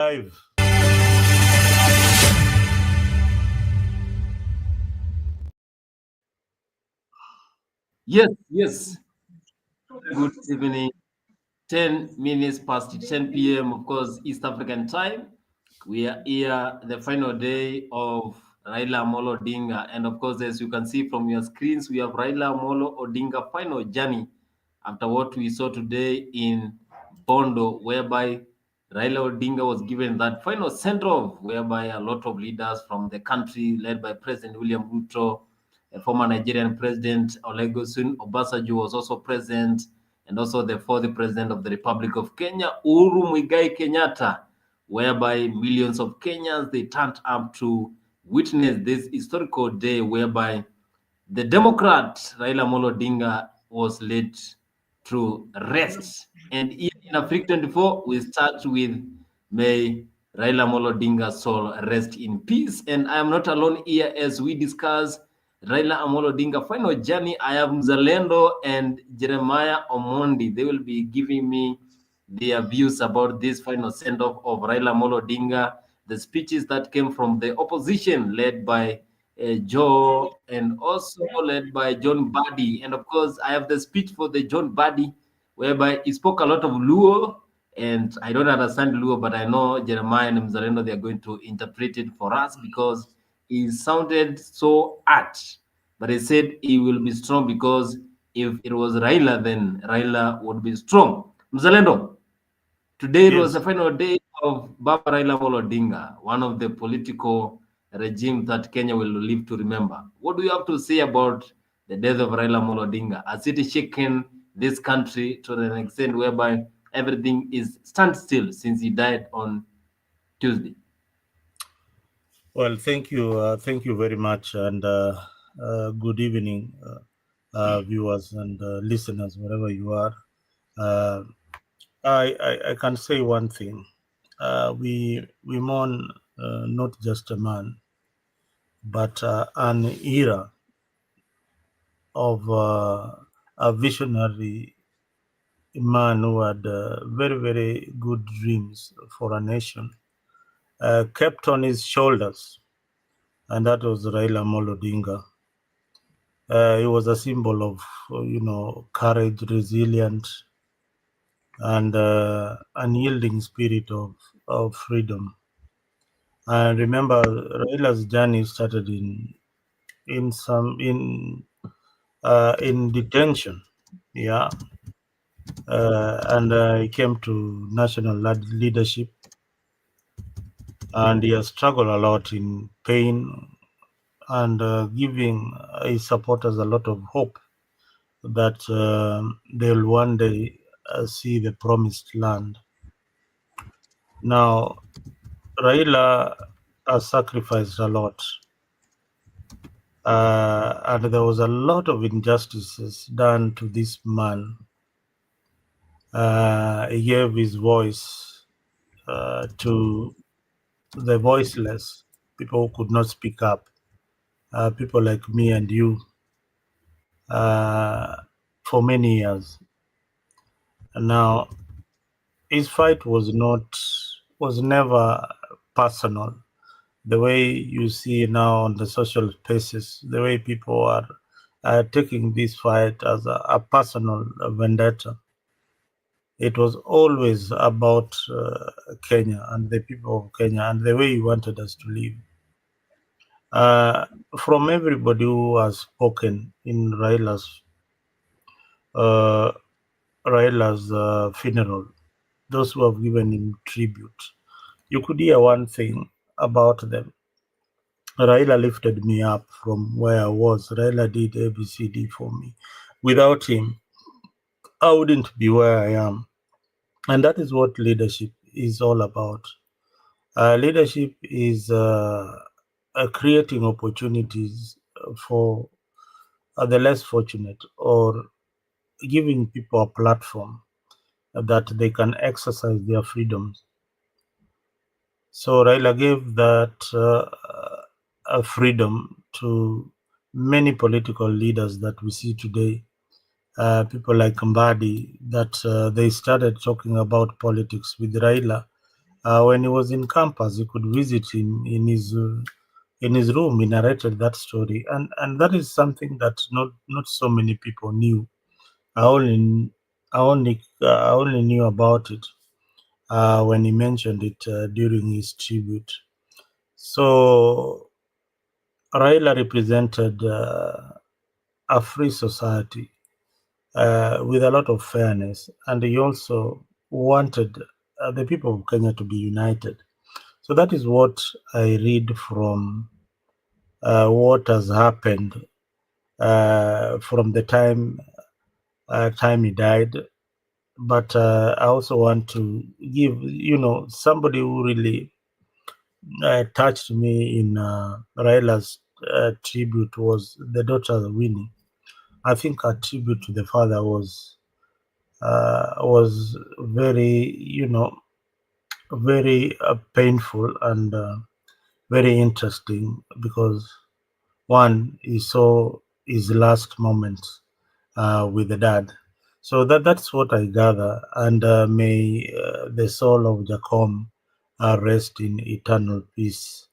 Live. Yes. Good evening. 10 minutes past 10 p.m., of course, East African time. We are here, the final day of Raila Amolo Odinga. And of course, as you can see from your screens, we have Raila Amolo Odinga final journey after what we saw today in Bondo, whereby Raila Odinga was given that final send-off, whereby a lot of leaders from the country, led by President William Ruto, former Nigerian President Olusegun Obasanjo was also present, and also the fourth President of the Republic of Kenya, Uhuru Muigai Kenyatta, whereby millions of Kenyans, they turned up to witness this historical day whereby the Democrat Raila Amolo Odinga was laid to rest. And here in Africa 24, we start with May Raila Amolo Odinga's soul rest in peace. And I am not alone here as we discuss Raila Amolo Odinga final journey. I have Mzalendo and Jeremiah Omondi. They will be giving me their views about this final send-off of Raila Amolo Odinga, the speeches that came from the opposition led by Joe, and also led by John Buddy. And of course, I have the speech for the John Buddy, whereby he spoke a lot of Luo, and I don't understand Luo, but I know Jeremiah and Mzalendo, they are going to interpret it for us because he sounded so arch. But he said he will be strong because if it was Raila, then Raila would be strong. Mzalendo, today it was the final day of Baba Raila Amolo Odinga, one of the political regime that Kenya will live to remember. What do you have to say about the death of Raila Amolo Odinga? Has it shaken this country to an extent whereby everything is standstill since he died on Tuesday? Well, thank you very much, and good evening, viewers and listeners, wherever you are. I can say one thing: we mourn not just a man, but an era of a visionary man who had very good dreams for a nation, kept on his shoulders, and that was Raila Amolo Odinga. He was a symbol of, courage, resilience, and unyielding spirit of freedom. And remember, Raila's journey started in detention, and he came to national leadership, and he has struggled a lot in pain and giving his supporters a lot of hope that they'll one day see the promised land. Now, Raila has sacrificed a lot, and there was a lot of injustices done to this man. He gave his voice to the voiceless, people who could not speak up, people like me and you, for many years. And now, his fight was never personal. The way you see now on the social spaces, the way people are taking this fight as a personal vendetta. It was always about Kenya and the people of Kenya and the way he wanted us to live. From everybody who has spoken in Raila's funeral, those who have given him tribute, you could hear one thing about them. Raila lifted me up from where I was. Raila did ABCD for me. Without him, I wouldn't be where I am. And that is what leadership is all about. Leadership is creating opportunities for the less fortunate, or giving people a platform that they can exercise their freedoms. So Raila gave that a freedom to many political leaders that we see today. People like Mbadi, that they started talking about politics with Raila When he was in campus, you could visit him in his room. He narrated that story, and that is something that not so many people knew. I only I only knew about it when he mentioned it during his tribute. So Raila represented a free society with a lot of fairness, and he also wanted the people of Kenya to be united. So that is what I read from what has happened from the time he died. But I also want to give, somebody who really touched me in Raila's tribute was the daughter Winnie. I think her tribute to the father was very, very painful and very interesting because one, he saw his last moments with the dad. So that's what I gather. And may the soul of Jacom rest in eternal peace.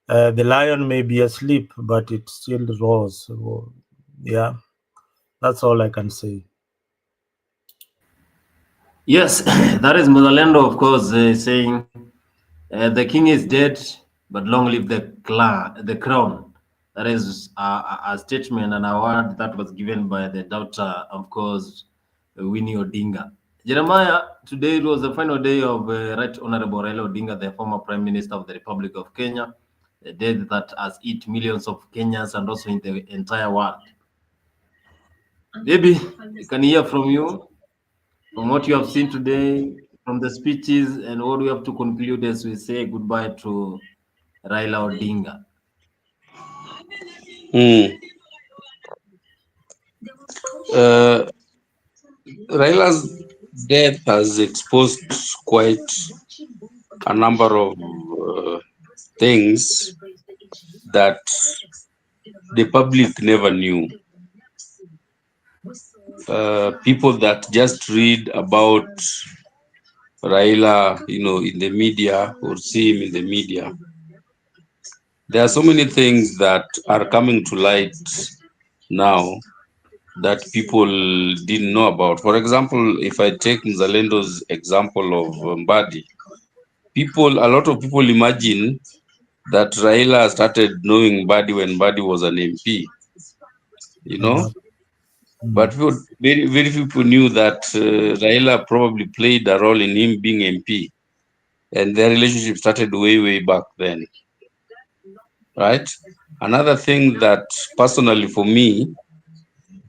The lion may be asleep, but it still roars. So, yeah, that's all I can say. Yes, that is Muzalendo, of course, saying the king is dead, but long live the crown. That is a statement and a word that was given by the daughter, of course, Winnie Odinga. Jeremiah, today it was the final day of Right Honorable Raila Odinga, the former Prime Minister of the Republic of Kenya, a death that has hit millions of Kenyans and also in the entire world. Maybe we can hear from you, from what you have seen today, from the speeches, and what we have to conclude as we say goodbye to Raila Odinga. Mm. Uh, Raila's death has exposed quite a number of things that the public never knew. People that just read about Raila, in the media or see him in the media. There are so many things that are coming to light now that people didn't know about. For example, if I take Mzalendo's example of Mbadi, a lot of people imagine that Raila started knowing Mbadi when Mbadi was an MP, Yeah. but very, very few people knew that Raila probably played a role in him being MP, and their relationship started way, way back then, right? Another thing that personally for me,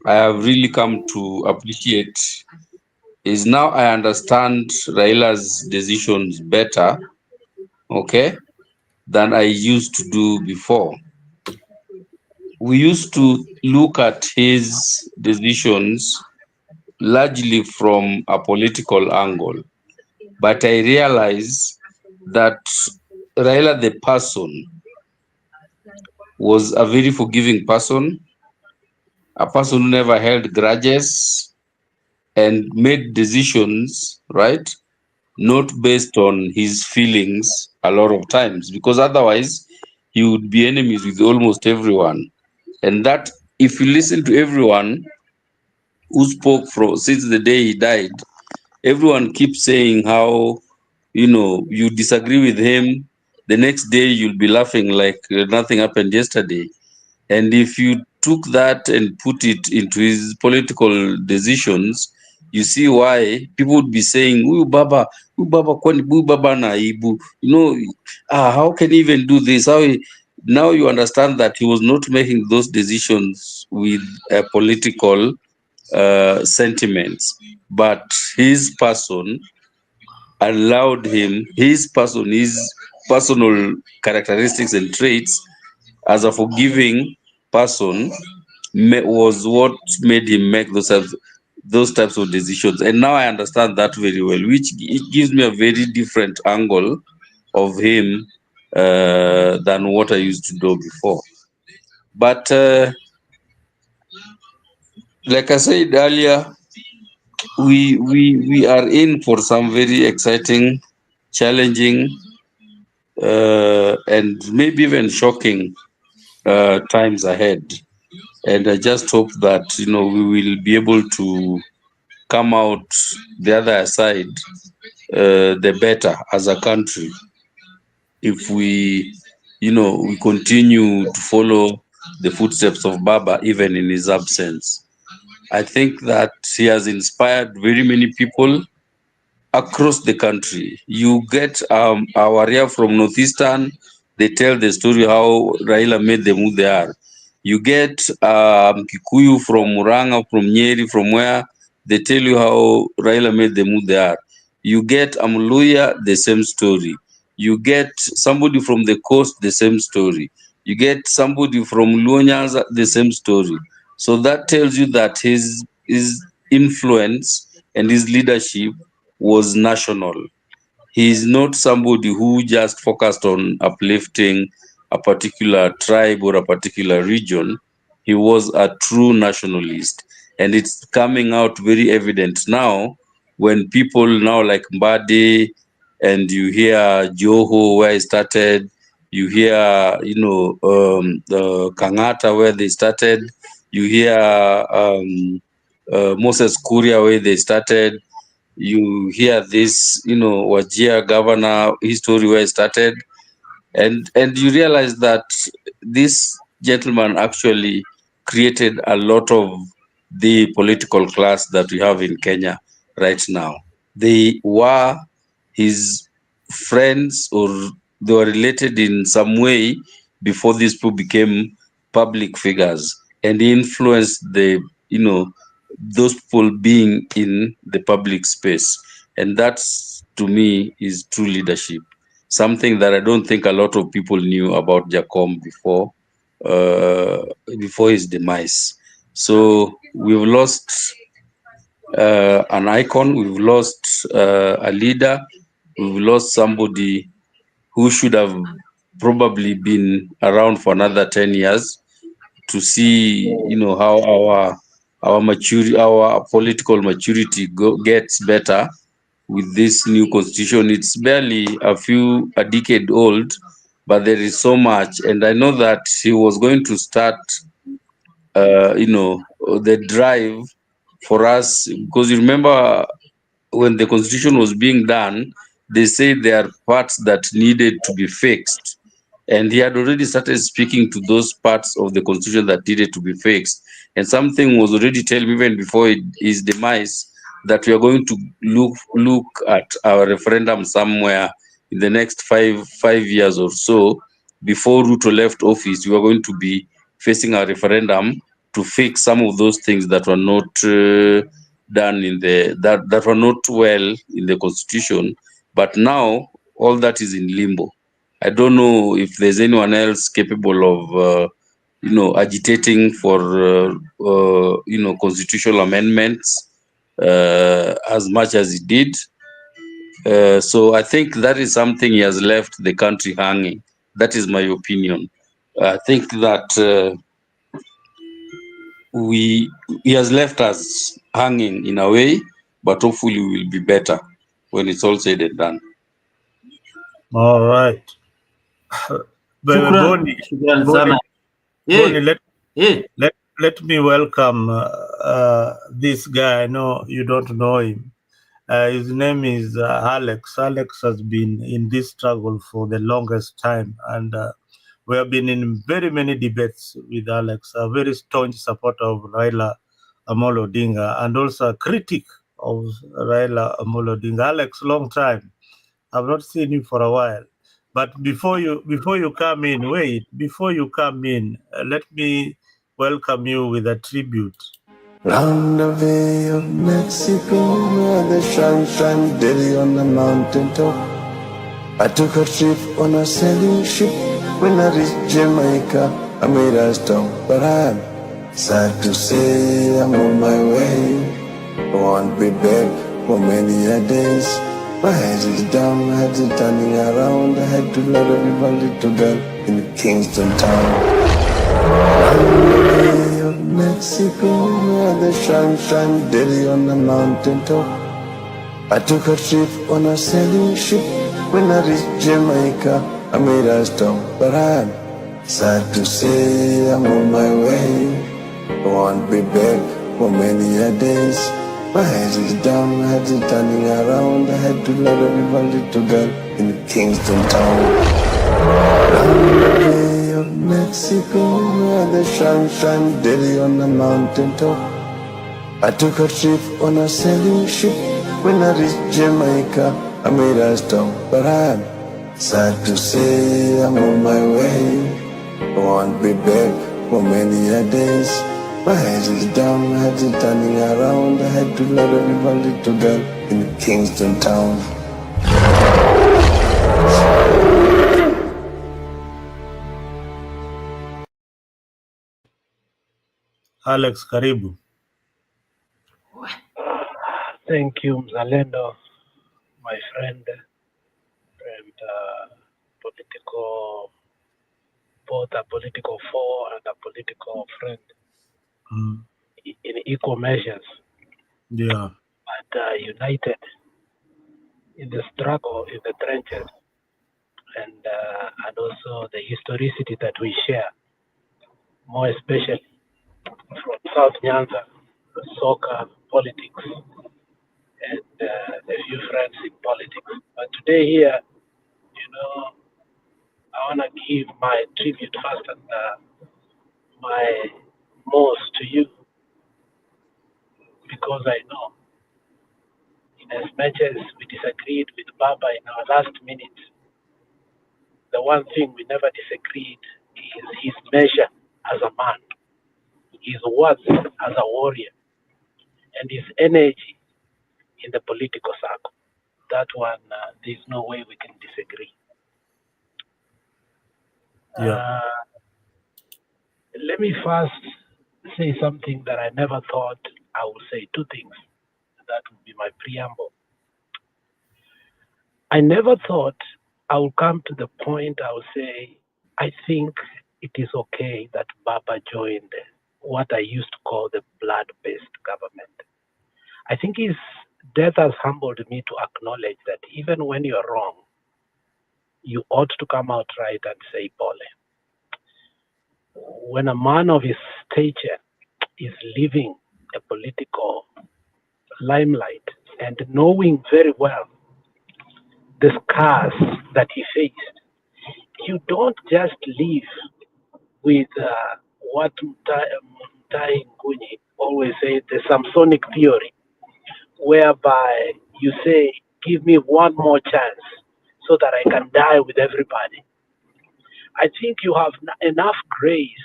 I have really come to appreciate is now I understand Raila's decisions better, okay, than I used to do before. We used to look at his decisions largely from a political angle, but I realized that Raila, the person, was a very forgiving person, a person who never held grudges and made decisions, right? Not based on his feelings a lot of times, because otherwise he would be enemies with almost everyone. And that, if you listen to everyone who spoke since the day he died, everyone keeps saying how, you disagree with him. The next day you'll be laughing like nothing happened yesterday. And if you took that and put it into his political decisions, you see why people would be saying, huyu baba, kwani huyu baba na aibu. How can he even do this? Now you understand that he was not making those decisions with political sentiments, but his person allowed him, his personal characteristics and traits as a forgiving person was what made him make those types of decisions. And now I understand that very well, which it gives me a very different angle of him than what I used to do before. But like I said earlier, we are in for some very exciting challenging, and maybe even shocking times ahead. And I just hope that we will be able to come out the other side the better as a country if we continue to follow the footsteps of Baba even in his absence. I think that he has inspired very many people across the country. You get our area from Northeastern, they tell the story how Raila made them who they are. You get Kikuyu from Muranga, from Nyeri, from where they tell you how Raila made them who they are. You get Amuluya, the same story. You get somebody from the coast, the same story. You get somebody from Luonyanza, the same story. So that tells you that his influence and his leadership was national. He is not somebody who just focused on uplifting a particular tribe or a particular region. He was a true nationalist. And it's coming out very evident now when people now like Mbadi, and you hear Joho where he started, you hear, the Kangata where they started, you hear Moses Kuria where they started, you hear this, Wajir governor history where it started, and you realize that this gentleman actually created a lot of the political class that we have in Kenya right now. They were his friends, or they were related in some way before these people became public figures, and he influenced those people being in the public space. And that's, to me, is true leadership. Something that I don't think a lot of people knew about Jacom before his demise. So we've lost an icon, we've lost a leader, we've lost somebody who should have probably been around for another 10 years to see, how our political maturity gets better with this new constitution. It's barely a decade old, but there is so much. And I know that he was going to start, the drive for us, because you remember when the constitution was being done, they said there are parts that needed to be fixed. And he had already started speaking to those parts of the constitution that needed to be fixed. And something was already telling me even before his demise that we are going to look at our referendum somewhere in the next five years or so. Before Ruto left office, we are going to be facing a referendum to fix some of those things that were not done that were not well in the constitution. But now all that is in limbo. I don't know if there's anyone else capable of agitating for constitutional amendments as much as he did. So I think that is something he has left the country hanging. That is my opinion. I think that he has left us hanging in a way, but hopefully we will be better when it's all said and done. All right. Boni, let me welcome this guy. I know you don't know him. His name is Alex. Alex has been in this struggle for the longest time, and we have been in very many debates with Alex, a very staunch supporter of Raila Odinga, and also a critic of Raila Odinga. Alex, long time. I've not seen you for a while. But before you come in, let me welcome you with a tribute. Round the Bay of Mexico, where the sun shines daily on the mountain top. I took a trip on a sailing ship. When I reached Jamaica, I made a stop. But I'm sad to say I'm on my way. I won't be back for many a days. My head is down, my head is turning around. I had to let a little girl in Kingston town. Round the Bay of Mexico, where the sun shines daily on the mountain top. I took a trip on a sailing ship. When I reached Jamaica, I made a stop, but I'm sad to say I'm on my way. I won't be back for many a days. My head is down, my head is turning around. I had to let a little girl in Kingston town. Down the Bay of Mexico, where the sun shines daily on the mountain top. I took a trip on a sailing ship. When I reached Jamaica, I made a stop, but I'm sad to say I'm on my way. I won't be back for many a days. My head is down, my head is turning around. I had to let a little girl in Kingston town. Alex, karibu. Thank you, Mzalendo, my friend, and both a political foe and a political friend in equal measures, Yeah. but united in the struggle in the trenches, and also the historicity that we share, more especially from South Nyanza, soccer, politics, and a few friends in politics. But today here, I want to give my tribute first and my most to you, because I know, in as much as we disagreed with Baba in our last minute, the one thing we never disagreed is his measure as a man, his words as a warrior, and his energy in the political circle. That one, there's no way we can disagree. Yeah. Let me first say something that I never thought I would say. Two things. That would be my preamble. I never thought I would come to the point I would say, I think it is okay that Baba joined what I used to call the blood-based government. I think his death has humbled me to acknowledge that even when you're wrong, you ought to come out right and say, Pole. When a man of his stature is leaving a political limelight and knowing very well the scars that he faced, you don't just leave with what Mtai Nguni always says, the Samsonic theory, whereby you say, give me one more chance so that I can die with everybody. I think you have enough grace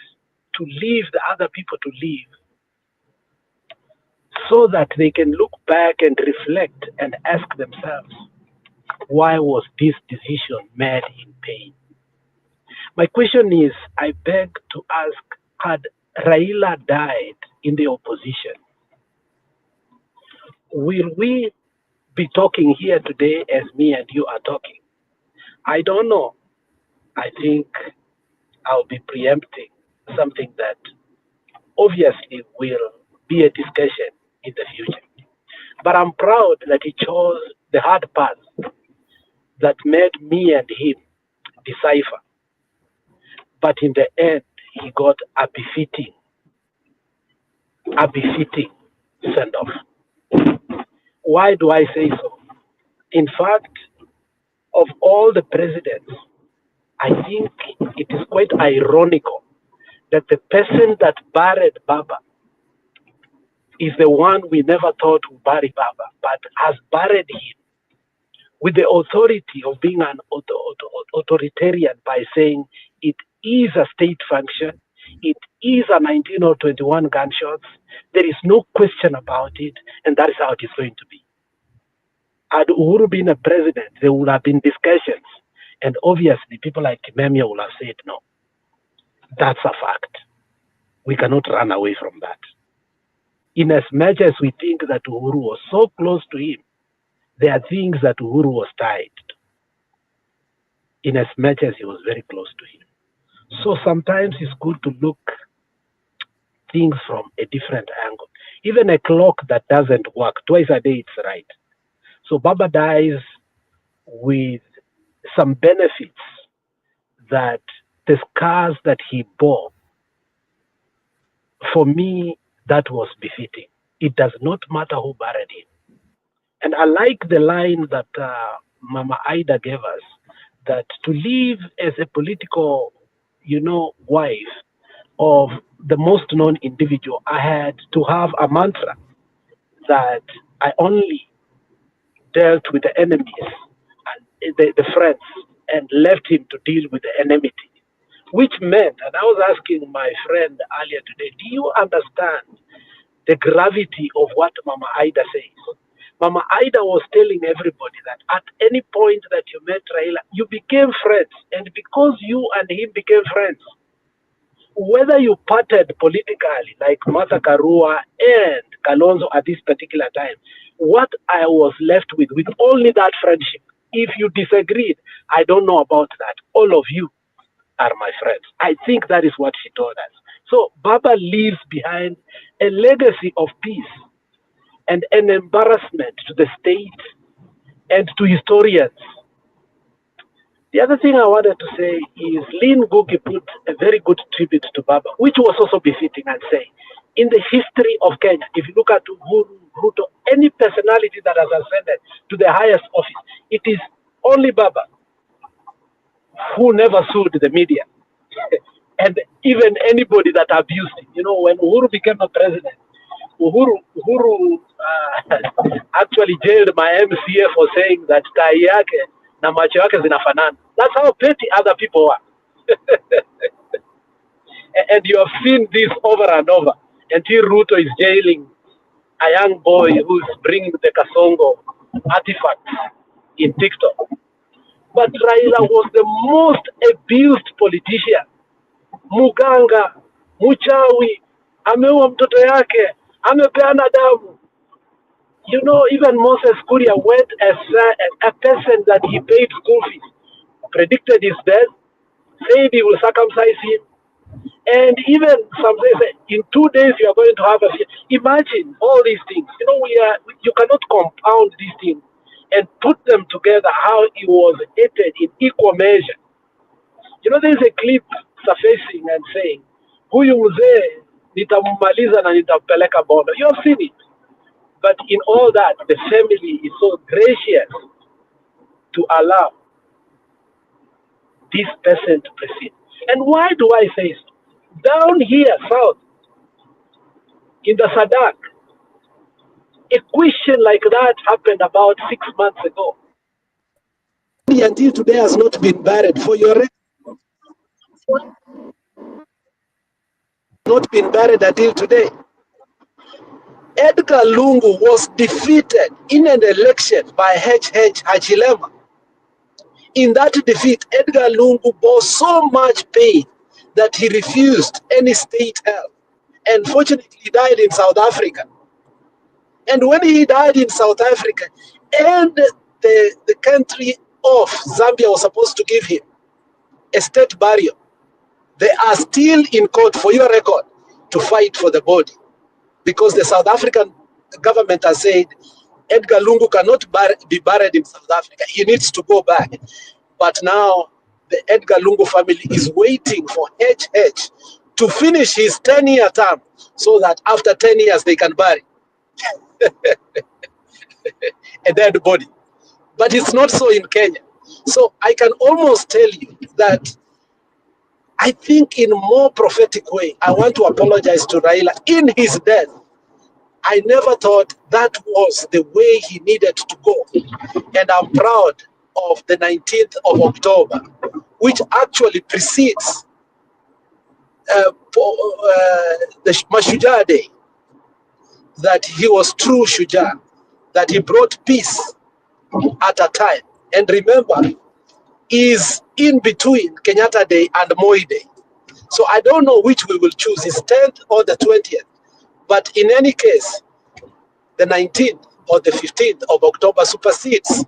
to leave the other people to leave so that they can look back and reflect and ask themselves, why was this decision made in pain? My question is, I beg to ask, had Raila died in the opposition, will we be talking here today as me and you are talking? I don't know. I think I'll be preempting something that obviously will be a discussion in the future. But I'm proud that he chose the hard path that made me and him decipher. But in the end, he got a befitting send-off. Why do I say so? In fact, of all the presidents, I think it is quite ironical that the person that buried Baba is the one we never thought would bury Baba, but has buried him with the authority of being an authoritarian by saying it is a state function, it is a 1921 gunshots, there is no question about it, and that is how it is going to be. Had Uhuru been a president, there would have been discussions, and obviously people like Kimemia would have said no. That's a fact. We cannot run away from that. In as much as we think that Uhuru was so close to him, there are things that Uhuru was tied to, in as much as he was very close to him. So sometimes it's good to look things from a different angle. Even a clock that doesn't work, twice a day it's right. So Baba dies with some benefits that the scars that he bore, for me, that was befitting. It does not matter who buried him. And I like the line that Mama Ida gave us, that to live as a political, wife of the most known individual, I had to have a mantra that I only dealt with the enemies and the friends and left him to deal with the enmity. Which meant, and I was asking my friend earlier today, do you understand the gravity of what Mama Ida says? Mama Ida was telling everybody that at any point that you met Raila, you became friends. And because you and him became friends, whether you parted politically like Martha Karua and Kalonzo at this particular time, what I was left with only that friendship. If you disagreed, I don't know about that. All of you are my friends. I think that is what she told us. So Baba leaves behind a legacy of peace and an embarrassment to the state and to historians. The other thing I wanted to say is Lynn Ngugi put a very good tribute to Baba, which was also befitting, and say, in the history of Kenya, if you look at Uhuru, Ruto, any personality that has ascended to the highest office, it is only Baba who never sued the media. And even anybody that abused him. When Uhuru became a president, Uhuru actually jailed my MCA for saying that tai yake na macho yake zinafanana. That's how petty other people are. And you have seen this over and over until Ruto is jailing a young boy who's bringing the Kasongo artifacts in TikTok. But Raila was the most abused politician. Muganga, Muchawi, ameua mtoto yake, amepeana damu. Even Moses Kuria went as a person that he paid school fees, predicted his death, said he will circumcise him, and even some say in 2 days you are going to have a. Imagine all these things. You cannot compound these things and put them together. How he was hated in equal measure. There is a clip surfacing and saying, "Huyu mzee nitammaliza na nitampeleka Bondo." You have seen it. But in all that, the family is so gracious to allow this person to proceed. And why do I say so? Down here, south, in the Sadak, a question like that happened about 6 months ago. Until today has not been buried. For your record, not been buried until today. Edgar Lungu was defeated in an election by H.H. Hachilema. In that defeat, Edgar Lungu bore so much pain that he refused any state help. And fortunately, he died in South Africa. And when he died in South Africa, and the country of Zambia was supposed to give him a state burial, they are still in court, for your record, to fight for the body. Because the South African government has said Edgar Lungu cannot be buried in South Africa. He needs to go back. But now the Edgar Lungu family is waiting for HH to finish his 10-year term so that after 10 years they can bury a dead body. But it's not so in Kenya. So I can almost tell you that I think in a more prophetic way, I want to apologize to Raila in his death. I never thought that was the way he needed to go. And I'm proud of the 19th of October, which actually precedes the Mashujaa Day, that he was true Shujaa, that he brought peace at a time. And remember, is in between Kenyatta Day and Moi Day. So I don't know which we will choose, is 10th or the 20th. But in any case, the 19th or the 15th of October supersedes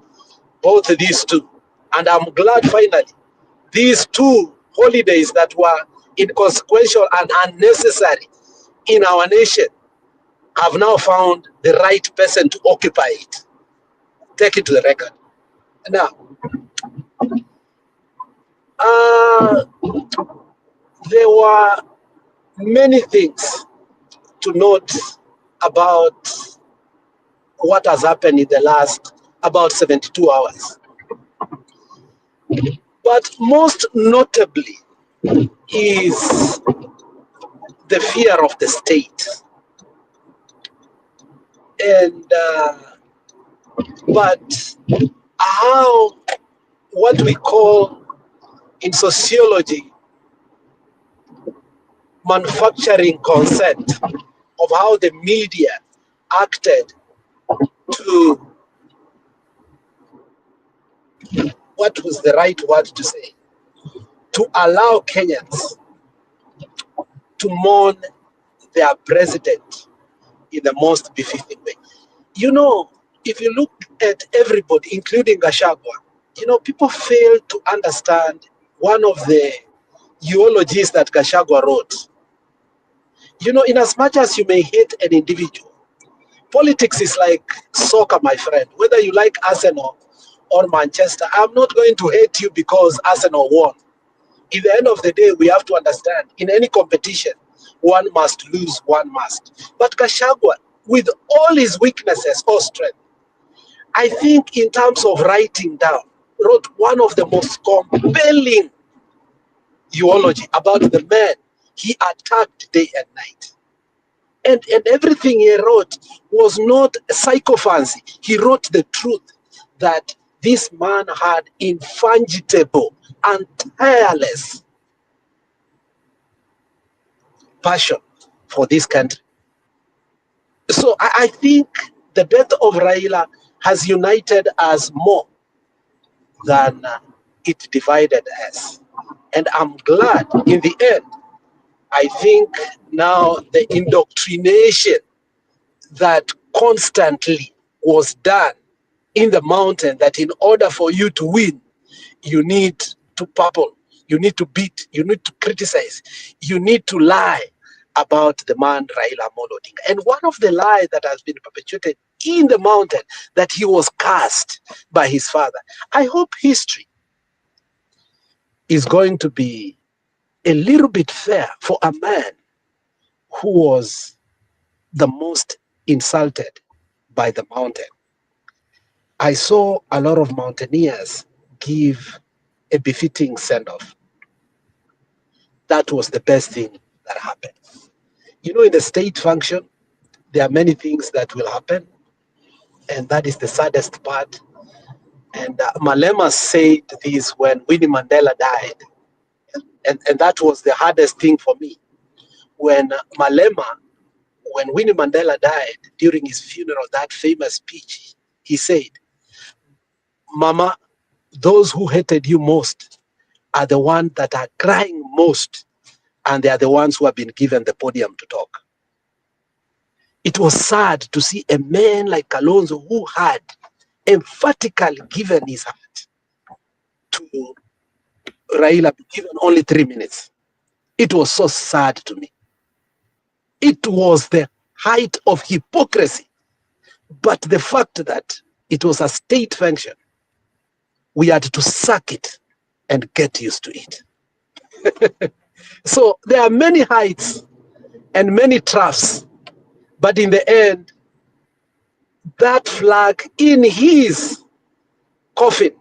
both of these two. And I'm glad finally these two holidays that were inconsequential and unnecessary in our nation have now found the right person to occupy it. Take it to the record. Now, there were many things to note about what has happened in the last about 72 hours. But most notably is the fear of the state. And but how what we call in sociology manufacturing consent of how the media acted to, what was the right word to say, to allow Kenyans to mourn their president in the most befitting way. You know, if you look at everybody, including Gachagua, you know, people fail to understand one of the eulogies that Gachagua wrote. You know, in as much as you may hate an individual, politics is like soccer, my friend. Whether you like Arsenal or Manchester, I'm not going to hate you because Arsenal won. At the end of the day, we have to understand, in any competition, one must lose, one must. But Gachagua, with all his weaknesses or strength, I think in terms of writing down, wrote one of the most compelling eulogy about the man he attacked day and night. And everything he wrote was not sycophancy. He wrote the truth that this man had infungible and tireless passion for this country. So I think the death of Raila has united us more than it divided us. And I'm glad in the end, I think now the indoctrination that constantly was done in the mountain, that in order for you to win, you need to purple, you need to beat, you need to criticize, you need to lie about the man Raila Odinga. And one of the lies that has been perpetuated in the mountain, that he was cast by his father. I hope history is going to be a little bit fair for a man who was the most insulted by the mountain. I saw a lot of mountaineers give a befitting send-off. That was the best thing that happened. You know, in the state function, there are many things that will happen, and that is the saddest part. And Malema said this when Winnie Mandela died, and that was the hardest thing for me. When Winnie Mandela died, during his funeral, that famous speech, he said, "Mama, those who hated you most are the ones that are crying most, and they are the ones who have been given the podium to talk." It was sad to see a man like Kalonzo, who had emphatically given his heart to Raila, be given only 3 minutes. It was so sad to me. It was the height of hypocrisy. But the fact that it was a state function, we had to suck it and get used to it. So there are many heights and many troughs, but in the end, that flag in his coffin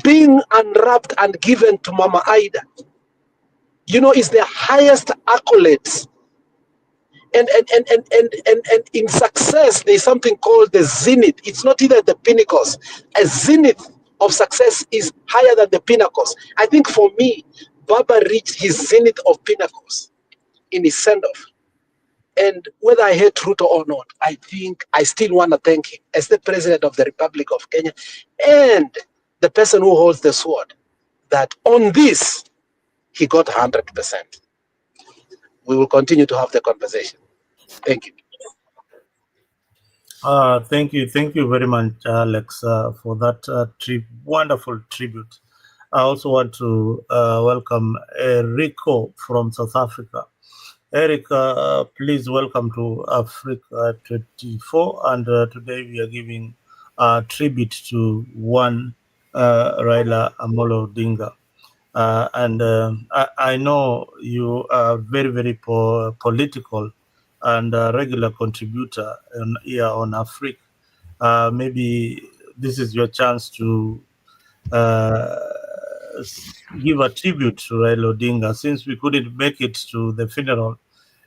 being unwrapped and given to Mama Ida, you know, is the highest accolades. And in success, there's something called the zenith. It's not even the pinnacles. A zenith of success is higher than the pinnacles. I think for me, Baba reached his zenith of pinnacles in his send-off. And whether I hate Ruto or not, I think I still want to thank him as the President of the Republic of Kenya and the person who holds the sword, that on this, he got 100%. We will continue to have the conversation. Thank you. Thank you very much, Alex, for that wonderful tribute. I also want to welcome Rico from South Africa. Eric, please welcome to Africa 24. And today we are giving a tribute to one Raila Odinga. And I know you are very, very political and regular contributor here on Africa. Maybe this is your chance to uh, give a tribute to Raila Odinga. Since we couldn't make it to the funeral,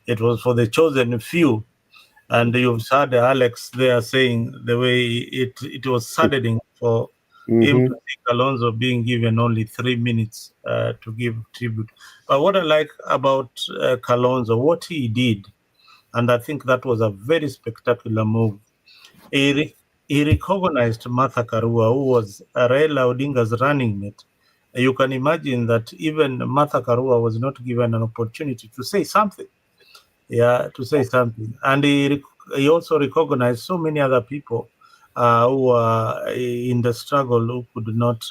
it was for the chosen few. And you've heard Alex there saying the way it was saddening for him to see Kalonzo being given only 3 minutes to give tribute. But what I like about Kalonzo, what he did, and I think that was a very spectacular move, he recognized Martha Karua, who was Raila Odinga's running mate. You can imagine that even Martha Karua was not given an opportunity to say something. To say something. And he also recognized so many other people who are in the struggle who could not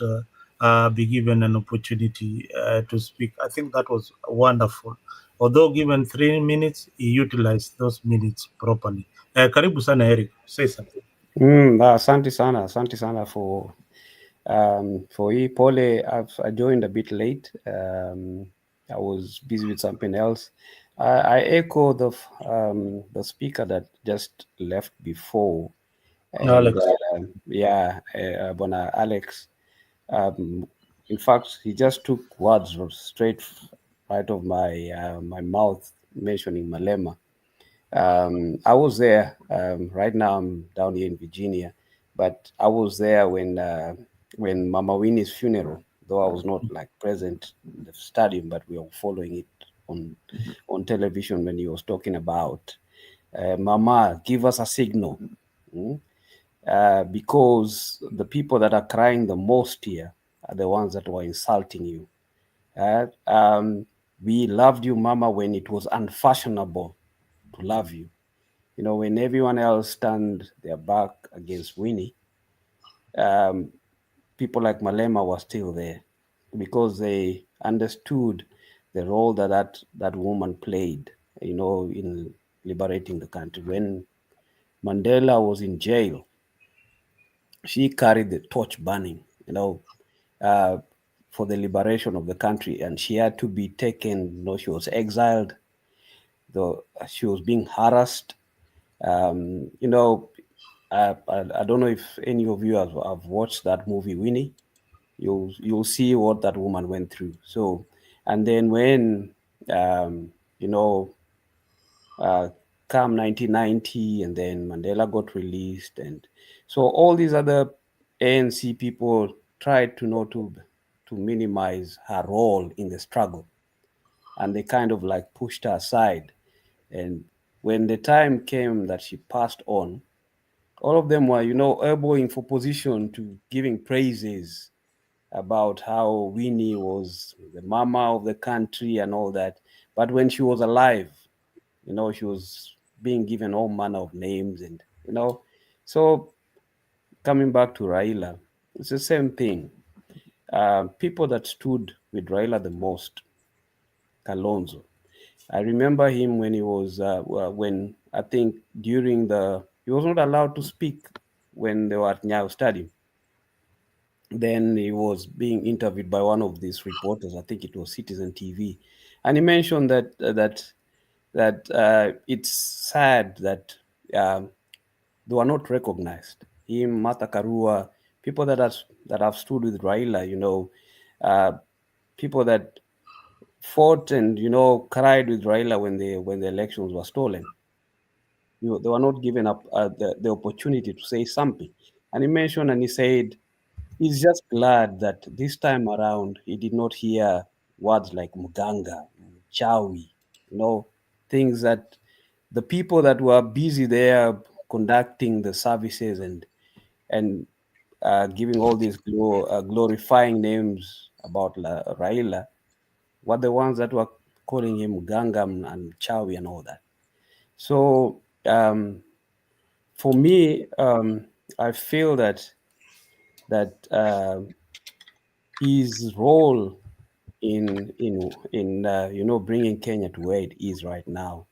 be given an opportunity to speak. I think that was wonderful. Although given 3 minutes, he utilized those minutes properly. Karibu sana Eric, say something. Asante sana for hii pole. I joined a bit late. I was busy with something else. I echo the speaker that just left before, and Alex. Bona Alex. In fact, he just took words straight right of my mouth, mentioning Malema. I was there. Right now, I'm down here in Virginia, but I was there when Mama Winnie's funeral. Though I was not like present in the stadium, but we were following it on television when he was talking about Mama, give us a signal, because the people that are crying the most here are the ones that were insulting you. We loved you, Mama, when it was unfashionable to love you. You know, when everyone else turned their back against Winnie, people like Malema were still there because they understood the role that woman played, you know, in liberating the country. When Mandela was in jail, she carried the torch burning, you know, for the liberation of the country, and she had to be taken. You know, she was exiled, though she was being harassed. You know, I don't know if any of you have watched that movie Winnie. You'll see what that woman went through. So, and then when you know, come 1990, and then Mandela got released, and so all these other ANC people tried to know to minimize her role in the struggle, and they kind of like pushed her aside. And when the time came that she passed on, all of them were, you know, elbowing for position to giving praises about how Winnie was the mama of the country and all that. But when she was alive, you know, she was being given all manner of names, and, you know, so coming back to Raila, it's the same thing. People that stood with Raila the most, Kalonzo. I remember him when he was, when I think during he was not allowed to speak when they were at Nyayo Stadium. Then he was being interviewed by one of these reporters. I think it was Citizen TV, and he mentioned that it's sad that they were not recognized. Him, Martha Karua, people that have stood with Raila, you know, people that fought and, you know, cried with Raila when the elections were stolen. You know, they were not given up the opportunity to say something. And he mentioned, and he said he's just glad that this time around he did not hear words like Muganga, Chawi, you know, things that the people that were busy there conducting the services and giving all these glorifying names about Raila were the ones that were calling him Gangam and Chawi and all that. So for me, I feel that his role in you know, bringing Kenya to where it is right now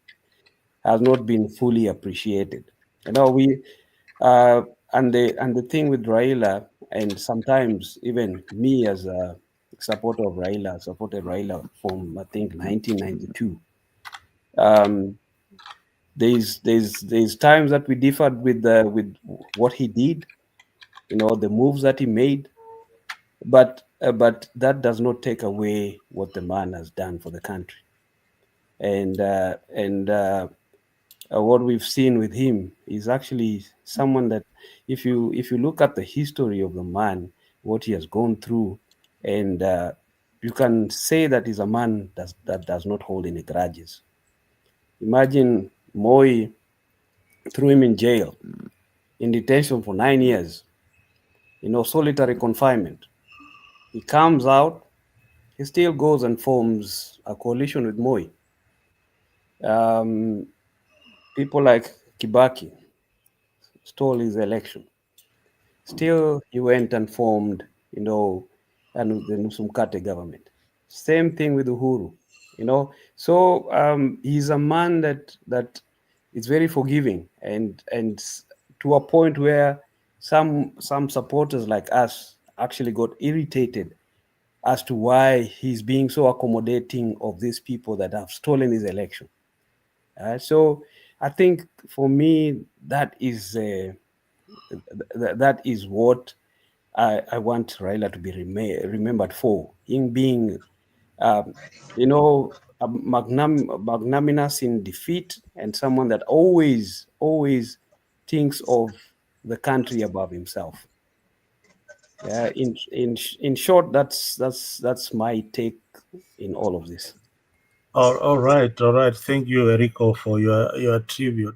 has not been fully appreciated. You know, we and the thing with Raila, and sometimes even me as supporter of Raila, supported Raila from I think 1992. There's times that we differed with what he did, the moves that he made, but that does not take away what the man has done for the country, and what we've seen with him is actually someone that, if you look at the history of the man, what he has gone through, and you can say that he's a man that does not hold any grudges. Imagine Moi threw him in jail, in detention for 9 years, solitary confinement. He comes out, he still goes and forms a coalition with Moi. People like Kibaki stole his election. Still, he went and formed, and the Nusumkate government. Same thing with Uhuru, So he's a man that is very forgiving, and to a point where some supporters like us actually got irritated as to why he's being so accommodating of these people that have stolen his election. So I think for me that is that is what I want Raila to be remembered for. Him being, magnanimous in defeat, and someone that always thinks of the country above himself. In short, that's my take in all of this. All right. Thank you, Erico, for your tribute.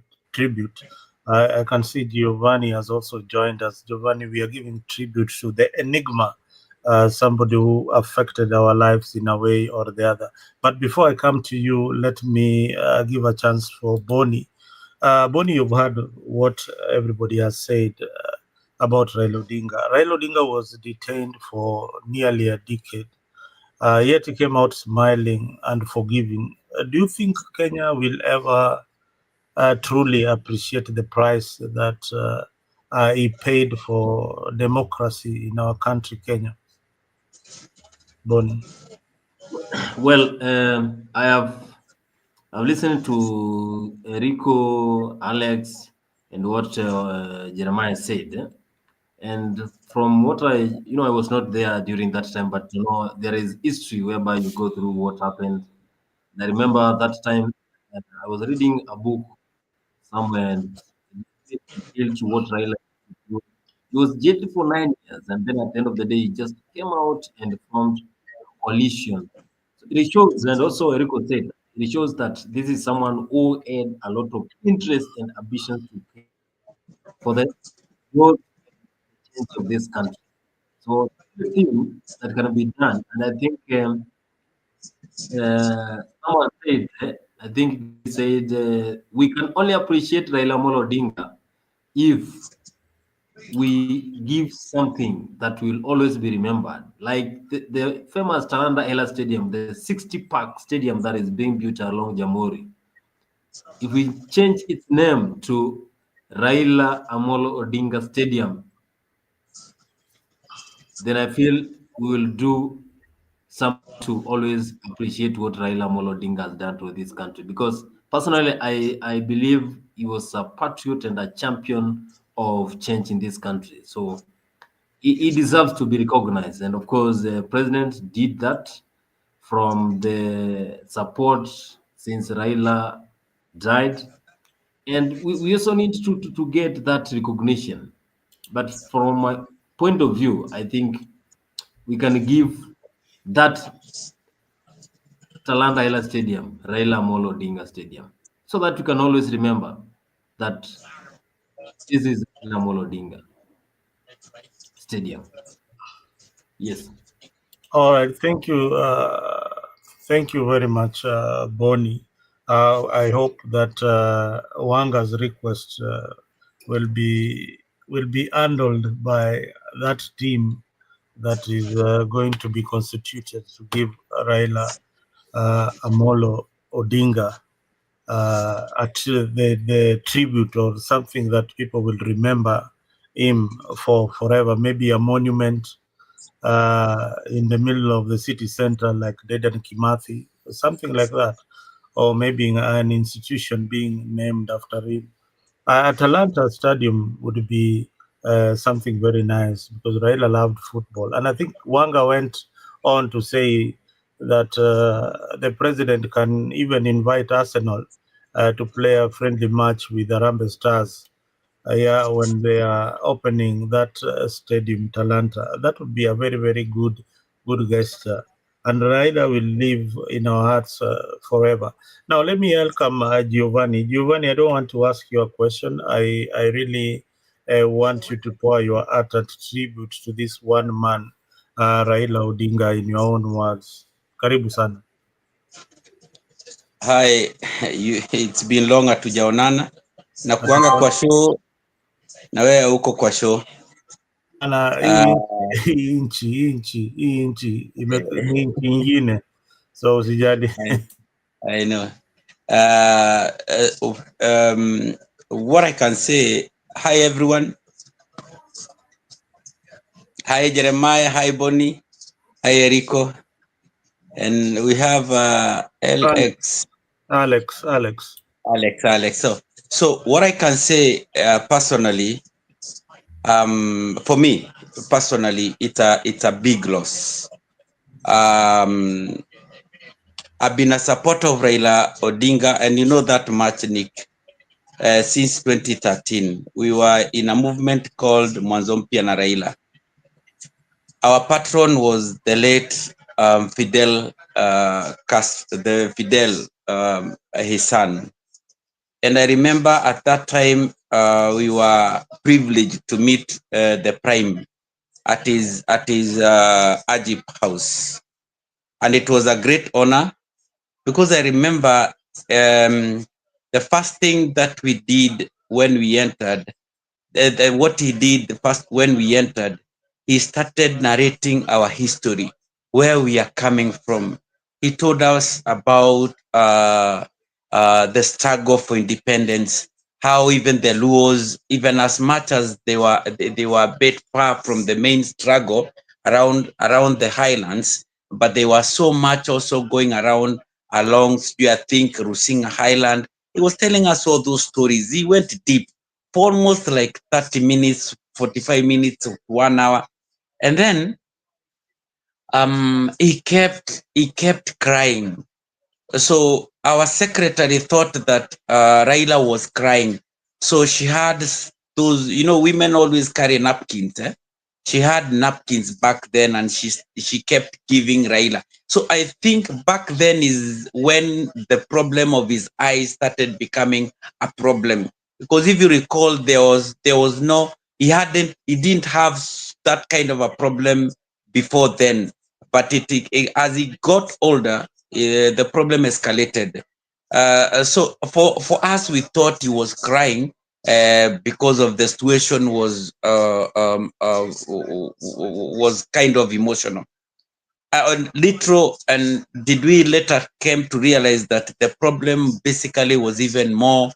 I can see Giovanni has also joined us. Giovanni, we are giving tribute to the enigma, somebody who affected our lives in a way or the other. But before I come to you, let me give a chance for Bonnie. Bonnie, you've heard what everybody has said about Raila Odinga. Raila Odinga was detained for nearly a decade. Yet he came out smiling and forgiving. Do you think Kenya will ever truly appreciate the price that he paid for democracy in our country, Kenya? Bonnie. Well, I've listened to Rico, Alex, and what Jeremiah said. And from what I was not there during that time, but there is history whereby you go through what happened. And I remember that time I was reading a book somewhere, and it detailed to what Raila did. He was jailed for 9 years, and then at the end of the day, he just came out and formed a coalition. So it shows, and also Erico said, it shows that this is someone who had a lot of interest and ambitions for the growth and change of this country. So everything that can be done, and I think someone said, I think he said, we can only appreciate Raila Odinga if we give something that will always be remembered, like the famous Taranda Ella Stadium, the 60-park stadium that is being built along Jamhuri. If we change its name to Raila Amolo Odinga Stadium, then I feel we will do some to always appreciate what Raila Amolo Odinga has done to this country. Because personally, I believe he was a patriot and a champion of change in this country. So he deserves to be recognized. And of course, the president did that from the support since Raila died. And we also need to get that recognition. But from my point of view, I think we can give that Talanta Ella Stadium, Raila Amolo Odinga Stadium, so that we can always remember that this is Raila Amolo Odinga Stadium. Yes. All right. Thank you. Thank you very much, Bonnie. I hope that Wanga's request will be handled by that team that is going to be constituted to give Raila Amolo Odinga the tribute, or something that people will remember him for forever. Maybe a monument in the middle of the city center, like Dedan Kimathi, something like that, or maybe an institution being named after him. Atalanta Stadium would be something very nice because Raila loved football. And I think Wanga went on to say that the president can even invite Arsenal to play a friendly match with the Harambee Stars when they are opening that stadium, Talanta. That would be a very, very good gesture. And Raila will live in our hearts forever. Now, let me welcome Giovanni. Giovanni, I don't want to ask you a question. I really want you to pour your heart and tribute to this one man, Raila Odinga, in your own words. Karibu sana. Hi, it's been long hatujaonana na kuanga kwa show na wewe uko kwa show. Ana hii nchi ni nchi ingine, so usijali. I know. What I can say, hi everyone. Hi Jeremiah, hi Bonnie, hi Erico. And we have Alex. So what I can say personally, for me personally, it's a big loss. I've been a supporter of Raila Odinga, and you know that much, Nick. Since 2013, we were in a movement called Mwanzo Mpya na Raila. Our patron was the late Fidel his son. And I remember at that time we were privileged to meet the Prime at his Ajip house, and it was a great honor because I remember the first thing that we did when we entered. What he did first when we entered, he started narrating our history, where we are coming from. He told us about the struggle for independence, how even the Luos, even as much as they were a bit far from the main struggle around the highlands, but they were so much also going around along, I think, Rusinga Highland. He was telling us all those stories. He went deep for almost like 30 minutes, 45 minutes, 1 hour. And then he kept crying. So our secretary thought that Raila was crying. So she had those, women always carry napkins. She had napkins back then, and she kept giving Raila. So I think back then is when the problem of his eyes started becoming a problem. Because if you recall, there was no, he didn't have that kind of a problem before then. But as he got older, the problem escalated. So for us, we thought he was crying because of the situation was kind of emotional. And did we later came to realize that the problem basically was even more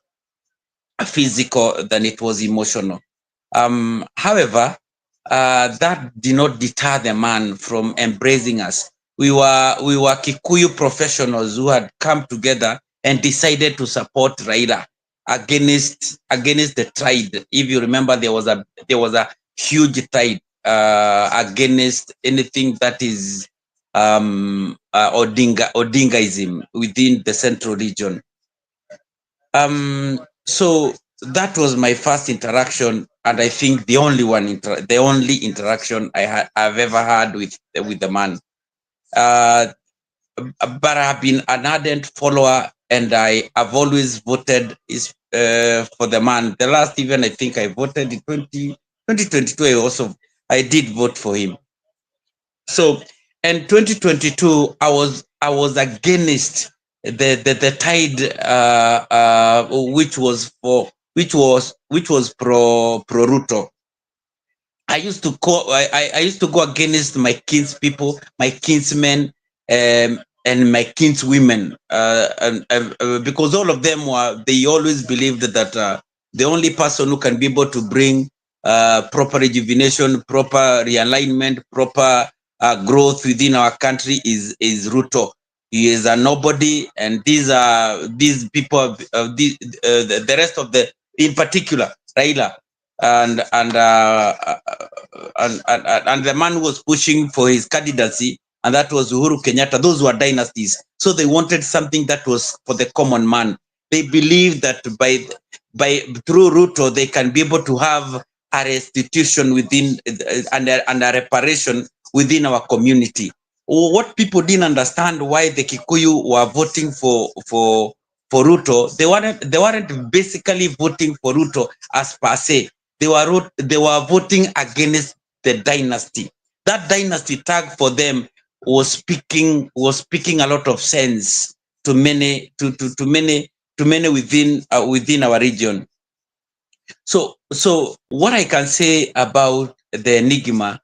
physical than it was emotional. However, that did not deter the man from embracing us. We were Kikuyu professionals who had come together and decided to support Raila against the tide. If you remember, there was a huge tide against anything that is Odingaism within the central region. So that was my first interaction, and I think the only interaction I've ever had with the man. But I've been an ardent follower, and I have always voted for the man. The last even I think I voted in 2022. I did vote for him. So in 2022, I was against the tide, which was pro Ruto. I used to go against my kinspeople, my kinsmen, and my kinswomen, because all of them they always believed that the only person who can be able to bring proper rejuvenation, proper realignment, proper growth within our country is Ruto. He is a nobody, and these people, the rest of the, in particular, Raila, and the man who was pushing for his candidacy, and that was Uhuru Kenyatta. Those were dynasties, so they wanted something that was for the common man. They believed that through Ruto they can be able to have a restitution within and a reparation within our community. What people didn't understand, why the Kikuyu were voting for Ruto, they weren't basically voting for Ruto as per se. They were voting against the dynasty. That dynasty tag for them was speaking a lot of sense to many within our region. So what I can say about the enigma,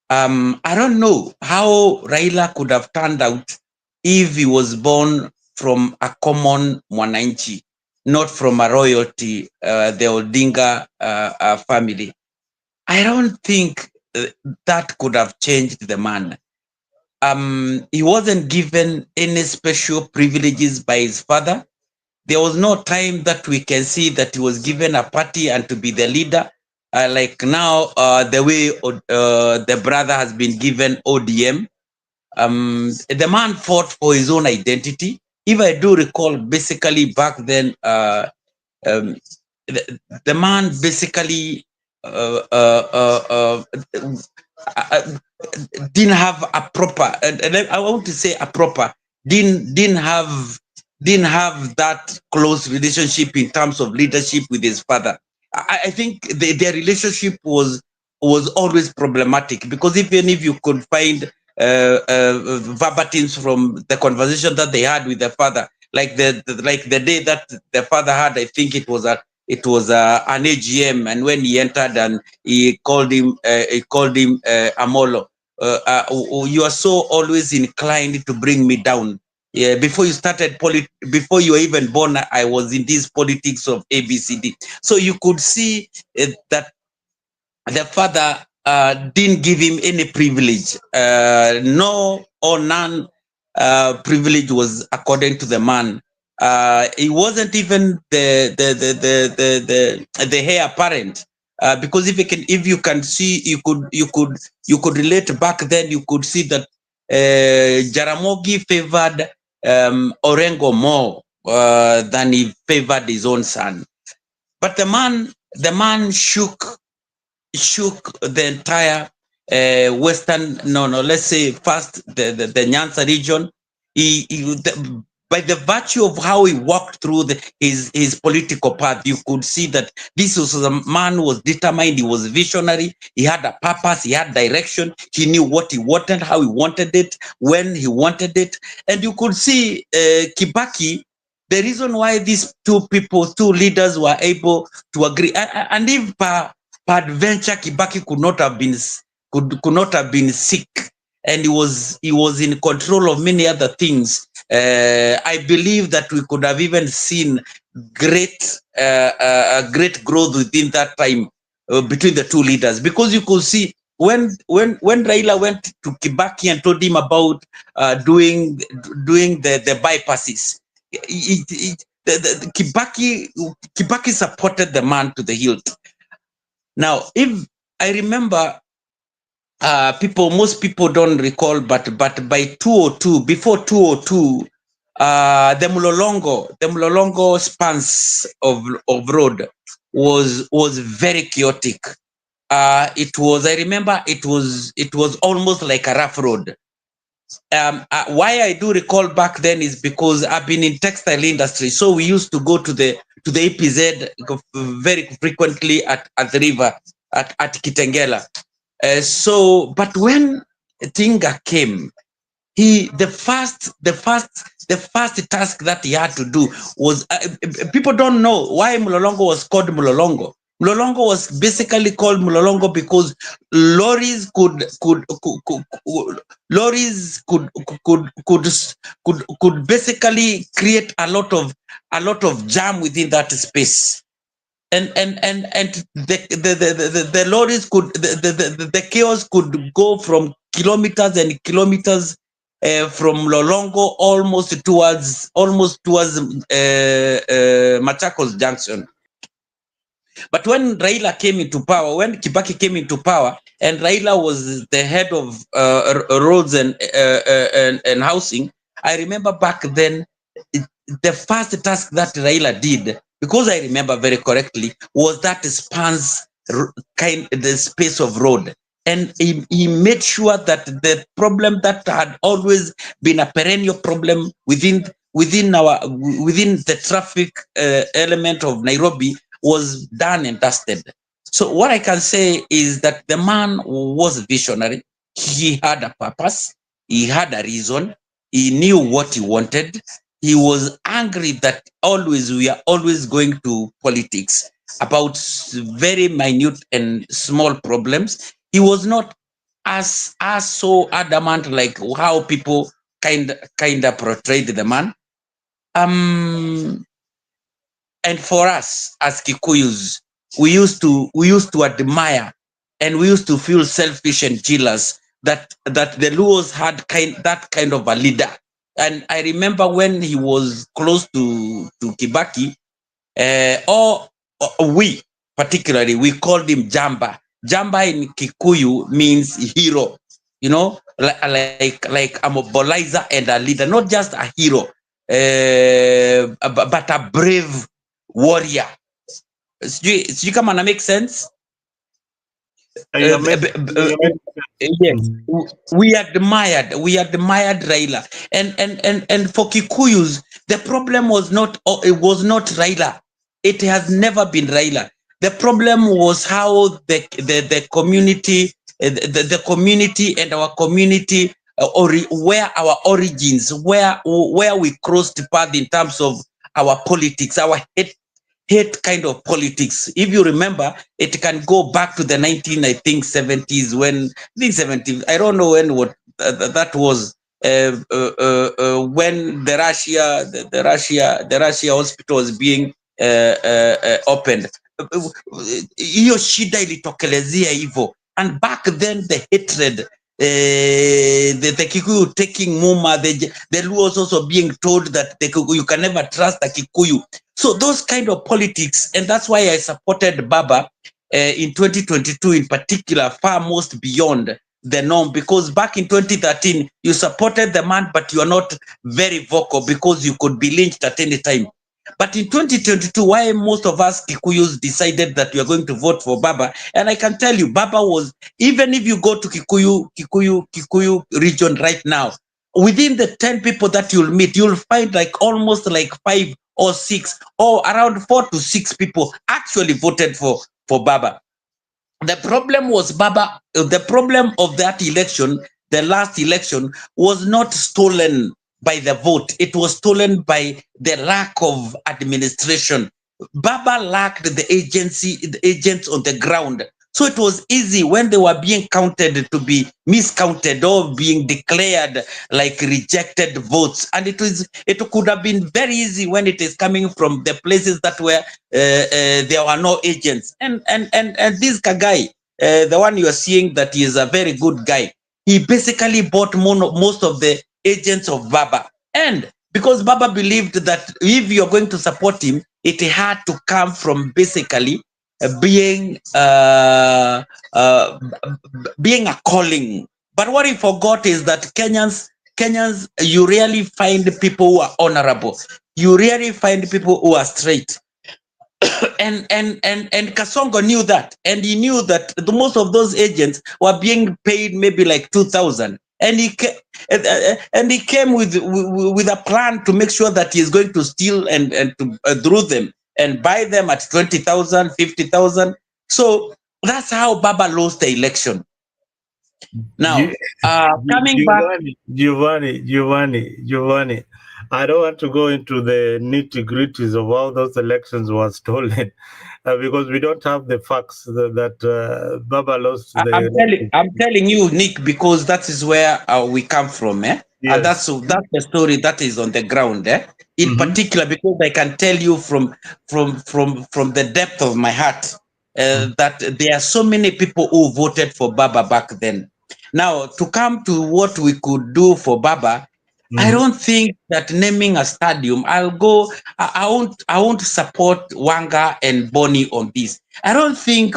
I don't know how Raila could have turned out if he was born from a common mwananchi, not from a royalty, the Odinga family. I don't think that could have changed the man. He wasn't given any special privileges by his father. There was no time that we can see that he was given a party and to be the leader. Like now, the way the brother has been given ODM. The man fought for his own identity. If I do recall, basically back then, the man basically didn't have a proper, I want to say a proper, didn't have that close relationship in terms of leadership with his father. I think their relationship was always problematic, because even if you could find verbatins from the conversation that they had with their father, like the day that the father had, I think it was an AGM, and when he entered and he called him Amolo, you are so always inclined to bring me down. Yeah, before you started before you were even born, I was in this politics of ABCD. So you could see that the father didn't give him any privilege. No or none privilege was according to the man. He wasn't even the heir apparent. Because if you can see, you could relate back then. You could see that Jaramogi favored Orengo more than he favored his own son. But the man shook the entire let's say first the Nyanza region. By the virtue of how he walked through his political path, you could see that this was a man who was determined. He was visionary. He had a purpose. He had direction. He knew what he wanted, how he wanted it, when he wanted it. And you could see Kibaki, the reason why these two leaders were able to agree. And if peradventure Kibaki could not have been sick, and he was in control of many other things, I believe that we could have even seen great growth within that time between the two leaders, because you could see when Raila went to Kibaki and told him about doing the bypasses, Kibaki supported the man to the hilt. Now, if I remember, most people don't recall, but by 202, before 202, the Mlolongo spans of road was very chaotic. I remember it was almost like a rough road. Why I do recall back then is because I've been in textile industry, so we used to go to the EPZ very frequently at the river at Kitengela. But when Tinga came, the first task that he had to do was, people don't know why Mlolongo was called Mlolongo. Mlolongo was basically called Mlolongo because lorries could basically create a lot of jam within that space. the lorries could the chaos could go from kilometers and kilometers from Lolongo almost towards Machakos Junction. But when Raila came into power, when Kibaki came into power, and Raila was the head of roads and housing, I remember back then, the first task that Raila did, because I remember very correctly, was that spans the space of road. And he made sure that the problem that had always been a perennial problem within the traffic element of Nairobi was done and dusted. So what I can say is that the man was visionary. He had a purpose. He had a reason. He knew what he wanted. He was angry that we are always going to politics about very minute and small problems. He was not as so adamant like how people kind of portrayed the man. And for us as Kikuyus, we used to admire and we used to feel selfish and jealous that the Luos had that kind of a leader. And I remember when he was close to Kibaki, we particularly, we called him Jamba. Jamba in Kikuyu means hero, you know, like a mobilizer and a leader, not just a hero, but a brave warrior. So you come and make sense? Yes, we admired Raila, and for Kikuyus, the problem was not Raila. It has never been Raila. The problem was how the community, the community and our community, where our origins, where we crossed path in terms of our politics, our hate kind of politics. If you remember, it can go back to the 70s when I don't know when that was, when the Russia hospital was being opened. Hiyo shida ilitokelezea hivyo, and back then the hatred, the Kikuyu taking Muma, the Luos also being told that you can never trust a Kikuyu. So those kind of politics, and that's why I supported Baba in 2022 in particular, far most beyond the norm, because back in 2013, you supported the man, but you are not very vocal because you could be lynched at any time. But in 2022, why most of us Kikuyus decided that we are going to vote for Baba, and I can tell you, Baba was, even if you go to Kikuyu region right now, within the 10 people that you'll meet, you'll find almost 5 or 6 or around 4 to 6 people actually voted for Baba. The problem was the problem of that election, the last election, was not stolen by the vote. It was stolen by the lack of administration. Baba lacked the agents on the ground. So it was easy when they were being counted to be miscounted or being declared like rejected votes. And it could have been very easy when it is coming from the places that where there were no agents. And this guy, the one you are seeing that he is a very good guy, he basically bought most of the agents of Baba. And because Baba believed that if you're going to support him, it had to come from basically being a calling. But what he forgot is that Kenyans, you really find people who are honorable. You really find people who are straight. And Kasongo knew that, and he knew that most of those agents were being paid maybe 2,000, and he came with a plan to make sure that he is going to steal and to through them and buy them at 20,000, 50,000. So that's how Baba lost the election. Now, coming back, Giovanni, I don't want to go into the nitty-gritties of how those elections were stolen because we don't have the facts that Baba lost. I'm telling you, Nick, because that is where we come from. And Yes. that's the story that is on the ground, in particular, because I can tell you from the depth of my heart that there are so many people who voted for Baba back then. Now, to come to what we could do for Baba, I don't think that naming a stadium, I won't support Wanga and Boni on this. I don't think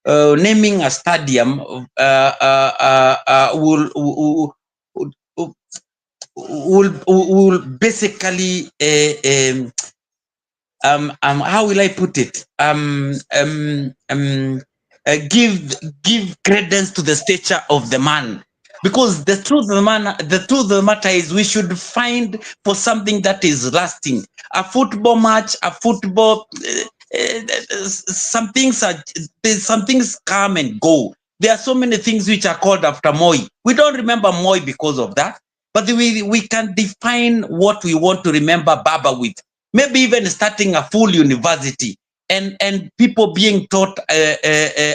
naming a stadium will basically how will I put it? Give credence to the stature of the man. Because the truth of the matter is, we should find for something that is lasting. A football match, a football, some things come and go. There are so many things which are called after Moi. We don't remember Moi because of that, but we can define what we want to remember Baba with. Maybe even starting a full university and people being taught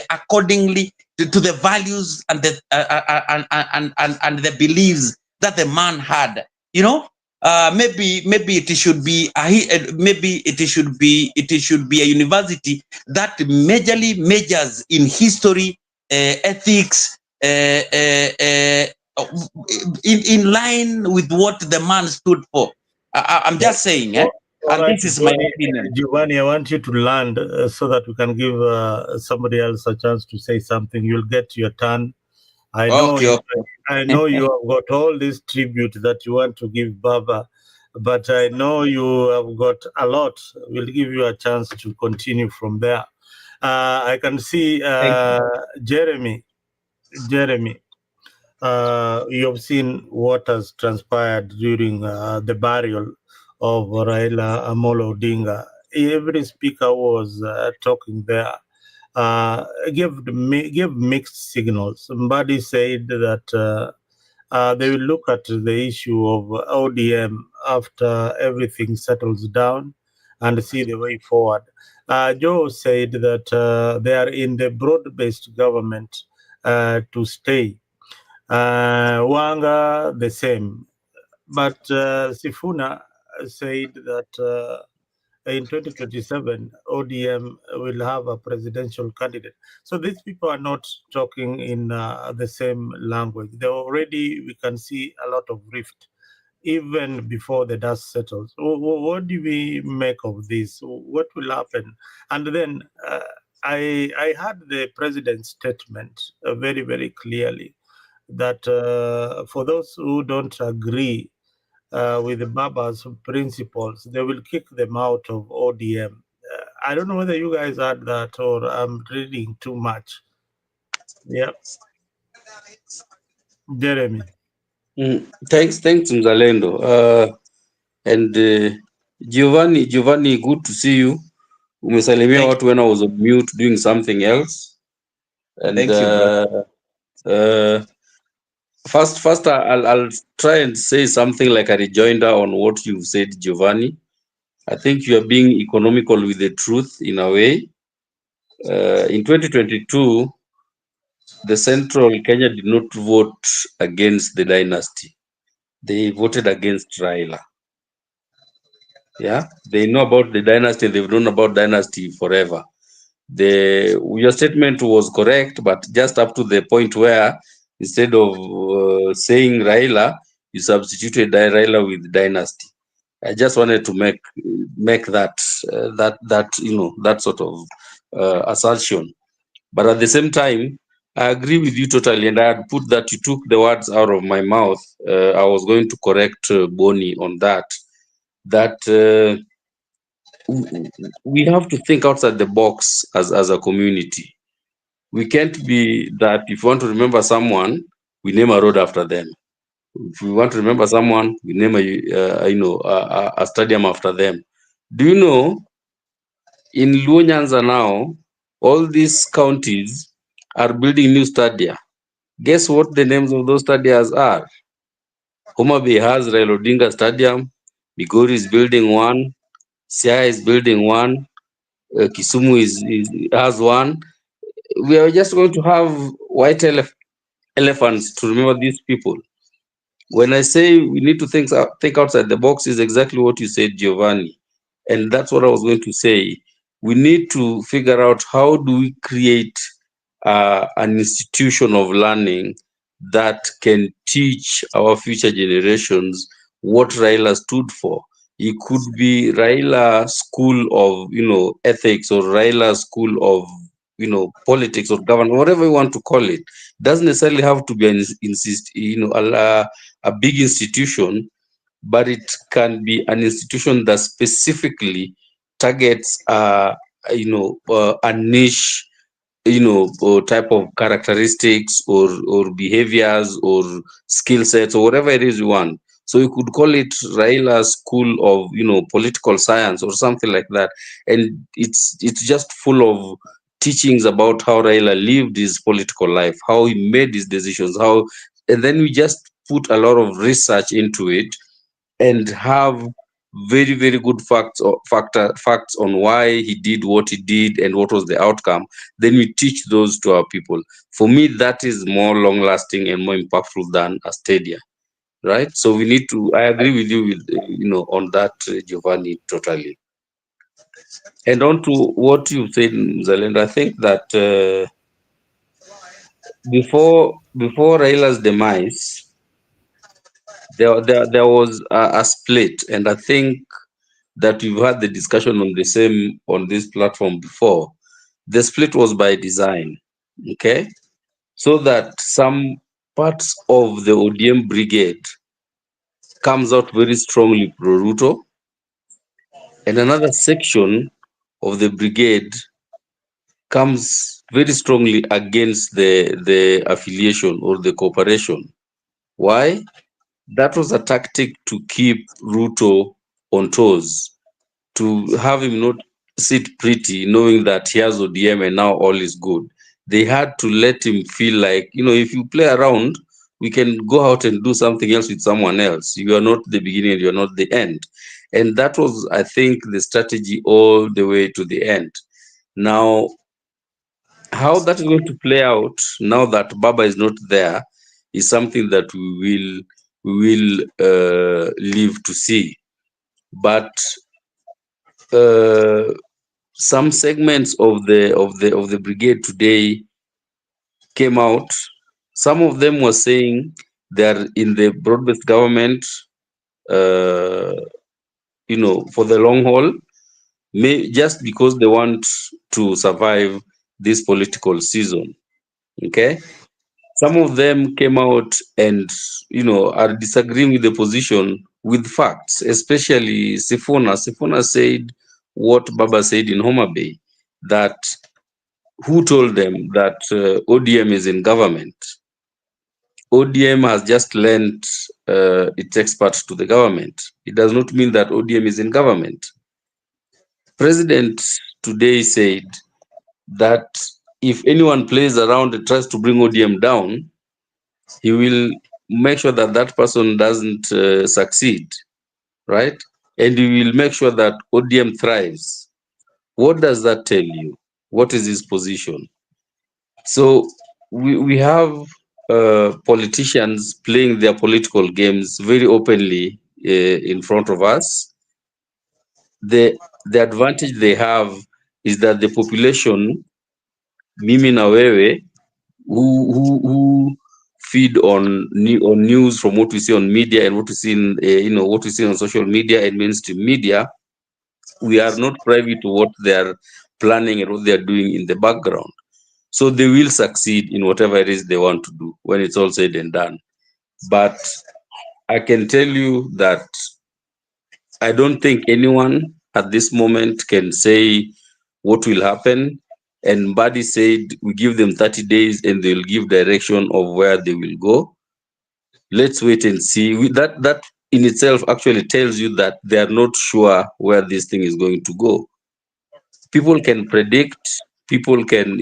accordingly to the values and the and the beliefs that the man had. Maybe it should be a university that majorly majors in history, ethics, in line with what the man stood for. I'm just saying, All and right, this is my opinion. Giovanni, I want you to land so that we can give somebody else a chance to say something. You'll get your turn. I know Okay. I know you have got all this tribute that you want to give Baba, but I know you have got a lot. We'll give you a chance to continue from there. I can see Jeremy. You have seen what has transpired during the burial of Raila Odinga. Every speaker was talking there. Give mixed signals. Somebody said that they will look at the issue of ODM after everything settles down and see the way forward. Joe said that they are in the broad-based government to stay. Wanga, the same. But Sifuna said that in 2027, ODM will have a presidential candidate. So these people are not talking in the same language. We can see a lot of rift even before the dust settles. What do we make of this? What will happen? And then I heard the president's statement very, very clearly that for those who don't agree with Baba's principles, they will kick them out of ODM. I don't know whether you guys heard that or I'm reading too much. Yeah. Jeremy. Thanks, Mzalendo. And Giovanni, good to see you. Umesalimia watu when I was on mute doing something else. And Thank you, bro. First, I'll try and say something like a rejoinder on what you've said, Giovanni. I think you are being economical with the truth in a way. In 2022, the Central Kenya did not vote against the dynasty. They voted against Raila. Yeah, they know about the dynasty. They've known about dynasty forever. Your statement was correct, but just up to the point where instead of saying Raila, you substituted Raila with dynasty. I just wanted to make that that sort of assertion. But at the same time, I agree with you totally, and I had put that you took the words out of my mouth. I was going to correct Boni on that. That we have to think outside the box as a community. We can't be that if we want to remember someone, we name a road after them. If we want to remember someone, we name a stadium after them. Do you know, in Luo Nyanza now, all these counties are building new stadia. Guess what the names of those stadiums are? Homa Bay has Raila Odinga Stadium, Migori is building one, Siaya is building one, Kisumu has one. We are just going to have white elephants to remember these people. When I say we need to think outside the box, is exactly what you said, Giovanni. And that's what I was going to say. We need to figure out how do we create an institution of learning that can teach our future generations what Raila stood for. It could be Raila School of, ethics, or Raila School of, politics or government, whatever you want to call it. Doesn't necessarily have to be a big institution, but it can be an institution that specifically targets, a niche, type of characteristics or behaviors or skill sets or whatever it is you want. So you could call it Raila School of, political science or something like that. And it's just full of teachings about how Raila lived his political life, how he made his decisions, and then we just put a lot of research into it and have very, very good facts on why he did what he did and what was the outcome. Then we teach those to our people. For me, that is more long lasting and more impactful than a stadia, right? So we need to, I agree with you on that, Giovanni, totally. And on to what you said, Zalenda, I think that before Raila's demise, there was a split, and I think that we've had the discussion on this platform before. The split was by design, okay? So that some parts of the ODM brigade comes out very strongly pro Ruto, and another section of the brigade comes very strongly against the affiliation or the cooperation. Why? That was a tactic to keep Ruto on toes, to have him not sit pretty, knowing that he has ODM and now all is good. They had to let him feel like, if you play around, we can go out and do something else with someone else. You are not the beginning, you are not the end. And that was, I think, the strategy all the way to the end. Now, how that is going to play out now that Baba is not there is something that we will live to see. But some segments of the brigade today came out. Some of them were saying they're in the broad-based government, for the long haul, just because they want to survive this political season. Okay, some of them came out and are disagreeing with the position with facts, especially Sifuna. Sifuna said what Baba said in Homa Bay, that who told them that ODM is in government? ODM has just lent its experts to the government. It does not mean that ODM is in government. President today said that if anyone plays around and tries to bring ODM down, he will make sure that that person doesn't succeed, right? And he will make sure that ODM thrives. What does that tell you? What is his position? So we have politicians playing their political games very openly in front of us. The advantage they have is that the population, mimi na wewe, who feed on news from what we see on media and what we see in what we see on social media and mainstream media, we are not privy to what they are planning and what they are doing in the background. So they will succeed in whatever it is they want to do when it's all said and done. But I can tell you that I don't think anyone at this moment can say what will happen. And Mbadi said we give them 30 days and they'll give direction of where they will go. Let's wait and see. That in itself actually tells you that they are not sure where this thing is going to go. People can predict, people can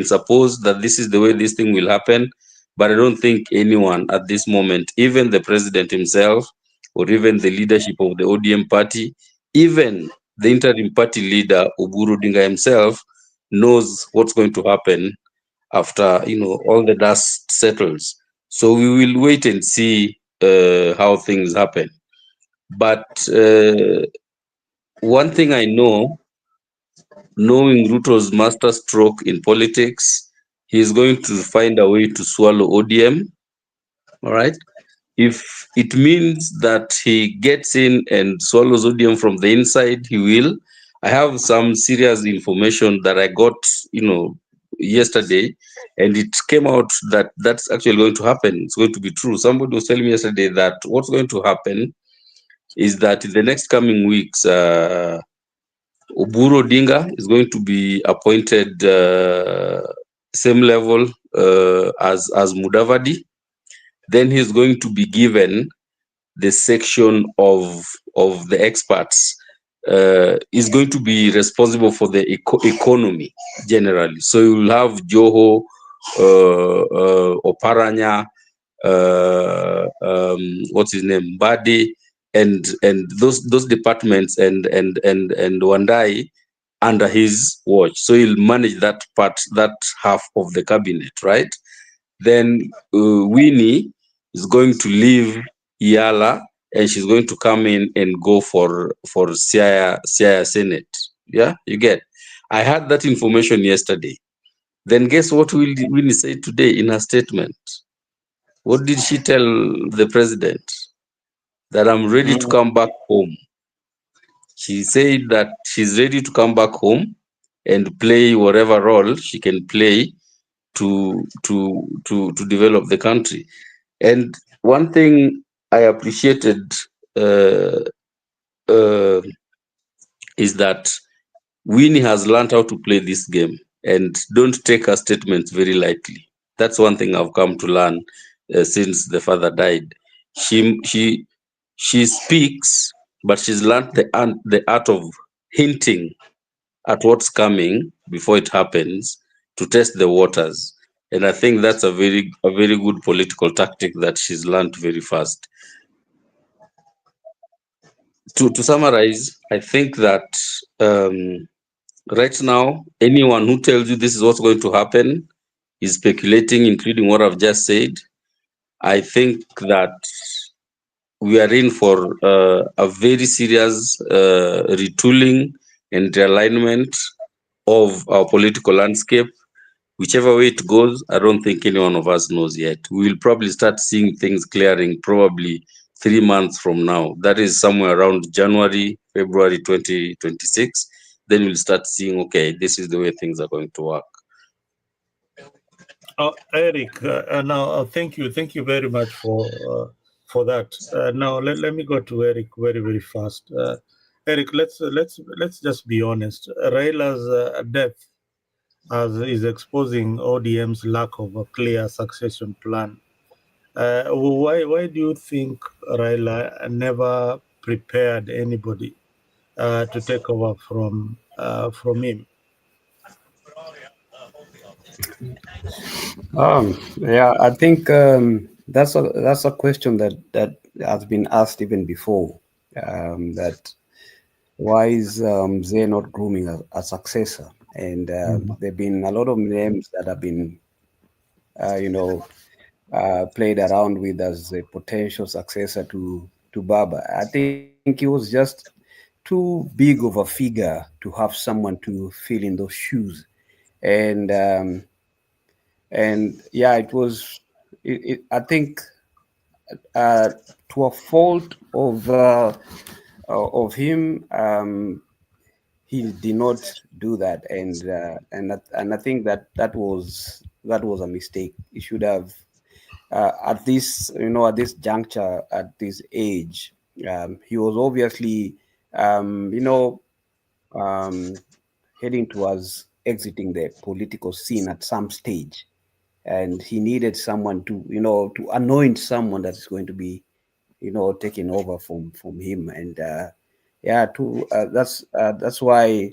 suppose that this is the way this thing will happen, but I don't think anyone at this moment, even the president himself or even the leadership of the ODM party, even the interim party leader Oburu Odinga himself, knows what's going to happen after all the dust settles. So we will wait and see how things happen. But one thing I know, knowing Ruto's master stroke in politics, he's going to find a way to swallow ODM. All right. If it means that he gets in and swallows ODM from the inside, he will. I have some serious information that I got, yesterday, and it came out that that's actually going to happen. It's going to be true. Somebody was telling me yesterday that what's going to happen is that in the next coming weeks, Oburu Odinga is going to be appointed same level as Mudavadi. Then he's going to be given the section of the experts. Is going to be responsible for the economy generally. So you'll have Joho, Oparanya, what's his name, Badi, and those departments and Wandai under his watch. So he'll manage that part, that half of the cabinet, right? Then Winnie is going to leave Yala, and she's going to come in and go for Siaya Senate. Yeah, you get. I had that information yesterday. Then guess what Winnie said today in her statement? What did she tell the president? That I'm ready to come back home. She said that she's ready to come back home and play whatever role she can play to develop the country. And one thing I appreciated is that Winnie has learned how to play this game and don't take her statements very lightly. That's one thing I've come to learn since the father died. She speaks, but she's learned the art of hinting at what's coming before it happens to test the waters. And I think that's a very good political tactic that she's learned very fast. To summarize, I think that right now, anyone who tells you this is what's going to happen is speculating, including what I've just said. I think that we are in for a very serious retooling and realignment of our political landscape. Whichever way it goes, I don't think any one of us knows yet. We will probably start seeing things clearing probably 3 months from now. That is somewhere around January, February 2026. Then we'll start seeing, okay, this is the way things are going to work. Eric, now thank you very much for that. Now let me go to Eric very fast. Eric, let's just be honest. Raila's death is exposing ODM's lack of a clear succession plan. Why do you think Raila never prepared anybody to take over from him? Yeah, I think that's a question that has been asked even before. That why is Zay not grooming a successor? And there've been a lot of names that have been, played around with as a potential successor to Baba. I think he was just too big of a figure to have someone to fill in those shoes, and yeah, it was. I think to a fault of him, he did not do that, and I think that was a mistake. He should have at this at this juncture, at this age, he was obviously heading towards exiting the political scene at some stage, and he needed someone to to anoint someone that is going to be taking over from him. And that's why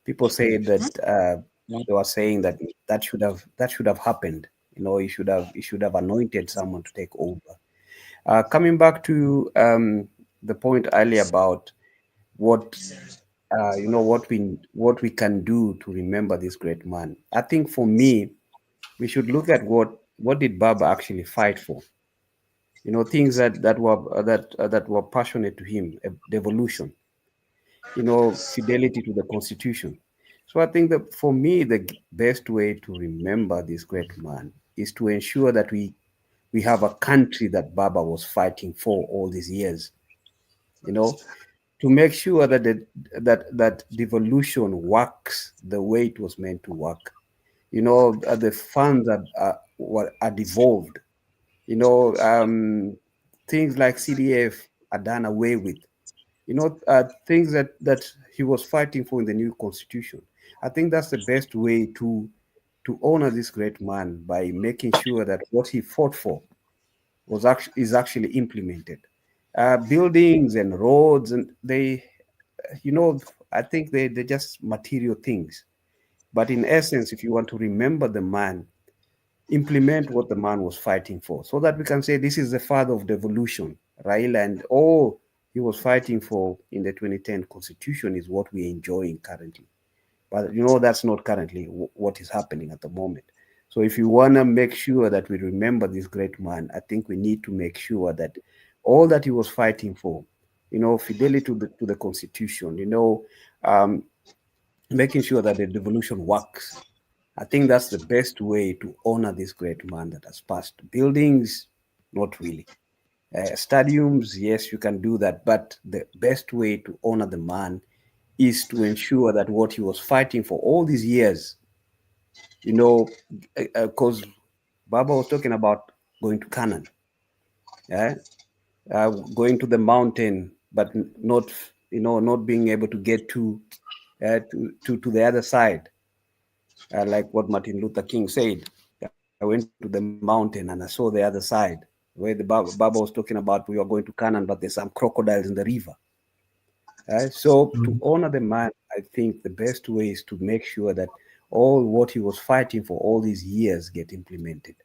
people say that they were saying that should have happened. He should have anointed someone to take over. Coming back to the point earlier about what what we can do to remember this great man. I think for me, we should look at what did Baba actually fight for. things that were passionate to him, devolution, fidelity to the Constitution. So I think that for me, the best way to remember this great man is to ensure that we have a country that Baba was fighting for all these years. To make sure that that devolution works the way it was meant to work. The funds are devolved. Things like CDF are done away with. Things that he was fighting for in the new constitution. I think that's the best way to honor this great man, by making sure that what he fought for is actually implemented. Buildings and roads, and I think they're just material things. But in essence, if you want to remember the man, implement what the man was fighting for, so that we can say this is the father of devolution, Raila, and all he was fighting for in the 2010 constitution is what we're enjoying currently. But that's not currently what is happening at the moment. So if you want to make sure that we remember this great man, I think we need to make sure that all that he was fighting for, fidelity to the constitution, making sure that the devolution works. I think that's the best way to honor this great man that has passed. Buildings, not really. Stadiums, yes, you can do that, but the best way to honor the man is to ensure that what he was fighting for all these years, because Baba was talking about going to Canaan, going to the mountain, but not being able to get to the other side, like what Martin Luther King said. I went to the mountain and I saw the other side, where the Baba was talking about we are going to Canaan, but there's some crocodiles in the river. So to honor the man, I think the best way is to make sure that all what he was fighting for all these years get implemented.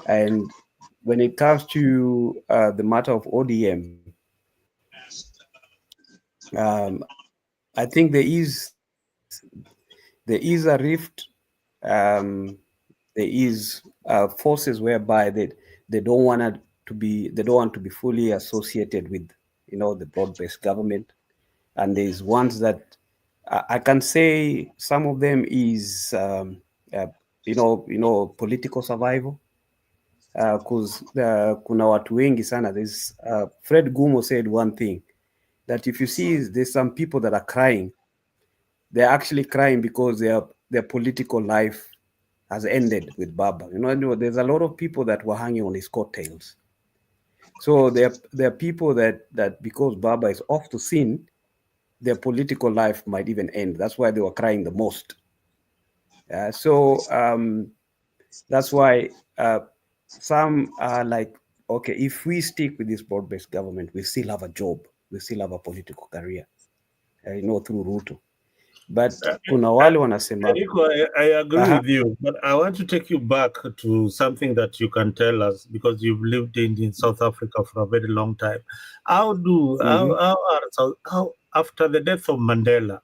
And when it comes to the matter of ODM, I think there is a rift. There is forces whereby they don't want to be fully associated with the broad-based government, and there's ones that I can say some of them is political survival, because kuna watu wengi sana. There's Fred Gumo said one thing, that if you see there's some people that are crying, they're actually crying because their political life has ended with Baba. There's a lot of people that were hanging on his coattails. So there are people that because Baba is off the scene, their political life might even end. That's why they were crying the most. So that's why some are like, okay, if we stick with this broad-based government, we still have a job, we still have a political career, through Ruto. But kuna wale wanasema, I agree with you, but I want to take you back to something that you can tell us, because you've lived in South Africa for a very long time. How after the death of Mandela,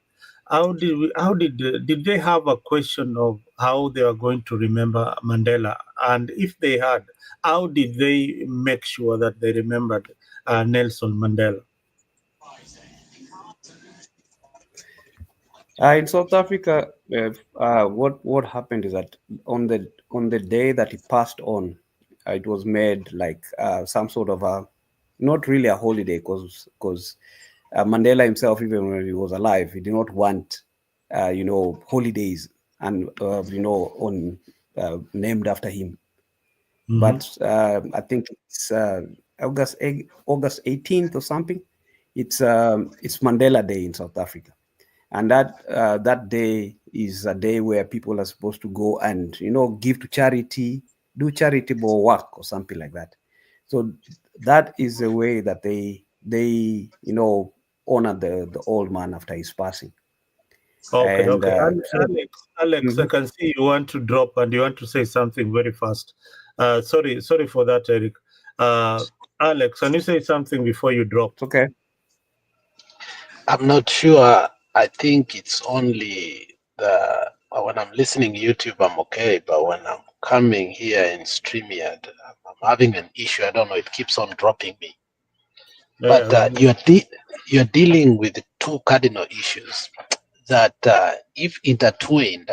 did they have a question of how they are going to remember Mandela? And if they had, how did they make sure that they remembered Nelson Mandela? In South Africa, what happened is that on the day that he passed on, it was made like some sort of not really a holiday, because Mandela himself, even when he was alive, he did not want holidays and named after him. Mm-hmm. But I think it's August 18th or something. It's Mandela Day in South Africa. And that day is a day where people are supposed to go and give to charity, do charitable work or something like that. So that is the way that they honor the old man after his passing. Okay, and, okay. Alex, mm-hmm. I can see you want to drop and you want to say something very fast. Sorry for that, Eric. Alex, can you say something before you drop? Okay. I'm not sure. I think it's only when I'm listening YouTube, I'm okay. But when I'm coming here in StreamYard, I'm having an issue. I don't know. It keeps on dropping me. Yeah, But you're dealing with two cardinal issues that, if intertwined,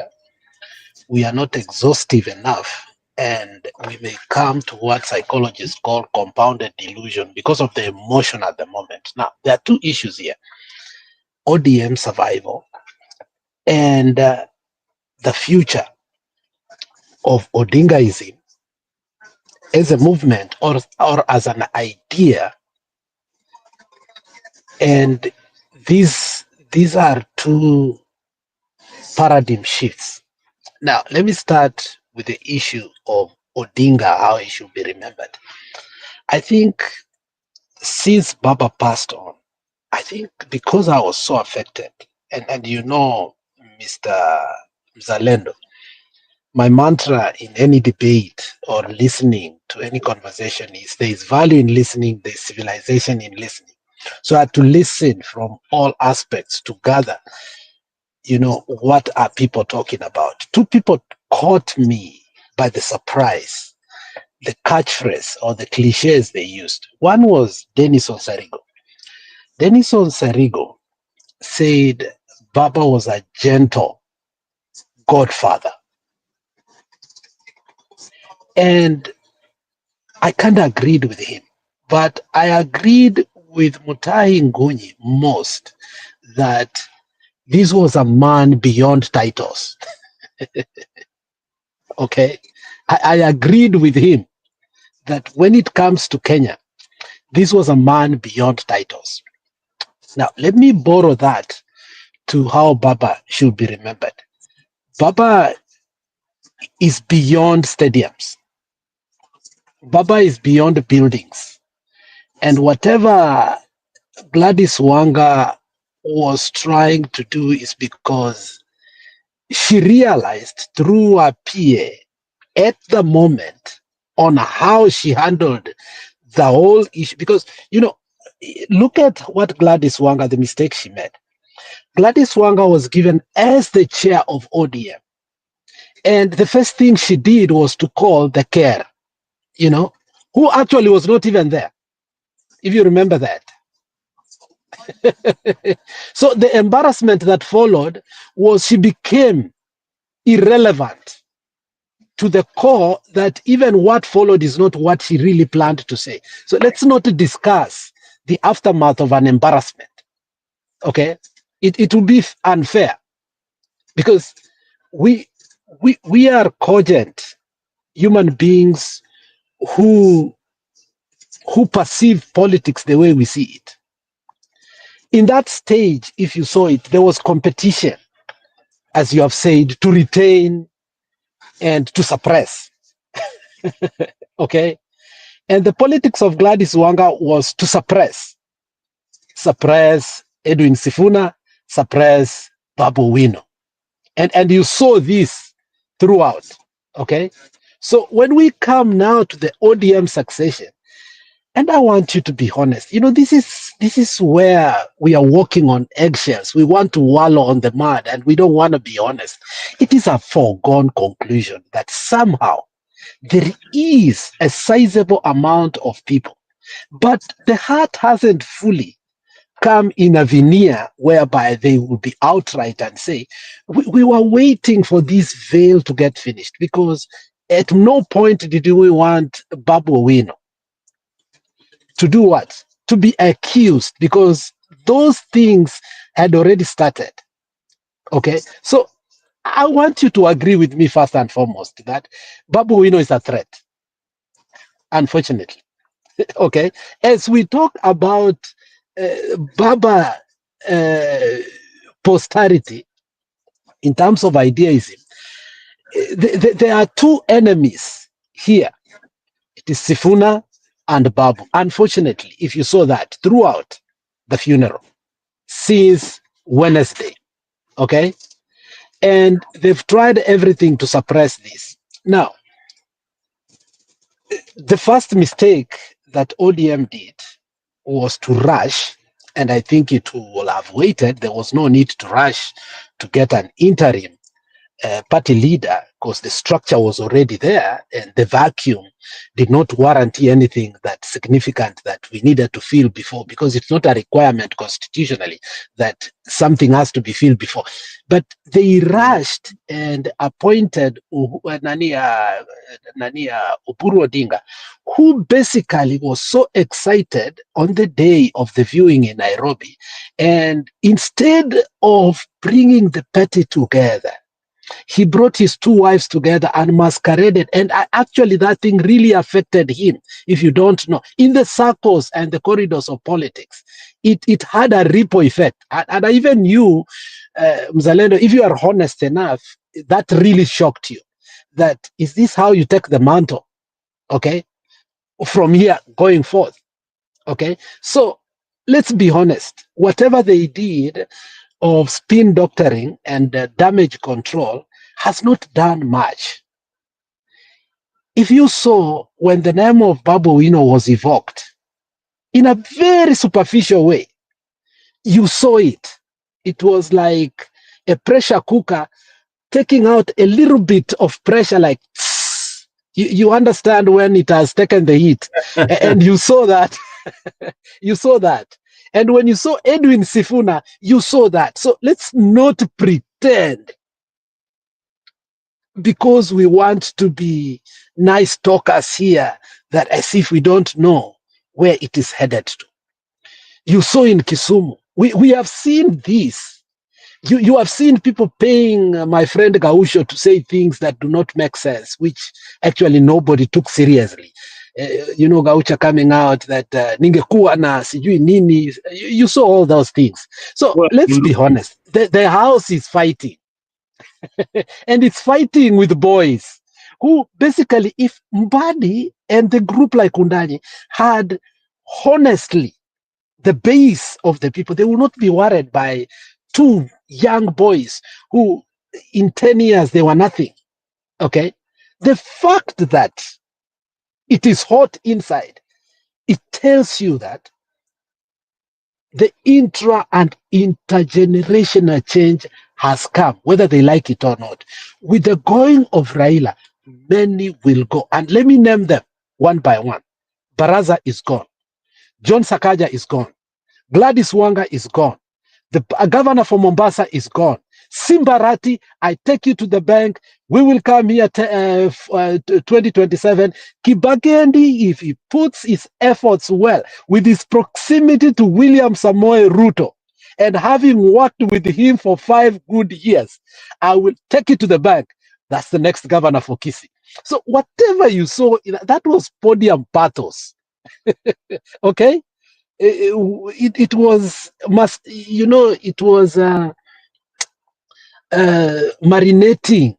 we are not exhaustive enough, and we may come to what psychologists call compounded delusion because of the emotion at the moment. Now, there are two issues here: ODM survival and the future of Odingaism as a movement or as an idea. And these are two paradigm shifts. Now, let me start with the issue of Odinga, how he should be remembered. I think since Baba passed on, I think because I was so affected, and you know, Mr. Zalendo, my mantra in any debate or listening to any conversation is there is value in listening, there is civilization in listening. So I had to listen from all aspects to gather, you know, what are people talking about. Two people caught me by the surprise, the catchphrase or the cliches they used. One was Dennis Onsarigo. Dennis Onsarigo said Baba was a gentle godfather. And I kind of agreed with him. But I agreed with Mutahi Ngunyi most that this was a man beyond titles. Okay? I agreed with him that when it comes to Kenya, this was a man beyond titles. Now, let me borrow that to how Baba should be remembered. Baba is beyond stadiums. Baba is beyond buildings. And whatever Gladys Wanga was trying to do is because she realized through her PA at the moment on how she handled the whole issue. Because, you know, look at what Gladys Wanga, the mistake she made. Gladys Wanga was given as the chair of ODM. And the first thing she did was to call the care, you know, who actually was not even there, if you remember that. So the embarrassment that followed was she became irrelevant to the core, that even what followed is not what she really planned to say. So let's not discuss the aftermath of an embarrassment. Okay? It will be unfair because we are cogent human beings who perceive politics the way we see it. In that stage, if you saw it, there was competition, as you have said, to retain and to suppress. Okay? And the politics of Gladys Wanga was to suppress Edwin Sifuna, suppress Babu Wino. And you saw this throughout. Okay? So when we come now to the ODM succession, and I want you to be honest, you know, this is where we are walking on eggshells. We want to wallow on the mud and we don't want to be honest. It is a foregone conclusion that somehow there is a sizable amount of people, but the heart hasn't fully come in a veneer whereby they will be outright and say, we were waiting for this veil to get finished, because at no point did we want Babu Owino to do what? To be accused, because those things had already started. Okay? So I want you to agree with me first and foremost that Babu Owino is a threat, unfortunately. Okay? As we talk about Baba posterity in terms of idealism, there are two enemies here. It is Sifuna and Babu. Unfortunately, if you saw that throughout the funeral since Wednesday, okay? And they've tried everything to suppress this. Now, the first mistake that ODM did was to rush, and I think it will have waited. There was no need to rush to get an interim party leader because the structure was already there and the vacuum did not warrant anything that significant that we needed to fill before, because it's not a requirement constitutionally that something has to be filled before. But they rushed and appointed Oburu Odinga, who basically was so excited on the day of the viewing in Nairobi. And instead of bringing the party together, he brought his two wives together and masqueraded. And actually, that thing really affected him, if you don't know. In the circles and the corridors of politics, it had a ripple effect. And I even knew, Mzalendo, if you are honest enough, that really shocked you. That, is this how you take the mantle? Okay? From here going forth. Okay? So let's be honest. Whatever they did of spin doctoring and damage control has not done much. If you saw when the name of Babu Owino was evoked, in a very superficial way, you saw it. It was like a pressure cooker taking out a little bit of pressure, like you understand when it has taken the heat. And you saw that. You saw that. And when you saw Edwin Sifuna, you saw that. So let's not pretend, because we want to be nice talkers here, that as if we don't know where it is headed to. You saw in Kisumu. We have seen this. You have seen people paying my friend Gausho to say things that do not make sense, which actually nobody took seriously. Gaucho coming out that ningekuwa na sijui nini. You saw all those things. So Well, let's be honest. The house is fighting. And it's fighting with boys who basically, if Mbadi and the group like Undani had honestly the base of the people, they will not be worried by two young boys who in 10 years they were nothing. Okay? The fact that it is hot inside, it tells you that the intra and intergenerational change has come, whether they like it or not. With the going of Raila, many will go. And let me name them one by one. Baraza is gone. John Sakaja is gone. Gladys Wanga is gone. The governor from Mombasa is gone. Simbarati, I take you to the bank. We will come here 2027. Kibagendi, if he puts his efforts well, with his proximity to William Samoei Ruto, and having worked with him for 5 good years, I will take you to the bank. That's the next governor for Kisii. So whatever you saw, that was podium pathos. Okay? It was marinating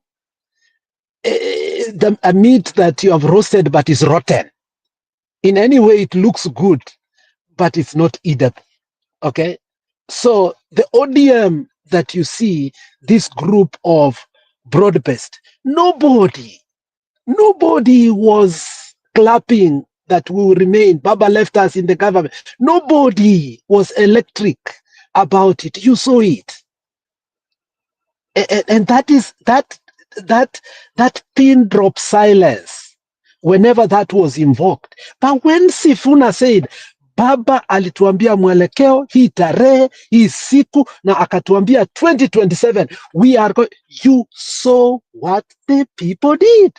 a meat that you have roasted but is rotten. In any way, it looks good, but it's not edible. Okay? So the ODM that you see, this group of broad-based, nobody was clapping that we will remain. Baba left us in the government. Nobody was electric about it. You saw it. And that is that pin drop silence whenever that was invoked. But when Sifuna said, Baba alituambia mwelekeo, hii tarehe, hii siku, na akatuambia 2027, we are going, you saw what the people did.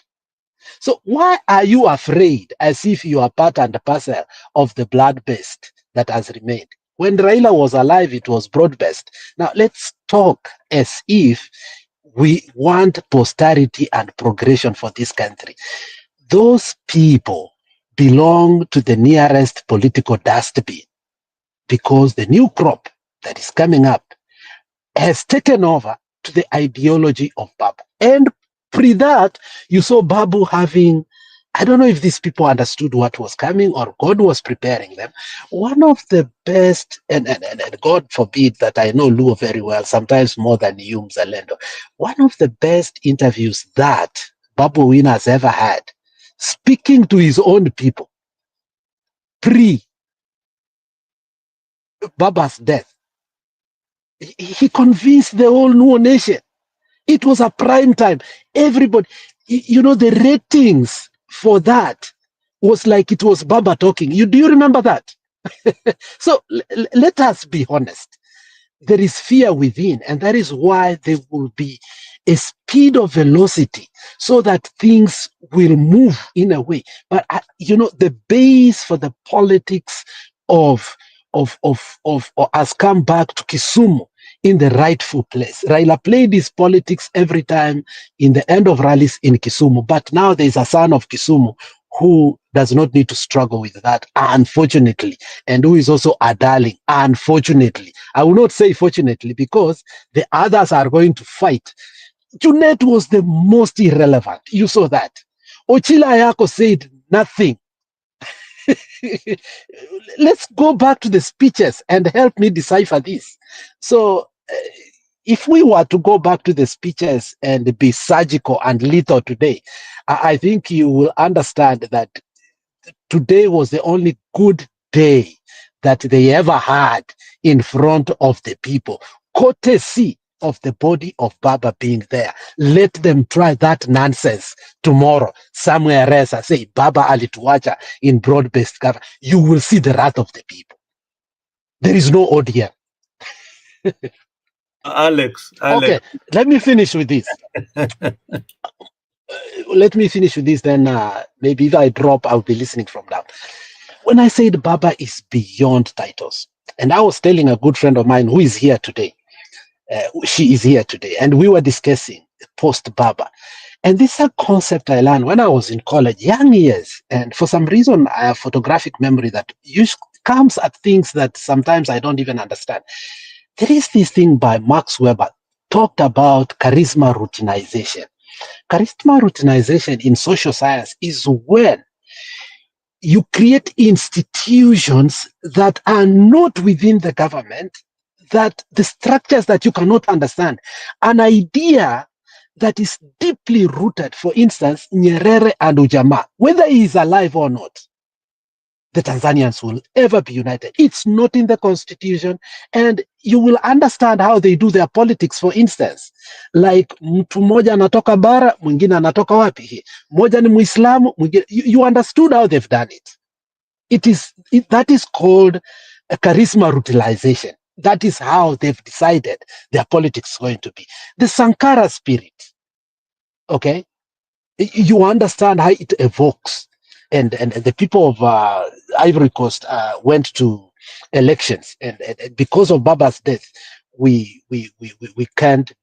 So why are you afraid, as if you are part and parcel of the blood-based that has remained? When Raila was alive, it was broad-based. Now let's talk as if we want posterity and progression for this country. Those people belong to the nearest political dustbin, because the new crop that is coming up has taken over to the ideology of Babu. And pre that, you saw Babu having, I don't know if these people understood what was coming or God was preparing them. One of the best, and God forbid that I know Luo very well, sometimes more than you, Mzalendo. One of the best interviews that Babu Owino has ever had, speaking to his own people, pre Baba's death, he convinced the whole Luo nation. It was a prime time. Everybody, the ratings for that was like it was Baba talking. Do you remember that? So let us be honest. There is fear within, and that is why there will be a speed of velocity so that things will move in a way. But the base for the politics of has come back to Kisumu in the rightful place. Raila played his politics every time in the end of rallies in Kisumu, but now there is a son of Kisumu who does not need to struggle with that, unfortunately, and who is also a darling, unfortunately. I will not say fortunately, because the others are going to fight. Junet was the most irrelevant. You saw that. Ochila Ayako said nothing. Let's go back to the speeches and help me decipher this. So, if we were to go back to the speeches and be surgical and lethal today, I think you will understand that today was the only good day that they ever had in front of the people, courtesy of the body of Baba being there. Let them try that nonsense tomorrow somewhere else. I say Baba alituacha in broad-based government. You will see the wrath of the people. There is no ODM. Alex. Okay, let me finish with this. Then maybe if I drop, I'll be listening from now. When I said Baba is beyond titles, and I was telling a good friend of mine who is here today, she is here today, and we were discussing post-Baba. And this is a concept I learned when I was in college, young years, and for some reason I have photographic memory that comes at things that sometimes I don't even understand. There is this thing by Max Weber, talked about charisma routinization. Charisma routinization in social science is when you create institutions that are not within the government, that the structures that you cannot understand. An idea that is deeply rooted, for instance, Nyerere and Ujamaa, whether he is alive or not, the Tanzanians will ever be united. It's not in the constitution, and you will understand how they do their politics. For instance, like mtu mmoja anatoka bara, mwingine anatoka wapi? Mmoja ni Muislamu, mwingine. You understood how they've done it. That is called a charisma routilization. That is how they've decided their politics is going to be. The Sankara spirit, okay? You understand how it evokes. And the people of Ivory Coast went to elections, and because of Baba's death, we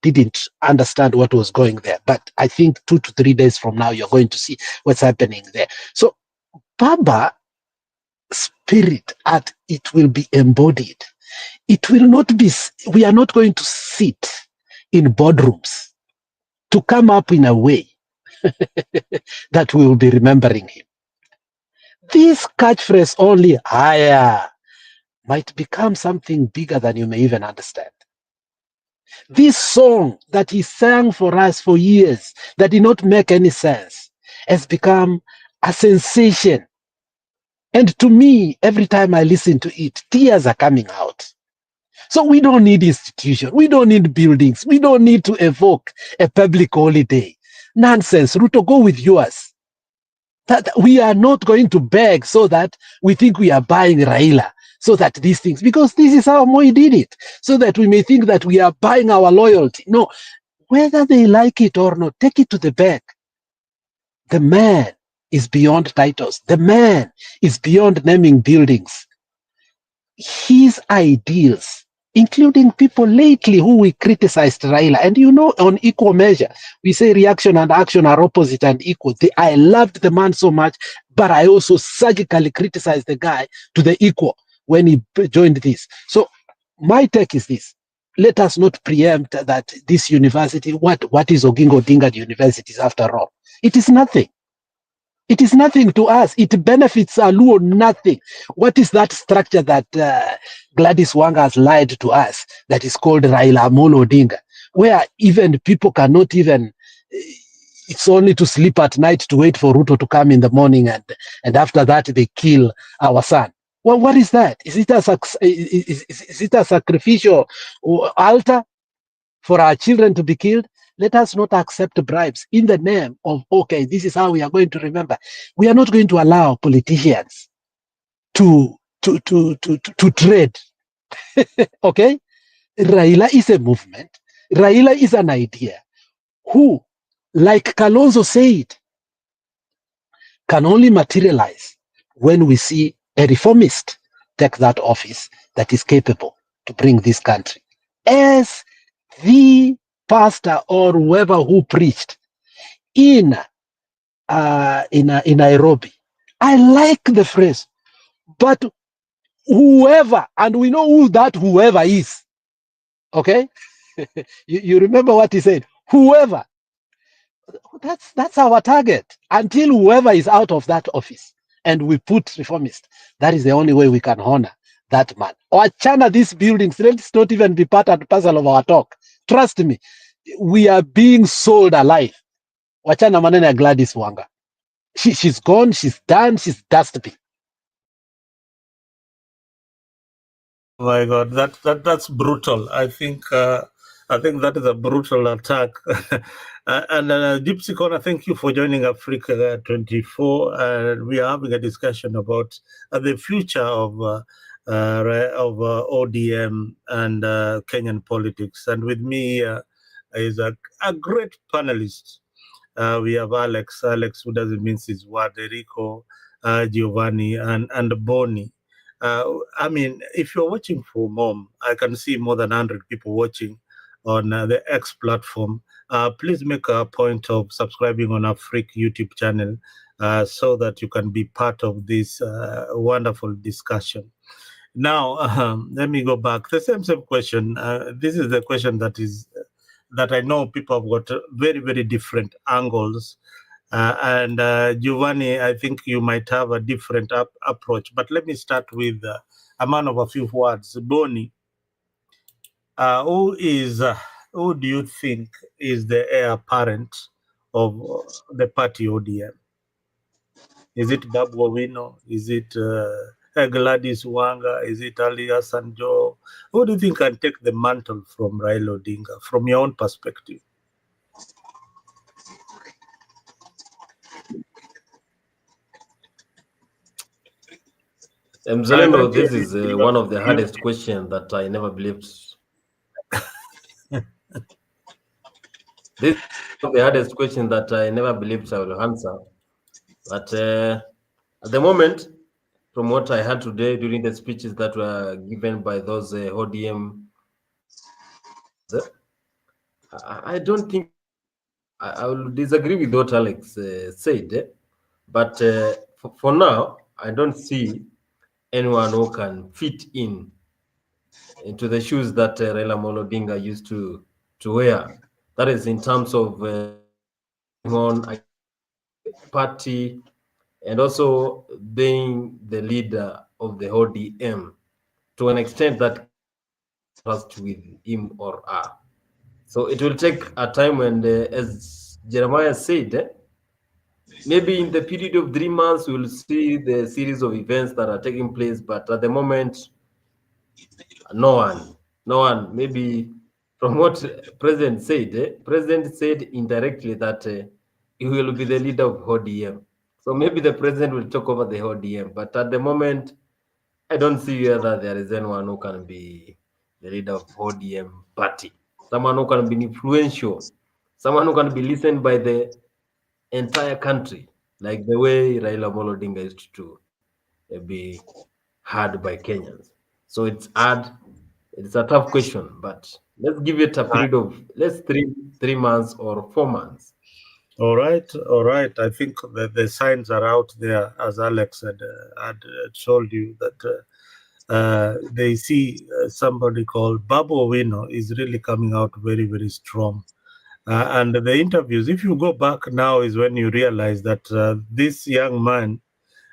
didn't understand what was going there. But I think 2 to 3 days from now, you're going to see what's happening there. So Baba spirit, it will be embodied. It will not be. We are not going to sit in boardrooms to come up in a way that we will be remembering him. This catchphrase only higher might become something bigger than you may even understand. This song that he sang for us for years that did not make any sense has become a sensation. And to me, every time I listen to it, tears are coming out. So we don't need institutions. We don't need buildings. We don't need to evoke a public holiday. Nonsense. Ruto, go with yours. That we are not going to beg so that we think we are buying Raila, so that these things, because this is how Moi did it, so that we may think that we are buying our loyalty. No, whether they like it or not, take it to the bank. The man is beyond titles. The man is beyond naming buildings. His ideals, including people lately who we criticized Raila. And on equal measure, we say reaction and action are opposite and equal. I loved the man so much, but I also surgically criticized the guy to the equal when he joined this. So my take is this. Let us not preempt that this university, what is Oginga Odinga University after all? It is nothing. It is nothing to us. It benefits Aluo nothing. What is that structure that Gladys Wanga has lied to us that is called Raila Odinga, where even people cannot even, it's only to sleep at night to wait for Ruto to come in the morning, and after that they kill our son. Well, what is that? Is it a sacrificial altar for our children to be killed? let us not accept bribes in the name of, okay, this is how we are going to remember. We are not going to allow politicians to trade. Okay? Raila is a movement. Raila is an idea who, like Kalonzo said, can only materialize when we see a reformist take that office that is capable to bring this country. As the pastor or whoever who preached in Nairobi. I like the phrase, but whoever, and we know who that whoever is. Okay, you remember what he said? Whoever. That's our target. Until whoever is out of that office, and we put reformist. That is the only way we can honor that man. Or chana these buildings. Let's not even be part and parcel of our talk. Trust me, we are being sold alive. Wachana manene ya Gladys Wanga. She's gone, she's done, she's dustbin. Oh my God, that's brutal. I think that is a brutal attack. And Gypsy Corner, thank you for joining Africa 24. We are having a discussion about the future of ODM and Kenyan politics. And with me is a great panelist. We have Alex, who doesn't mince his word, Enrico, Giovanni, and Bonnie. I mean, if you're watching for Mom, I can see more than 100 people watching on the X platform. Please make a point of subscribing on our Freak YouTube channel so that you can be part of this wonderful discussion. Now, let me go back. The same question. This is the question that I know people have got very, very different angles. And Giovanni, I think you might have a different approach. But let me start with a man of a few words. Bonnie, who do you think is the heir apparent of the party ODM? Is it Babu Owino? Is it Gladys Wanga? Is it Ali Hassan Joho? Who do you think can take the mantle from Raila Odinga, from your own perspective? Mzalendo, this is one of the hardest questions that I never believed. This is one of the hardest question that I never believed I will answer. But at the moment, from what I heard today during the speeches that were given by those ODM, I don't think I will disagree with what Alex said. But for now, I don't see anyone who can fit into the shoes that Raila Odinga used to wear. That is in terms of on a party and also being the leader of the ODM to an extent that trust with him or her. So it will take a time when, as Jeremiah said, maybe in the period of 3 months, we'll see the series of events that are taking place. But at the moment, no one. Maybe from what President said indirectly that he will be the leader of ODM. So maybe the president will talk over the ODM. But at the moment, I don't see whether there is anyone who can be the leader of ODM party. Someone who can be influential. Someone who can be listened by the entire country, like the way Raila Odinga used to be heard by Kenyans. So it's hard. It's a tough question, but let's give it a period of 3 months or 4 months. All right. I think the signs are out there, as Alex had told you, that they see somebody called Babu Owino is really coming out very, very strong. And the interviews, if you go back now, is when you realize that this young man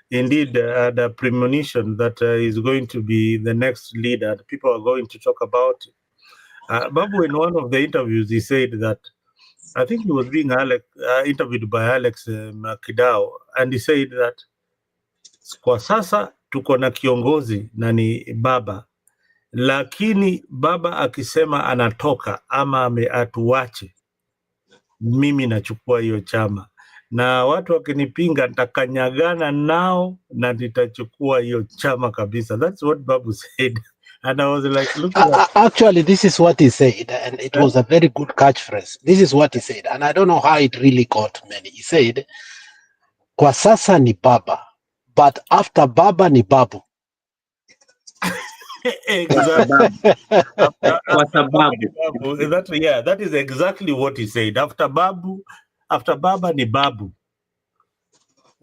indeed had a premonition that is going to be the next leader. People are going to talk about it. Babu, in one of the interviews, he said that, I think he was being interviewed by Alex Makidao, and he said that kwa sasa tuko na kiongozi na ni baba, lakini baba akisema anatoka ama atuache, mimi nachukua hiyo chama, na watu wakinipinga nitakanyagana nao na nitachukua hiyo chama kabisa. That's what Babu said. And I was like, looking at Actually, this is what he said, and it was a very good catchphrase. This is what he said, and I don't know how it really got many. He said, kwa sasa ni baba, but after baba ni babu. exactly. Kwa sababu That is exactly what he said. After baba ni babu,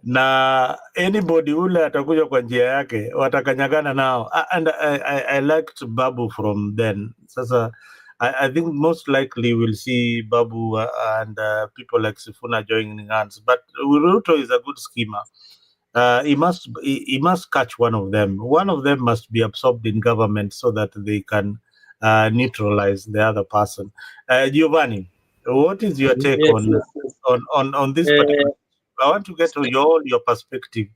na anybody ule atakuja kwa njia yake watakanyagana nao. And I liked Babu from then. Sasa I think most likely we'll see Babu and people like Sifuna joining hands. But Ruto is a good schemer. He must catch one of them. One of them must be absorbed in government so that they can neutralize the other person. Giovanni, what is your take Yes, on this particular? I want to get to your perspective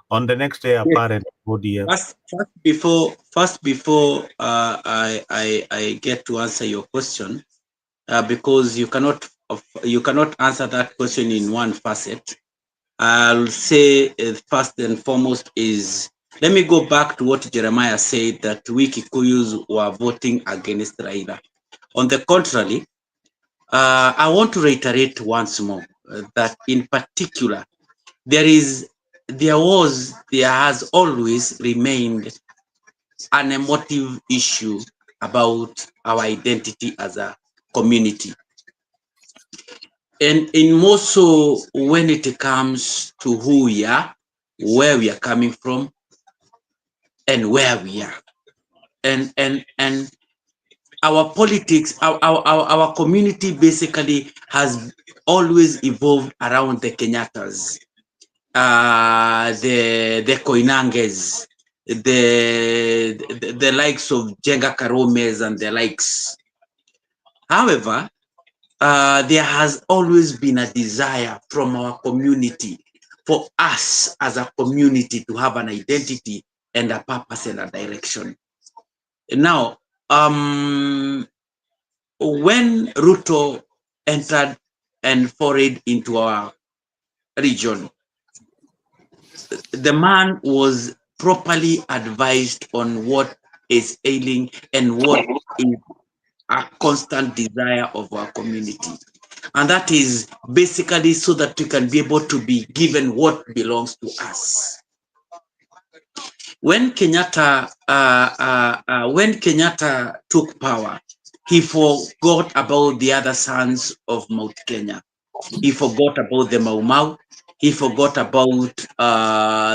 on the next heir apparent of ODM. First before I get to answer your question, because you cannot answer that question in one facet. I'll say first and foremost is, let me go back to what Jeremiah said, that we Kikuyus were voting against Raila. On the contrary, I want to reiterate once more that in particular, there has always remained an emotive issue about our identity as a community. And in more so when it comes to who we are, where we are coming from, and where we are. And our politics, our community basically has always evolved around the Kenyatas, the Koinanges, the likes of Jenga Karomes and the likes. However, there has always been a desire from our community for us as a community to have an identity and a purpose and a direction. Now, when Ruto entered and forayed into our region, the man was properly advised on what is ailing and what is a constant desire of our community. And that is basically so that we can be able to be given what belongs to us. When Kenyatta took power, he forgot about the other sons of Mount Kenya. He forgot about the Mau Mau. He forgot about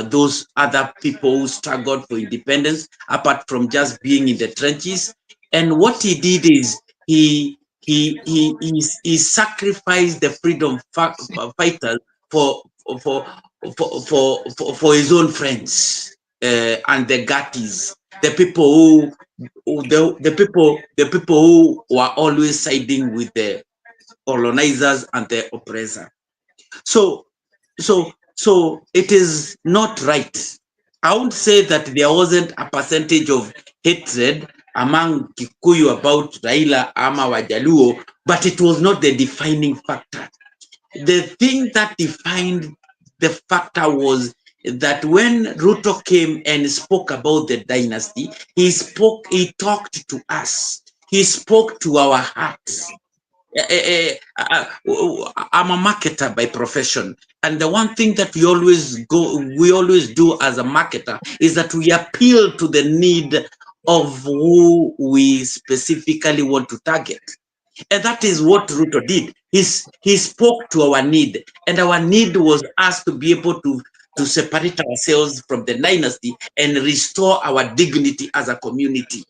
those other people who struggled for independence, apart from just being in the trenches. And what he did is he sacrificed the freedom fighters for his own friends and the Gatis, the people who were always siding with the colonizers and the oppressor. So it is not right. I would say that there wasn't a percentage of hatred among Kikuyu about Raila ama Wajaluo, but it was not the defining factor. The thing that defined the factor was that when Ruto came and spoke about the dynasty, he talked to us. He spoke to our hearts. I'm a marketer by profession, and the one thing that we always do as a marketer is that we appeal to the need of who we specifically want to target. And that is what Ruto did. He spoke to our need, and our need was us to be able to separate ourselves from the dynasty and restore our dignity as a community.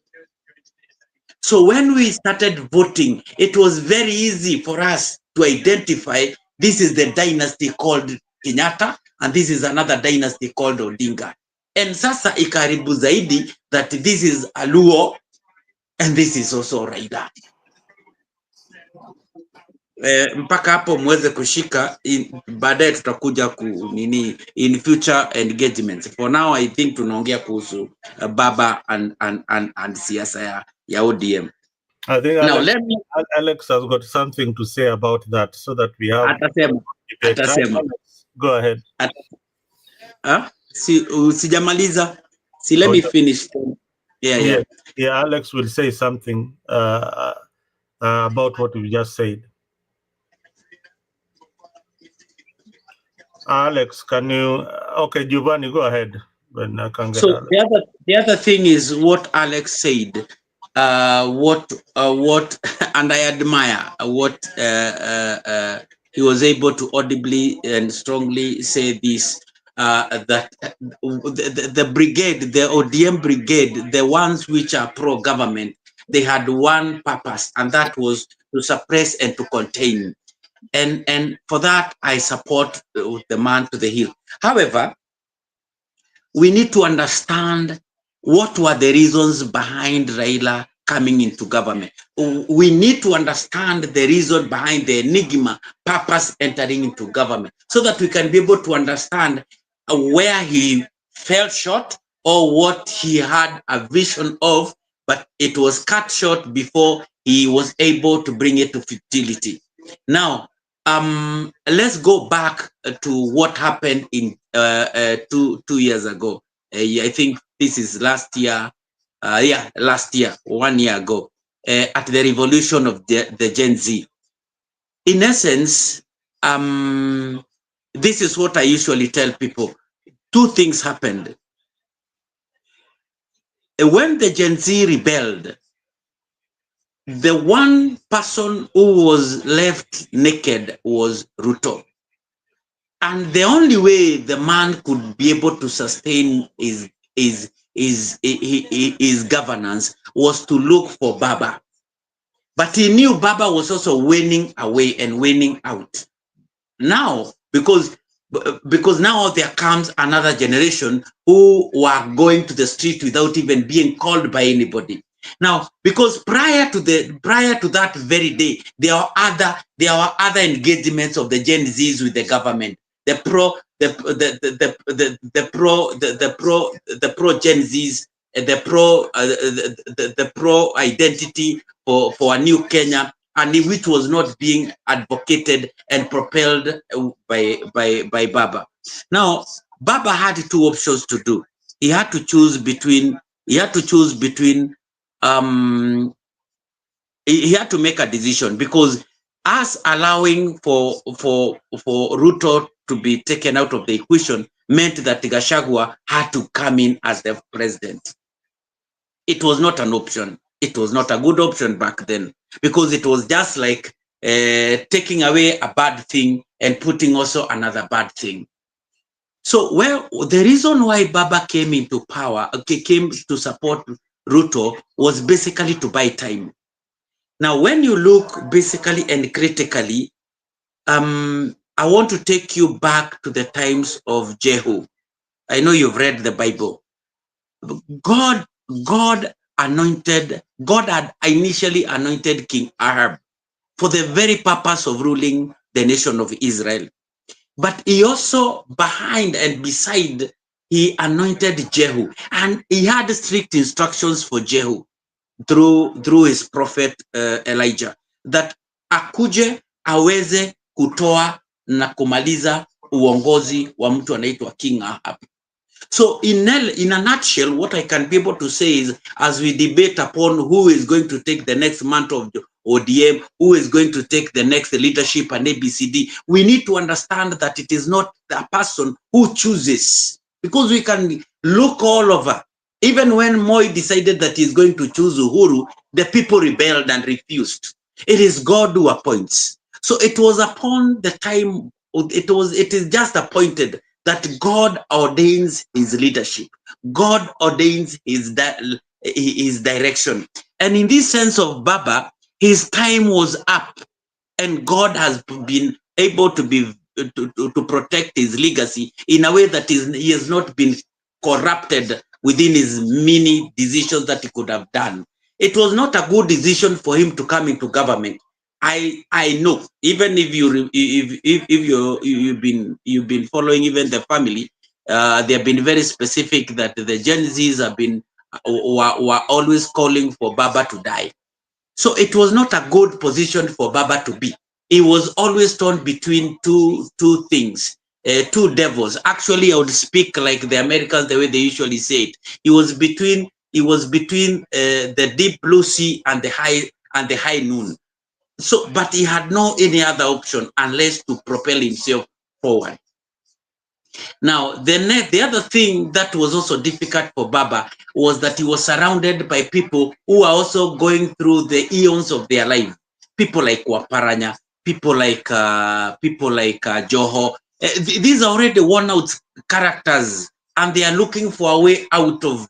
So when we started voting, it was very easy for us to identify this is the dynasty called Kenyatta, and this is another dynasty called Odinga. And sasa ikaribu zaidi that this is Aluo, and this is also Raila. Mpaka hapo muweze kushika, baadaye tutakuja nini in future engagements. For now I think tunaongea kuhusu baba and siasa ya ODM. I think Now Alex, let me Alex has got something to say about that, so that we have atasema debate. Alex, go ahead. Sijamaliza. See, let me finish. Yeah. Alex will say something about what you just said. Alex, can you? Okay, Giovanni, go ahead. When I can get So Alex. the other thing is what Alex said. What and I admire what he was able to audibly and strongly say this. That the brigade, the ODM brigade, the ones which are pro-government, they had one purpose, and that was to suppress and to contain. And for that, I support the man to the hill. However, we need to understand what were the reasons behind Raila coming into government. We need to understand the reason behind the enigma purpose entering into government, so that we can be able to understand where he fell short or what he had a vision of, but it was cut short before he was able to bring it to futility. Now, let's go back to what happened in 2 years ago. I think this is last year. Last year, 1 year ago, at the revolution of the Gen Z. In essence, this is what I usually tell people. Two things happened. When the Gen Z rebelled, the one person who was left naked was Ruto. And the only way the man could be able to sustain his governance was to look for Baba. But he knew Baba was also waning away and waning out. Now, because now there comes another generation who were going to the street without even being called by anybody. Now, because prior to that very day, there were other engagements of the Gen Zs with the government. The pro Gen Zs, the pro identity for a new Kenya, and which was not being advocated and propelled by Baba. Now, Baba had two options to do. He had to choose between. He had to make a decision, because us allowing for Ruto to be taken out of the equation meant that Gachagua had to come in as the president. It was not an option. It was not a good option back then, because it was just like taking away a bad thing and putting also another bad thing. So, well, the reason why Baba came into power, came to support Ruto, was basically to buy time. Now, when you look basically and critically, I want to take you back to the times of Jehu. I know you've read the Bible. God had initially anointed King Ahab for the very purpose of ruling the nation of Israel. But he also, behind and beside, he anointed Jehu, and he had strict instructions for Jehu through his prophet Elijah, that akuje aweze kutoa na kumaliza uongozi wa mtu anaitwa King Ahab. So in a nutshell, what I can be able to say is, as we debate upon who is going to take the next mantle of the ODM, who is going to take the next leadership and ABCD, we need to understand that it is not the person who chooses, because we can look all over. Even when Moi decided that he's going to choose Uhuru, the people rebelled and refused. It is God who appoints. So it was upon the time, it is just appointed that God ordains his leadership. God ordains his direction. And in this sense of Baba, his time was up, and God has been able to protect his legacy in a way that he has not been corrupted within his many decisions that he could have done. It was not a good decision for him to come into government. I know, even if you've been following even the family, they have been very specific that the Gen Zs have been were always calling for Baba to die. So it was not a good position for Baba to be. He was always torn between two things, two devils. Actually, I would speak like the Americans, the way they usually say it. He was between the deep blue sea and the high noon. So, but he had no any other option unless to propel himself forward. Now, the other thing that was also difficult for Baba was that he was surrounded by people who are also going through the eons of their life. People like Waparanya, people like Joho. These are already worn out characters, and they are looking for a way out of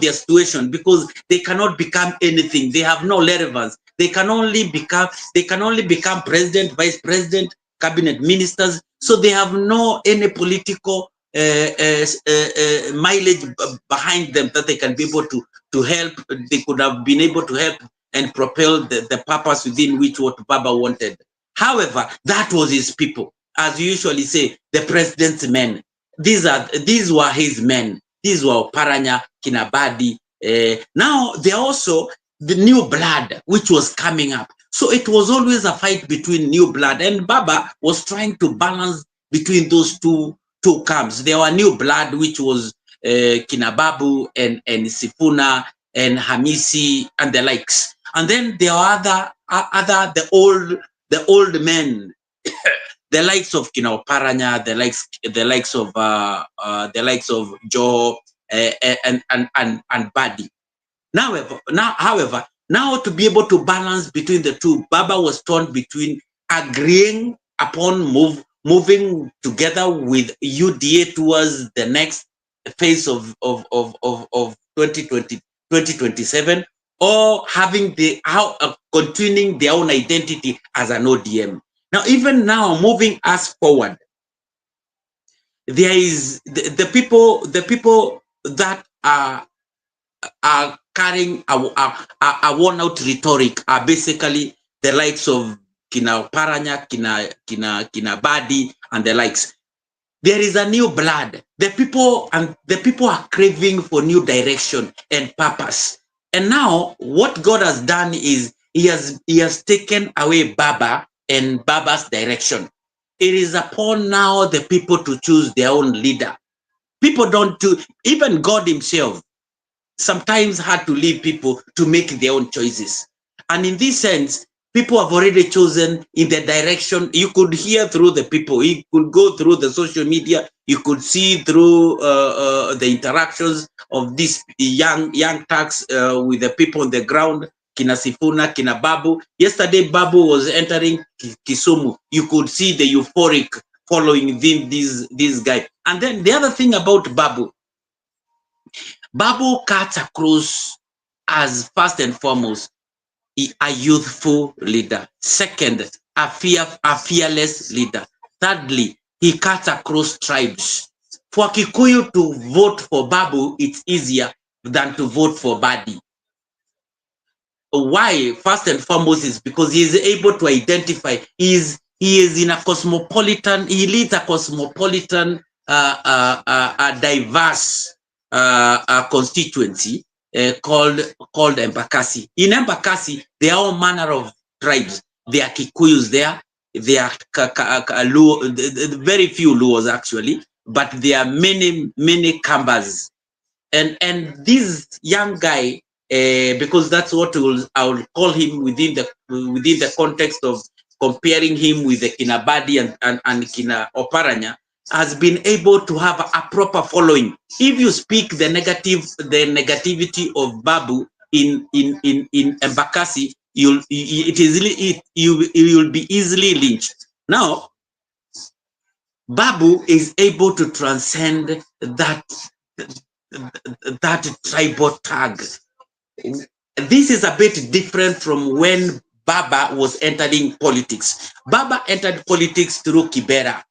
their situation because they cannot become anything. They have no relevance. They can only become president, vice president, cabinet ministers. So they have no any political mileage behind them that they can be able to help. They could have been able to help and propel the purpose within which what Baba wanted. However, that was his people. As you usually say, the president's men. These were his men. These were Paranya, Kinabadi. Now they're also the new blood which was coming up. So it was always a fight between new blood, and Baba was trying to balance between those two camps. There were new blood, which was Kinababu and Sifuna and Hamisi and the likes. And then there are the old men, the likes of Paranya, the likes of Joe and Badi. However, now to be able to balance between the two, Baba was torn between agreeing upon moving together with UDA towards the next phase of 2027, or having continuing their own identity as an ODM. Now, even now, moving us forward, there is the people that are carrying a worn-out rhetoric are basically the likes of Kina Paranya, Kina Badi, and the likes. There is a new blood. The people are craving for new direction and purpose. And now, what God has done is He has taken away Baba and Baba's direction. It is upon now the people to choose their own leader. People don't do, even God Himself sometimes had to leave people to make their own choices. And in this sense, people have already chosen in the direction. You could hear through the people. You could go through the social media. You could see through the interactions of these young thugs with the people on the ground. Kina Sifuna, Kina Babu. Yesterday, Babu was entering Kisumu. You could see the euphoric following this guy. And then the other thing about Babu cuts across as first and foremost a youthful leader. Second, a fearless leader. Thirdly, he cuts across tribes. For Kikuyu to vote for Babu, it's easier than to vote for Badi. Why? First and foremost is because he is able to identify. He is in a cosmopolitan. He leads a cosmopolitan, diverse constituency called Embakasi. In Embakasi, there are all manner of tribes. There are Kikuyus there. There are very few Luos actually, but there are many Kambas. And this young guy, because that's what I will call him within the context of comparing him with the Kinabadi and Kina Oparanya, has been able to have a proper following. If you speak the negativity of Babu in Embakasi, you'll be easily lynched. Now, Babu is able to transcend that tribal tag. This is a bit different from when Baba was entering politics. Baba entered politics through Kibera.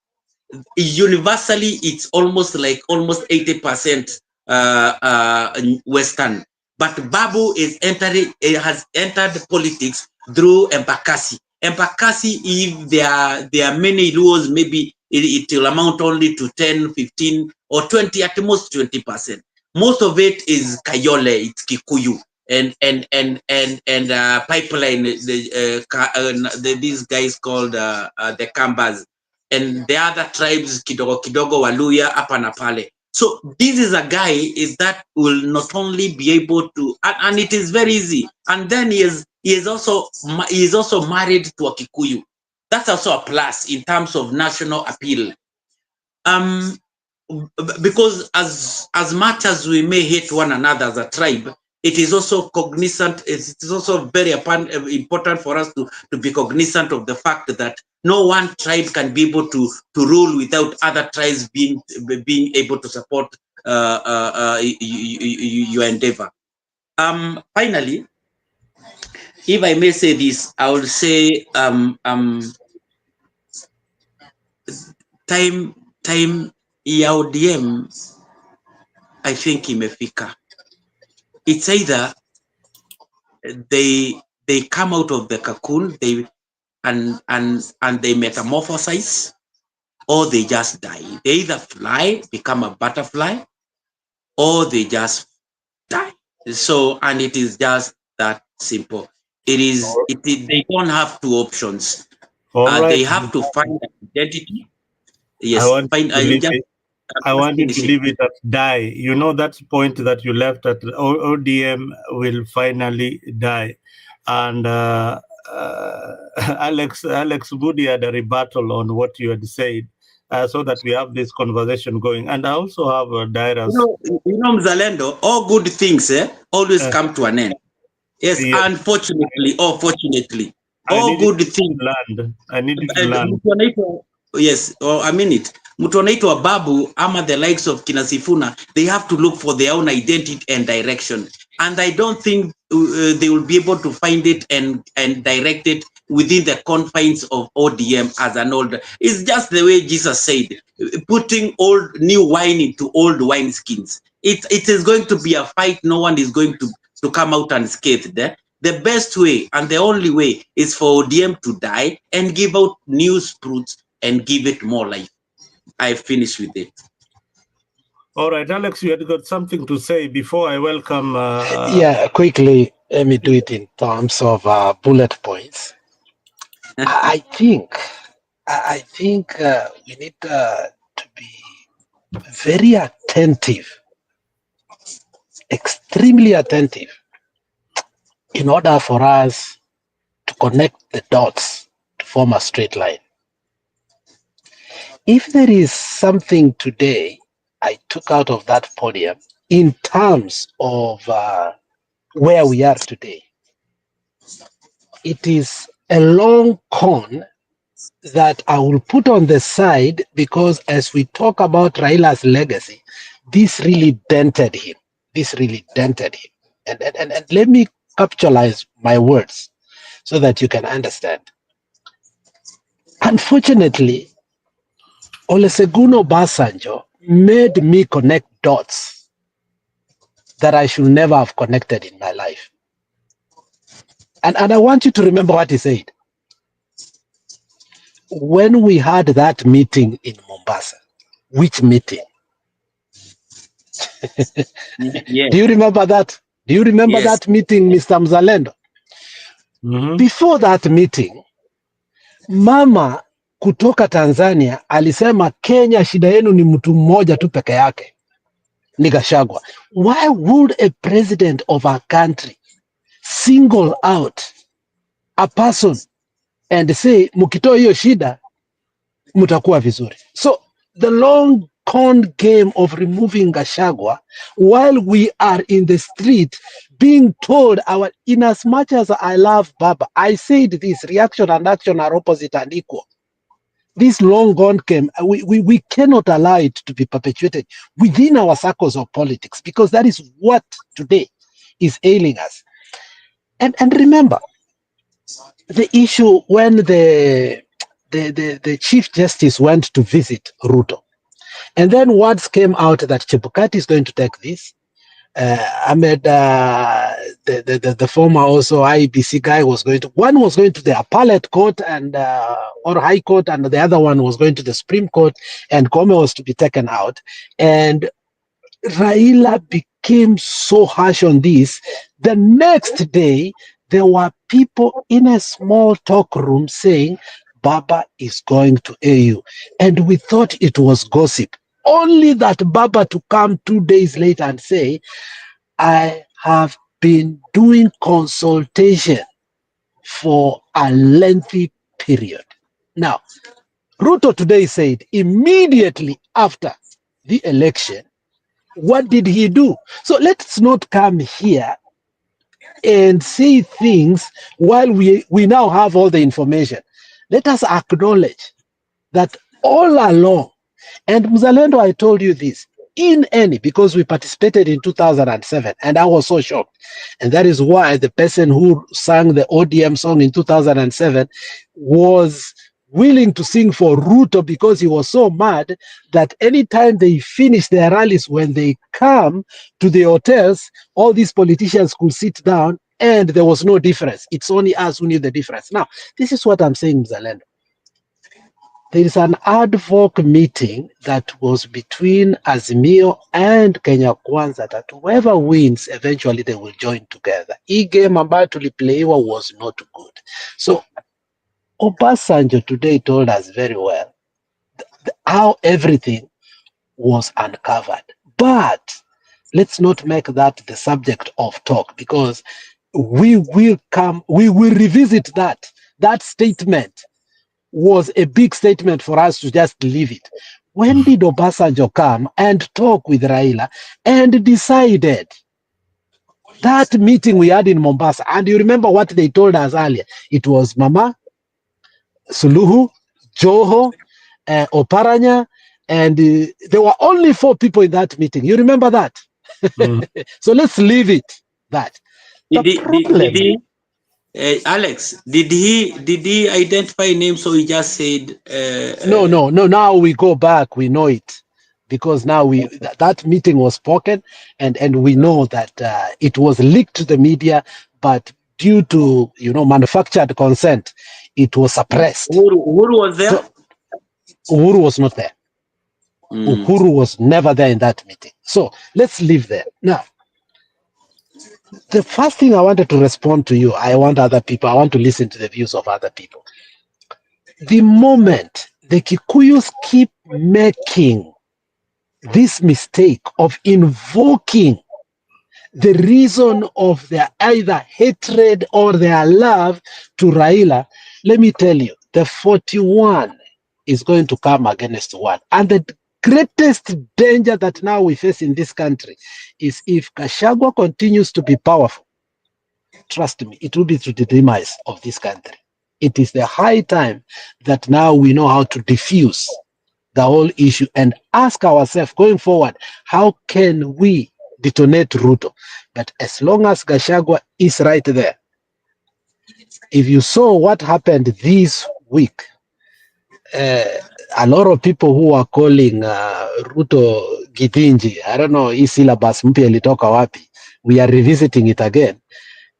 Universally, it's almost 80% Western. But Babu has entered politics through Embakasi. Embakasi, if there are many rules, maybe it will amount only to 10, 15, or 20, at most 20%. Most of it is Kayole, it's Kikuyu. pipeline, these guys called the Kambas, and the other tribes kidogo kidogo, Waluya, hapa na pale. So this is a guy is that will not only be able to, and it is very easy. And then he is also married to a Kikuyu. That's also a plus in terms of national appeal. Because as much as we may hate one another as a tribe, it is also cognizant. It is also very important for us to be cognizant of the fact that no one tribe can be able to rule without other tribes being able to support your endeavor. Finally, if I may say this, I will say time ya ODM, I think imefika. It's either they come out of the cocoon, and they metamorphosize, or they just die. They either fly, become a butterfly, or they just die. So, and it is just that simple. They don't have two options. They have to find an identity. Yes, I want you to leave it at die. You know, that point that you left at ODM will finally die. And Alex Budi had a rebuttal on what you had said, so that we have this conversation going. And I also have a Dairas. You know, Mzalendo, all good things always come to an end. Yes, unfortunately or fortunately, all good things. I need you to land. Yes, or I mean it. Mtu anaitwa Babu ama the likes of Kina Sifuna, they have to look for their own identity and direction. And I don't think they will be able to find it and direct it within the confines of ODM as an old. It's just the way Jesus said, putting new wine into old wine skins. It is going to be a fight. No one is going to come out unscathed there. The best way and the only way is for ODM to die and give out new sprouts and give it more life. I finished with it. All right, Alex, you had got something to say before I welcome. Yeah, quickly, let me do it in terms of bullet points. I think we need to be very attentive, extremely attentive, in order for us to connect the dots to form a straight line. If there is something today I took out of that podium in terms of where we are today, it is a long con that I will put on the side, because as we talk about Raila's legacy, this really dented him. And let me capitalize my words so that you can understand. Unfortunately, Olusegun Obasanjo made me connect dots that I should never have connected in my life. And I want you to remember what he said. When we had that meeting in Mombasa, which meeting? Yes. Do you remember that? Do you remember that meeting, Mr. Mzalendo? Mm-hmm. Before that meeting, mama kutoka Tanzania alisema Kenya shida yenu ni mtu mmoja tu peke yake, ni Gachagua. Why would a president of a country single out a person and say mkitoa hiyo shida mtakuwa vizuri? So the long con game of removing Gachagua while we are in the street being told in as much as I love Baba, I said this, reaction and action are opposite and equal. This long gone game, we cannot allow it to be perpetuated within our circles of politics, because that is what today is ailing us. And remember, the issue when the Chief Justice went to visit Ruto, and then words came out that Chebukati is going to take this. Ahmed, the former also IBC guy one was going to the appellate court and or high court, and the other one was going to the Supreme Court, and Koome was to be taken out. And Raila became so harsh on this, the next day, there were people in a small talk room saying, Baba is going to AU. And we thought it was gossip. Only that Baba to come 2 days later and say, I have been doing consultation for a lengthy period. Now, Ruto today said immediately after the election, what did he do? So let's not come here and say things while we now have all the information. Let us acknowledge that all along, and Mzalendo, I told you this, because we participated in 2007, and I was so shocked. And that is why the person who sang the ODM song in 2007 was willing to sing for Ruto, because he was so mad that anytime they finish their rallies, when they come to the hotels, all these politicians could sit down and there was no difference. It's only us who knew the difference. Now, this is what I'm saying, Mzalendo. There is an ad hoc meeting that was between Azimio and Kenya Kwanza that whoever wins, eventually they will join together. Hii game ambayo tulipleiwa was not good. So Obasanjo today told us very well how everything was uncovered. But let's not make that the subject of talk, because we will revisit that. That statement was a big statement for us to just leave it. When did Obasanjo come and talk with Raila and decided? That meeting we had in Mombasa, and you remember what they told us earlier? It was Mama, Suluhu, Joho, Oparanya, and there were only 4 people in that meeting. You remember that? So let's leave it that. Alex, did he identify names, or he just said? No. Now we go back. We know it, because now that meeting was spoken, and we know that it was leaked to the media, but due to manufactured consent, it was suppressed. Uhuru was there. So, Uhuru was not there. Uhuru was never there in that meeting. So let's leave there now. The first thing I wanted to respond to you, I want to listen to the views of other people. The moment the Kikuyus keep making this mistake of invoking the reason of their either hatred or their love to Raila, let me tell you, the 41 is going to come against 1. And the greatest danger that now we face in this country is if Gachagua continues to be powerful. Trust me, it will be to the demise of this country. It is the high time that now we know how to diffuse the whole issue and ask ourselves going forward, how can we detonate Ruto? But as long as Gachagua is right there, if you saw what happened this week, a lot of people who are calling Ruto Githinji, I don't know, hii syllabus mpya ilitoka wapi, we are revisiting it again.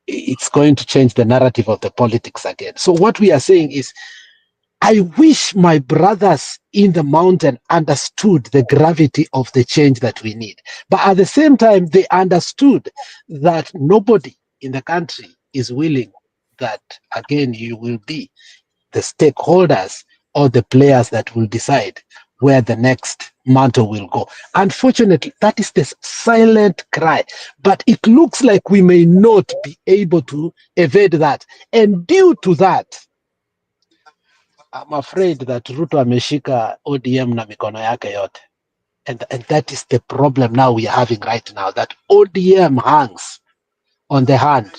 It's going to change the narrative of the politics again. So what we are saying is, I wish my brothers in the mountain understood the gravity of the change that we need. But at the same time, they understood that nobody in the country is willing that, again, you will be the stakeholders or the players that will decide where the next mantle will go. Unfortunately, that is the silent cry. But it looks like we may not be able to evade that. And due to that, I'm afraid that Ruto ameshika ODM na mikono yake yote. And that is the problem now we are having right now, that ODM hangs on the hand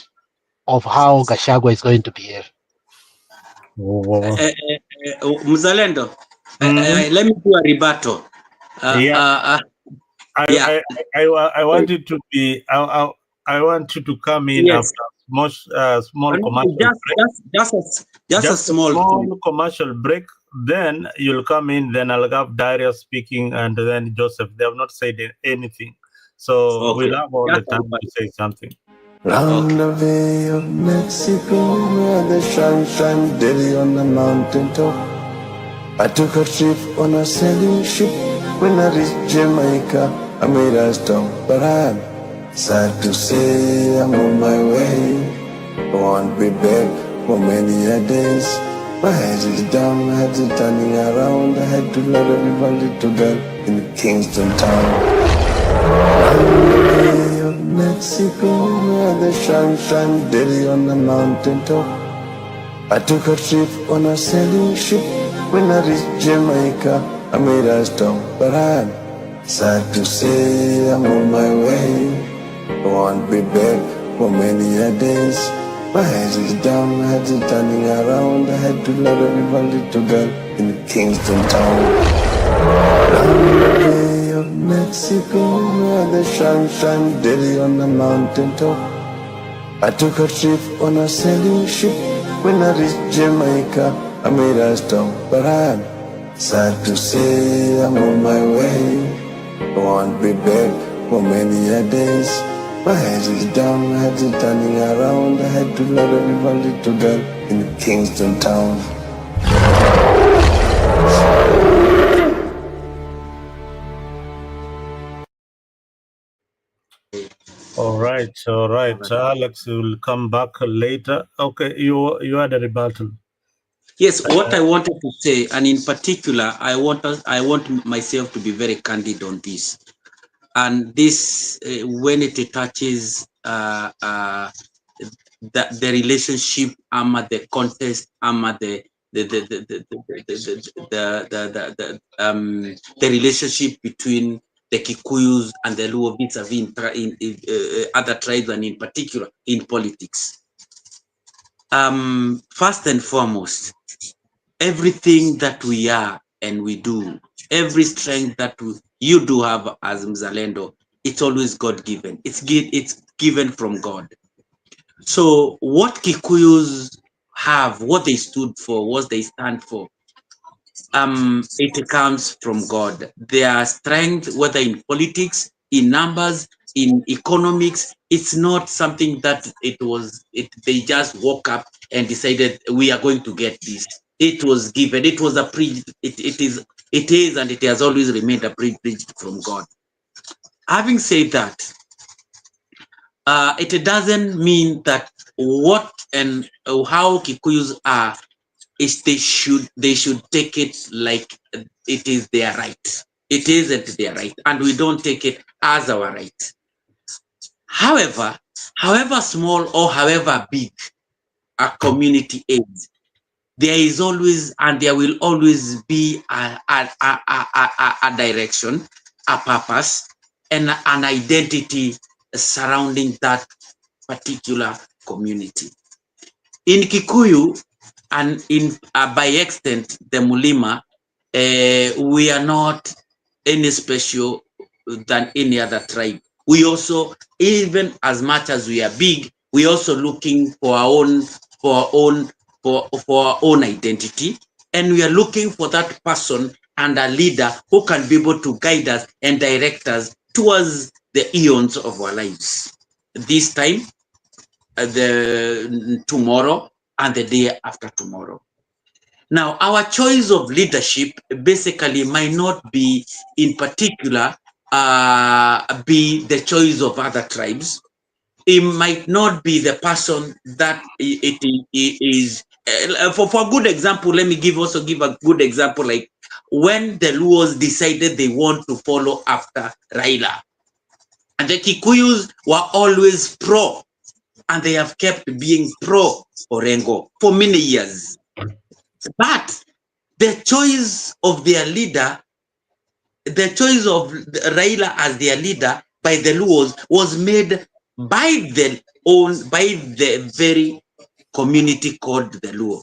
of how Gachagua is going to behave. Mzalendo, let me do a rebuttal. I want it to be. I want you to come in after small commercial break. Just a small commercial break. Then you'll come in. Then I'll have Darius speaking, and then Joseph. They have not said anything, so we'll have all the time to say something. Round the Bay of Mexico, where the sun shines daily on the mountain top. I took a trip on a sailing ship. When I reached Jamaica, I made a stop, but I'm Sad to say I'm on my way. I won't be back for many a days. My head is down, my head is turning around. I had to let everybody to girl in Kingston town. On the Bay of Mexico, where the sunshine daily on the mountain top. I took a trip on a sailing ship. When I reached Jamaica, I made a stop. But I'm sad to say I'm on my way. I won't be back for many a days. My head is down, my head is turning around. I had to let everybody to girl in Kingston town. On the Bay of Mexico, where the sunshine daily on the mountain top. I took a trip on a sailing ship. When I reached Jamaica, I made a stop. But I'm sad to say I'm on my way. I won't be back for many a days. My head is down, my head is turning around. I had to let everybody to girl in Kingston town. All right. Alex will come back later. Okay, you had a rebuttal. Yes, what I wanted to say, and in particular, I want myself to be very candid on this. And this, when it touches the relationship, the contest, the relationship between the Kikuyus and the Luo vis-a-vis in other tribes, and in particular in politics. First and foremost, everything that we are and we do, every strength that you do have as Mzalendo, it's always God-given. It's given from God. So what Kikuyus have, what they stood for, what they stand for, it comes from God. Their strength, whether in politics, in numbers, in economics, it's not something that they just woke up and decided we are going to get this. It was given. It was it is and it has always remained a privilege from God. Having said that, it doesn't mean that what and how Kikuyus are is they should take it like it is their right. It isn't their right, and we don't take it as our right. However small or however big a community is, there is always and there will always be a direction, a purpose, and an identity surrounding that particular community. In Kikuyu, and in by extent the Mulima, we are not any special than any other tribe. We also, even as much as we are big, we also looking for our own identity, and we are looking for that person and a leader who can be able to guide us and direct us towards the eons of our lives. This time, the tomorrow, and the day after tomorrow. Now, our choice of leadership basically might not be in particular be the choice of other tribes. It might not be the person that it is. For a good example, let me give a good example, like when the Luos decided they want to follow after Raila. And the Kikuyus were always pro, and they have kept being pro Orengo for many years. But the choice of their leader, the choice of Raila as their leader by the Luos was made by the very community called the Luo.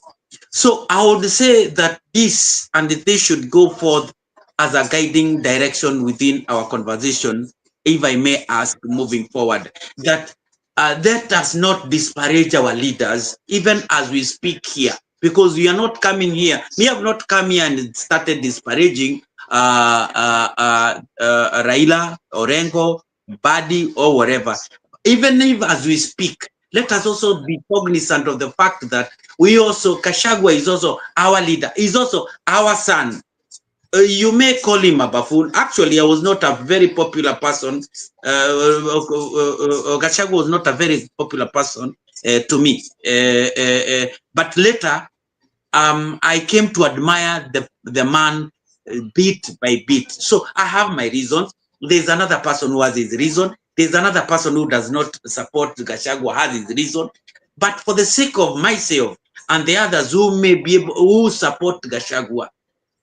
So I would say that this, and this should go forth as a guiding direction within our conversation, if I may ask, moving forward, that let us not disparage our leaders, even as we speak here, because we are not coming here. We have not come here and started disparaging Raila, Orengo, Badi, or whatever. Even if as we speak, let us also be cognizant of the fact that we also, Kashagwa is also our leader, is also our son. you may call him a buffoon. Actually, I was not a very popular person. Gachagua was not a very popular person to me. But later, I came to admire the man bit by bit. So I have my reasons. There's another person who has his reason. There's another person who does not support Gachagua, has his reason. But for the sake of myself and the others who may be able, who support Gachagua,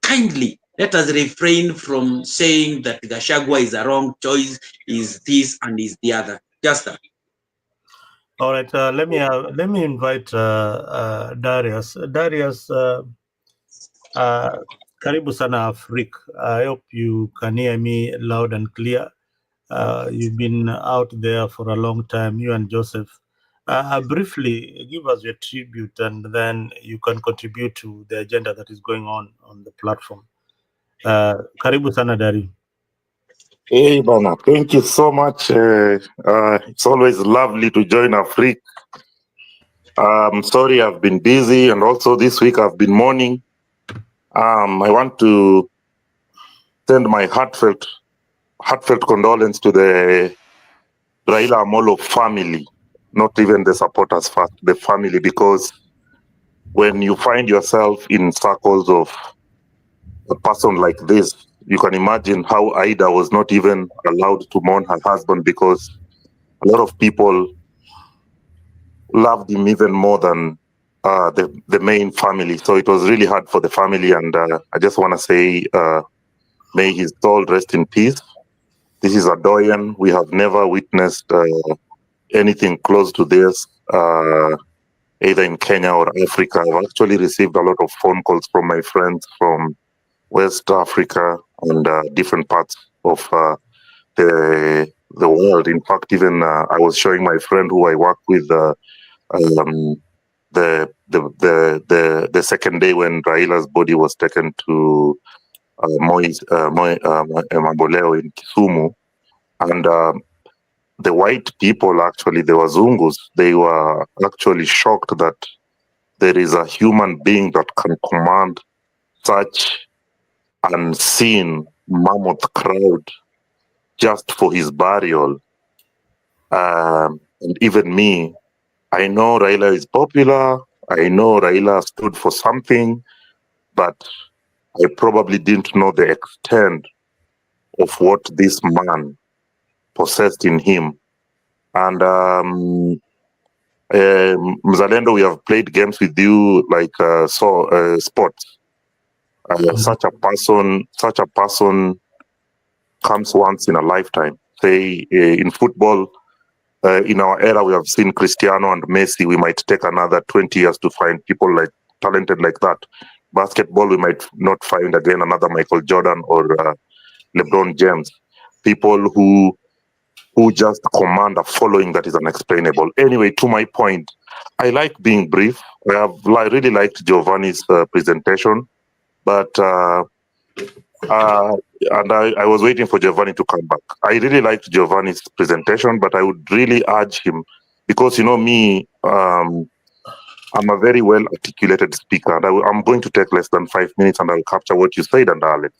kindly let us refrain from saying that Gachagua is a wrong choice, is this and is the other. Just that. All right, let me invite Darius. Darius, karibu sana Afrik. I hope you can hear me loud and clear. You've been out there for a long time, you and Joseph. Briefly, give us your tribute, and then you can contribute to the agenda that is going on the platform. Karibu sana Dari. Hey, Bana, thank you so much. It's always lovely to join Afrik. Sorry, I've been busy, and also this week I've been mourning. I want to send my heartfelt condolence to the Raila Amolo family, not even the supporters first, the family, because when you find yourself in circles of a person like this, you can imagine how Aida was not even allowed to mourn her husband, because a lot of people loved him even more than the main family. So it was really hard for the family, and I just want to say may his soul rest in peace. This is a doyen. We have never witnessed anything close to this, either in Kenya or Africa. I've actually received a lot of phone calls from my friends from West Africa and different parts of the world. In fact, even I was showing my friend who I work with the second day when Raila's body was taken to Mamboleo in Kisumu, and the white people, actually the Wazungus, they were actually shocked that there is a human being that can command such unseen mammoth crowd just for his burial. And even me, I know Raila is popular. I know Raila stood for something, but I probably didn't know the extent of what this man possessed in him. And Mzalendo, we have played games with you like sports. Such a person comes once in a lifetime. Say in football, in our era, we have seen Cristiano and Messi. We might take another 20 years to find people like talented like that. Basketball, we might not find again another Michael Jordan or LeBron James. People who just command a following that is unexplainable. Anyway, to my point, I like being brief. I really liked Giovanni's presentation, but and I was waiting for Giovanni to come back. I really liked Giovanni's presentation, but I would really urge him, because you know me, I'm a very well articulated speaker, and I'm going to take less than 5 minutes, and I'll capture what you said. And Alex,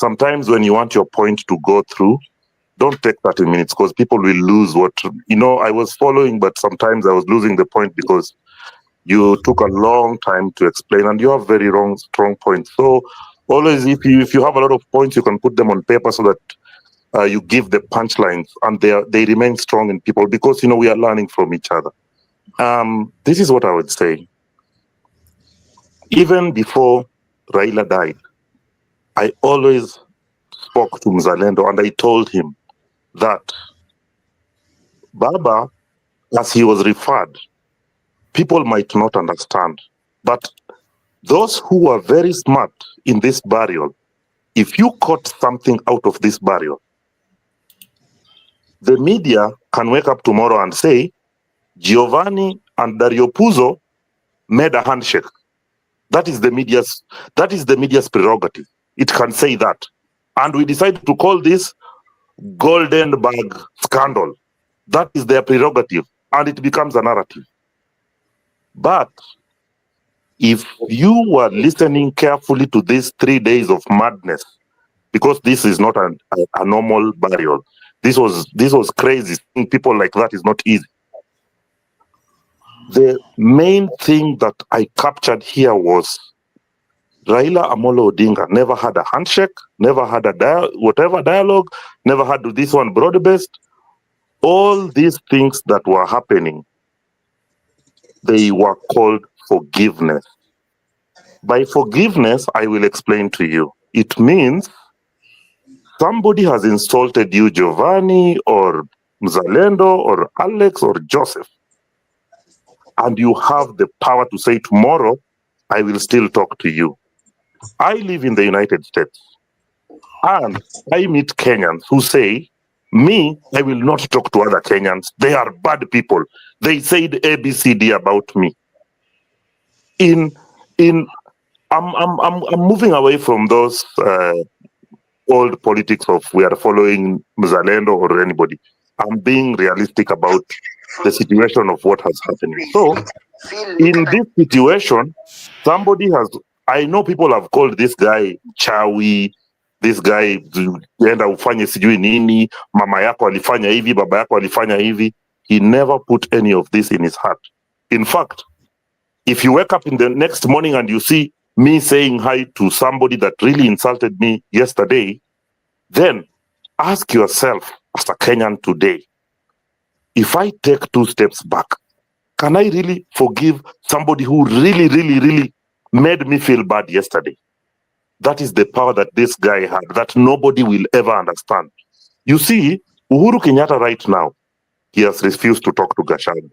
sometimes when you want your point to go through, don't take 30 minutes, because people will lose what, you know, I was following, but sometimes I was losing the point because you took a long time to explain, and you have very strong points. So always, if you have a lot of points, you can put them on paper so that you give the punchlines, and they remain strong in people, because you know we are learning from each other. This is what I would say. Even before Raila died, I always spoke to Mzalendo, and I told him that Baba, as he was referred, people might not understand, but those who are very smart in this burial, if you caught something out of this burial, the media can wake up tomorrow and say, Giovanni and Dario Puzo made a handshake. That is the media's prerogative. It can say that. And we decided to call this golden bag scandal. That is their prerogative, and it becomes a narrative. But If you were listening carefully to these 3 days of madness, because this is not a normal burial, this was crazy. Seeing people like that is not easy. The main thing that I captured here was Raila Amolo Odinga never had a handshake, never had a dialogue, never had this one broad-based. All these things that were happening, they were called forgiveness. By forgiveness, I will explain to you. It means somebody has insulted you, Giovanni, or Mzalendo, or Alex, or Joseph, and you have the power to say tomorrow, I will still talk to you. I live in the United States, and I meet Kenyans who say, me, I will not talk to other Kenyans. They are bad people. They said ABCD about me. I'm moving away from those old politics of we are following Mzalendo or anybody. I'm being realistic about the situation of what has happened. So, in this situation, I know people have called this guy Chawi, this guy enda ufanye sijui nini, mama yako alifanya hivi, baba yako alifanya hivi. He never put any of this in his heart. In fact, if you wake up in the next morning and you see me saying hi to somebody that really insulted me yesterday, then ask yourself as a Kenyan today, if I take 2 steps back, can I really forgive somebody who really, really, really made me feel bad yesterday? That is the power that this guy had, that nobody will ever understand. You see, Uhuru Kenyatta right now, he has refused to talk to Gachagua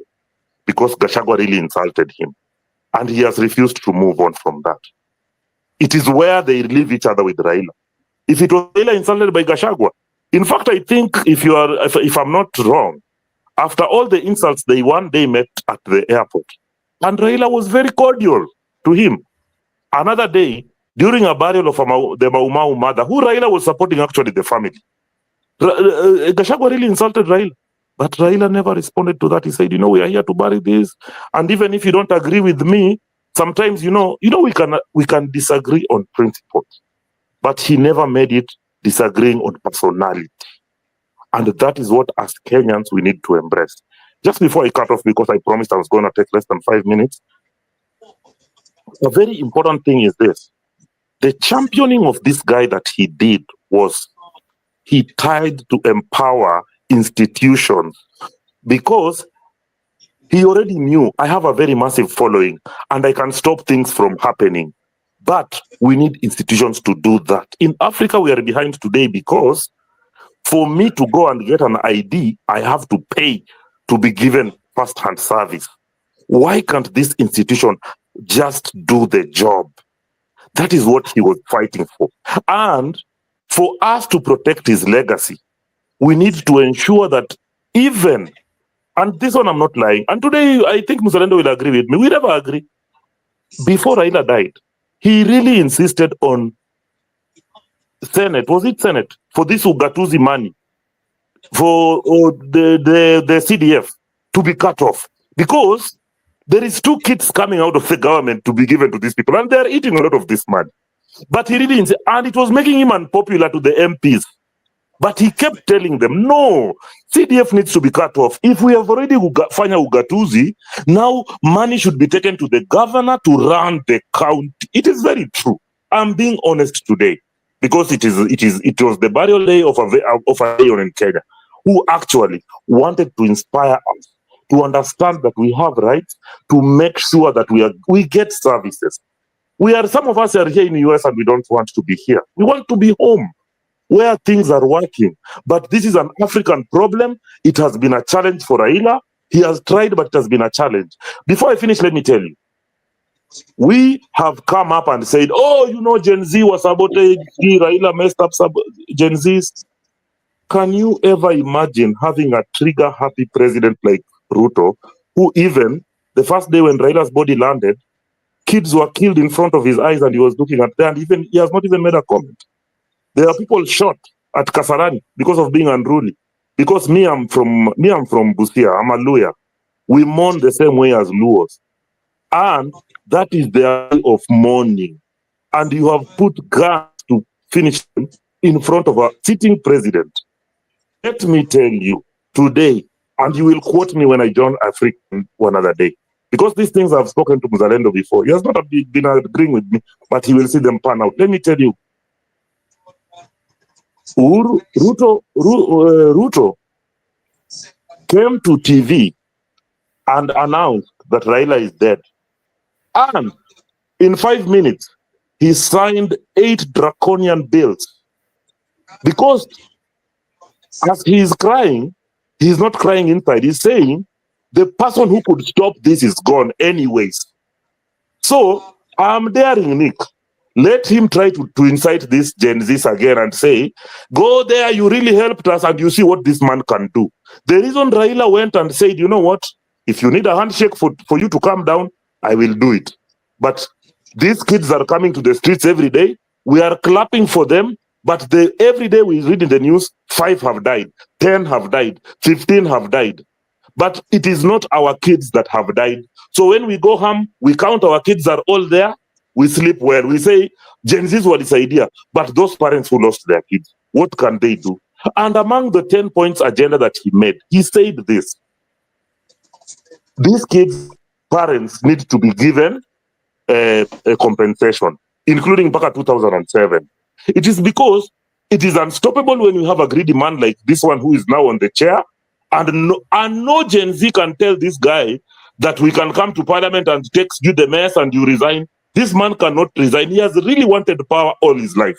because Gachagua really insulted him. And he has refused to move on from that. It is where they leave each other with Raila. If it was Raila insulted by Gachagua, in fact, I think if I'm not wrong, after all the insults, they one day met at the airport. And Raila was very cordial to him. Another day, during a burial of the Mau Mau mother, who Raila was supporting actually the family, Gachagua really insulted Raila. But Raila never responded to that. He said, we are here to bury this. And even if you don't agree with me, sometimes, we can disagree on principles. But he never made it disagreeing on personality. And that is what, as Kenyans, we need to embrace. Just before I cut off, because I promised I was going to take less than 5 minutes, a very important thing is this. The championing of this guy that he did was he tried to empower institutions, because he already knew I have a very massive following and I can stop things from happening. But we need institutions to do that. In Africa, we are behind today because for me to go and get an ID, I have to pay to be given first-hand service. Why can't this institution just do the job? That is what he was fighting for. And for us to protect his legacy, we need to ensure that even, and this one I'm not lying, and today I think Mzalendo will agree with me, we never agree. Before Raila died, he really insisted on Senate, was it Senate, for this Ugatuzi money, for the CDF to be cut off. Because there is 2 kits coming out of the government to be given to these people, and they're eating a lot of this money. But he really insisted, and it was making him unpopular to the MPs. But he kept telling them, no, CDF needs to be cut off. If we have already fanya Ugatuzi, now money should be taken to the governor to run the county. It is very true. I'm being honest today, because it was the burial day of a lion in Kenya, who actually wanted to inspire us to understand that we have rights, to make sure that we get services. Some of us are here in the US and we don't want to be here. We want to be home, where things are working. But this is an African problem. It has been a challenge for Raila. He has tried, but it has been a challenge. Before I finish, let me tell you, we have come up and said, Gen Z was sabotaged, Raila messed up Gen Zs. Can you ever imagine having a trigger-happy president like Ruto, who even the first day when Raila's body landed, kids were killed in front of his eyes and he was looking at them, and he has not even made a comment. There are people shot at Kasarani because of being unruly. Because I'm from Busia, I'm a Luya. We mourn the same way as Luos. And that is their way of mourning. And you have put guns to finish them in front of a sitting president. Let me tell you, today, and you will quote me when I join African one other day, because these things I've spoken to Muzalendo before. He has not been agreeing with me, but he will see them pan out. Let me tell you, Ruto came to TV and announced that Raila is dead. And in 5 minutes, he signed 8 draconian bills. Because as he is crying, he's not crying inside. He's saying the person who could stop this is gone anyways. So I'm daring Nick. Let him try to incite this Gen Zs again and say, go there, you really helped us, and you see what this man can do. The reason Raila went and said, you know what, if you need a handshake for you to calm down, I will do it. But these kids are coming to the streets every day. We are clapping for them, but every day we read in the news, 5 have died, 10 have died, 15 have died. But it is not our kids that have died. So when we go home, we count our kids are all there, we sleep well. We say, Gen Z's were this idea, but those parents who lost their kids, what can they do? And among the 10 points agenda that he made, he said this: these kids' parents need to be given a compensation, including back at 2007. It is because it is unstoppable when you have a greedy man like this one who is now on the chair, and no Gen Z can tell this guy that we can come to parliament and take you the mess and you resign. This man cannot resign. He has really wanted power all his life.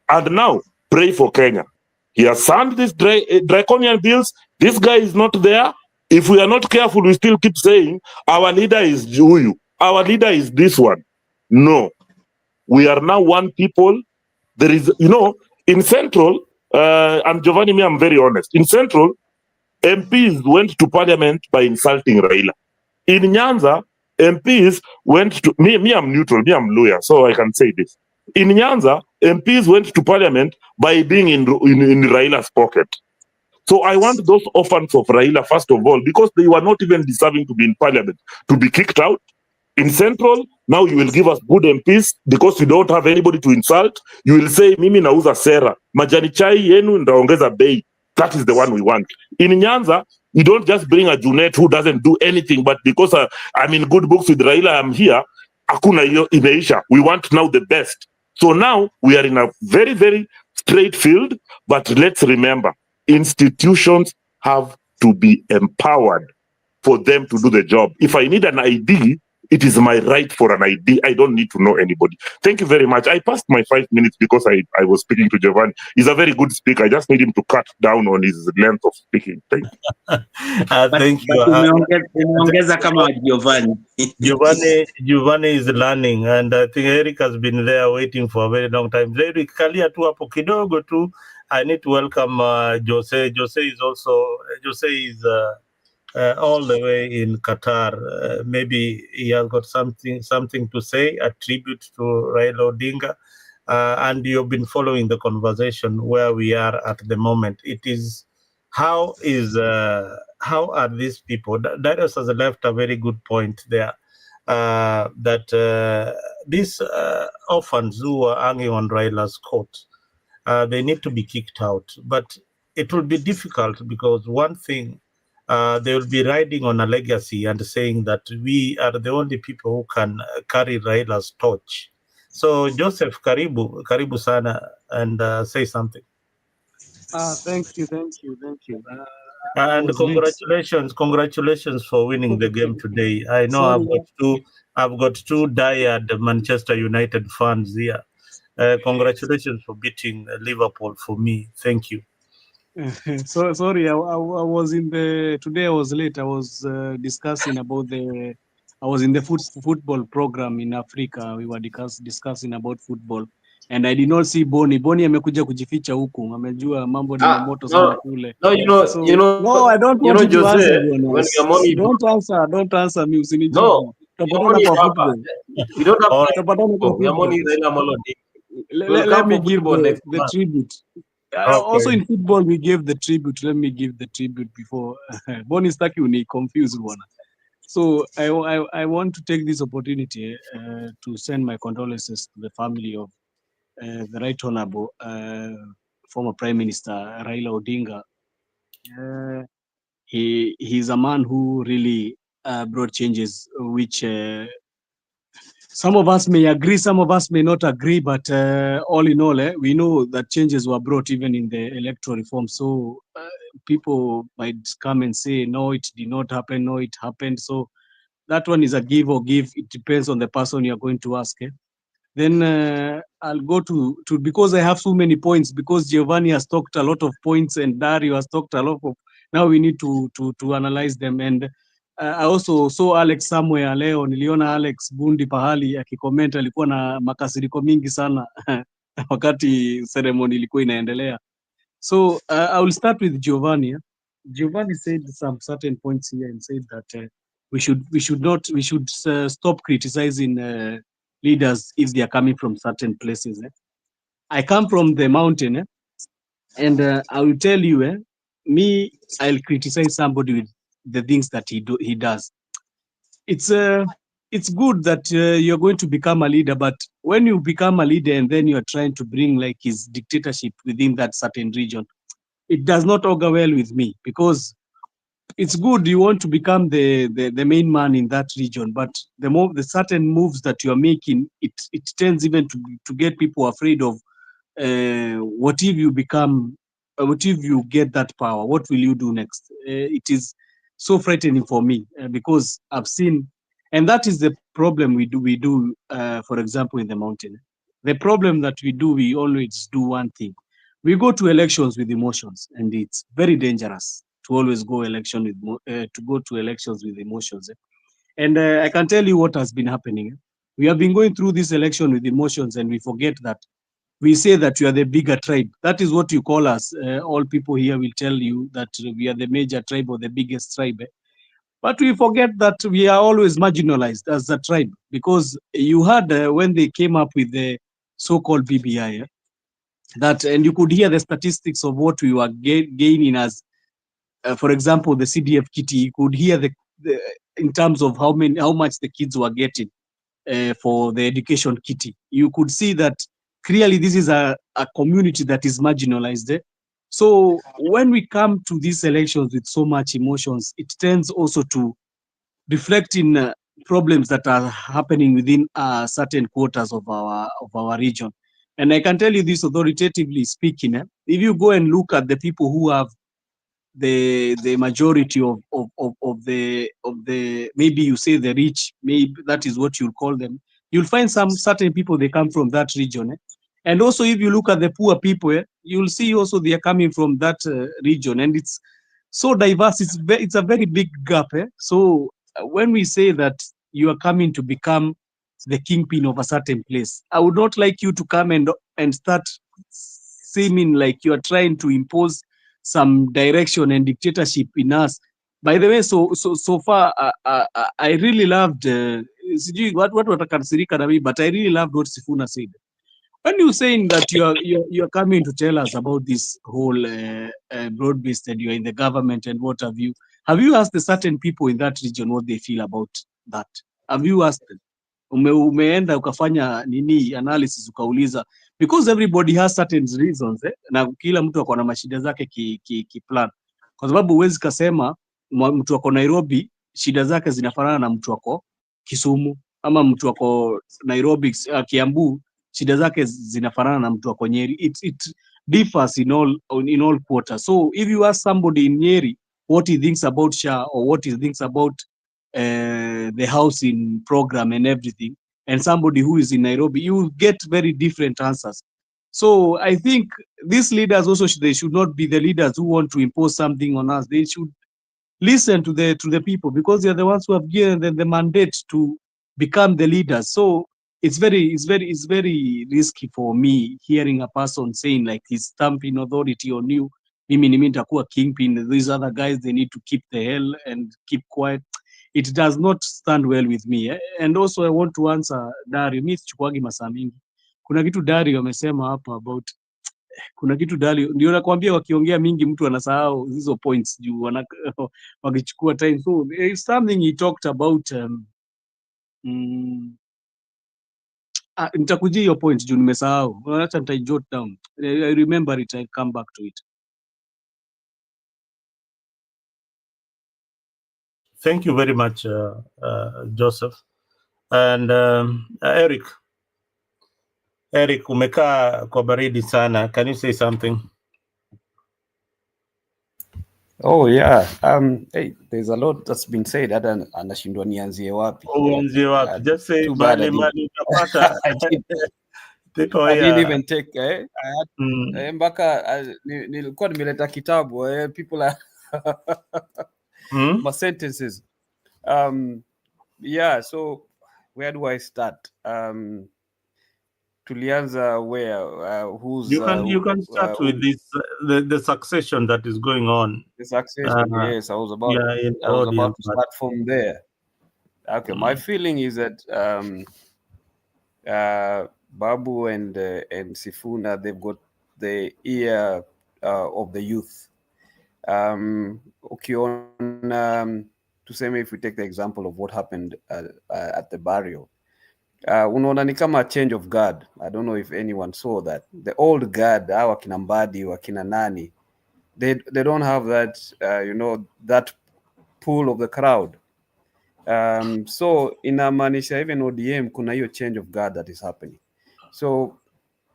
And now, pray for Kenya. He has signed these draconian bills. This guy is not there. If we are not careful, we still keep saying, our leader is Juyu. Our leader is this one. No. We are now one people. There is, in Central, and Giovanni, me, I'm very honest. In Central, MPs went to parliament by insulting Raila. In Nyanza, MPs went to me. I'm neutral. Me, I'm lawyer, so I can say this. In Nyanza, MPs went to parliament by being in Raila's pocket. So I want those orphans of Raila, first of all, because they were not even deserving to be in parliament, to be kicked out. In Central, now you will give us good MPs because you don't have anybody to insult. You will say, mimi nauza sera, majani chai yenu ndaongeza bei. That is the one we want. In Nyanza, you don't just bring a Junet who doesn't do anything, but because I'm in good books with Raila, I'm here. Hakuna hiyo imeisha. We want now the best. So now we are in a very, very straight field, but let's remember, institutions have to be empowered for them to do the job. If I need an ID, it is my right for an ID. I don't need to know anybody. Thank you very much. I passed my 5 minutes because I was speaking to Giovanni. He's a very good speaker. I just need him to cut down on his length of speaking. Thank you. Thank you. Umeongeza kama Giovanni. Giovanni is learning, and I think Eric has been there waiting for a very long time. Eric, kalia tu hapo kidogo tu. I need to welcome Jose. Jose is all the way in Qatar. Maybe he has got something to say, a tribute to Raila Odinga. And you've been following the conversation where we are at the moment. It is how are these people? Darius has left a very good point there. That these orphans who are hanging on Raila's court, they need to be kicked out. But it will be difficult because one thing, they will be riding on a legacy and saying that we are the only people who can carry Raila's torch. So Joseph, karibu sana, and say something. Thank you. And congratulations for winning the game today. I know I've got two diehard Manchester United fans here. Congratulations for beating Liverpool for me. Thank you. So sorry, I was today I was late. I was discussing about I was in the football program in Africa. We were discussing about football, and I did not see Boni. Boni amekuja kujificha huku. Amejua mambo ni moto sana kule. No, no, I don't want you to Jose, answer. Don't answer me. No, Tapatana kwa football. We don't have Tapatana kwa football. Let me give the tribute. Okay. Also in football, we gave the tribute. Let me give the tribute before. Boni staki uni confuse one. So I want to take this opportunity to send my condolences to the family of the Right Honorable former Prime Minister Raila Odinga. He's a man who really brought changes, which some of us may agree, some of us may not agree, but all in all, we know that changes were brought even in the electoral reform. So people might come and say, no, it did not happen, no, it happened. So that one is a give or give. It depends on the person you're going to ask. Then I'll go to, because I have so many points, because Giovanni has talked a lot of points and Dario has talked a lot of, now we need to analyze them. And I also saw Alex somewhere leo, niliona Alex Bundi pahali akicomment, alikuwa na makasiriko mingi sana wakati ceremony ilikuwa inaendelea. So I will start with Giovanni. Giovanni said some certain points here and said that we should stop criticizing leaders if they are coming from certain places. I come from the mountain, and I will tell you, I'll criticize somebody with the things that he does. It's good that you're going to become a leader, but when you become a leader and then you're trying to bring like his dictatorship within that certain region, it does not augur well with me, because it's good you want to become the main man in that region, but the certain moves that you are making, it tends even to get people afraid of what if you become, what if you get that power, what will you do next? It is so frightening for me because I've seen, and that is the problem we do for example in the mountain. The problem that we always do one thing. We go to elections with emotions, and it's very dangerous to always go to elections with emotions. And I can tell you what has been happening. We have been going through this election with emotions, and we forget that we say that we are the bigger tribe. That is what you call us. All people here will tell you that we are the major tribe or the biggest tribe. But we forget that we are always marginalized as a tribe, because you heard when they came up with the so-called BBI, that, and you could hear the statistics of what we were gaining as, for example, the CDF kitty. You could hear the in terms of how much the kids were getting for the education kitty. You could see that clearly this is a community that is marginalized. So when we come to these elections with so much emotions, it tends also to reflect in problems that are happening within certain quarters of our region. And I can tell you this authoritatively speaking, if you go and look at the people who have the majority of the maybe you say the rich, maybe that is what you'll call them, you'll find some certain people, they come from that region. And also if you look at the poor people, you'll see also they are coming from that region, and it's so diverse. It's a very big gap. So when we say that you are coming to become the kingpin of a certain place, I would not like you to come and start seeming like you are trying to impose some direction and dictatorship in us. By the way, so far, I really loved sijui watu watakasirika na mimi, but I really loved what Sifuna said. When you're saying that you're coming to tell us about this whole broad-based, and you're in the government and what have you asked the certain people in that region what they feel about that? Have you asked them? Umeenda ukafanya nini analysis ukauliza, because everybody has certain reasons na kila mtu ako na mashida zake ki plan, kwa sababu huwezi kasema mtu wako Nairobi shida zake zinafanana na mtu wako Kisumu, ama mtu wako Nairobi Kiambu shida zake zinafanana na mtu wako Nyeri. It differs in all quarters. So if you ask somebody in Nyeri what he thinks about SHA, or what he thinks about the housing program and everything, and somebody who is in Nairobi, you will get very different answers. So I think these leaders also they should not be the leaders who want to impose something on us. They should listen to the people, because they are the ones who have given them the mandate to become the leaders. So it's very risky for me hearing a person saying like he's stamping authority on you. Mimi nitakuwa kingpin, these other guys they need to keep the hell and keep quiet. It does not stand well with me. And also I want to answer Dario. Mimi sichukuagi masaa mingi. Kuna kitu Dario amesema hapa about kuna kitu Dali, ndio nakwambia, wakiongea mingi mtu anasahau hizo points juu wakichukua time. So there is something he talked about nitakujia hiyo point juu nimesahau. Acha nitajot down. I remember it, I'll come back to it. Thank you very much, Joseph. And Eric, umekaa kwa baridi sana. Can you say something? Oh yeah. Hey, there's a lot that's been said. Hata anashindwa nianzie wapi. Uanzie wapi? Just say too bad mali utapata. I didn't even take mpaka nilikuwa nimeleta kitabu people are my sentences. Yeah, so where do I start? Tulianza where who's you can start with this the succession that is going on. The succession, yes. I was about to start from there. Okay, my feeling is that Babu and Sifuna, they've got the ear of the youth. Tuseme, if we take the example of what happened at the burial, unaona ni kama a change of guard. I don't know if anyone saw that. The old guard, hawa kina Mbadi, wakina nani, they don't have that that pull of the crowd. So inamaanisha even ODM kuna hiyo change of guard that is happening. So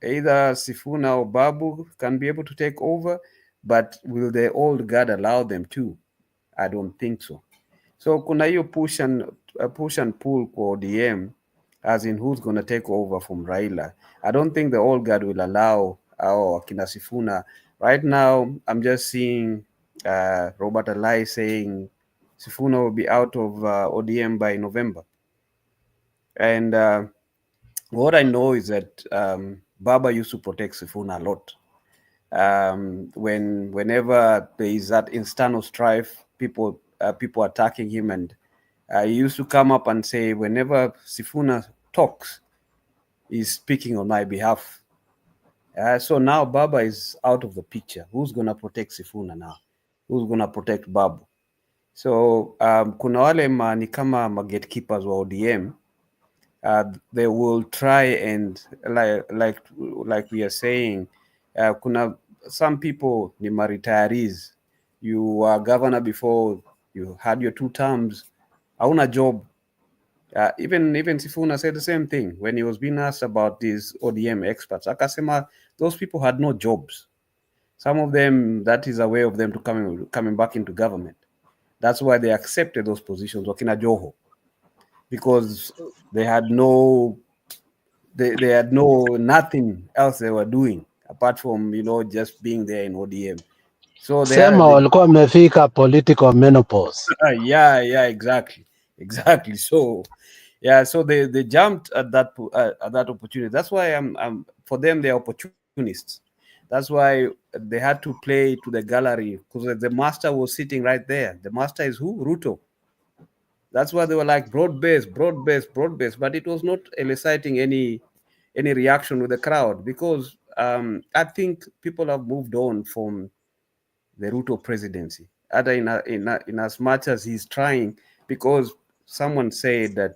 either Sifuna or Babu can be able to take over, but will the old guard allow them to? I don't think so. So kuna hiyo push and pull kwa ODM, as in who's going to take over from Raila. I don't think the old guard will allow Kina Sifuna. Right now, I'm just seeing Robert Alai saying Sifuna will be out of ODM by November. And what I know is that Baba used to protect Sifuna a lot. Whenever there is that internal strife, people attacking him, and he used to come up and say, whenever Sifuna talks, he's speaking on my behalf. So now Baba is out of the picture. Who's going to protect Sifuna now? Who's going to protect Babu? So kuna wale ni kama gatekeepers wa ODM. They will try and like we are saying, kuna some people ni retirees. You were governor before, you had your 2 terms, hauna job. Even Sifuna said the same thing when he was being asked about these ODM experts. Akasema those people had no jobs. Some of them, that is a way of them to coming back into government. That's why they accepted those positions, wakina Joho, because they had nothing else they were doing apart from just being there in ODM. So sema walikuwa wamefika political menopause. Yeah, exactly. So so they jumped at that opportunity. That's why I'm for them, they're opportunists. That's why they had to play to the gallery, because the master was sitting right there. The master is who? Ruto. That's why they were like broad-based, but it was not eliciting any reaction with the crowd, because I think people have moved on from the Ruto presidency. Other in as much as he's trying, because someone said that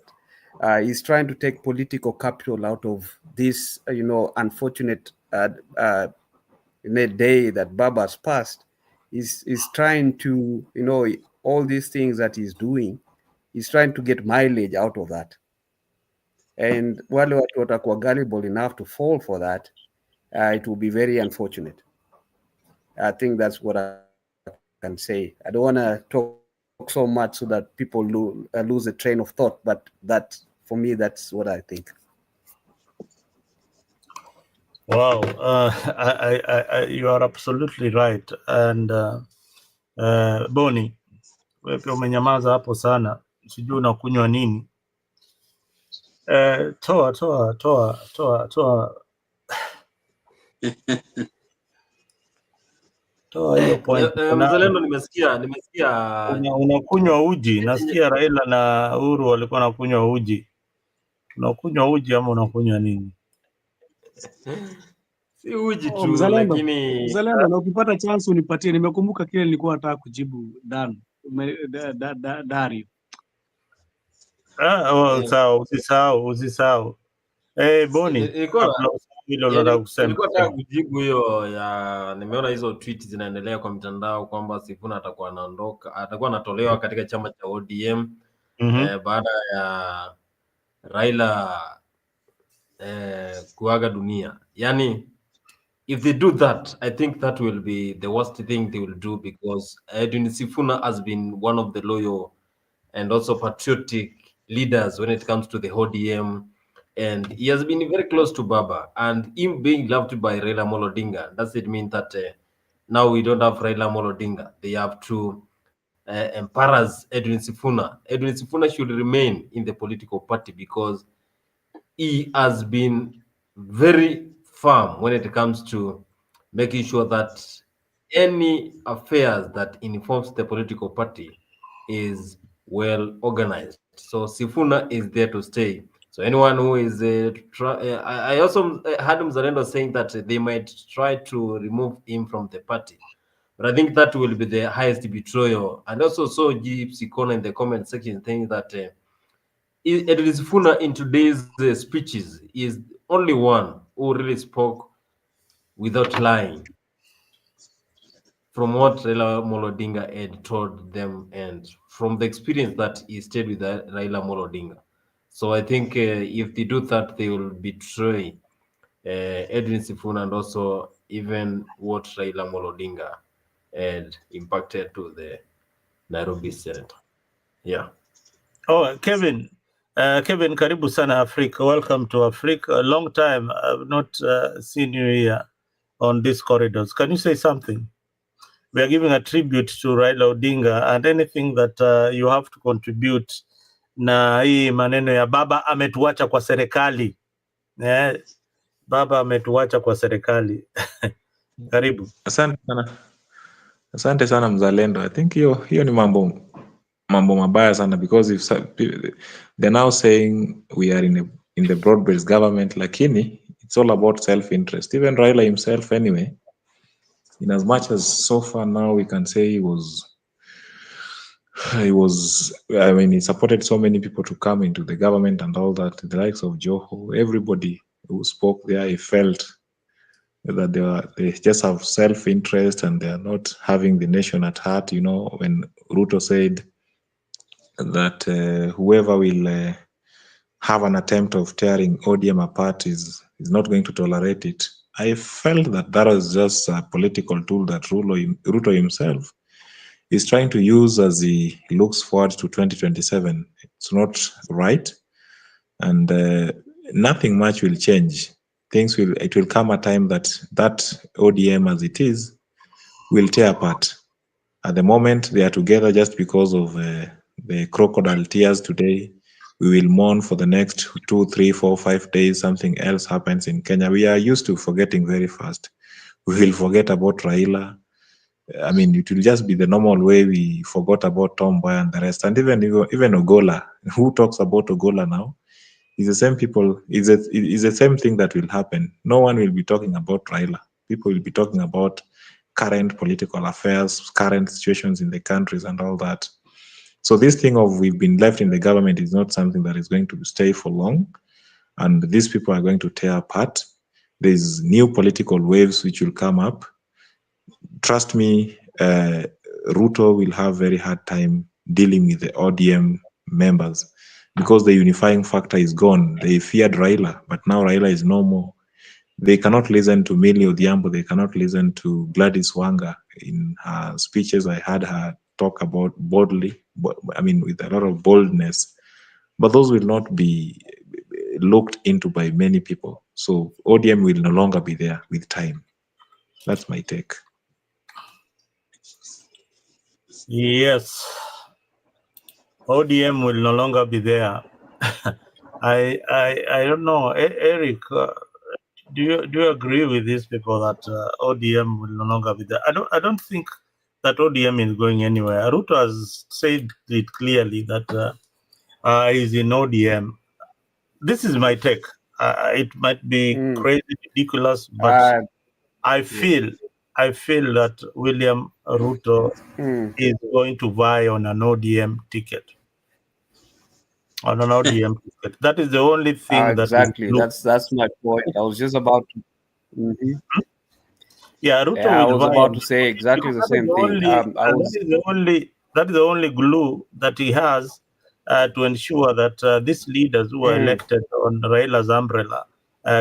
he's trying to take political capital out of this, unfortunate in a day that Baba's passed. Is trying to, all these things that he's doing, he's trying to get mileage out of that. And wale watu watakuwa gullible enough to fall for that, it will be very unfortunate. I think that's what I can say. I don't want to talk so much so that people lose a train of thought, but that, for me, that's what I think. Wow, you are absolutely right. And Boni, wewe pia umenyamaza hapo sana, sijui unakunywa nini. Toa hiyo point. Mzalendo, nimesikia unakunywa uji. Nasikia Raila na Uhuru walikuwa wanakunywa uji. Unakunywa uji ama unakunywa nini? Si uji Oh, tu mzalendo. lakini Mzalendo, na ukipata chance unipatie. Nimekumbuka kile nilikuwa nataka kujibu Dario. Usisahau. Boni, nilikuwa kabla usahau hilo yani, unataka kusema. nilikuwa nataka kujibu hiyo ya, nimeona hizo tweet zinaendelea kwa mitandao kwamba Sifuna atakuwa anatolewa katika chama cha ODM baada ya Raila kuaga dunia. Yani, if they do that, I think that will be the worst thing they will do, because Edwin Sifuna has been one of the loyal and also patriotic leaders when it comes to the ODM, and he has been very close to Baba, and him being loved by Raila Odinga. Does it mean that now we don't have Raila Odinga? They have to embarrass Edwin Sifuna. Edwin Sifuna should remain in the political party because he has been very firm when it comes to making sure that any affairs that involves the political party is well organized. So Sifuna is there to stay. So anyone who is I also heard Mzalendo saying that they might try to remove him from the party, but I think that will be the highest betrayal. And also saw Gypsy Corner in the comment section saying that Edwin Sifuna in today's speeches is only one who really spoke without lying, from what Raila Odinga had told them and from the experience that he stayed with Raila Odinga. So I think if they do that, they will betray Edwin Sifuna and also even what Raila Odinga had impacted to the Nairobi Senate. Yeah. Oh, Kevin, karibu sana Africa. Welcome to Africa. A long time I've not seen you here on these corridors. Can you say something? We are giving a tribute to Raila Odinga, and anything that you have to contribute na hii maneno ya baba ametuacha kwa serikali. Baba ametuacha kwa serikali. Karibu. Asante sana mzalendo. I think hiyo ni mambo mabaya sana, because if they're now saying we are in the broad-based government, lakini it's all about self-interest. Even Raila himself anyway, in as much as so far now we can say he supported so many people to come into the government and all that, the likes of Joho, everybody who spoke there, he felt that they just have self-interest and they are not having the nation at heart. You know, when Ruto said that whoever will have an attempt of tearing ODM apart is not going to tolerate it, I felt that was just a political tool that Ruto himself is trying to use as he looks forward to 2027. It's not right, and nothing much will change. It will come a time that ODM as it is will tear apart. At the moment, they are together just because of the crocodile tears today. We will mourn for the next 2, 3, 4, 5 days. Something else happens in Kenya. We are used to forgetting very fast. We will forget about Raila. I mean, it will just be the normal way we forgot about Tomboy and the rest. And even Ogola. Who talks about Ogola now? It's the same people. It's the same thing that will happen. No one will be talking about Raila. People will be talking about current political affairs, current situations in the countries and all that. So this thing of we've been left in the government is not something that is going to stay for long. And these people are going to tear apart. There's new political waves which will come up. Trust me, Ruto will have very hard time dealing with the ODM members because the unifying factor is gone. They feared Raila, but now Raila is no more. They cannot listen to Millie Odhiambo. They cannot listen to Gladys Wanga. In her speeches, I had her talk about boldly, I mean, with a lot of boldness. But those will not be looked into by many people. So ODM will no longer be there with time. That's my take. Yes. ODM will no longer be there. I don't know, Eric. Do you agree with these people that ODM will no longer be there? I don't think that ODM is going anywhere. Ruto has said it clearly that he's in ODM. This is my take. It might be crazy, ridiculous, but I feel that William Ruto is going to vie on an ODM ticket. On an ODM ticket. That is the only thing that will Exactly. look. That's my point. I was just about to. Mhm. Yeah, Ruto Yeah, I will was vie about on to say exactly because the same thing. that is the only glue that he has to ensure that these leaders who are elected on Raila's umbrella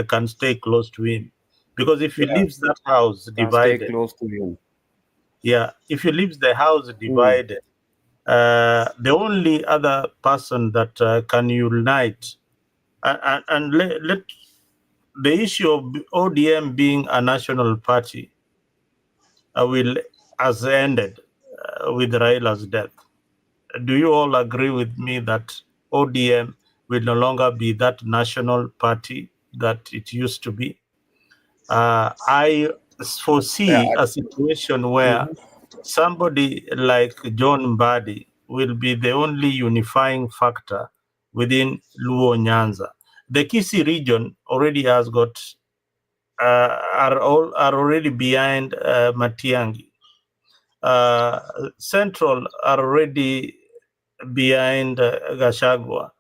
can stay close to him. Because if he leaves that house Can stay divided, close to him. yeah, if he leaves the house divided, the only other person that can unite and let the issue of ODM being a national party has ended with Raila's death. Do you all agree with me that ODM will no longer be that national party that it used to be? I foresee a situation where somebody like John Mbadi will be the only unifying factor within Luo Nyanza. The Kisii region already has got are already behind Matiangi. Central are already behind Gashagwa.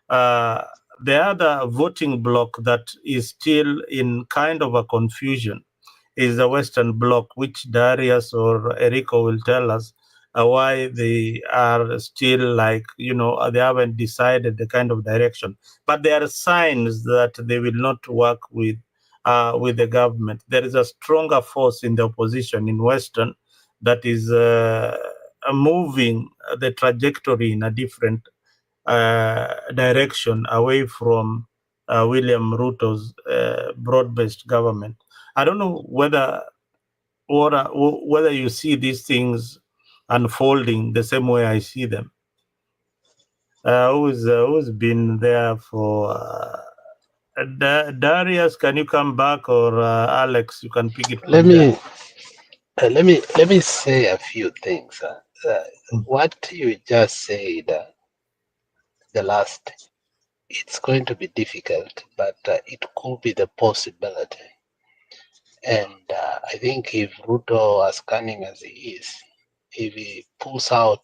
The other voting bloc that is still in kind of a confusion is the Western Bloc, which Darius or Erico will tell us why they are still like, they haven't decided the kind of direction. But there are signs that they will not work with the government. There is a stronger force in the opposition in Western that is moving the trajectory in a different direction away from William Ruto's broad-based government. I don't know whether you see these things unfolding the same way I see them. Who's been there for Darius? Can you come back, or Alex? You can pick it Let from there. let me say a few things. What you just said, the last, it's going to be difficult, but it could be the possibility. And I think if Ruto, as cunning as he is, if he pulls up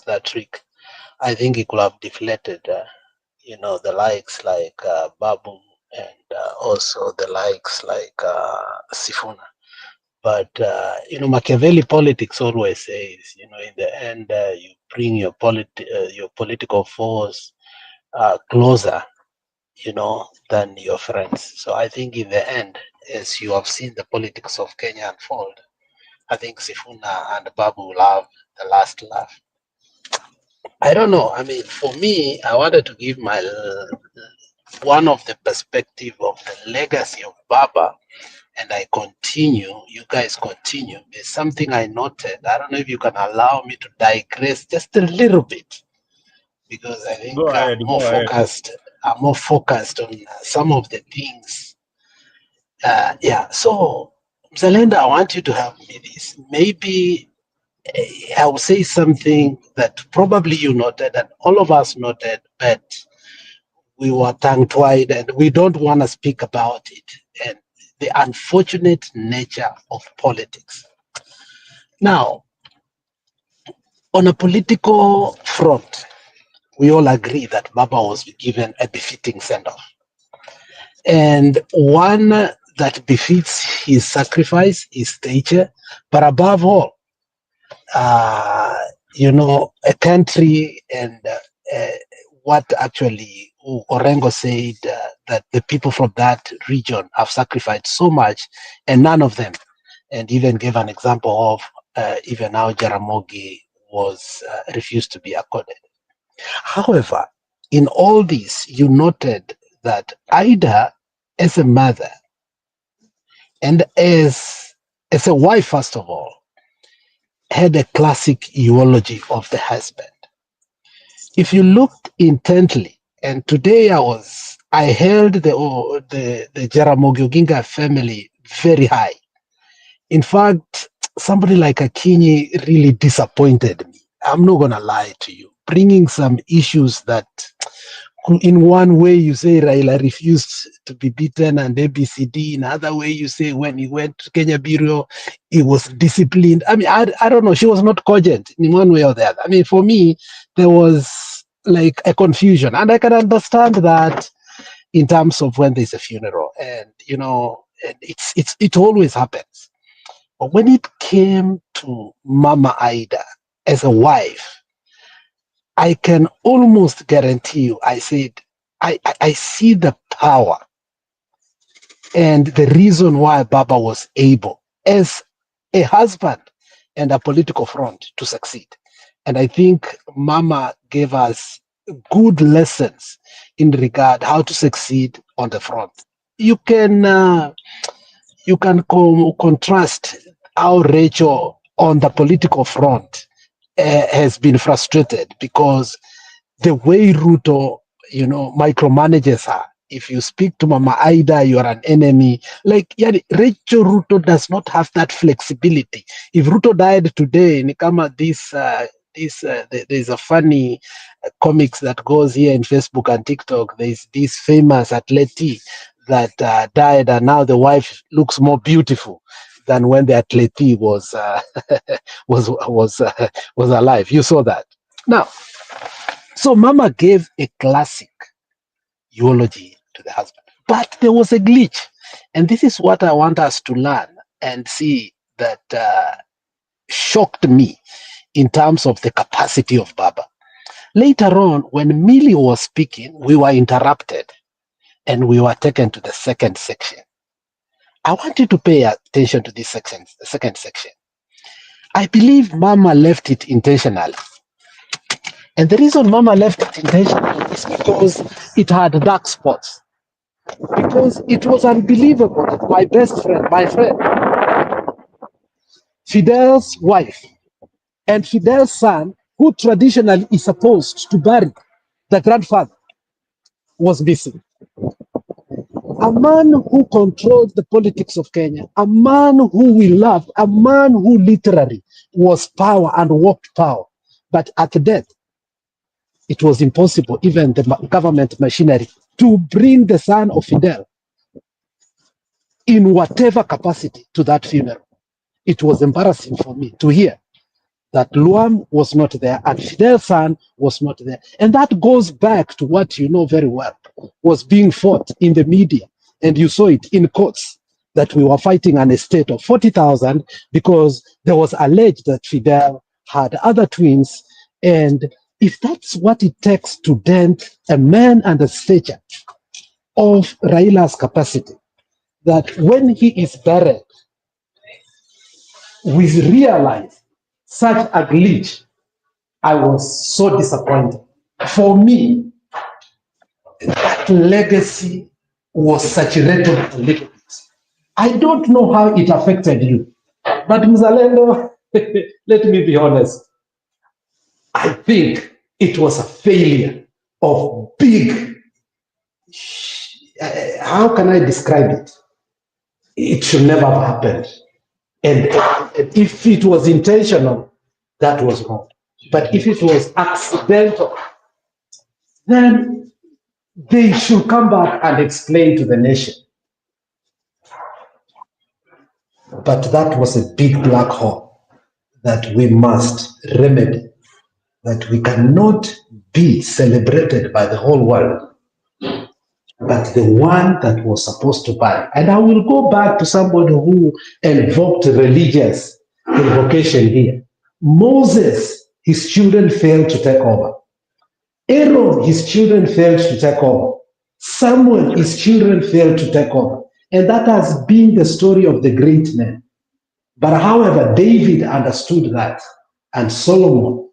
that trick, I think he could have deflated, the likes like Babu and also the likes like Sifuna. But Machiavelli politics always says, in the end, you bring your political force closer, than your friends. So I think in the end, as you have seen the politics of Kenya unfold, I think Sifuna and Babu will have the last laugh. I don't know. I mean, for me, I wanted to give my one of the perspective of the legacy of Baba, and I continue. You guys continue. There's something I noted. I don't know if you can allow me to digress just a little bit, because I think I'm more focused on some of the things. So Mzalenda, I want you to help me this. Maybe I will say something that probably you noted and all of us noted, but we were tongue-tied and we don't want to speak about it. And the unfortunate nature of politics. Now, on a political front, we all agree that Baba was given a befitting send-off. And one that befits his sacrifice, his stature, but above all, a country and what actually Orengo said, that the people from that region have sacrificed so much, and none of them, and even gave an example of even how Jaramogi was refused to be accorded. However, in all this, you noted that Ida, as a mother and as a wife, first of all, had a classic eulogy of the husband. If you looked intently, and today I held the Jaramogi Oginga family very high. In fact, somebody like Akinyi really disappointed me. I'm not gonna lie to you, bringing some issues that In one way, you say Raila refused to be beaten and ABCD. In other way, you say when he went to Kenya Bureau, he was disciplined. I mean, I don't know. She was not cogent in one way or the other. I mean, for me, there was like a confusion. And I can understand that in terms of when there's a funeral. And, you know, it always happens. But when it came to Mama Ida as a wife, I can almost guarantee you, I said, I see the power and the reason why Baba was able as a husband and a political front to succeed. And I think Mama gave us good lessons in regard how to succeed on the front. You can contrast how Rachel on the political front has been frustrated because the way Ruto, you know, micromanages her. If you speak to Mama Ida, you are an enemy. Like, yeah, Rachel Ruto does not have that flexibility. If Ruto died today, Nikama, there's a funny comics that goes here in Facebook and TikTok. There's this famous athlete that died, and now the wife looks more beautiful than when the athlete was was alive. You saw that. Now, so Mama gave a classic eulogy to the husband, but there was a glitch, and this is what I want us to learn and see that shocked me in terms of the capacity of Baba. Later on, when Millie was speaking, we were interrupted and we were taken to the second section. I want you to pay attention to this section, the second section. I believe Mama left it intentionally. And the reason Mama left it intentionally is because it had dark spots. Because it was unbelievable that my best friend, my friend, Fidel's wife, and Fidel's son, who traditionally is supposed to bury the grandfather, was missing. A man who controlled the politics of Kenya, a man who we loved, a man who literally was power and walked power. But at death, it was impossible, even the government machinery, to bring the son of Fidel in whatever capacity to that funeral. It was embarrassing for me to hear that Luam was not there and Fidel's son was not there. And that goes back to what you know very well, was being fought in the media. And you saw it in courts, that we were fighting an estate of 40,000 because there was alleged that Fidel had other twins. And if that's what it takes to dent a man and a stature of Raila's capacity, that when he is buried, we realize such a glitch, I was so disappointed. For me, that legacy was saturated a little bit. I don't know how it affected you, but Mzalendo, let me be honest, I think it was a failure of big, how can I describe it? It should never have happened. And if it was intentional, that was wrong. But if it was accidental, then they should come back and explain to the nation. But that was a big black hole that we must remedy, that we cannot be celebrated by the whole world, but the one that was supposed to buy. And I will go back to somebody who invoked religious invocation here. Moses, his children failed to take over. Aaron, his children failed to take over. Samuel, his children failed to take over. And that has been the story of the great men. But however, David understood that, and Solomon,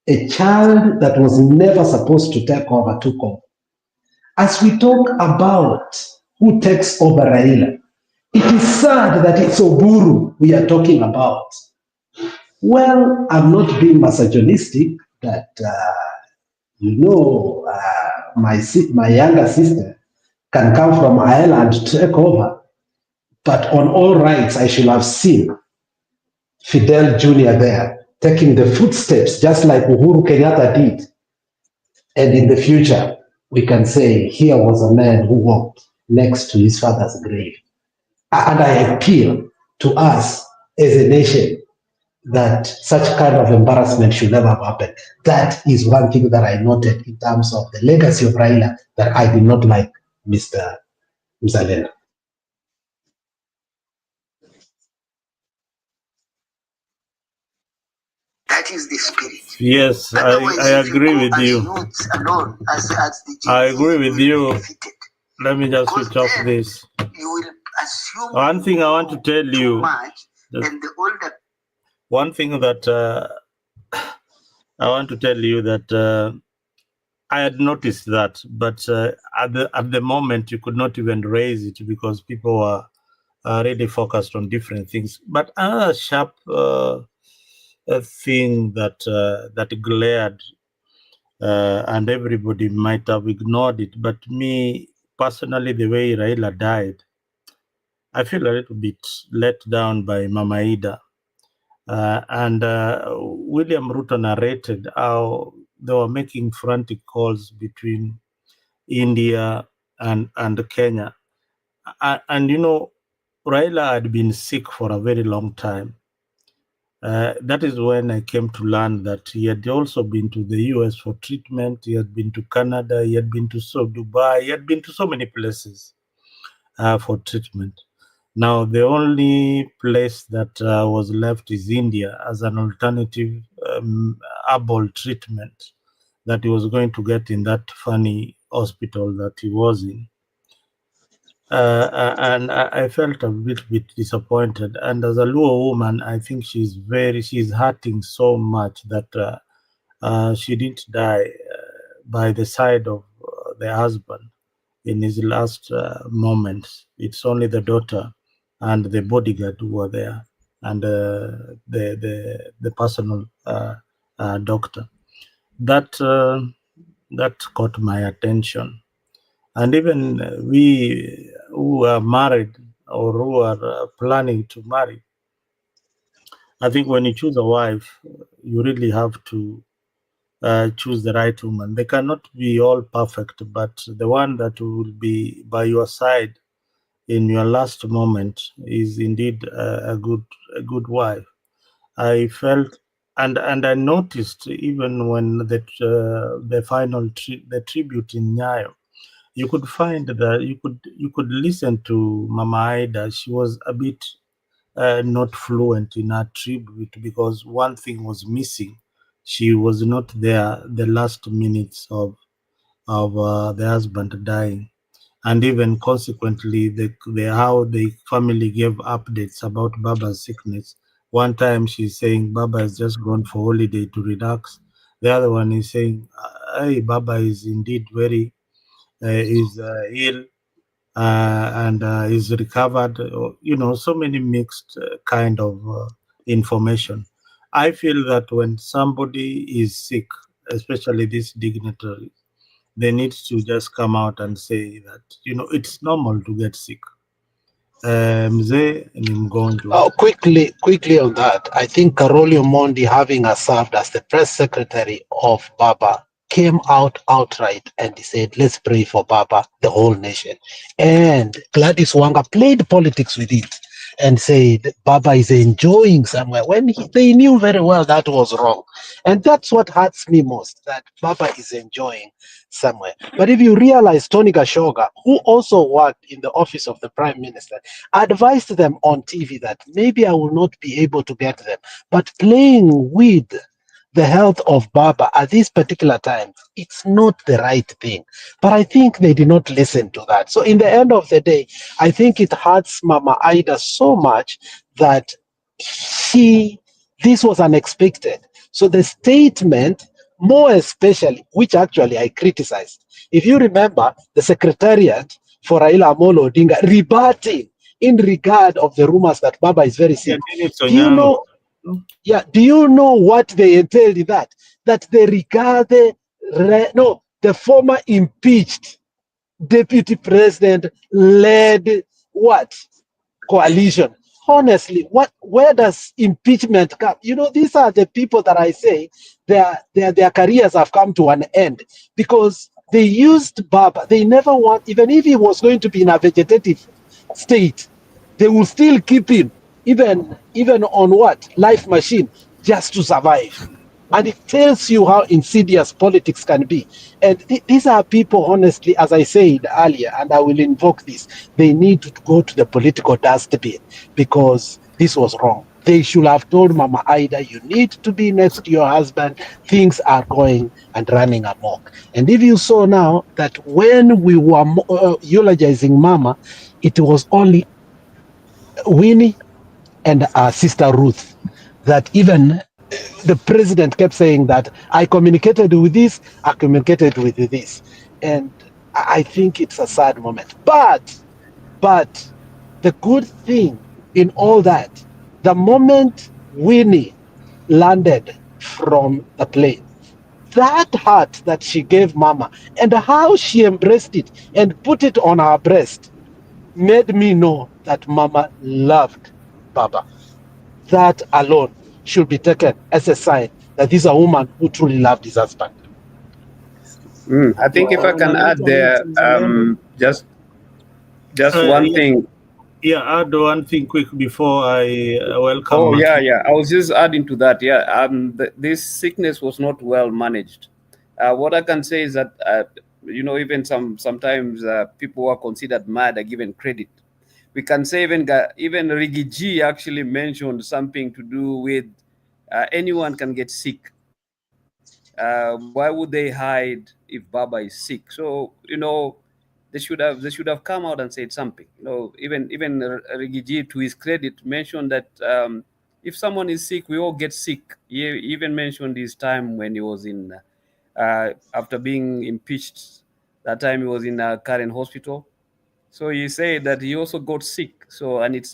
a child that was never supposed to take over, took over. As we talk about who takes over Raila, it is sad that it's Oburu we are talking about. Well, I'm not being misogynistic, that my younger sister can come from Ireland to take over, but on all rights, I should have seen Fidel Jr. there, taking the footsteps, just like Uhuru Kenyatta did. And in the future, we can say here was a man who walked next to his father's grave. And I appeal to us as a nation that such kind of embarrassment should never have happened. That is one thing that I noted in terms of the legacy of Raila that I did not like, Mr. Mzalendo. That is the spirit. Yes, I agree with you. Alone, as I agree with you. Let me just switch off this. You will assume one thing I want to tell you. One thing that I want to tell you that I had noticed that, but at the moment you could not even raise it because people were really focused on different things. But another sharp thing that that glared, and everybody might have ignored it, but me personally, the way Raila died, I feel a little bit let down by Mama Ida. And William Ruto narrated how they were making frantic calls between India and Kenya. And you know, Raila had been sick for a very long time. That is when I came to learn that he had also been to the US for treatment. He had been to Canada. He had been to Dubai. He had been to so many places for treatment. Now, the only place that was left is India as an alternative herbal treatment that he was going to get in that funny hospital that he was in. And I felt a little bit disappointed. And as a Luo woman, I think she's hurting so much that she didn't die by the side of the husband in his last moments. It's only the daughter and the bodyguard who were there, and the personal doctor. That caught my attention. And even we who are married or who are planning to marry, I think when you choose a wife, you really have to choose the right woman. They cannot be all perfect, but the one that will be by your side in your last moment is indeed a good wife. I felt and I noticed even when the final the tribute in Nyayo, you could find that you could listen to Mama Ida. She was a bit not fluent in her tribute because one thing was missing. She was not there the last minutes of the husband dying, and even consequently, how the family gave updates about Baba's sickness. One time she's saying Baba has just gone for holiday to relax. The other one is saying, "Hey, Baba is indeed very ill." And is recovered. You know, so many mixed kind of information. I feel that when somebody is sick, especially this dignitary, they need to just come out and say that, you know, it's normal to get sick. Mzee ni mgonjwa. Oh, quickly on that, I think Karolio Mondi, having served as the press secretary of Baba, came out outright and he said, let's pray for Baba, the whole nation. And Gladys Wanga played politics with it and said Baba is enjoying somewhere when they knew very well that was wrong. And that's what hurts me most, that Baba is enjoying somewhere. But if you realize Tony Gashoga, who also worked in the office of the Prime Minister, advised them on TV that maybe I will not be able to get them, but playing with the health of Baba at this particular time, it's not the right thing. But I think they did not listen to that. So in the end of the day, I think it hurts Mama Ida so much that this was unexpected. So the statement, more especially, which actually I criticized, if you remember, the secretariat for Raila Amolo Odinga rebutting in regard of the rumors that Baba is very sick. Do you know? Yeah, do you know what they entailed in that? That they regard the former impeached deputy president led what? Coalition. Honestly, where does impeachment come? You know, these are the people that I say their careers have come to an end because They used Baba. They never want, even if he was going to be in a vegetative state, they will still keep him, even on what? Life machine, just to survive. And it tells you how insidious politics can be. And these are people, honestly, as I said earlier, and I will invoke this, they need to go to the political dustbin because this was wrong. They should have told Mama Ida, you need to be next to your husband. Things are going and running amok. And if you saw now that when we were eulogizing Mama, it was only Winnie and Sister Ruth that even the president kept saying that I communicated with this, I communicated with this. And I think it's a sad moment. But the good thing in all that, the moment Winnie landed from the plane, that heart that she gave Mama and how she embraced it and put it on her breast made me know that Mama loved Baba. That alone should be taken as a sign that this is a woman who truly loved his husband. I think if I can add there, just one thing. Yeah, add one thing quick before I welcome. Oh, yeah. I was just adding to that. Yeah, this sickness was not well managed. What I can say is that, even sometimes people who are considered mad are given credit. We can say even Rigi G actually mentioned something to do with anyone can get sick. Why would they hide if Baba is sick? So, they should have come out and said something. Even Rigi G, to his credit, mentioned that if someone is sick, we all get sick. He even mentioned his time when he was in, after being impeached, that time he was in Karen Hospital. So he said that he also got sick. So, and it's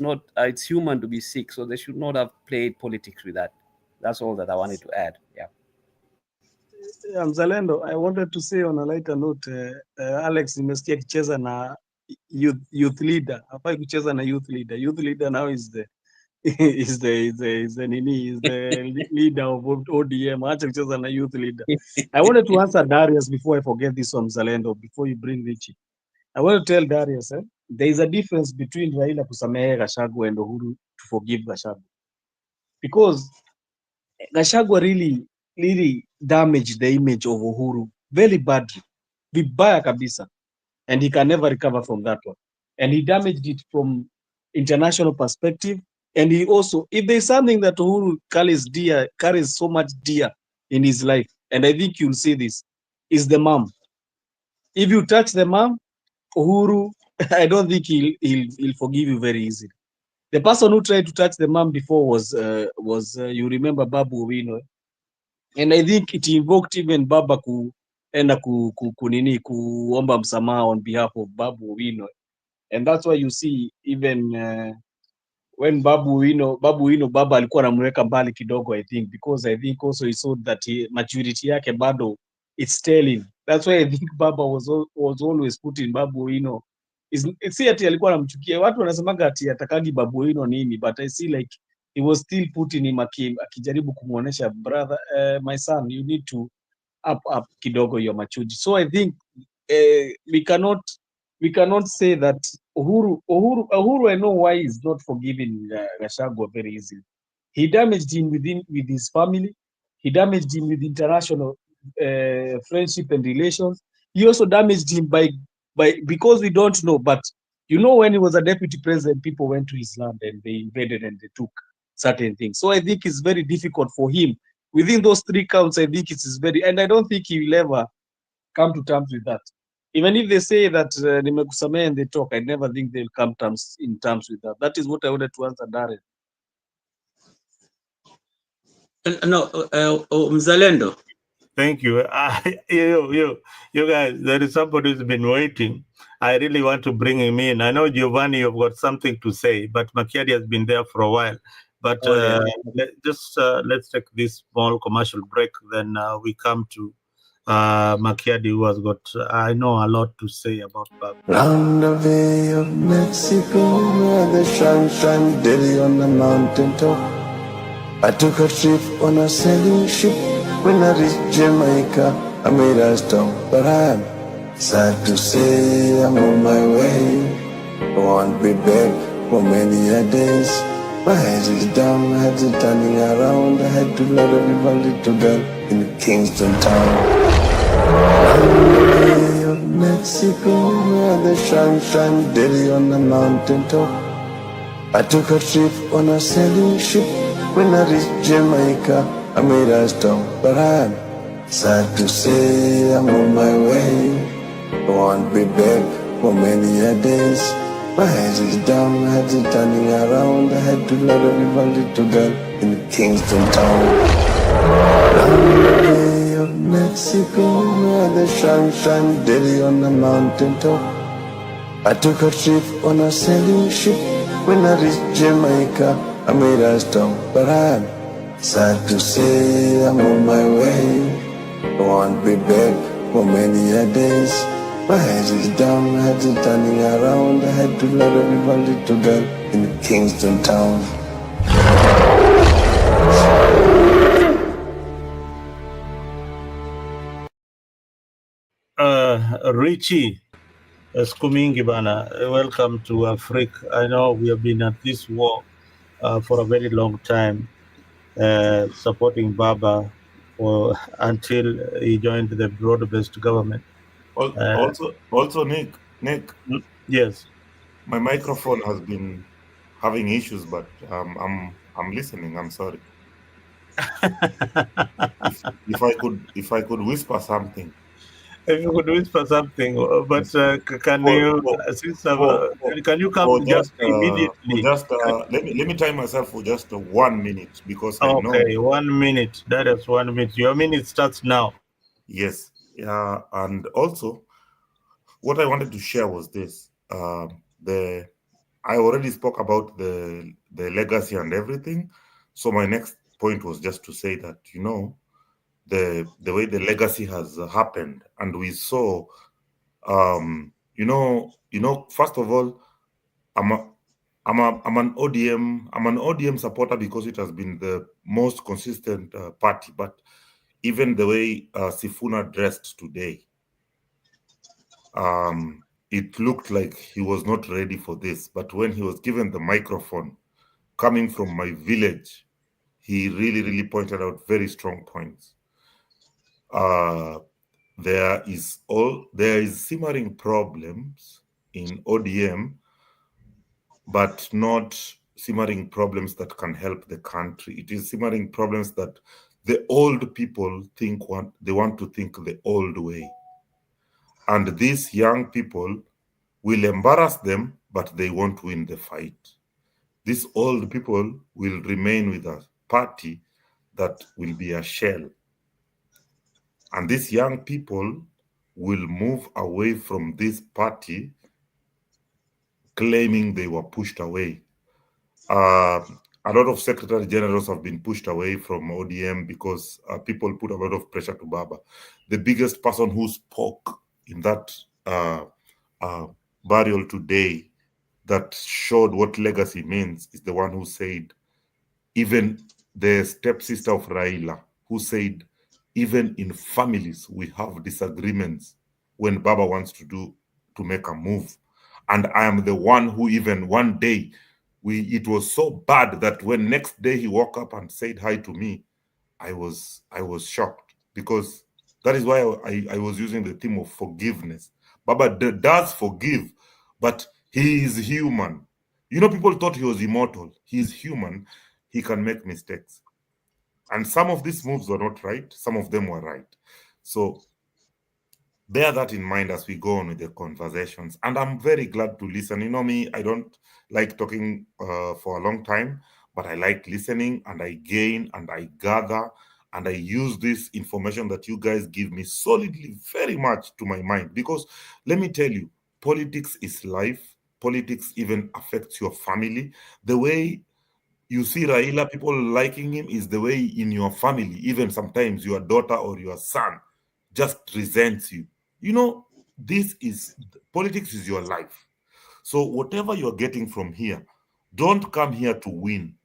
human to be sick. So they should not have played politics with that. That's all that I wanted to add. Yeah. Mzalendo, I wanted to say on a lighter note, Alex nimesikia akicheza na youth leader. Hafai kucheza na youth leader. Youth leader now is the leader of ODM. Acha kucheza na youth leader. I wanted to answer Darius before I forget this one, Mzalendo, before you bring Richie. I want to tell Darius, there is a difference between Raila kusamehe Gachagua and Uhuru to forgive Gachagua. Because Gachagua really damaged the image of Uhuru very badly. Vibaya kabisa. And he can never recover from that one. And he damaged it from international perspective. And he also, if there's something that Uhuru carries so much dear in his life, and I think you'll see this, is the mom. If you touch the mom, Uhuru, I don't think he'll forgive you very easily. The person who tried to touch the mom before was you remember Babu Owino, and I think it invoked even Baba kuenda kuomba msamaha on behalf of Babu Owino, and that's why you see even when Babu Owino Baba alikuwa anamweka mbali kidogo, I think, because I think also he saw that maturity yake bado it's telling. That's why I think Baba was always putting Babu Owino. Si ati alikuwa anamchukia. Watu wanasemaga ati atakagi Babu Owino nini, but I see like he was still putting him akijaribu kumuonesha, brother, my son, you need to up kidogo your maturity. So I think we cannot say that Uhuru, I know why he's not forgiving Gachagua very easily. He damaged him with his family. He damaged him with international friendship and relations. He also damaged him by because we don't know, but when he was a deputy president, people went to his land and they invaded and they took certain things. So I think it's very difficult for him. Within those 3 counts, I think it is and I don't think he will ever come to terms with that. Even if they say that nimekusamehe and they talk, I never think they'll come in terms with that. That is what I wanted to answer, Darren. No, Mzalendo. Thank you. You guys, there is somebody who's been waiting. I really want to bring him in. I know, Giovanni, you've got something to say, but Makiadi has been there for a while. But let's take this small commercial break. Then we come to Makiadi, who has got, I know, a lot to say about that. Round the Bay of Mexico, where the sun shine daily on the mountain top. I took a trip on a sailing ship. When I reached Jamaica, I made a stop, but I'm Sad to say I'm on my way. Won't be back for many a days. My head is down, my head is turning around. I had to let a little girl in Kingston town. On the Bay of Mexico, where the sun shine daily on the mountain top. I took a trip on a sailing ship. When I reached Jamaica, I made a stop. But I'm sad to say I'm on my way. I won't be back for many a days. My head is down, my head is turning around. I had to let a little girl in Kingston town. Down the Bay of Mexico, where the sun shine daily on the mountain top. I took a trip on a sailing ship. When I reached Jamaica, I made a stop. But I'm sad to say I'm on my way. I won't be back for many a days. My head is down, my head is turning around. I had to let a little girl in Kingston town. Richie Skumingi Bana, welcome to Africa. I know we have been at this war for a very long time, supporting Baba until he joined the broad-based government. Also, Nick, Yes. my microphone has been having issues, but I'm listening. I'm sorry. If I could whisper something. If you could whisper something, but can you come just immediately? Let me time myself for just 1 minute, because I know. Okay, 1 minute. That is 1 minute. Your minute starts now. Yes. Yeah. And also, what I wanted to share was this. I already spoke about the legacy and everything. So my next point was just to say that, the way the legacy has happened, and we saw, first of all, I'm an ODM supporter because it has been the most consistent party. But even the way Sifuna dressed today, it looked like he was not ready for this. But when he was given the microphone, coming from my village, he really pointed out very strong points. There is simmering problems in ODM, but not simmering problems that can help the country. It is simmering problems that the old people they want to think the old way. And these young people will embarrass them, but they won't win the fight. These old people will remain with a party that will be a shell. And these young people will move away from this party claiming they were pushed away. A lot of secretary generals have been pushed away from ODM because people put a lot of pressure to Baba. The biggest person who spoke in that burial today that showed what legacy means is the one who said, even the stepsister of Raila, who said, even in families, we have disagreements when Baba wants to make a move. And I am the one who even one day, it was so bad that when next day he woke up and said hi to me, I was shocked, because that is why I was using the theme of forgiveness. Baba does forgive, but he is human. People thought he was immortal. He is human. He can make mistakes. And some of these moves were not right. Some of them were right. So bear that in mind as we go on with the conversations. And I'm very glad to listen. Me, I don't like talking for a long time, but I like listening, and I gain and I gather, and I use this information that you guys give me solidly very much to my mind. Because let me tell you, politics is life. Politics even affects your family. The way you see Raila, people liking him, is the way in your family, even sometimes your daughter or your son just resents you. Politics is your life. So whatever you're getting from here, don't come here to win.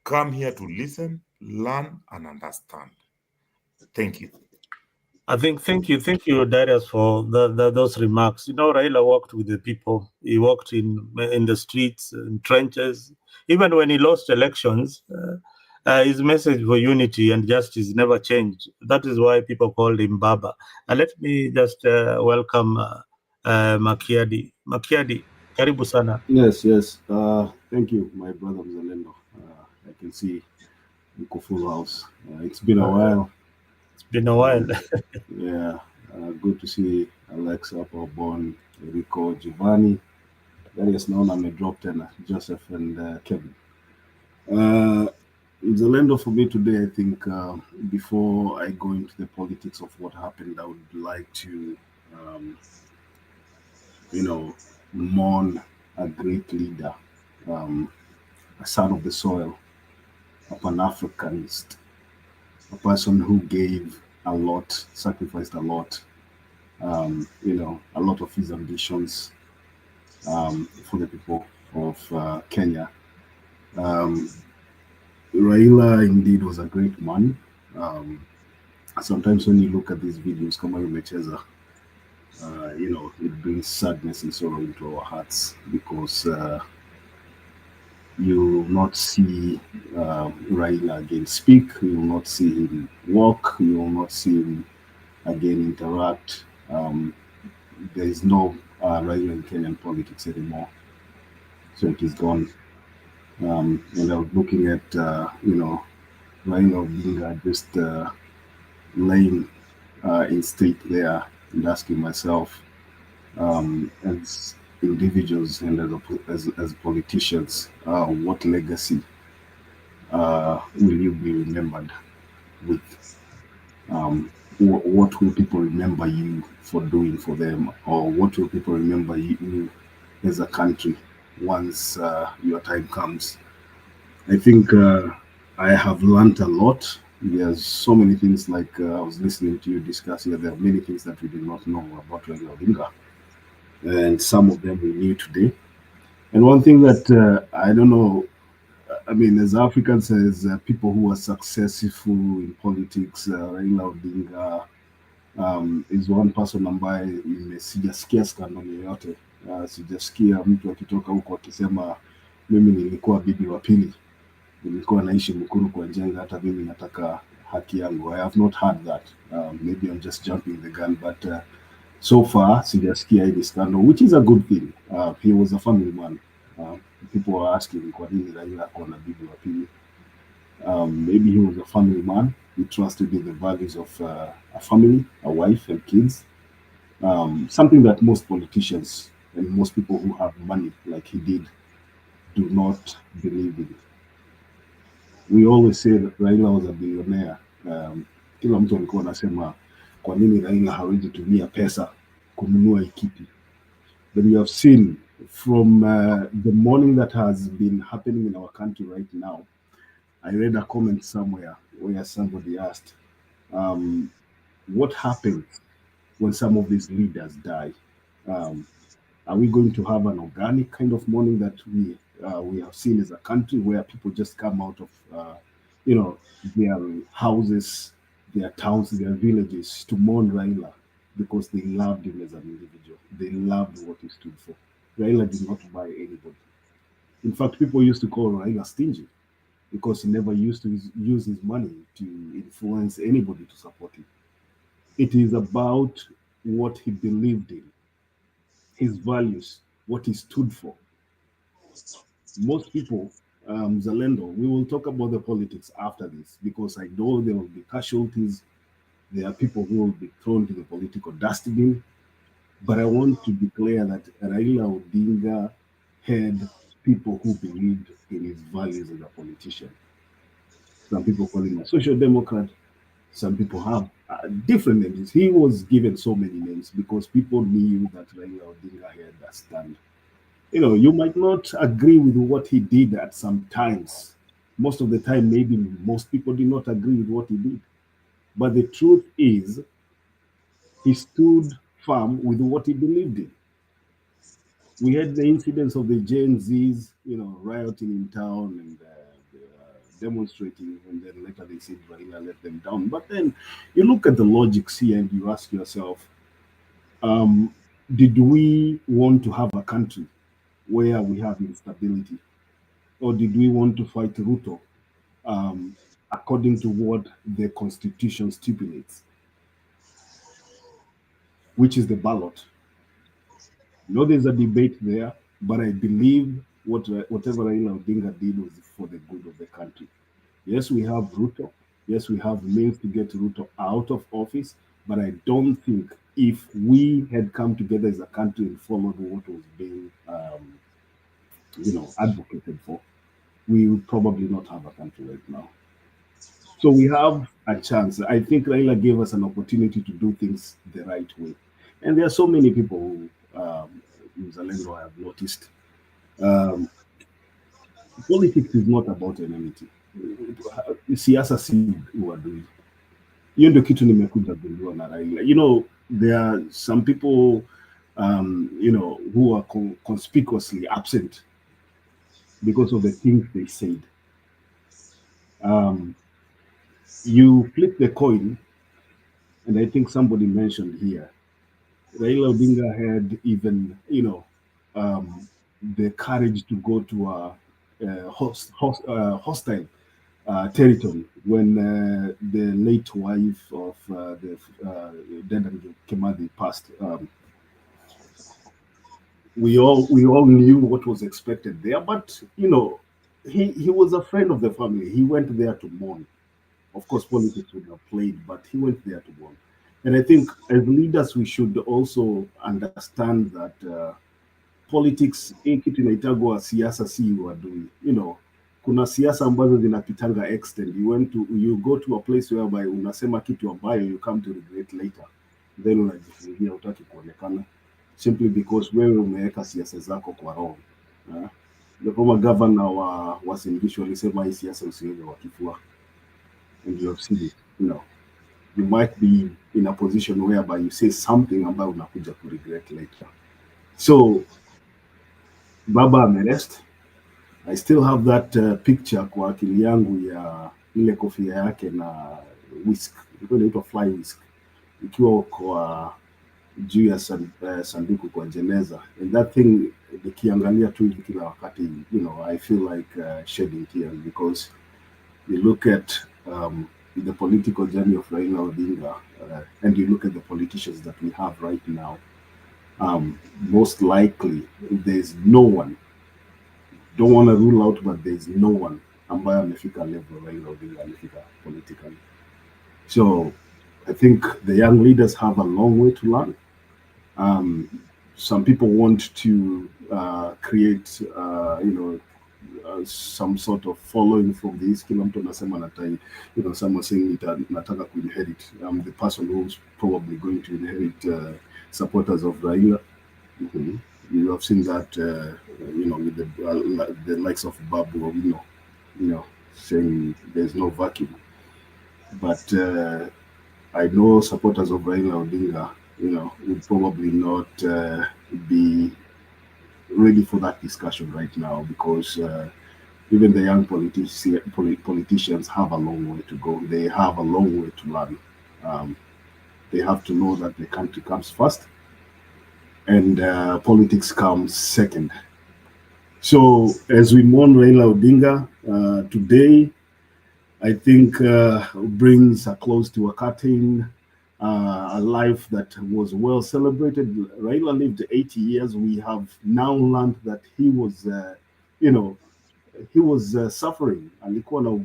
Come here to listen, learn, and understand. Thank you. I think thank you, Darius, for those remarks. You know, Raila walked with the people. He walked in the streets, in trenches. Even when he lost elections, his message for unity and justice never changed. That is why people called him Baba. And let me just welcome Makiadi. Makiadi, karibu sana. Yes, yes. Thank you, my brother Mzalendo. I can see Uko full house. It's been a while. It's been a while. Yeah, good to see Alexa, Bon, Rico, Giovanni. Darius Naona dropped and Joseph and Kevin. Mzalendo, for me today, I think before I go into the politics of what happened, I would like to, mourn a great leader, a son of the soil, a Pan-Africanist, a person who gave a lot, sacrificed a lot, a lot of his ambitions for the people of Kenya. Raila indeed was a great man. Sometimes when you look at these videos, kama umecheza, it brings sadness and sorrow into our hearts because you will not see Raila again speak, you will not see him walk, you will not see him again interact. There is no Raila in Kenyan politics anymore, so it is gone. And I was looking at, Raila Odinga just laying in state there and asking myself, as individuals and as politicians, what legacy will you be remembered with? What will people remember you for doing for them, or what will people remember you as a country once your time comes? I think I have learned a lot. There's so many things, like I was listening to you discuss here. There are many things that we did not know about Raila Odinga, and some of them we knew today. And one thing that I don't know, I mean, as Africans, as people who are successful in politics, Raila Odinga is one person ambaye sijasikia skandal yoyote. Sijasikia mtu akitoka huko akisema mimi nilikuwa bibi wa pili, nilikuwa naishi Mukuru kwa Njenga, hata mimi nataka haki yangu. I have not heard that. Maybe I'm just jumping the gun, but so far sijasikia any scandal, which is a good thing. He was a family man. People are asking kwa nini Raila ako na bibi wa pili. Maybe he was a family man. He trusted in the values of a family, a wife and kids. Something that most politicians and most people who have money, like he did, do not believe in. We always say that Raila was a billionaire. Kila mtu alikuwa anasema kwa nini Raila hawezi tumia pesa kununua ikiti. But you have seen from the mourning that has been happening in our country right now. I read a comment somewhere where somebody asked, what happens when some of these leaders die? Are we going to have an organic kind of mourning that we have seen as a country, where people just come out of their houses, their towns, their villages to mourn Raila because they loved him as an individual. They loved what he stood for. Raila did not buy anybody. In fact, people used to call Raila stingy because he never used to use his money to influence anybody to support him. It is about what he believed in, his values, what he stood for. Most people, Zalendo, we will talk about the politics after this because I know there will be casualties. There are people who will be thrown to the political dustbin. But I want to declare that Raila Odinga had people who believed in his values as a politician. Some people call him a social democrat. Some people have different names. He was given so many names because people knew that Raila Odinga had a stand. You might not agree with what he did at some times. Most of the time, maybe most people did not agree with what he did. But the truth is, he stood firm with what he believed in. We had the incidents of the Gen Zs, rioting in town and demonstrating, and then later they said Raila let them down. But then you look at the logics here and you ask yourself, did we want to have a country where we have instability, or did we want to fight Ruto according to what the constitution stipulates, which is the ballot? There's a debate there, but I believe whatever Raila Odinga did was for the good of the country. Yes, we have Ruto. Yes, we have means to get Ruto out of office, but I don't think if we had come together as a country and followed what was being, advocated for, we would probably not have a country right now. So we have a chance. I think Raila gave us an opportunity to do things the right way. And there are so many people who, in Zalendo, I have noticed, politics is not about enmity. Siasa si uadui. Hiyo ndio kitu nimekuja gundua na Raila. There are some people, who are conspicuously absent because of the things they said. You flip the coin, and I think somebody mentioned here, Raila Odinga had even, the courage to go to a hostile territory when the late wife of the Dedan Kimathi passed. We all knew what was expected there, but he was a friend of the family. He went there to mourn. Of course, politics would have played, but he went there to mourn. And I think as leaders, we should also understand that politics, kitu inaitagwa siasa si uadui. Kuna siasa ambazo zinapitanga extend. You go to a place whereby unasema kitu ambayo you come to regret later. Then unajifungia utaki kuonekana simply because wewe umeweka siasa zako kwa roho. The former governor wa Uasin Gishu alisema hii siasa usiweke kwa kifua. And you have seen it, you might be in a position whereby you say something ambayo unakuja to regret later. So Baba amerest. I still have that picture kwa akili yangu ya ile kofia yake na whisk, ilikuwa inaitwa fly whisk, ikiwa kwa juu ya sanduku kwa jeneza, and that thing nikiangalia tu hivi kila wakati, I feel like shedding tears, because you look at the political journey of Raila Odinga, and you look at the politicians that we have right now, most likely there's no one, don't want to rule out, but there's no one ambaye amefika level Raila Odinga amefika politically. So I think the young leaders have a long way to learn. Some people want to create, some sort of following from this. Kila mtu anasema natai, someone saying nataka to inherit. I'm the person who's probably going to inherit supporters of Raila. You have seen that, with the likes of Babu, saying there's no vacuum. But I know supporters of Raila Odinga, would probably not be ready for that discussion right now, because even the young politicians have a long way to go. They have a long way to learn. They have to know that the country comes first and politics comes second. So as we mourn Raila Odinga today, I think brings a close to a curtain, a life that was well celebrated. Raila lived 80 years. We have now learned that he was, he was suffering. Alikuwa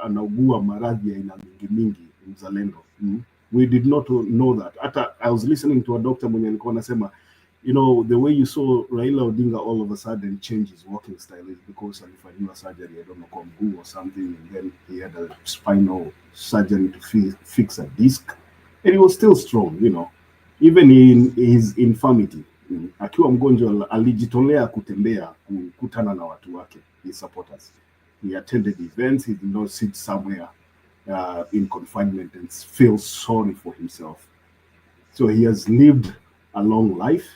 anaugua maradhi ya aina mingi mzalendo. We did not know that. I was listening to a doctor mwenye alikuwa anasema, the way you saw Raila Odinga all of a sudden change his walking style is because alifanyiwa surgery, I don't know, kwa mguu or something, and then he had a spinal surgery to fix a disc, and he was still strong, even in his infirmity. Akiwa mgonjwa alijitolea kutembea, kukutana na watu wake, his supporters. He attended events. He did not sit somewhere in confinement and feel sorry for himself. So he has lived a long life.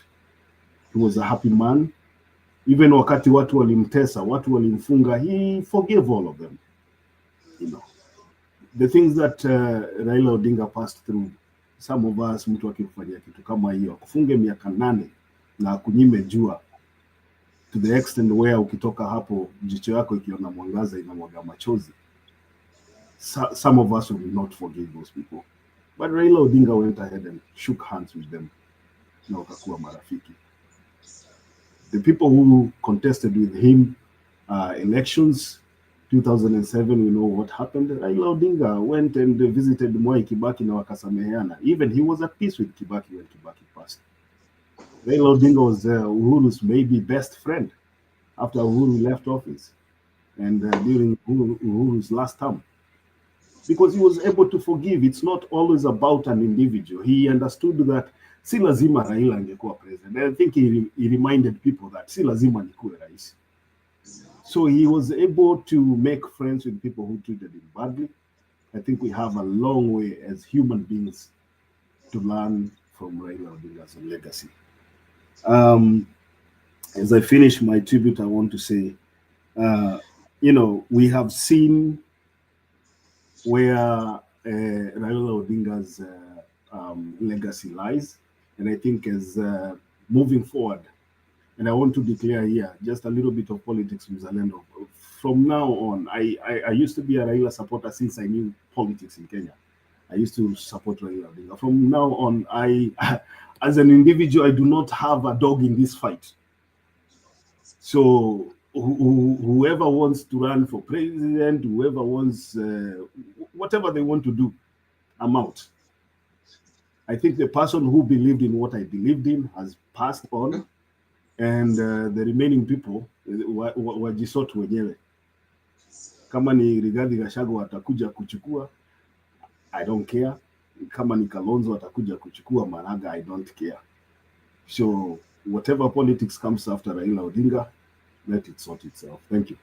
He was a happy man. Even wakati watu walimtesa, watu walimfunga, he forgave all of them. You know, the things that Raila Odinga passed through, some of us, mtu akikufanyia kitu kama hiyo, akufunge miaka 8 na akunyime jua, to the extent where ukitoka hapo jicho yako ikiona mwangaza inamwaga machozi. Some of us will not forgive those people. But Raila Odinga went ahead and shook hands with them. Na wakakuwa marafiki. The people who contested with him elections, 2007, we know what happened. Raila Odinga went and visited Mwai Kibaki na wakasameheana. Even he was at peace with Kibaki when Kibaki passed. Raila Odinga was Uhuru's maybe best friend after Uhuru left office and during Uhuru's last term. Because he was able to forgive. It's not always about an individual. He understood that si lazima Raila angekuwa president. I think he reminded people that si lazima nikuwe rais. So he was able to make friends with people who treated him badly. I think we have a long way as human beings to learn from Raila Odinga's legacy. As I finish my tribute, I want to say, you know, we have seen where Raila Odinga's legacy lies, and I think as moving forward, and I want to declare here just a little bit of politics, Mzalendo. From now on, I used to be a Raila supporter since I knew politics in Kenya. I used to support Raila Odinga. From now on, as an individual, I do not have a dog in this fight. So whoever wants to run for president, whoever wants, whatever they want to do, I'm out. I think the person who believed in what I believed in has passed on, and the remaining people wajisort wenyewe. Kama ni Rigathi Gachagua atakuja kuchukua, I don't care. Kama ni Kalonzo atakuja kuchukua Maraga, I don't care. So whatever politics comes after Raila Odinga, let it sort itself. Thank you.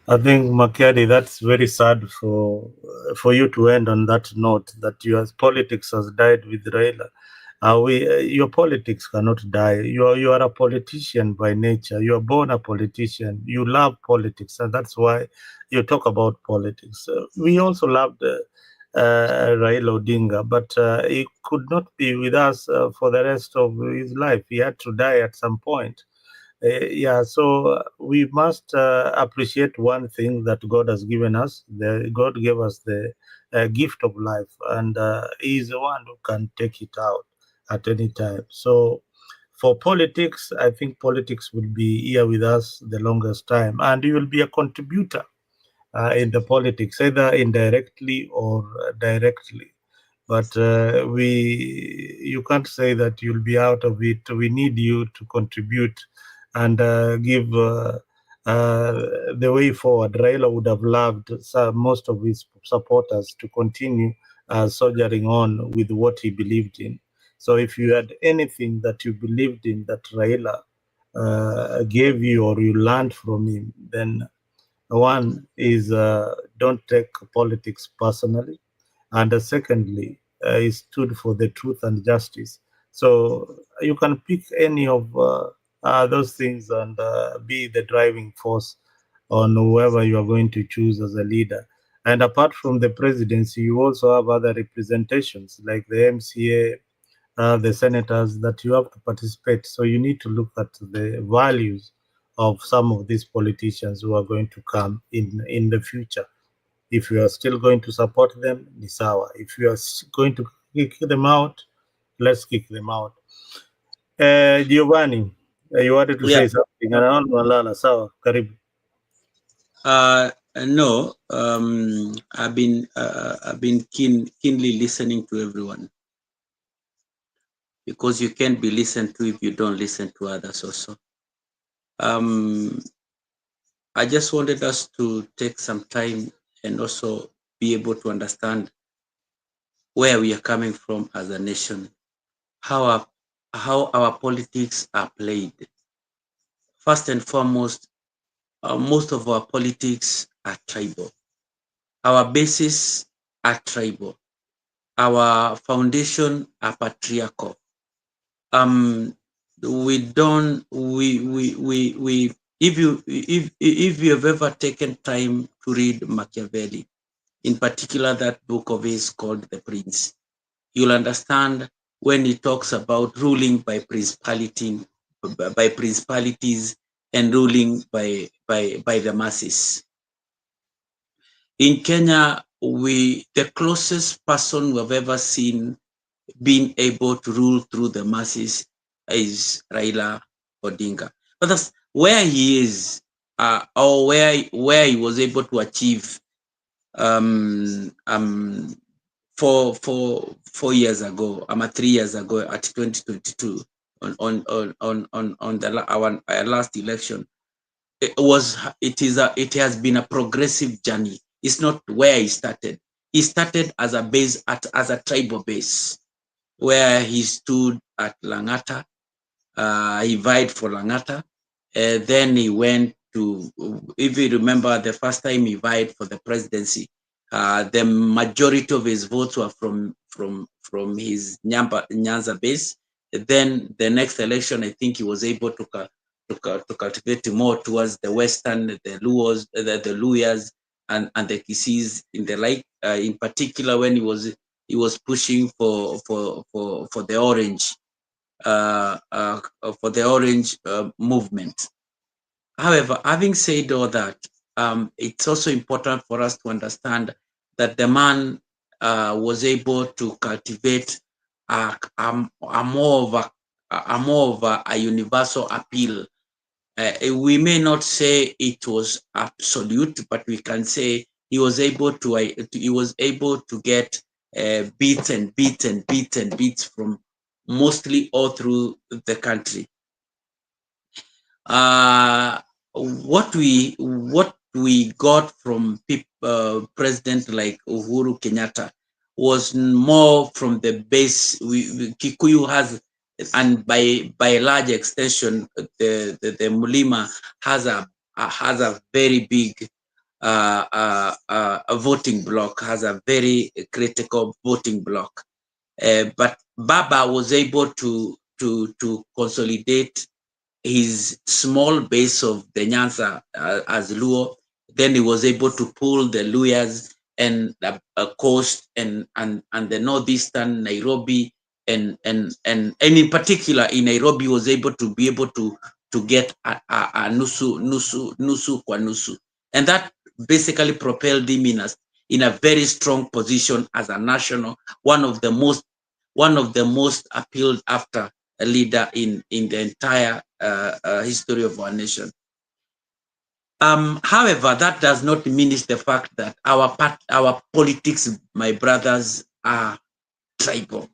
I think, Makiadi, that's very sad for you to end on that note, that your politics has died with Raila. Your politics cannot die. You are a politician by nature. You are born a politician. You love politics, and that's why you talk about politics. We also loved Raila Odinga, but he could not be with us for the rest of his life. He had to die at some point. So we must appreciate one thing that God has given us. God gave us the gift of life, and He is the one who can take it out at any time. So for politics, I think politics will be here with us the longest time, and you will be a contributor in the politics, either indirectly or directly. But you can't say that you'll be out of it. We need you to contribute and give the way forward. Raila would have loved most of his supporters to continue soldiering on with what he believed in. So if you had anything that you believed in that Raila gave you or you learned from him, then one is don't take politics personally. And secondly, he stood for the truth and justice. So you can pick any of those things and be the driving force on whoever you are going to choose as a leader. And apart from the presidency, you also have other representations like the MCA, the senators that you have to participate. So you need to look at the values of some of these politicians who are going to come in the future. If you are still going to support them, ni sawa. If you are going to kick them out, let's kick them out. Giovanni, you wanted to say something. Anaona malala, sawa, karibu. No, I've been keenly listening to everyone, because you can't be listened to if you don't listen to others also. I just wanted us to take some time and also be able to understand where we are coming from as a nation, how our politics are played. First and foremost, most of our politics are tribal. Our bases are tribal. Our foundation are patriarchal. We If you have ever taken time to read Machiavelli, in particular that book of his called The Prince, you'll understand when he talks about ruling by principalities and ruling by the masses. In Kenya, the closest person we have ever seen being able to rule through the masses is Raila Odinga. But that's where he is, or where he was able to achieve 4 years ago, 3 years ago at 2022 on our last election. It has been a progressive journey. It's not where he started. He started as a base as a tribal base, where he stood at Langata. He vied for Langata. Then he went to, if you remember, the first time he vied for the presidency, the majority of his votes were from his Nyanza base. Then the next election, I think he was able to cultivate more towards the western, the Luos, the Luyas, and the Kisis in the like. In particular, when he was pushing for the orange. For the orange movement. However, having said all that, it's also important for us to understand that the man was able to cultivate a more of a universal appeal. We may not say it was absolute, but we can say he was able to get beats and beats and beats and beats from mostly all through the country. What we got from president like Uhuru Kenyatta was more from the base. Kikuyu has, and by a large extension, the Mulima has a very big a voting block, has a very critical voting block. But Baba was able to consolidate his small base of the Nyanza as Luo. Then he was able to pull the Luyas and the coast and the northeastern Nairobi and in particular in Nairobi was able to get a nusu kwa nusu, and that basically propelled him in a very strong position as a national, one of the most appealed after a leader in the entire history of our nation. However, that does not diminish the fact that our politics, my brothers, are tribal.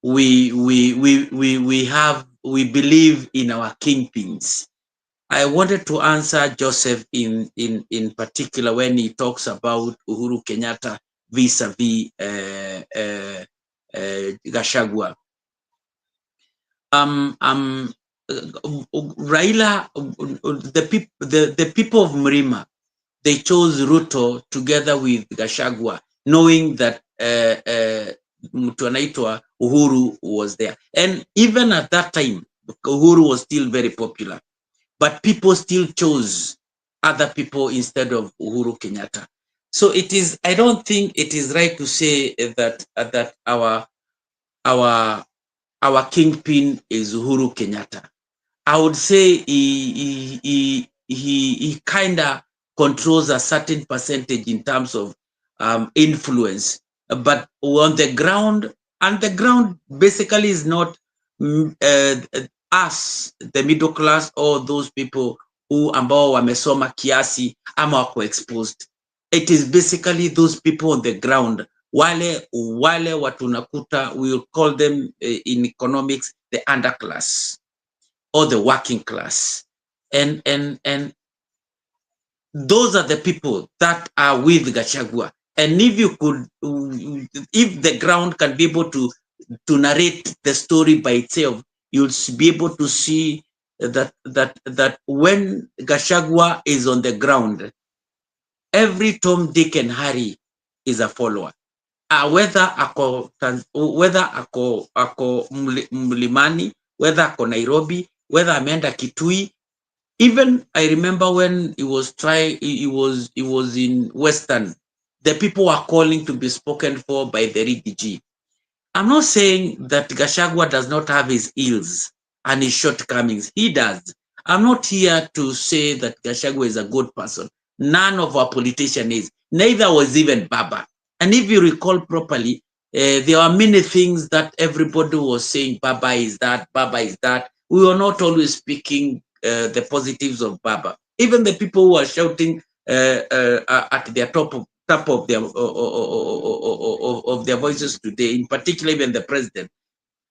We believe in our kingpins. I wanted to answer Joseph in particular when he talks about Uhuru Kenyatta vis-a-vis Gachagua. Raila, the people of Mrima, they chose Ruto together with Gachagua, knowing that mtu anaitwa Uhuru was there. And even at that time, Uhuru was still very popular, but people still chose other people instead of Uhuru Kenyatta. So I don't think it is right to say that our kingpin is Uhuru Kenyatta. I would say he kind of controls a certain percentage in terms of influence, but on the ground, and the ground basically is not us, the middle class, or those people who ambao wamesoma kiasi ama wako exposed. It is basically those people on the ground, wale watu nakuta, we will call them in economics the underclass or the working class, and those are the people that are with Gachagua. And if the ground can be able to narrate the story by itself, you'll be able to see that when Gachagua is on the ground, every Tom, Dick, and Harry is a follower. Whether ako Mlimani, whether ako Nairobi, whether ameenda Kitui, Even I remember when he was in Western, the people were calling to be spoken for by the RDG. I'm not saying that Gachagua does not have his ills and his shortcomings. He does. I'm not here to say that Gachagua is a good person. None of our politicians is. Neither was even Baba. And if you recall properly, there are many things that everybody was saying, Baba is that, Baba is that. We were not always speaking the positives of Baba. Even the people who are shouting at their top of their voices today, in particular even the president,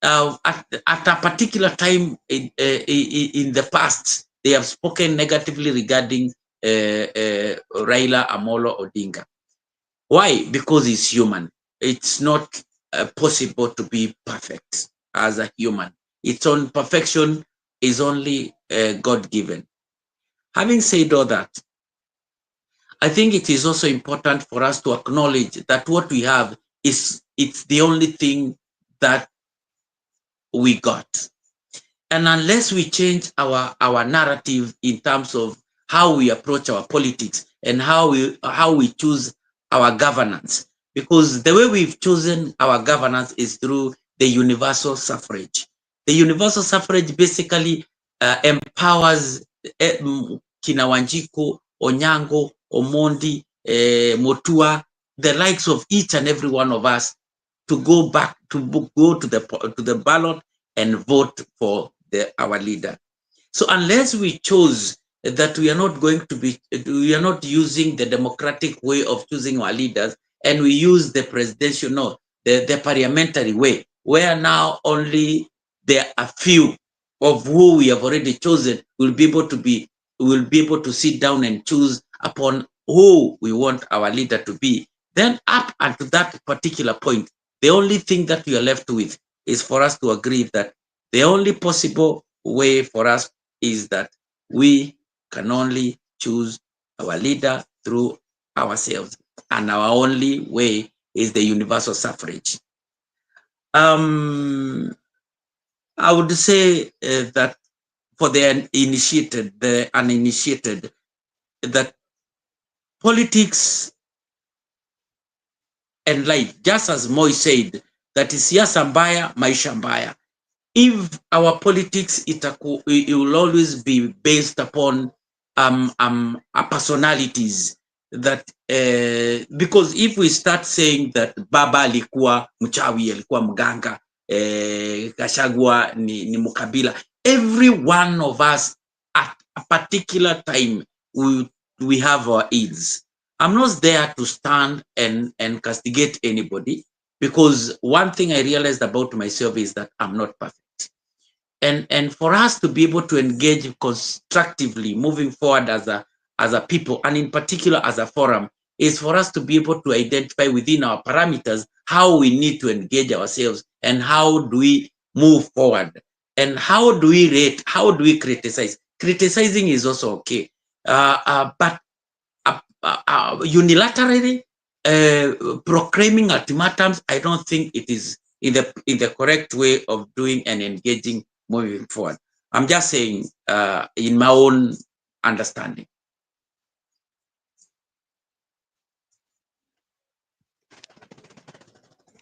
at a particular time in the past, they have spoken negatively regarding Raila Amolo Odinga. Why? Because he's human. It's not possible to be perfect as a human. Its own perfection is only God-given. Having said all that, I think it is also important for us to acknowledge that what we have it's the only thing that we got. And unless we change our narrative in terms of how we approach our politics and how we choose our governance, because the way we've chosen our governance is through the universal suffrage. The universal suffrage basically empowers Kina Wanjiku, Onyango, Omondi, Motua, the likes of each and every one of us to go back to go to the ballot and vote for our leader. So unless we chose that we are not using the democratic way of choosing our leaders, and we use the presidential, no, the parliamentary way, where now only there are few of who we have already chosen will be able to sit down and choose upon who we want our leader to be. Then up until that particular point, the only thing that we are left with is for us to agree that the only possible way for us is that we can only choose our leader through ourselves, and our only way is the universal suffrage. I would say that for the uninitiated, that politics and life, just as Moi said, that is siasa mbaya, maisha mbaya. If our politics it will always be based upon personalities, that because if we start saying that Baba alikuwa mchawi, alikuwa mganga, Gachagua ni mukabila, every one of us at a particular time we have our ills. I'm not there to stand and castigate anybody, because one thing I realized about myself is that I'm not perfect. And for us to be able to engage constructively moving forward as a people, and in particular as a forum, is for us to be able to identify within our parameters how we need to engage ourselves and how do we move forward, and how do we rate, how do we criticize. Criticizing is also okay, but unilaterally proclaiming ultimatums, I don't think it is in the correct way of doing and engaging moving forward. I'm just saying in my own understanding.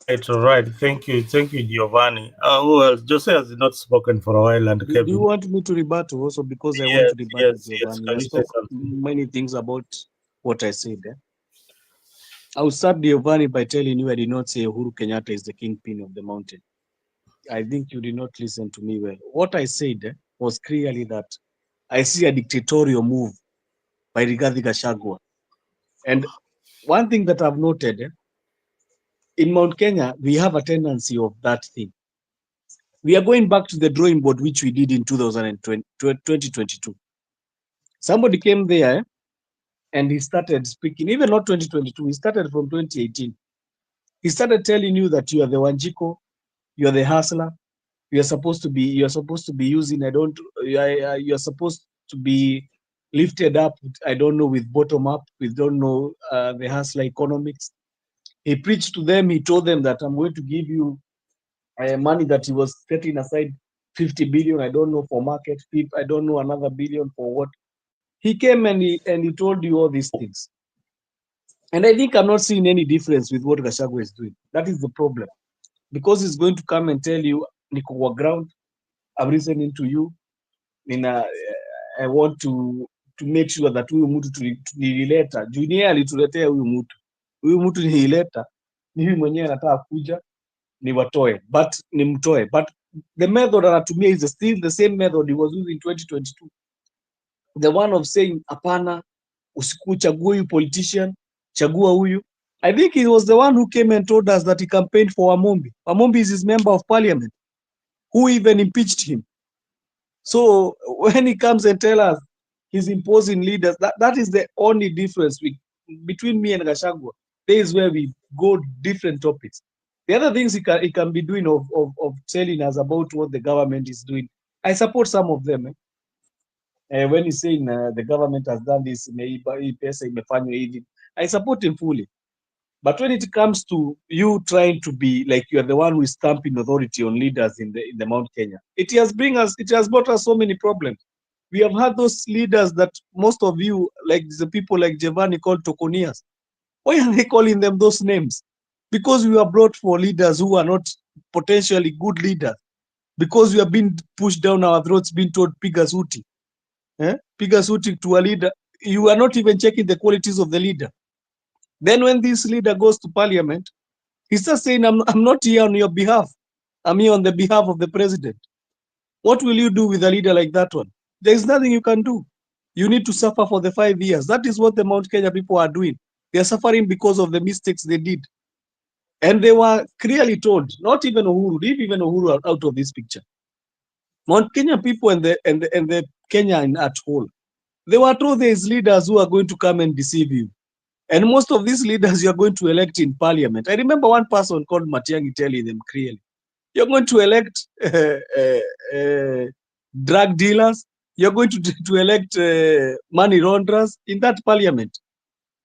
It's all right. Thank you, Giovanni. Well, Jose has not spoken for a while, and Do Kevin. you want me to rebut also? Because I want to rebut Giovanni. Can I you say spoke something? many things about what I said. I will start, Giovanni, by telling you I did not say Uhuru Kenyatta is the kingpin of the mountain. I think you did not listen to me well. What I said was clearly that I see a dictatorial move by Rigathi Gachagua. And one thing that I've noted, in Mount Kenya, we have a tendency of that thing. We are going back to the drawing board, which we did in 2022. Somebody came there and he started speaking, even not 2022, he started from 2018. He started telling you that you are the Wanjiko, you are the hustler, you are supposed to be using, you are supposed to be lifted up, I don't know, with bottom up, we don't know the hustler economics. He preached to them, he told them that I'm going to give you money that he was setting aside 50 billion, I don't know, for market fit, I don't know, another billion for what. He came and he told you all these things. And I think I'm not seeing any difference with what Gachagua is doing. That is the problem. Because he's going to come and tell you, Niko ground, I'm listening to you. I want to make sure that huyu mtu nilileta. Junior alituletea huyu mtu. Huyu mtu nilileta. Mimi mwenyewe nataka kuja niwatoe. But nimtoe. But the method anatumia is still the same method he was using in 2022. The one of saying, hapana, usikuchague huyu politician, chagua huyu. I think he was the one who came and told us that he campaigned for Wamombi. Wamombi is his member of parliament, who even impeached him. So when he comes and tells us he's imposing leaders, that is the only difference between me and Gachagua. There is where we go different topics. The other things he can be doing of telling us about what the government is doing, I support some of them. When he's saying the government has done this, I support him fully. But when it comes to you trying to be like you are the one who is stamping authority on leaders in the Mount Kenya, it has brought us so many problems. We have had those leaders that most of you, like the people like Giovanni, called Tokonias. Why are they calling them those names? Because we are brought for leaders who are not potentially good leaders. Because we have been pushed down our throats, being told Pigasuti. Pigasuti to a leader. You are not even checking the qualities of the leader. Then when this leader goes to parliament, he starts saying, I'm not here on your behalf. I'm here on the behalf of the president. What will you do with a leader like that one? There is nothing you can do. You need to suffer for the 5 years. That is what the Mount Kenya people are doing. They are suffering because of the mistakes they did. And they were clearly told, not even Uhuru, leave even Uhuru out of this picture. Mount Kenya people and the Kenyan at whole, they were told there is leaders who are going to come and deceive you. And most of these leaders you are going to elect in parliament. I remember one person called Matiang'i telling them clearly, you're going to elect drug dealers, you're going to elect money launderers in that parliament.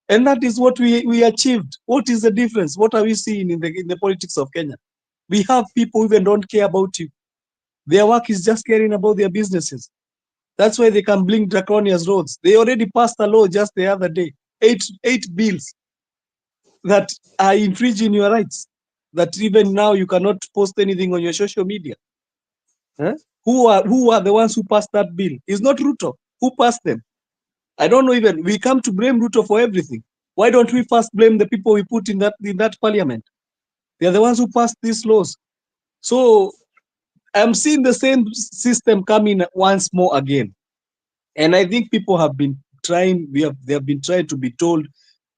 And that is what we achieved. What is the difference? What are we seeing in the politics of Kenya? We have people who even don't care about you. Their work is just caring about their businesses. That's why they can blink draconian roads. They already passed a law just the other day, eight bills that are infringing your rights, that even now you cannot post anything on your social media. Who are the ones who passed that bill? It's not Ruto. Who passed them? I don't know even. We come to blame Ruto for everything. Why don't we first blame the people we put in that parliament? They are the ones who passed these laws. So I'm seeing the same system coming once more again. And I think people have been trying, they have been trying to be told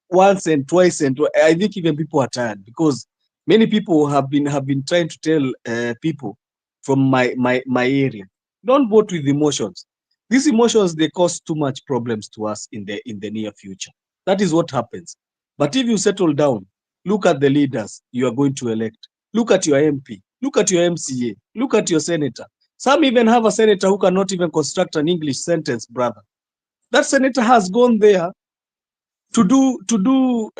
once and twice, and I think even people are tired, because many people have been trying to tell people from my area, don't vote with emotions. These emotions, they cause too much problems to us in the near future. That is what happens. But if you settle down, look at the leaders you are going to elect. Look at your MP. Look at your MCA. Look at your senator. Some even have a senator who cannot even construct an English sentence, brother. That senator has gone there to do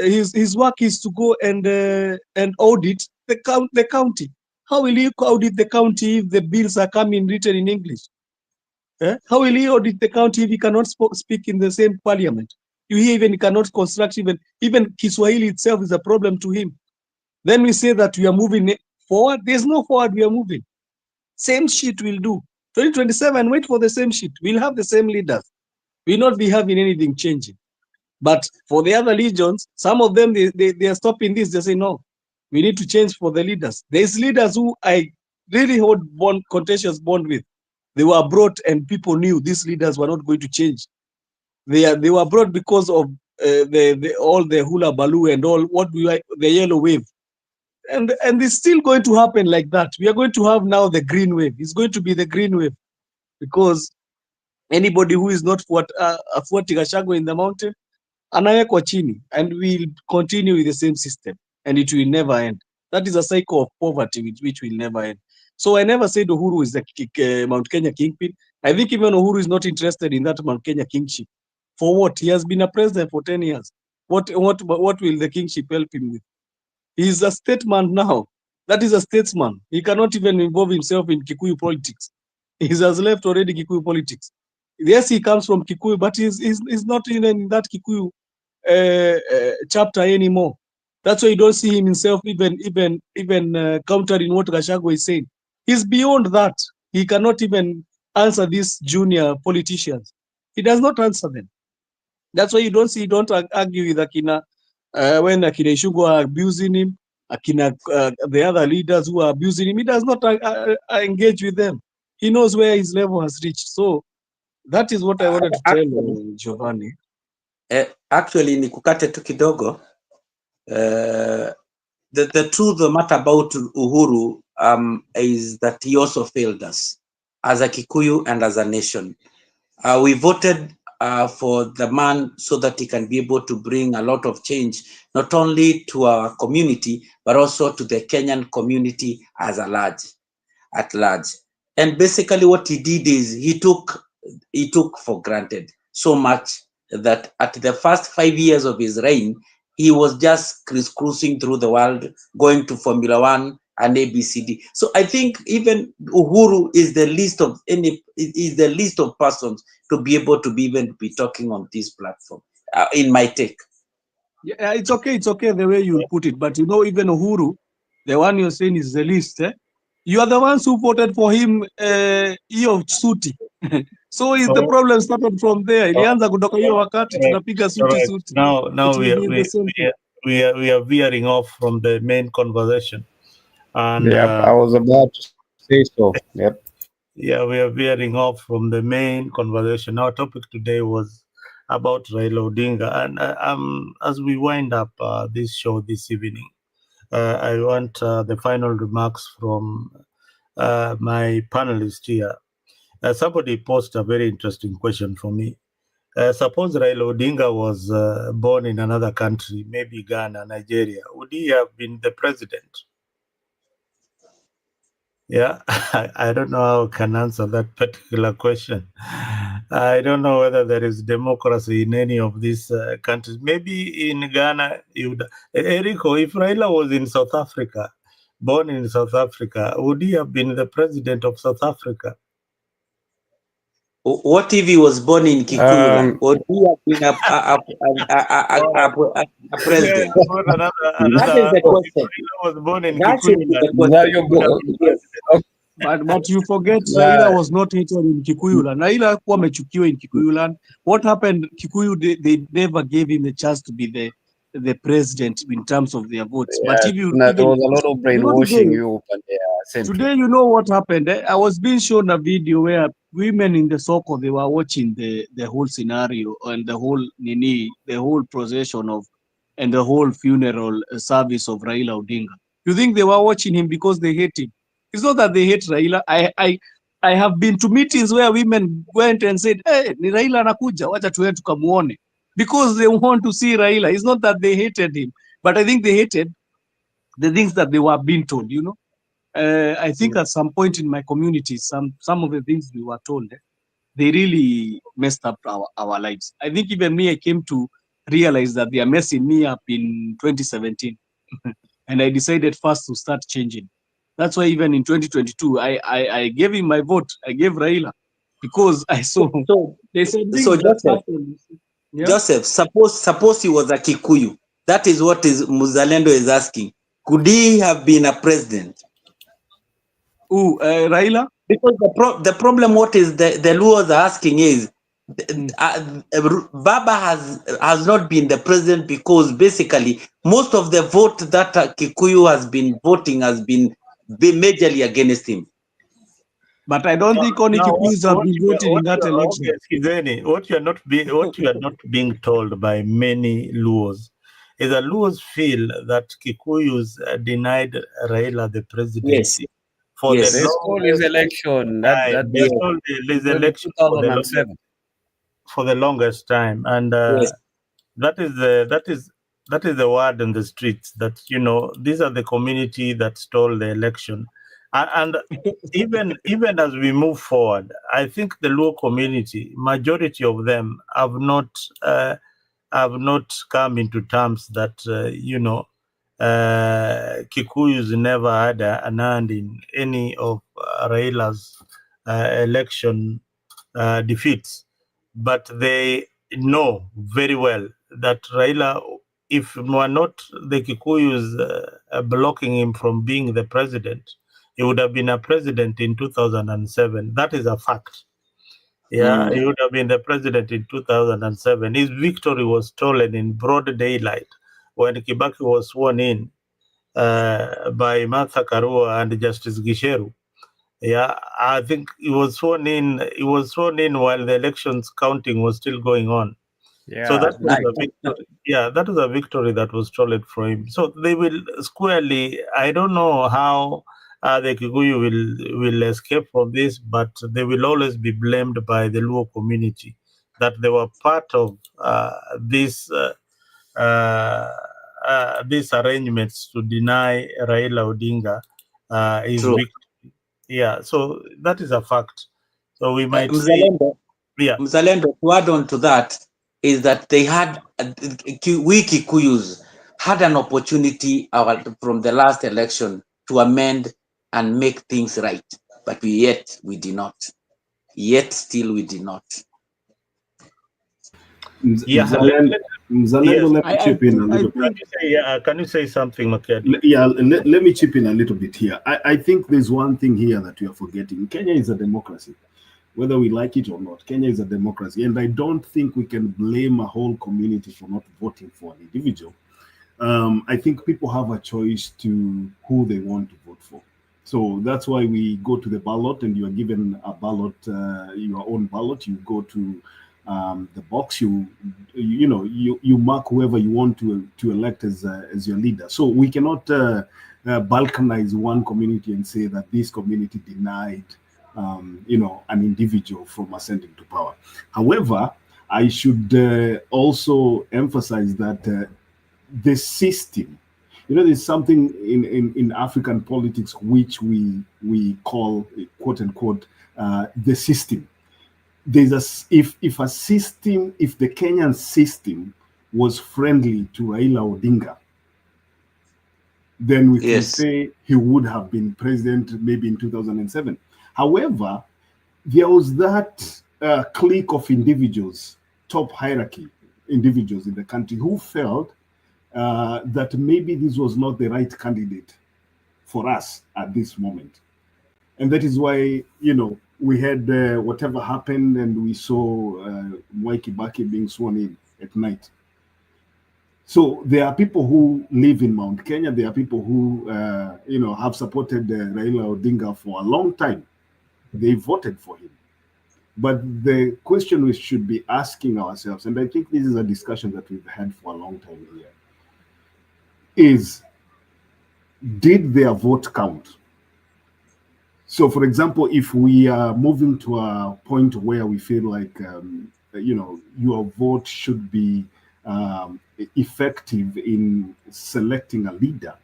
his work is to go and audit the county. How will he audit the county if the bills are coming written in English? How will he audit the county if he cannot speak in the same parliament? You hear, even he cannot construct, even Kiswahili itself is a problem to him. Then we say that we are moving forward. There's no forward, we are moving. Same shit we'll do. 2027, wait for the same shit. We'll have the same leaders. We'll not be having anything changing. But for the other legions, some of them, they are stopping this. They say, no, we need to change for the leaders. There's leaders who I really hold contentious bond with. They were brought and people knew these leaders were not going to change. They were brought because of all the hula baloo and all the yellow wave. And it's still going to happen like that. We are going to have now the green wave. It's going to be the green wave, because anybody who is not afuati Gachagua in the mountain, anawekwa chini, and we'll continue with the same system, and it will never end. That is a cycle of poverty which will never end. So I never said Uhuru is the Mount Kenya kingpin. I think even Uhuru is not interested in that Mount Kenya kingship. For what? He has been a president for 10 years. What will the kingship help him with? He's a statesman now. That is a statesman. He cannot even involve himself in Kikuyu politics. He has left already Kikuyu politics. Yes, he comes from Kikuyu, but he's not in that Kikuyu chapter anymore. That's why you don't see him himself even countering what Gachagua is saying. He's beyond that. He cannot even answer these junior politicians. He does not answer them. That's why you don't argue with Akina when Akina Ishugo are abusing him, Akina the other leaders who are abusing him. He does not engage with them. He knows where his level has reached. So that is what I wanted to tell you, Giovanni. Actually, nikukate tu kidogo. The truth of the matter about Uhuru is that he also failed us as a Kikuyu and as a nation. We voted for the man so that he can be able to bring a lot of change, not only to our community, but also to the Kenyan community at large. And basically what he did is he took for granted so much that at the first 5 years of his reign, he was just cruising through the world, going to Formula One and ABCD. So I think even Uhuru is the least of persons to be able to even be talking on this platform, in my take. Yeah, it's okay the way you put it, but you know, even Uhuru, the one you're saying is the least. You are the ones who voted for him, hiyo suti. So is the problem started from there. Ilianza kutoka hiyo wakati tunapiga suti. Now we are veering off from the main conversation. And I was about to say so. Yep. Yeah, we are veering off from the main conversation. Our topic today was about Raila Odinga, and as we wind up this show this evening, I want the final remarks from my panelist here. Somebody posed a very interesting question for me. Suppose Raila Odinga was born in another country, maybe Ghana, Nigeria, would he have been the president? Yeah, I don't know how I can answer that particular question. I don't know whether there is democracy in any of these countries. Maybe in Ghana, Eriko, if Raila was in South Africa, born in South Africa, would he have been the president of South Africa? What if he was born in Kikuyu? Would he have been a president? That is the question. Was born in That Kikuyu. is the question. But you forget Raila was not hated in Kikuyuland. Raila hakuwa amechukiwa in Kikuyuland. What happened? Kikuyu, they never gave him the chance to be the president in terms of their votes. Yeah, but if you there was a lot of brainwashing today, you know what happened? I was being shown a video where women in the Soko, they were watching the whole scenario and the whole procession and the whole funeral service of Raila Odinga. You think they were watching him because they hate him? It's not that they hate Raila. I have been to meetings where women went and said, hey, ni Raila anakuja, wacha tuende tukamuone. Because they want to see Raila. It's not that they hated him, but I think they hated the things that they were being told, you know. I think at some point in my community, some of the things we were told, they really messed up our lives. I think even me, I came to realize that they are messing me up in 2017. And I decided first to start changing. That's why even in 2022, I gave him my vote. I gave Raila because I saw. Joseph, suppose he was a Kikuyu. That is what Muzalendo is asking. Could he have been a president? Raila? Because the problem, what is the Luos are asking is, Baba has not been the president because basically most of the vote that Kikuyu has been voting has been majorly against him. But I don't think only Kikuyus have been voting in that election. What you are not being told by many Luos is that Luos feel that Kikuyus denied Raila the presidency. Yes. For the longest election, for the longest time, and that is the word in the streets that, you know, these are the community that stole the election, and even as we move forward, I think the Luo community, majority of them have not come into terms that Kikuyus never had an hand in any of Raila's election defeats, but they know very well that Raila, if were not the Kikuyus blocking him from being the president, he would have been a president in 2007. That is a fact. Yeah, he would have been the president in 2007. His victory was stolen in broad daylight when Kibaki was sworn in by Martha Karua and Justice Gisheru. Yeah, I think he was sworn in. He was sworn in while the elections counting was still going on. So Yeah, that was a victory. Yeah, that was a victory that was stolen from him. So they will squarely. I don't know how the Kikuyu will escape from this, but they will always be blamed by the Luo community that they were part of these arrangements to deny Raila Odinga his True. victory. Yeah, so that is a fact. So we might see. Mzalendo, Yeah. Mzalendo, to add on to that is that they had, we Kikuyus had an opportunity from the last election to amend and make things right, but we did not. Yet still we did not. Yeah, Mzalendo, let me chip in a little bit. Can you say something, Makedi? Yeah, let me chip in a little bit here. I think there's one thing here that we are forgetting. Kenya is a democracy. Whether we like it or not, Kenya is a democracy. And I don't think we can blame a whole community for not voting for an individual. I think people have a choice to who they want to vote for. So that's why we go to the ballot, and you are given a ballot, your own ballot. You go to the box. You mark whoever you want to elect as your leader. So we cannot balkanize one community and say that this community denied an individual from ascending to power. However, I should also emphasize that the system, there's something in African politics which we call, quote unquote, the system. There's if the Kenyan system was friendly to Raila Odinga, then we can say he would have been president maybe in 2007. However, there was that clique of individuals, top hierarchy individuals in the country, who felt that maybe this was not the right candidate for us at this moment. And that is why, we had whatever happened, and we saw Mwai Kibaki being sworn in at night. So there are people who live in Mount Kenya. There are people who, have supported Raila Odinga for a long time. They voted for him. But the question we should be asking ourselves, and I think this is a discussion that we've had for a long time here, is, did their vote count? So, for example, if we are moving to a point where we feel like, your vote should be effective in selecting a leader,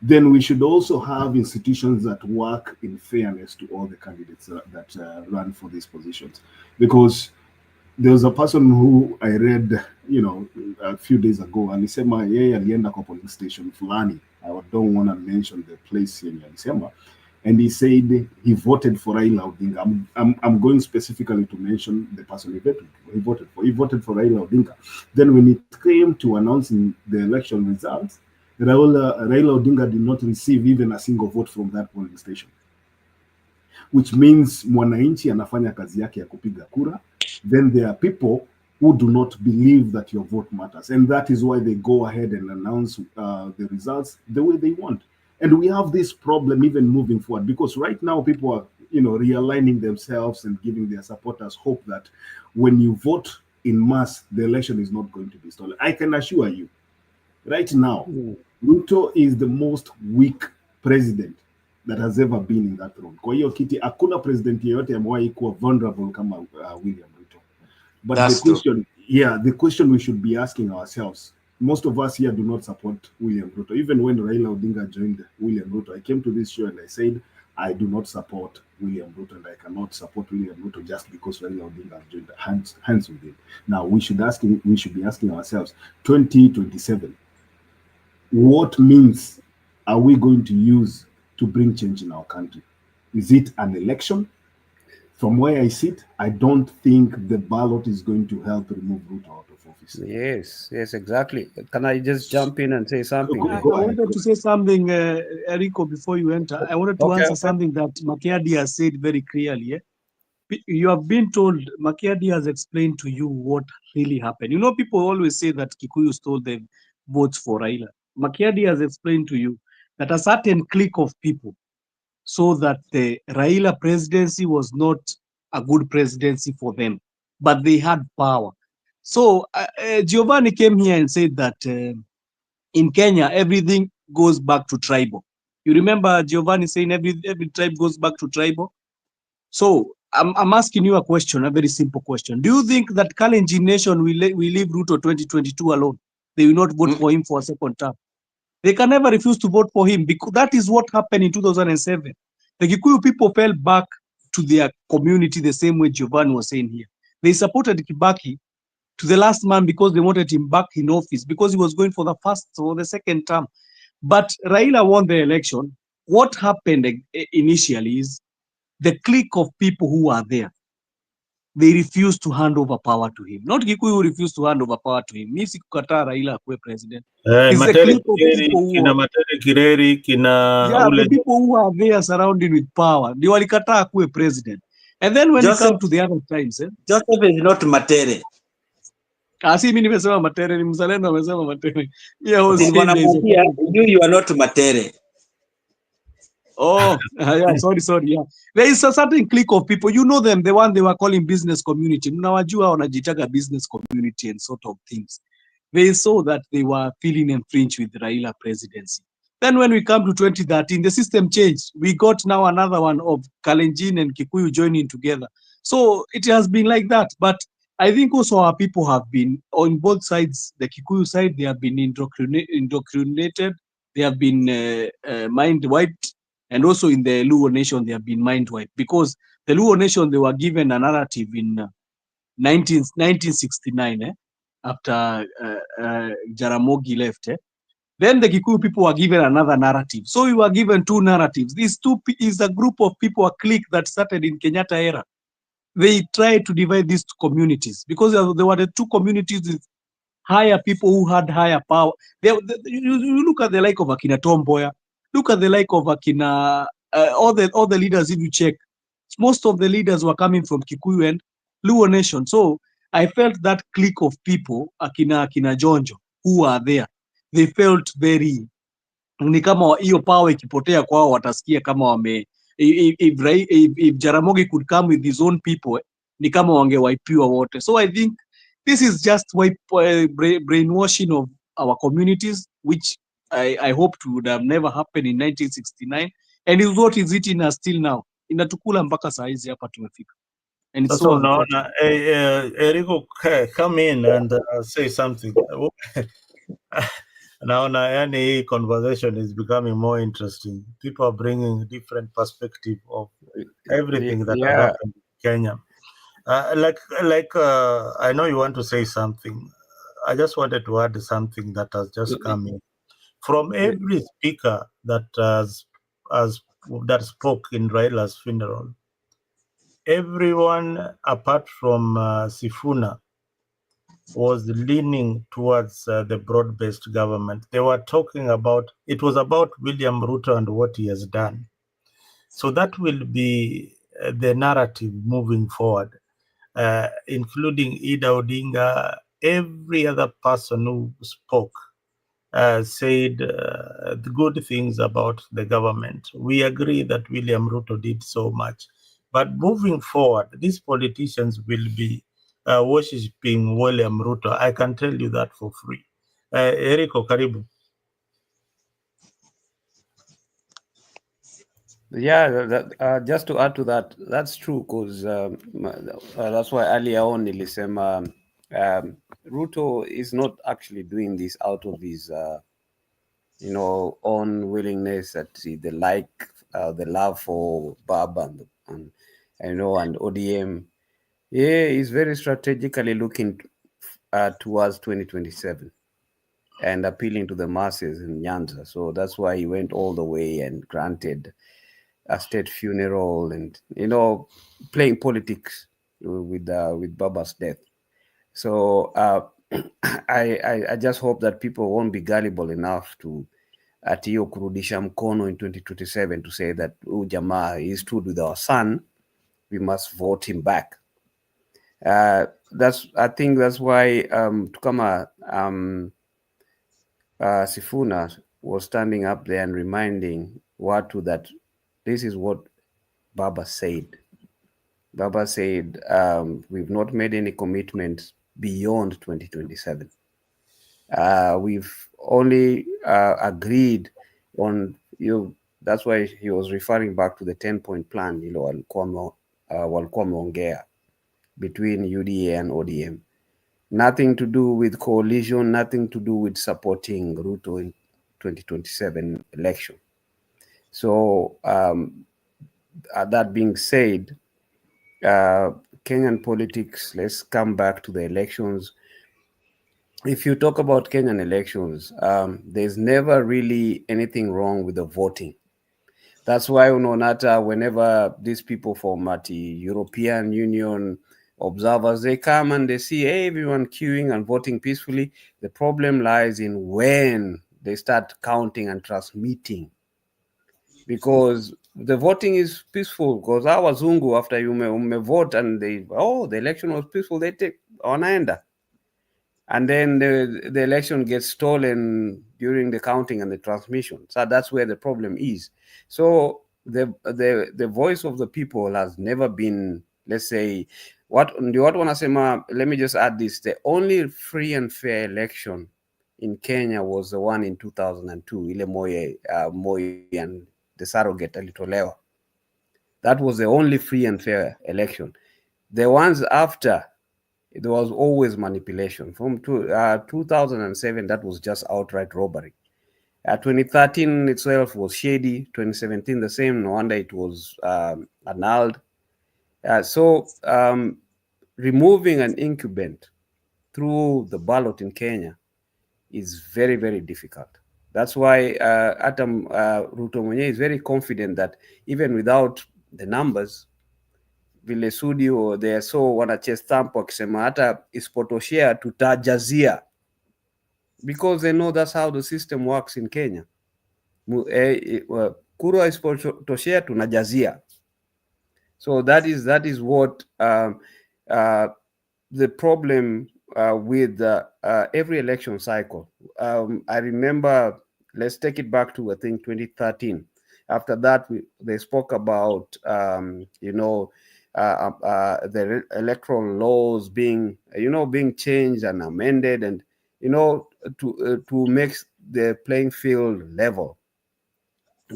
then we should also have institutions that work in fairness to all the candidates that run for these positions. Because there was a person who I read, a few days ago, and he said, alienda kwa polling station fulani. I don't want to mention the place here in Alisema. And he said he voted for Raila Odinga. I'm going specifically to mention the person he voted for. He voted for Raila Odinga. Then when it came to announcing the election results, Raila Odinga did not receive even a single vote from that polling station. Which means mwananchi anafanya kazi yake ya kupiga kura. Then there are people who do not believe that your vote matters. And that is why they go ahead and announce the results the way they want. And we have this problem even moving forward, because right now people are, realigning themselves and giving their supporters hope that when you vote in mass, the election is not going to be stolen. I can assure you, right now, Ruto is the most weak president that has ever been in that throne. Kwa hiyo kiti, hakuna president yeyote amewahi kuwa vulnerable kama William Ruto. But the question we should be asking ourselves, most of us here do not support William Ruto. Even when Raila Odinga joined William Ruto, I came to this show and I said, I do not support William Ruto, and I cannot support William Ruto just because Raila Odinga joined hands with him. Now we should be asking ourselves, 2027, what means are we going to use to bring change in our country? Is it an election? From where I sit, I don't think the ballot is going to help remove Ruto out of office. Yes, exactly. Can I just jump in and say something? Go I ahead. wanted to say something, Eriko, before you enter. I wanted to answer something that Makiadi has said very clearly. You have been told, Makiadi has explained to you what really happened. You know, people always say that Kikuyu stole the votes for Raila. Makiadi has explained to you that a certain clique of people saw that the Raila presidency was not a good presidency for them, but they had power. So Giovanni came here and said that in Kenya, everything goes back to tribal. You remember Giovanni saying every tribe goes back to tribal? So I'm asking you a question, a very simple question. Do you think that Kalenjin nation will leave Ruto 2022 alone? They will not vote for him for a second term. They can never refuse to vote for him because that is what happened in 2007. The Kikuyu people fell back to their community the same way Giovanni was saying here. They supported Kibaki to the last man because they wanted him back in office because he was going for the first or the second term. But Raila won the election. What happened initially is the clique of people who are there, they refused to hand over power to him. Not Kikuyu who refused to hand over power to him. Mimi sikukataa Raila akuwe president. It's the clique of people who kina Matere Kireri, kina the people who are there surrounded with power. Ndio walikataa akuwe president. And then when it comes to the other times, Joseph is not Matere. Si mimi nimesema Matere, ni mzalendo amesema Matere. Yeah, I was saying you are not Matere. Oh, yeah, sorry, yeah. There is a certain clique of people, you know them, the one they were calling business community. Mnawajua wanajitaga business community and sort of things. They saw that they were feeling infringed with Raila presidency. Then when we come to 2013, the system changed. We got now another one of Kalenjin and Kikuyu joining together. So it has been like that. But I think also our people have been, on both sides, the Kikuyu side, they have been indoctrinated, they have been mind wiped. And also in the Luo nation, they have been mind wiped because the Luo nation, they were given a narrative in 1969, after Jaramogi left. Then the Kikuyu people were given another narrative. So we were given two narratives. These two is a group of people, a clique that started in Kenyatta era. They tried to divide these two communities because there were the two communities with higher people who had higher power. You look at the like of Akina Tomboya, look at the like of Akina, all the leaders, if you check, most of the leaders were coming from Kikuyu and Luo nation. So I felt that clique of people, Akina Jonjo, who are there, they felt very, ni kama hiyo power ikipotea kwao watasikia kama wame, if Jaramogi could come with his own people, ni kama wangewaipiwa wote. So I think this is just brainwashing of our communities, which I hoped would have never happened in 1969, and is what is eating us still now. Inatukula mpaka saa hizi hapa tumefika. And it's so unfortunate. Eriko, come in and say something. Naona yani hii conversation is becoming more interesting. People are bringing different perspective of everything that has happened in Kenya. I know you want to say something. I just wanted to add something that has just come in. From every speaker that that spoke in Raila's funeral, everyone apart from Sifuna was leaning towards the broad-based government. They were talking about, it was about William Ruto and what he has done. So that will be the narrative moving forward, including Ida Odinga. Every other person who spoke said the good things about the government. We agree that William Ruto did so much. But moving forward, these politicians will be worshipping William Ruto. I can tell you that for free. Eriko, karibu. Yeah, just to add to that, that's true because that's why earlier on nilisema Ruto is not actually doing this out of his own willingness, that the love for Bab and ODM. Yeah, he's very strategically looking towards 2027. and appealing to the masses in Nyanza. So that's why he went all the way and granted a state funeral and, playing politics with Baba's death. So I just hope that people won't be gullible enough to ati hiyo kurudisha mkono in 2027 to say that jamaa he stood with our son, we must vote him back. I think that's why Tukama Sifuna was standing up there and reminding Watu that this is what Baba said. Baba said, we've not made any commitments beyond 2027. We've only agreed on that's why he was referring back to the 10-point plan, walikuwa wameongea between UDA and ODM. Nothing to do with coalition, nothing to do with supporting Ruto in 2027 election. So that being said, Kenyan politics, let's come back to the elections. If you talk about Kenyan elections, there's never really anything wrong with the voting. That's why Unonata, whenever these people from the European Union observers, they come and they see everyone queuing and voting peacefully. The problem lies in when they start counting and transmitting. Because the voting is peaceful. Because our Zungu, after you vote and the election was peaceful, they take wanaenda. And then the election gets stolen during the counting and the transmission. So that's where the problem is. So the voice of the people has never been, let's say, let me just add this. The only free and fair election in Kenya was the one in 2002, ile Moi and the surrogate alitolewa. That was the only free and fair election. The ones after, there was always manipulation. From 2007, that was just outright robbery. 2013 itself was shady. 2017, the same. No wonder it was annulled. So removing an incumbent through the ballot in Kenya is very, very difficult. That's why Ruto Mwenye is very confident that even without the numbers, vile Studio they so wanachestampo wakisema hata isipotoshea tutajazia, because they know that's how the system works in Kenya. Kura isipotoshea tunajazia. So that is what the problem with every election cycle. I remember, let's take it back to I think 2013. After that, they spoke about the electoral laws being changed and amended, and to make the playing field level.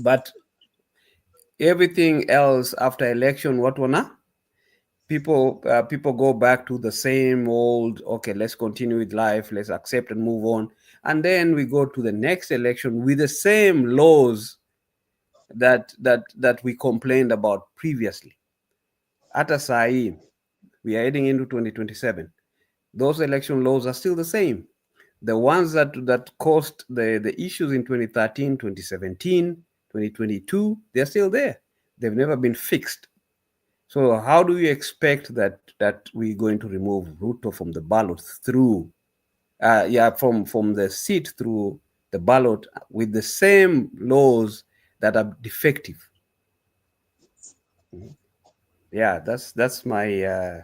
But everything else after election, what wanna people go back to the same old, okay, let's continue with life, let's accept and move on, and then we go to the next election with the same laws that we complained about previously. Hata sahi, we are heading into 2027. Those election laws are still the same. The ones that caused the issues in 2013, 2017, 2022, they're still there. They've never been fixed. So how do you expect that we're going to remove Ruto from the ballot through, from the seat through the ballot with the same laws that are defective? Yeah, that's my. Yeah.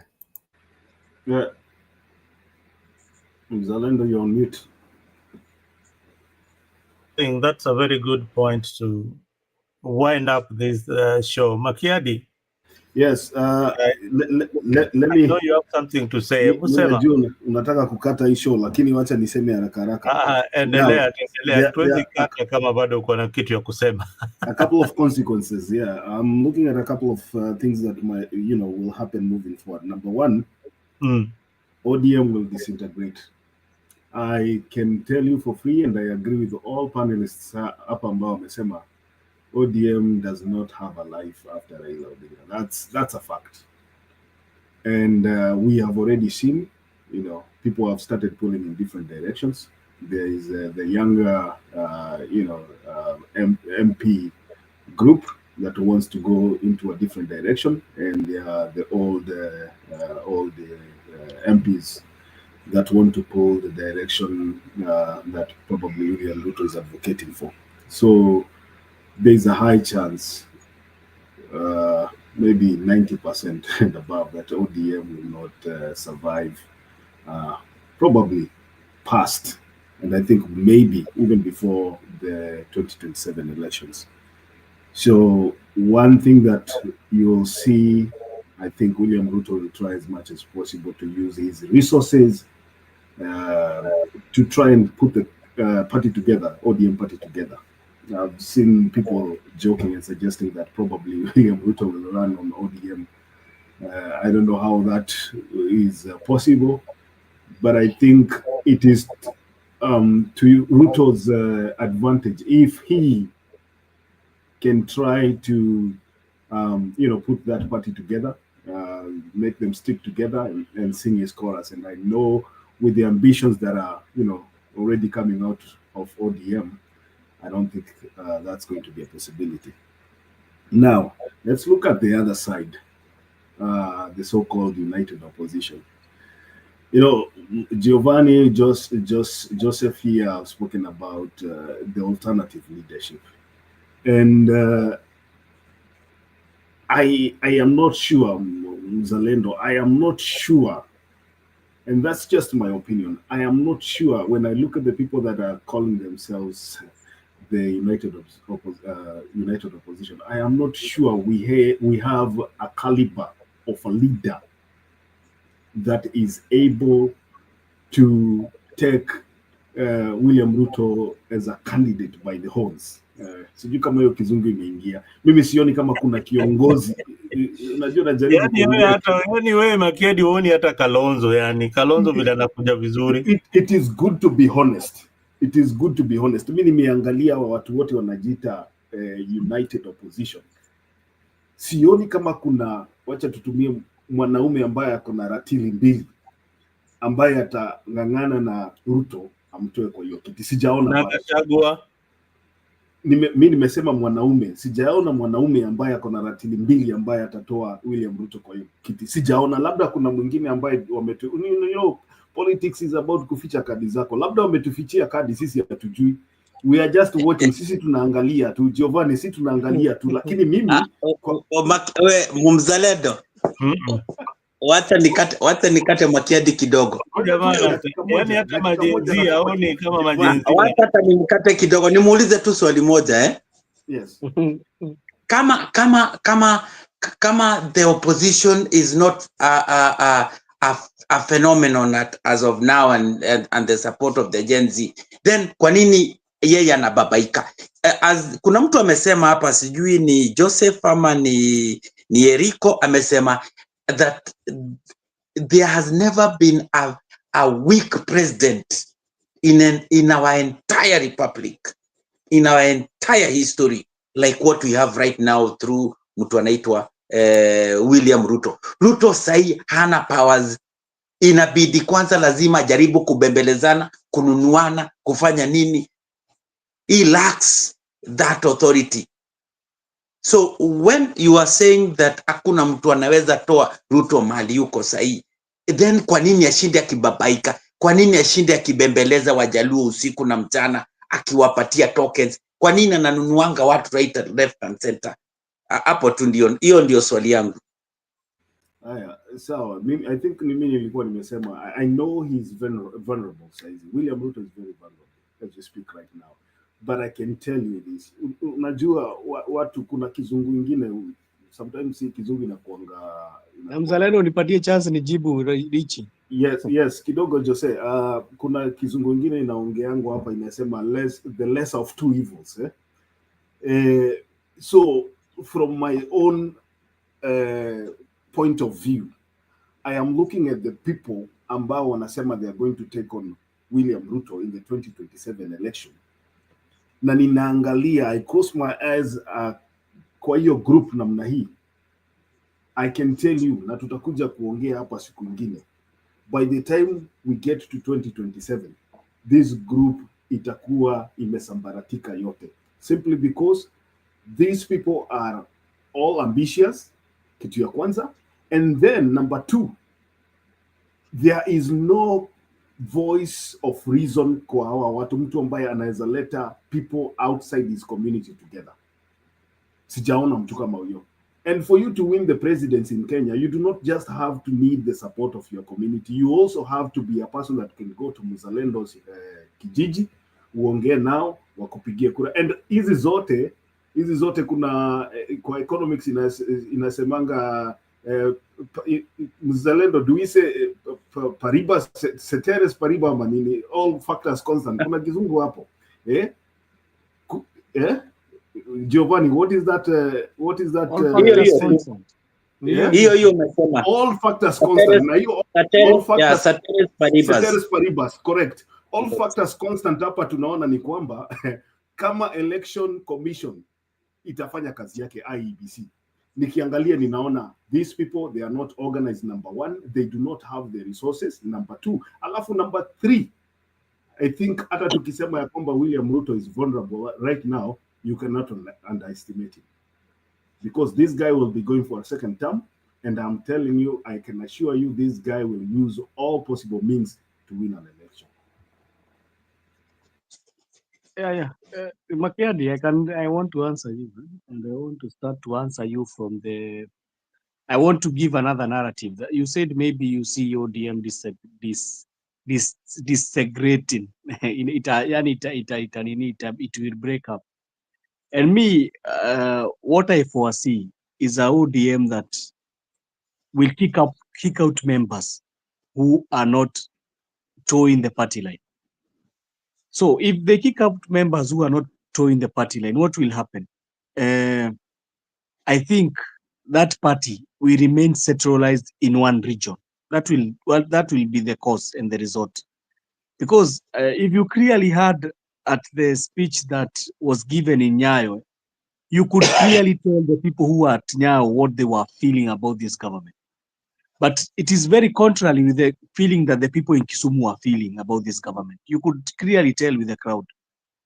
Zalendo, you're on mute. I think that's a very good point to wind up this show. Makiadi. Yes, let me. I know you have something to say. Najua unataka kukata hii show, lakini wacha niseme haraka haraka. Endelea. Tuwezi kata kama bado uko na kitu ya kusema. A couple of consequences. Yeah, I'm looking at a couple of things that might, will happen moving forward. Number one, ODM will disintegrate. I can tell you for free, and I agree with all panelists hapa ambao wamesema ODM does not have a life after Raila Odinga. That's a fact. And we have already seen, people have started pulling in different directions. There is the younger, MP group that wants to go into a different direction, and there are the old MPs that want to pull the direction that probably William Ruto is advocating for. So there's a high chance, maybe 90% and above, that ODM will not survive, probably past, and I think maybe even before the 2027 elections. So one thing that you'll see, I think William Ruto will try as much as possible to use his resources to try and put the party together, ODM party together. I've seen people joking and suggesting that probably William Ruto will run on ODM. I don't know how that is possible, but I think it is to Ruto's advantage if he can try to, put that party together, make them stick together and sing his chorus. And I know with the ambitions that are, already coming out of ODM, I don't think that's going to be a possibility. Now, let's look at the other side, the so-called united opposition. Giovanni, Joseph here have spoken about the alternative leadership. And I am not sure, Mzalendo, I am not sure, and that's just my opinion. I am not sure when I look at the people that are calling themselves the united opposition. I am not sure we have a caliber of a leader that is able to take William Ruto as a candidate by the horns. Sijui kama hiyo kizungu imeingia. Mimi sioni kama kuna kiongozi. Unajua najaribu yani wewe Makiadi huoni hata Kalonzo, yani Kalonzo vile anakuja vizuri. It is good to be honest. It is good to be honest. Mimi nimeangalia watu wote wanajiita united opposition. Sioni kama kuna, wacha tutumie mwanaume ambaye ako na ratili mbili ambaye atang'ang'ana na Ruto amtoe kwa hiyo kiti. Sijaona na Gachagua. Mimi nimesema mwanaume, sijaona mwanaume ambaye ako na ratili mbili ambaye atatoa William Ruto kwa hiyo kiti. Sijaona, labda kuna mwingine ambaye politics is about kuficha kadi zako. Labda wametufichia kadi, sisi hatujui. We are just watching. Sisi tunaangalia tu, Giovanni, sisi tunaangalia tu, lakini mimi wewe Mzalendo. Wacha nikate Makiadi kidogo. Yani hata majenzi aone kama majenzi. Wacha hata nikate kidogo. Nimuulize tu swali moja Yes. Kama the opposition is not a phenomenon as of now and the support of the Gen Z, then kwa nini yeye anababaika? Kuna mtu amesema hapa, sijui ni Joseph ama ni Eriko, amesema that there has never been a weak president in our entire republic, in our entire history, like what we have right now through mtu anaitwa William Ruto. Ruto sahi hana powers, inabidi kwanza lazima jaribu kubembelezana, kununuana, kufanya nini. He lacks that authority. So when you are saying that hakuna mtu anaweza toa Ruto mahali yuko sahi, then kwa nini ashinde akibabaika? Kwa nini ashinde akibembeleza Wajaluo usiku na mchana akiwapatia tokens? Kwa nini ananunuanga watu right and left and center? Hapo tu hiyo ndio swali yangu. Haya, sawa. I think mimi nilikuwa nimesema I know he's vulnerable saizi. William Ruto is very vulnerable as we speak right now. But I can tell you this. Unajua watu kuna kizungu ingine, sometimes si kizungu inakuanga. Mzalendo nipatie chance nijibu Richi. Yes, kidogo Jose. Kuna kizungu ingine inaongeangu hapa inasema the less of two evils. So from my own point of view, I am looking at the people ambao wanasema they are going to take on William Ruto in the 2027 election. Na ninaangalia, I cross my eyes kwa hiyo group namna hii. I can tell you, na tutakuja kuongea hapa siku nyingine, by the time we get to 2027, this group itakuwa imesambaratika yote, simply because these people are all ambitious, kitu ya kwanza. And then number two, there is no voice of reason kwa hawa watu, mtu ambaye anaweza leta people outside his community together. Sijaona mtu kama huyo. And for you to win the presidency in Kenya, you do not just have to need the support of your community. You also have to be a person that can go to Muzalendo's kijiji, uongee nao, wakupigie kura. And hizi zote kuna kwa economics inasemanga Mzalendo, do we say paribas, ceteris paribas ama nini, all factors constant. Kuna kizungu hapo. Giovanni, what is that? Hiyo umesema. All factors constant. Na hiyo all factors, ceteris paribas, correct. All factors constant hapa tunaona ni kwamba kama election commission itafanya kazi yake IEBC. Nikiangalia ninaona these people, they are not organized, number one, they do not have the resources, number two, alafu number three, I think hata tukisema ya kwamba William Ruto is vulnerable right now, you cannot underestimate him, because this guy will be going for a second term, and I'm telling you, I can assure you, this guy will use all possible means to win an election. Makiadi, I want to answer you, and I want to start to answer you from the. I want to give another narrative. That you said maybe you see ODM disintegrating. It will break up. And me, what I foresee is a ODM that will kick out members who are not towing the party line. So if they kick out members who are not towing the party line, what will happen? I think that party will remain centralized in one region. That will be the cause and the result. Because if you clearly heard at the speech that was given in Nyayo, you could clearly tell the people who are at Nyayo what they were feeling about this government. But it is very contrary with the feeling that the people in Kisumu are feeling about this government. You could clearly tell with the crowd.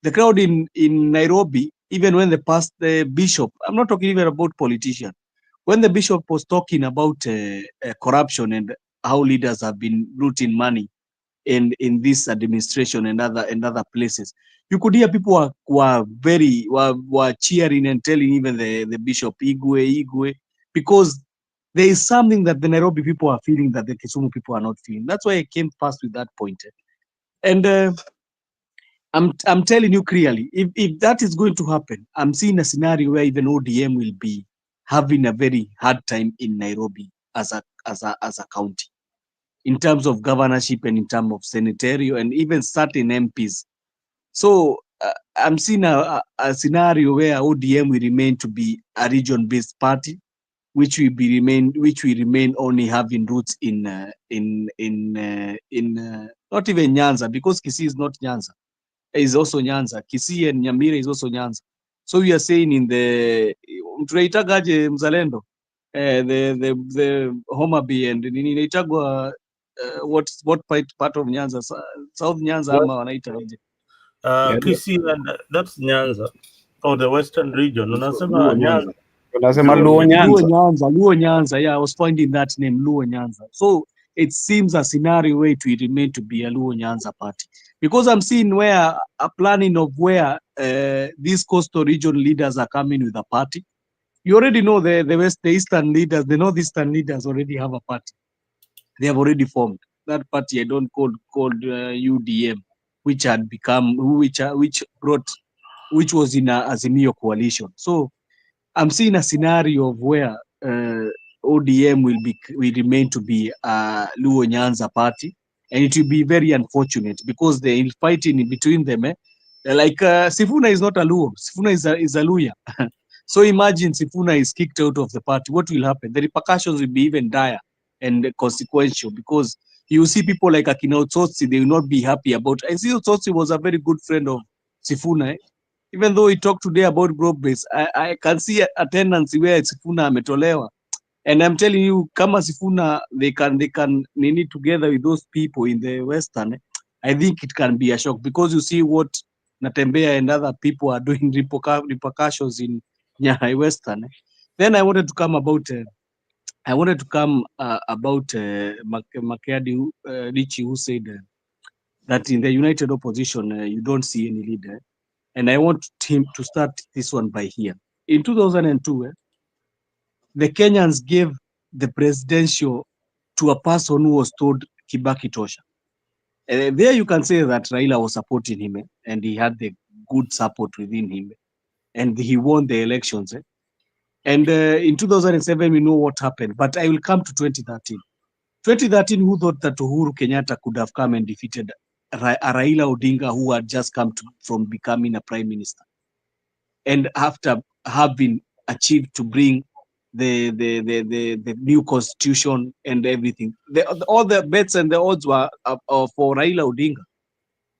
The crowd in Nairobi, even when they passed the bishop, I'm not talking even about politicians, when the bishop was talking about corruption and how leaders have been looting money in this administration and other places, you could hear people were cheering and telling even the bishop, Igwe, because there is something that the Nairobi people are feeling that the Kisumu people are not feeling. That's why I came first with that point. And I'm telling you clearly, if that is going to happen, I'm seeing a scenario where even ODM will be having a very hard time in Nairobi as a county, in terms of governorship and in terms of senatorial and even certain MPs. So I'm seeing a scenario where ODM will remain to be a region-based party, which will remain only having roots in not even Nyanza, because Kisii is not Nyanza, is also Nyanza. Kisii and Nyamira is also Nyanza. So we are saying in the tunaitagaje Mzalendo, the Homa Bay and inaitagwa what part of Nyanza, South Nyanza ama wanaitaje? Kisii, and that's Nyanza, or the western region. Unasema Nyanza. Luo Nyanza. Yeah, I was finding that name, Luo Nyanza. So it seems a scenario where it will remain to be a Luo Nyanza party, because I'm seeing where a planning of where these coastal region leaders are coming with a party. You already know the eastern leaders, the northeastern leaders already have a party. They have already formed that party. I don't called UDM, which had become which was in a Azimio coalition. So I'm seeing a scenario of where ODM will remain to be a Luo Nyanza party, and it will be very unfortunate because they're fighting in between them. Like Sifuna is not a Luo, Sifuna is a Luya. So imagine Sifuna is kicked out of the party. What will happen? The repercussions will be even dire and consequential, because you see people like Akina Otsotsi, they will not be happy about. I see Otsotsi was a very good friend of Sifuna. Even though he talked today about broad base, I can see a tendency where Sifuna ametolewa. And I'm telling you, kama Sifuna, they can need together with those people in the Western, I think it can be a shock because you see what Natembea and other people are doing repercussions in Nyahai Western. Then I wanted to come about Makiadi Richie, who said that in the united opposition you don't see any leader, and I want him to start this one by here. In 2002, the Kenyans gave the presidential to a person who was told Kibaki Tosha. There you can say that Raila was supporting him, and he had the good support within him, and he won the elections. And in 2007, we know what happened. But I will come to 2013. 2013, who thought that Uhuru Kenyatta could have come and defeated Raila Odinga, who had just come from becoming a prime minister, and after having achieved to bring the new constitution and everything, all the bets and the odds were for Raila Odinga.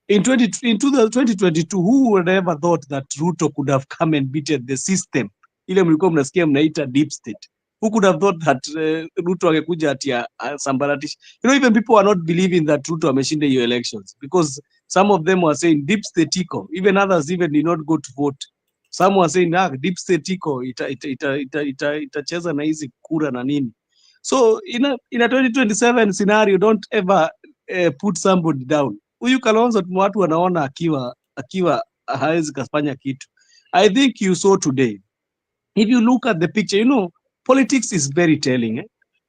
In 2022, who would ever thought that Ruto could have come and beaten the system? Ile mlikuwa mnasikia mnaita deep state. Who could have thought that Ruto angekuja ati sambaratish? You know, even people are not believing that Ruto ameshinda your elections because some of them were saying deep state iko. Even others even did not go to vote. Some were saying deep state iko itacheza na hizi kura na nini. So in a 2027 scenario, don't ever put somebody down. Huyu Kalonzo watu wanaona akiwa hawezi kufanya kitu. I think you saw today. If you look at the picture, you know, politics is very telling.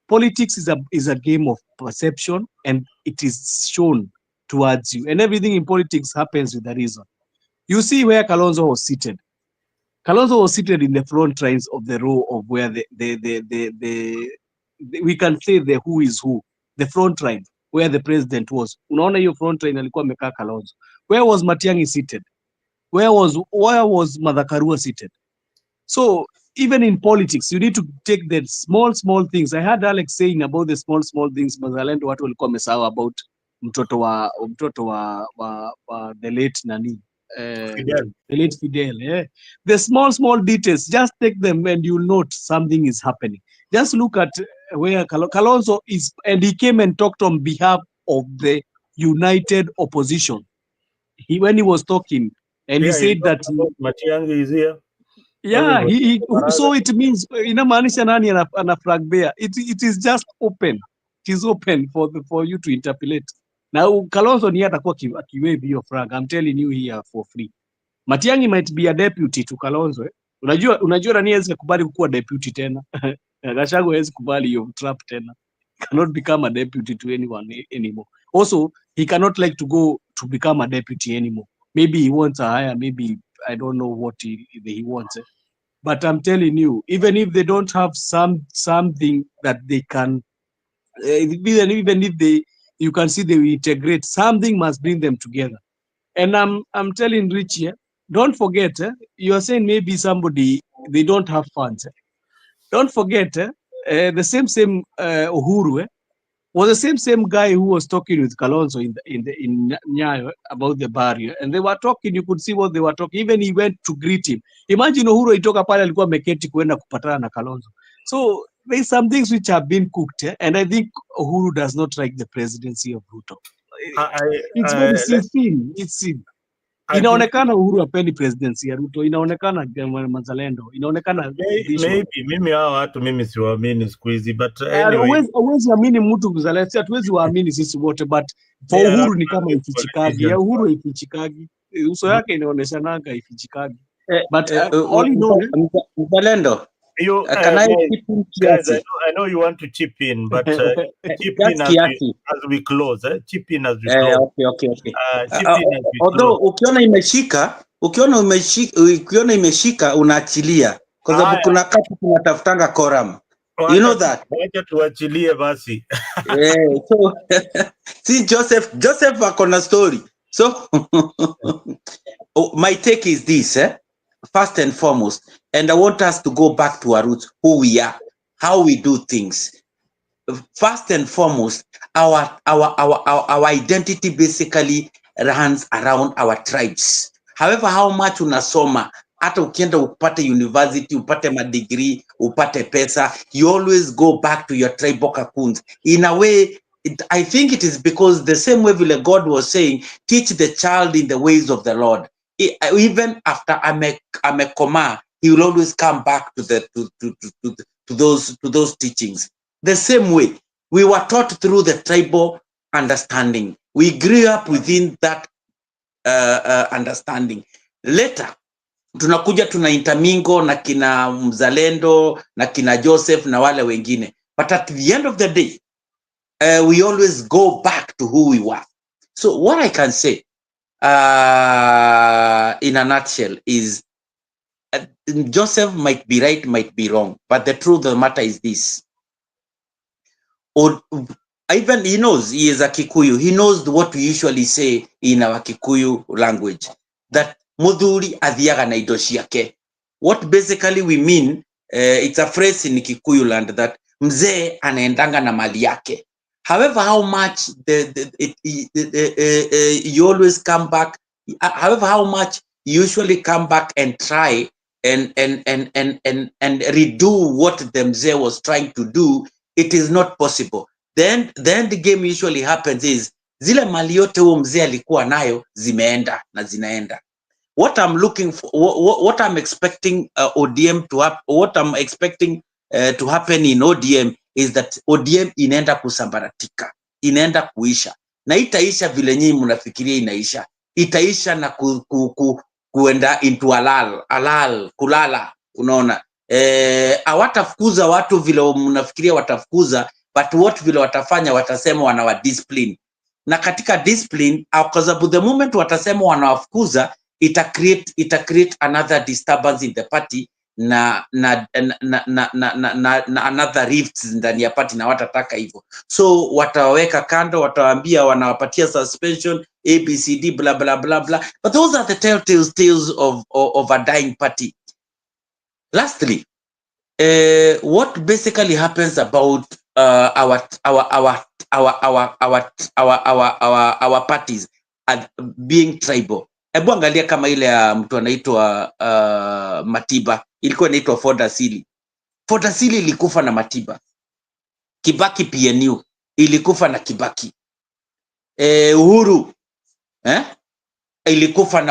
Politics is a game of perception, and it is shown towards you. And everything in politics happens with a reason. You see where Kalonzo was seated. Kalonzo was seated in the front lines of the row of where we can say the who is who, the front line where the president was. Unaona hiyo front line alikuwa amekaa Kalonzo. Where was Matiang'i seated? Where was Madhakarua seated? So even in politics, you need to take the small things. I heard Alex saying about the small things. Mazalendo watu walikuwa wamesahau about mtoto wa the late nani. Fidel. The late Fidel. Yeah. The small details, just take them and you'll note something is happening. Just look at where Kalonzo is, and he came and talked on behalf of the united opposition. When he was talking, and he said that Matiang'i is here. Yeah, so it means inamaanisha nani ana flag bear. It is just open. It is open for you to interpolate. Now Kalonzo ni atakuwa akiwave hiyo flag. I'm telling you here for free. Matiang'i might be a deputy to Kalonzo. Unajua nani hawezi kukubali kuwa deputy tena. Gachagua hawezi kubali hiyo trap tena. Cannot become a deputy to anyone anymore. Also, he cannot like to go to become a deputy anymore. Maybe he wants a higher, maybe I don't know what he wants. But I'm telling you, even if they don't have something that they can, even if you can see they will integrate, something must bring them together. And I'm telling Richie, don't forget, you are saying maybe somebody, they don't have funds. Don't forget, the same Uhuru was the same guy who was talking with Kalonzo in Nyayo about the barrier, and they were talking. You could see what they were talking. Even he went to greet him. Imagine Uhuru itoka pale alikuwa ameketi kuenda kupatana na Kalonzo. So there's some things which have been cooked, and I think Uhuru does not like the presidency of Ruto. It's very seen. It's seen. Inaonekana Uhuru hapendi presidency ya Ruto. Inaonekana Mazalendo. Inaonekana maybe mimi hao watu mimi siwaamini siku hizi, but anyway, huwezi amini mtu mzalendo, hatuwezi waamini sisi wote, but for Uhuru ni kama ifichikagi. Ya Uhuru ifichikagi, uso yake inaoneshanaga ifichikagi. But all you know, Mzalendo, can I chip in? Guys, I know you want to chip in, but chip in as we close. Chip in as we close. Okay. Chip in as we although ukiona imeshika unaachilia, kwa sababu kuna kati tunatafutanga quorum. You know that. Wacha tuachilie basi. So see Joseph akona story. So my take is this, first and foremost, and I want us to go back to our roots, who we are, how we do things. First and foremost, our identity basically runs around our tribes. However, how much unasoma, hata ukienda upate university, upate madegree, upate pesa, you always go back to your tribal cocoons. In a way, I think it is because the same way vile God was saying, teach the child in the ways of the Lord. Even after amekoma, he will always come back to those teachings. The same way we were taught through the tribal understanding. We grew up within that understanding. Later tunakuja tuna intermingo na kina Mzalendo na kina Joseph na wale wengine, but at the end of the day we always go back to who we were. So what I can say in a nutshell is Joseph might be right, might be wrong, but the truth of the matter is this. Or even he knows, he is a Kikuyu, he knows what we usually say in our Kikuyu language, that Mudhuri athiaga na indo ciake. What basically we mean, it's a phrase in Kikuyu land that mzee anaendanga na mali yake. However, how much you always come back, however, how much you usually come back and try and redo what the mzee was trying to do, it is not possible. Then the game usually happens is zile mali yote huo mzee alikuwa nayo zimeenda na zinaenda. What I'm looking for, what I'm expecting ODM to happen, what I'm expecting to happen in ODM is that ODM inaenda kusambaratika, inaenda kuisha, na itaisha vile nyinyi mnafikiria inaisha. Itaisha na kuenda into alal kulala, unaona. Hawatafukuza watu vile mnafikiria watafukuza, but what vile watafanya, watasema wanawa discipline, na katika discipline, kwa sababu the moment watasema wanawafukuza, ita create another disturbance in the party na another rifts ndani ya party, na watataka hivyo. So wataweka kando, watawaambia wanawapatia suspension ABCD blah blah blah blah, but those are the tales of a dying party. Lastly, what basically happens about our parties being tribal. Hebu angalia kama ile ya mtu anaitwa Matiba, ilikuwa inaitwa Ford Asili. Ford Asili ilikufa na Matiba. Kibaki PNU ilikufa na Kibaki. Uhuru ilikufa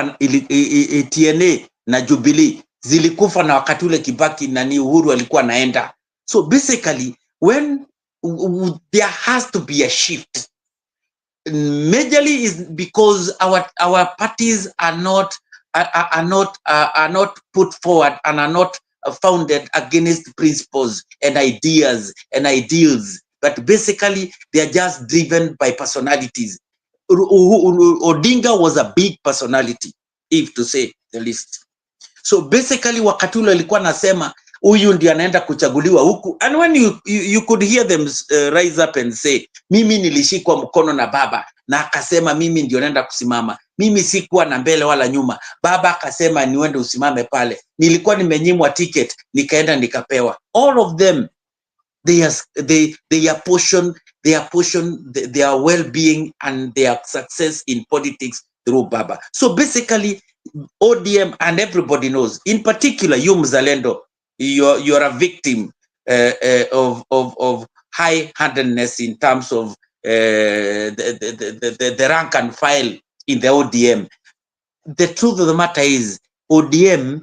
na TNA na Jubilee zilikufa na wakati ule Kibaki na Uhuru alikuwa naenda. So basically, when there has to be a shift, majorly is because our parties are not put forward and are not founded against principles and ideas and ideals, but basically they are just driven by personalities. Odinga was a big personality, if to say the least. So basically wakati ule alikuwa nasema huyu ndiye anaenda kuchaguliwa huku, and when you could hear them rise up and say, mimi nilishikwa mkono na baba na akasema mimi ndio naenda kusimama, mimi sikuwa na mbele wala nyuma, baba akasema niende usimame pale, nilikuwa nimenyimwa ticket nikaenda nikapewa. All of them, they apportion their well-being and their success in politics through baba. So basically ODM, and everybody knows, in particular you Mzalendo, you're a victim of high-handedness in terms of the rank and file in the ODM. The truth of the matter is ODM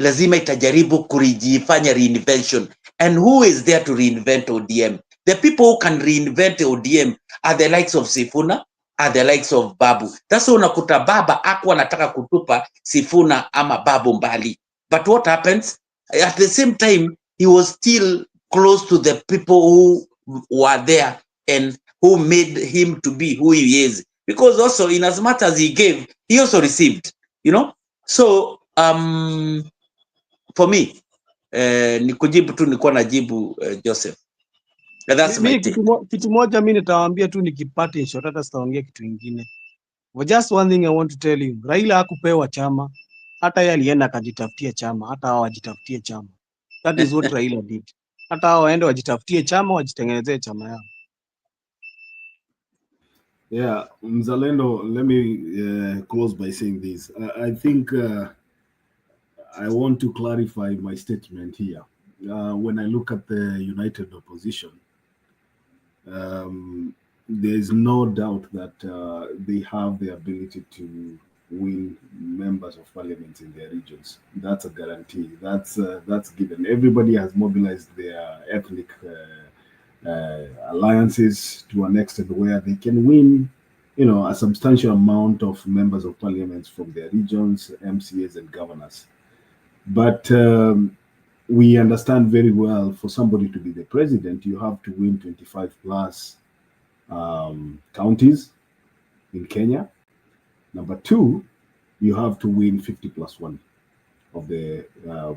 lazima itajaribu kujifanya reinvention, and who is there to reinvent ODM? The people who can reinvent ODM are the likes of Sifuna, are the likes of Babu. That's why unakuta baba hakuwa anataka kutupa Sifuna ama Babu mbali, but what happens at the same time, he was still close to the people who were there and who made him to be who he is, because also in as much as he gave, he also received, you know. So for me, ni kujibu tu nilikuwa najibu Joseph. That's my take. Kitu moja mimi nitawaambia tu nikipata shot, hata sitaongea kitu kingine. But just one thing I want to tell you, Raila hakupewa chama, hata yeye alienda akajitafutia chama, hata hao wajitafutie chama. That is what Raila did. Hata hao waende wajitafutie chama, wajitengenezee chama yao. Yeah, Mzalendo, let me close by saying this. I think I want to clarify my statement here. When I look at the united opposition, There's no doubt that they have the ability to win members of parliament in their regions. That's a guarantee. That's given. Everybody has mobilized their ethnic alliances to an extent where they can win, a substantial amount of members of parliament from their regions, MCAs, and governors. But we understand very well, for somebody to be the president, you have to win 25 plus counties in Kenya. Number two, you have to win 50 plus 1 of the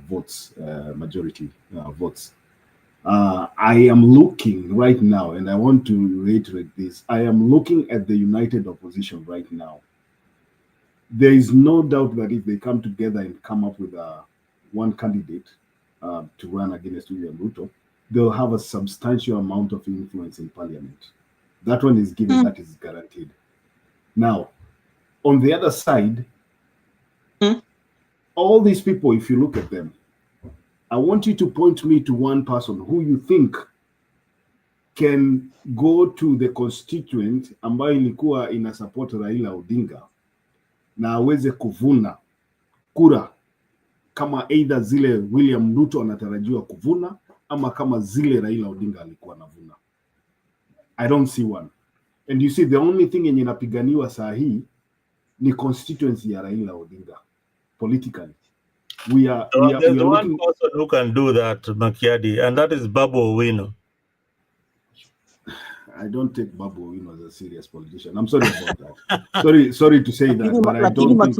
votes, majority votes. I am looking right now, and I want to reiterate this, I am looking at the united opposition right now. There is no doubt that if they come together and come up with one candidate to run against William Ruto, they'll have a substantial amount of influence in parliament. That one is given, that is guaranteed. Now, on the other side, all these people, if you look at them, I want you to point me to one person who you think can go to the constituent ambayo ilikuwa ina support Raila Odinga na aweze kuvuna kura kama either zile William Ruto anatarajiwa kuvuna ama kama zile Raila Odinga alikuwa anavuna. I don't see one. And you see, the only thing yenye inapiganiwa saa hii ni constituency ya Raila Odinga politically. There's one person who can do that, Makiadi, and that is Babu Owino. I don't take Babu Owino as a serious politician. I'm sorry about that. sorry to say that, but I don't think...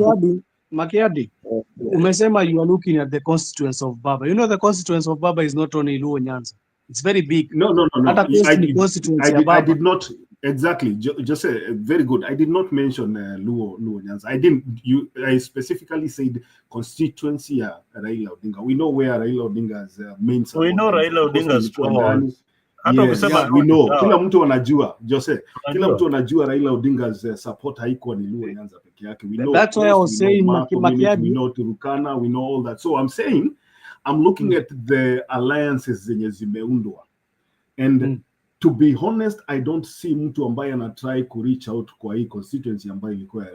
Makiadi, umesema you are looking at the constituents of Baba. You know the constituents of Baba is not only Luo Nyanza. It's very big. No. I did not... Exactly, just very good. I did not mention Luo Nyanza. I specifically said constituency Raila Odinga. We know where Raila Odinga's main support. We know Raila Odinga's strong. Yes, we know. Kila mtu anajua, Jose. Kila mtu anajua Raila Odinga's support haikuwa ni Luo Nyanza peke yake. We know. That's why I was saying, we know Turukana, we know all that. So I'm saying, I'm looking at the alliances zenye zimeundwa. And to be honest, I don't see mtu ambaye anatry ku reach out kwa hii constituency ambayo ilikuwa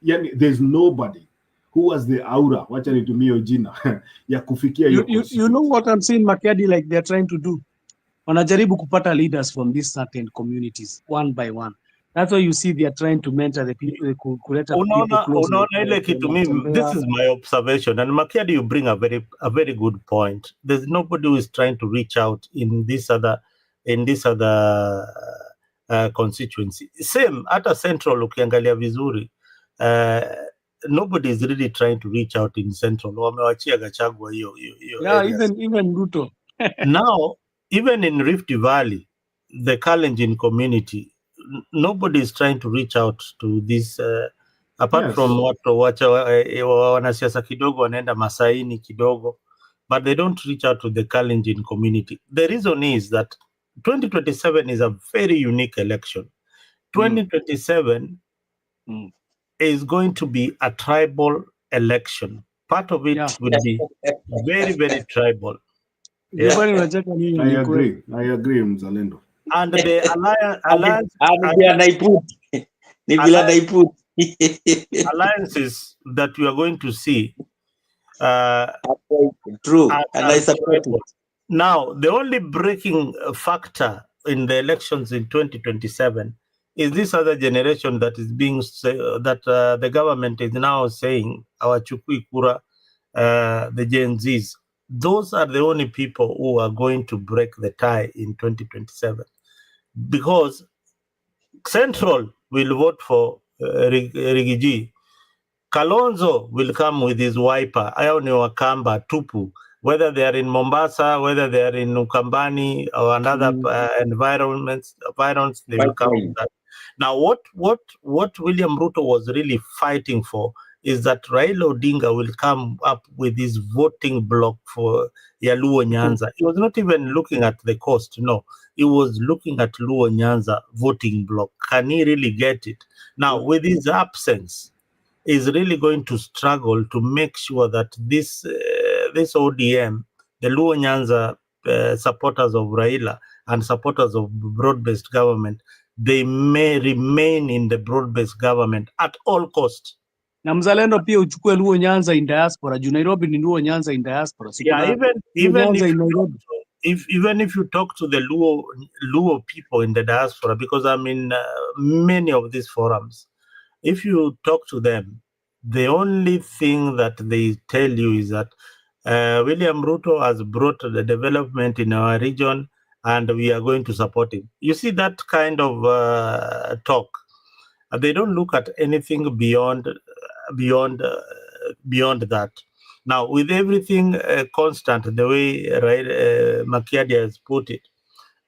yani, there's nobody who has the aura, wacha nitumie jina ya kufikia hiyo. You know what I'm saying, Makiadi, like they're trying to do? Wanajaribu kupata leaders from these certain communities one by one. That's why you see they are trying to mentor the people. Unaona ile kitu mimi, this is my observation, and Makiadi, you bring a very good point. There's nobody who is trying to reach out in this other constituency. Same hata Central ukiangalia vizuri, nobody is really trying to reach out in Central. Wamewachia Gachagua hiyo. Yeah, even Ruto. Now, even in Rift Valley, the Kalenjin community, nobody is trying to reach out to this apart from wanasiasa kidogo wanaenda Masaini kidogo, but they don't reach out to the Kalenjin community. The reason is that 2027 is a very unique election. 2027 is going to be a tribal election. Part of it will be very, very tribal. Yeah. I agree, Mzalendo. And the alliances that we are going to see. True, and I support it. Now, the only breaking factor in the elections in 2027 is this other generation that is being the government is now saying, our Chukui Kura, the Gen Zs. Those are the only people who are going to break the tie in 2027, because Central will vote for Rigiji. Kalonzo will come with his wiper, Ayoni Wakamba, Tupu. Whether they are in Mombasa, whether they are in Ukambani or another environments, they will come with that. Now, what William Ruto was really fighting for is that Raila Odinga will come up with his voting block for Luo Nyanza. He was not even looking at the cost, no. He was looking at Luo Nyanza voting block. Can he really get it? Now, with his absence, he's really going to struggle to make sure that this ODM, the Luo Nyanza supporters of Raila and supporters of broad-based government, they may remain in the broad-based government at all costs. Na mzalendo pia uchukue Luo Nyanza in diaspora. Juu Nairobi ni Luo Nyanza in diaspora. Si Yeah, kuna Luo even Nyanza if in Nairobi. even if you talk to the Luo people in the diaspora, because I'm in many of these forums, if you talk to them, the only thing that they tell you is that William Ruto has brought the development in our region and we are going to support him. You see that kind of talk. They don't look at anything beyond that. Now, with everything constant, the way Makiadi has put it,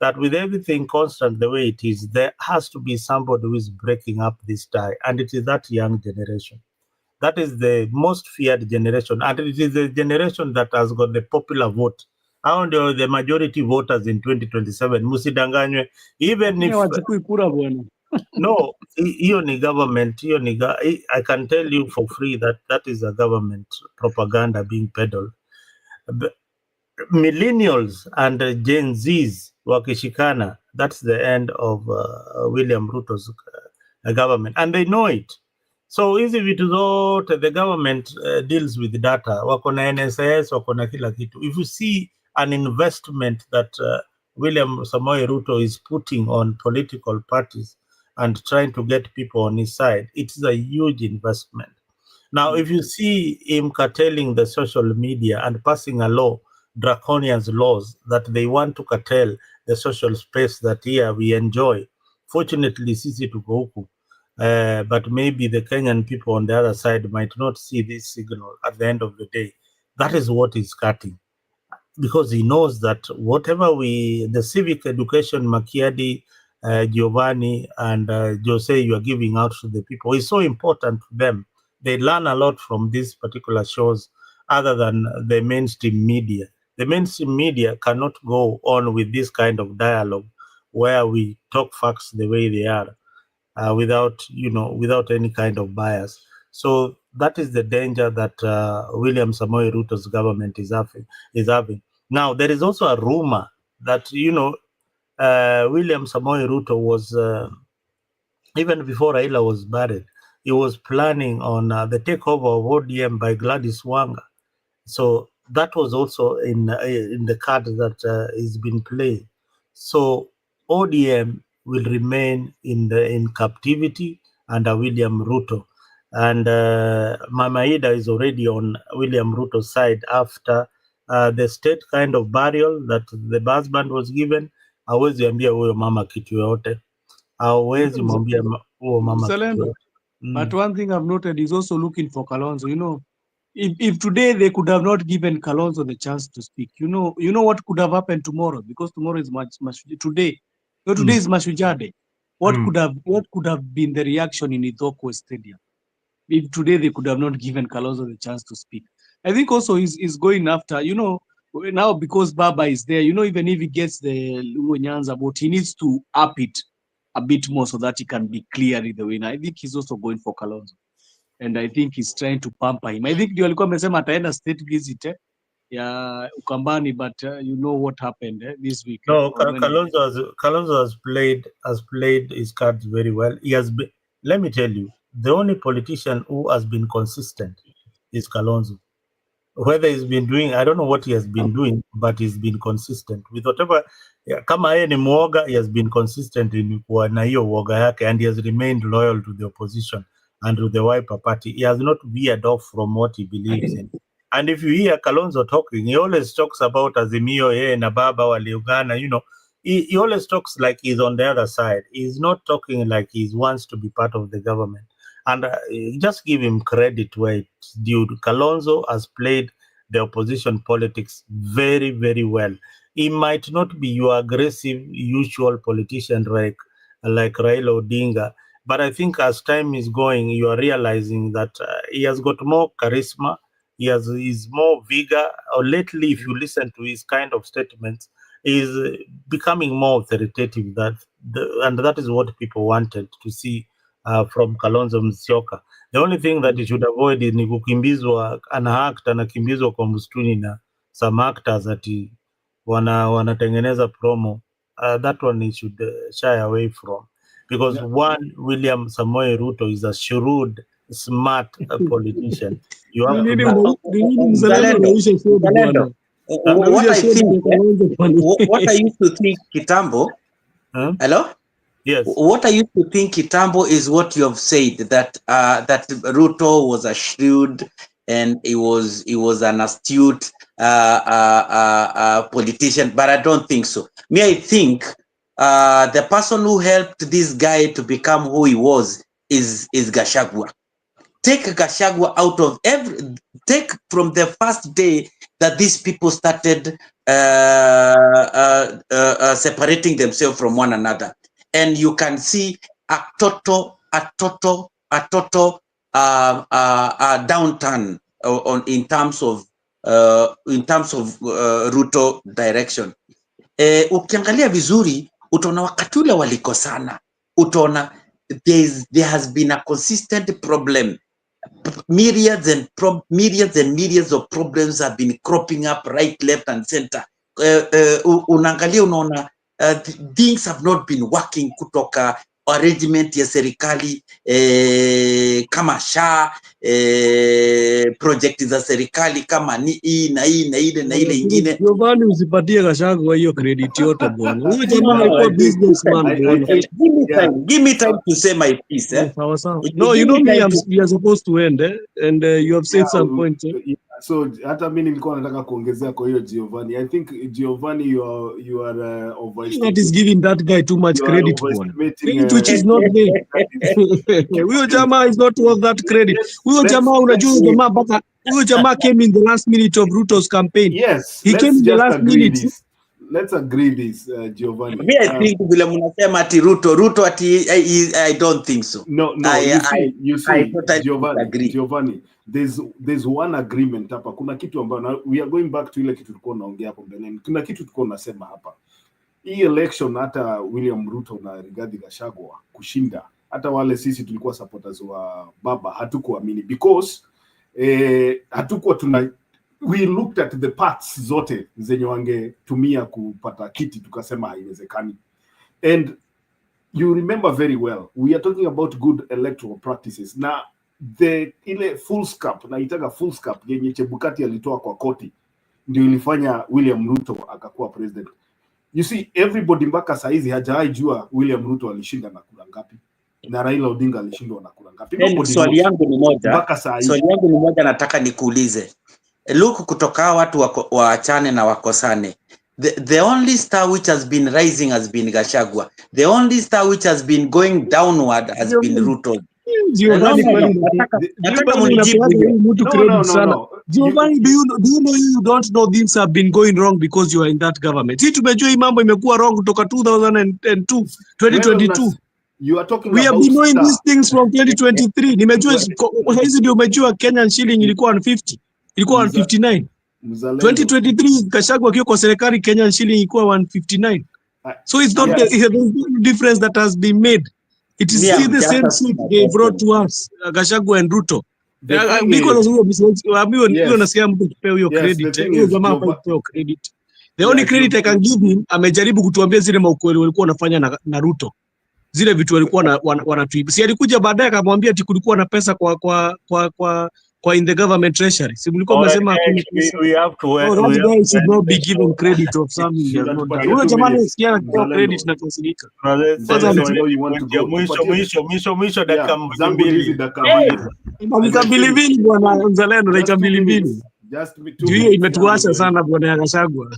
that with everything constant the way it is, there has to be somebody who is breaking up this tie, and it is that young generation. That is the most feared generation, and it is the generation that has got the popular vote. How the majority voters in 2027, musidanganywe, even if Hawachukui kura bwana. no, hiyo ni government, I can tell you for free that that is a government propaganda being peddled. Millennials and Gen Zs wakishikana, that's the end of William Ruto's government, and they know it. So hizi vitu zote the government deals with data, wako na NSS, wako na kila kitu. If you see an investment that William Samoei Ruto is putting on political parties and trying to get people on his side, it is a huge investment. Now, if you see him curtailing the social media and passing a law, draconian laws, that they want to curtail the social space that here we enjoy. Fortunately, sisi tuko huku. But maybe the Kenyan people on the other side might not see this signal at the end of the day. That is what he's cutting. Because he knows that whatever the civic education Makiadi, Giovanni, and Jose you are giving out to the people is so important to them. They learn a lot from these particular shows other than the mainstream media. The mainstream media cannot go on with this kind of dialogue where we talk facts the way they are without any kind of bias. So that is the danger that William Samoei Ruto's government is having. Now, there is also a rumor that, William Samoei Ruto was, even before Raila was buried, he was planning on the takeover of ODM by Gladys Wanga. So that was also in the card that is being played. So ODM will remain in captivity under William Ruto. And Mama Ida is already on William Ruto's side after the state kind of burial that the husband was given. Hawezi ambia huyo mama kitu yote. Hawezi mwambia huyo mama kitu Mzalendo. yote. But one thing I've noted is also looking for Kalonzo. If today they could have not given Kalonzo the chance to speak, you know what could have happened tomorrow, because tomorrow is today. No, today is Mashujaa Day. What could have been the reaction in Ithokwe Stadium if today they could have not given Kalonzo the chance to speak? I think also he's going after, now because Baba is there, even if he gets the Luo Nyanza vote, he needs to up it a bit more so that he can be clearly the winner. I think he's also going for Kalonzo. And I think he's trying to pamper him. I think ndio alikuwa amesema ataenda state visit ya Ukambani, but you know what happened this week. No, Kalonzo has played his cards very well. He has been, let me tell you, the only politician who has been consistent is Kalonzo. Whether he's been doing, I don't know what he has been doing, but he's been consistent with whatever. Kama yeye ni mwoga, he has been consistent in kuwa na hiyo uoga yake, and he has remained loyal to the opposition and to the Wiper Party. He has not veered off from what he believes in. And if you hear Kalonzo talking, he always talks about Azimio, yeye na baba waliungana, he always talks like he's on the other side. He's not talking like he wants to be part of the government. And just give him credit where it's due. Kalonzo has played the opposition politics very, very well. He might not be your aggressive, usual politician like Raila Odinga, but I think as time is going, you are realizing that he has got more charisma. He's more vigor. Or lately, if you listen to his kind of statements, is becoming more authoritative. And that is what people wanted to see from Kalonzo Musyoka. The only thing that he should avoid is ni kukimbizwa, anakimbizwa kwa msituni na some actors wanatengeneza promo. That one he should shy away from, because one, William Samoei Ruto is a shrewd, smart politician. You have to know. Mzalendo, what I used to think Kitambo, hello? Yes. What I used to think Kitambo is what you have said, that that Ruto was a shrewd and he was an astute politician, but I don't think so. Me, I think the person who helped this guy to become who he was is Gachagua. Take Gachagua out of take from the first day that these people started separating themselves from one another, and you can see a total downturn in terms of Ruto direction. Ukiangalia vizuri utaona wakati ule walikosana, utaona there has been a consistent problem. Myriads and myriads of problems have been cropping up right, left, and center. Unaangalia unaona things have not been working kutoka arrangement ya serikali kama SHA, project za serikali kama ni hii na ile na ile ingine. Giovanni, usipatie Gachagua hiyo credit yote bwana. Huyu jamaa alikuwa businessman bwana. Give me time to say my piece. Sawa sawa. No, you know me, we are supposed to end, and you have said some points. So hata mimi nilikuwa nataka kuongezea kwa hiyo Giovanni. I think Giovanni, you are overestimating. That is giving that guy too much credit bwana. Which is not there. Huyo jamaa is not worth that credit. Huyo jamaa unajua jamaa mpaka huyo jamaa came in the last minute of Ruto's campaign. Yes, he came in the last minute. Let's agree this, Giovanni. Me, I think vile mnasema ati Ruto ati I don't think so. No, you see, Giovanni, there's one agreement hapa. Kuna kitu ambayo we are going back to ile kitu tulikuwa naongea hapo mbeleni. Kuna kitu tulikuwa nasema hapa. Hii election hata William Ruto na Rigathi Gachagua kushinda, hata wale sisi tulikuwa supporters wa baba hatukuamini, because hatukuwa we looked at the parts zote zenye wangetumia kupata kiti, tukasema haiwezekani. And you remember very well, we are talking about good electoral practices. Na ile full scap, na itaga full scap yenye Chebukati alitoa kwa koti, ndio ilifanya William Ruto akakuwa president. You see, everybody mpaka saizi hajawahi jua William Ruto alishinda na kura ngapi, na Raila Odinga alishindwa na kura ngapi. Swali yangu ni moja nataka nikuulize. Look, kutoka watu waachane na wakosane. The only star which has been rising has been Gachagua. The only star which has been going downward has been Ruto. Giovanni, do you know you don't know things have been going wrong because you are in that government? Hii tumejua hii mambo imekuwa wrong kutoka 2022. You are talking we have been knowing these things from 2023. Nimejua hizi ndio umejua Kenyan shilling ilikuwa 150. Ilikuwa 159. 2023 Gachagua akiwa kwa serikali Kenyan shilling ilikuwa 159. So it's not there's no difference that has been made. It is still the same shit they brought to us, Gachagua and Ruto. Because nasikia mtu kupewa hiyo credit. Hiyo jamaa kupewa credit. The only credit I can give him, amejaribu kutuambia zile maukweli walikuwa wanafanya na Ruto. Zile vitu walikuwa wanatuiba. Si alikuja baadaye akamwambia ati kulikuwa na pesa kwa in the government treasury. Si mlikuwa mmesema we have to that guy should not be given credit of something he has not done. Huyo jamani sikia kwa credit na kusilika. Mwisho dakika mbili bwana Mzalendo, dakika mbili. Hiyo imetuasha sana bwana ya Gachagua.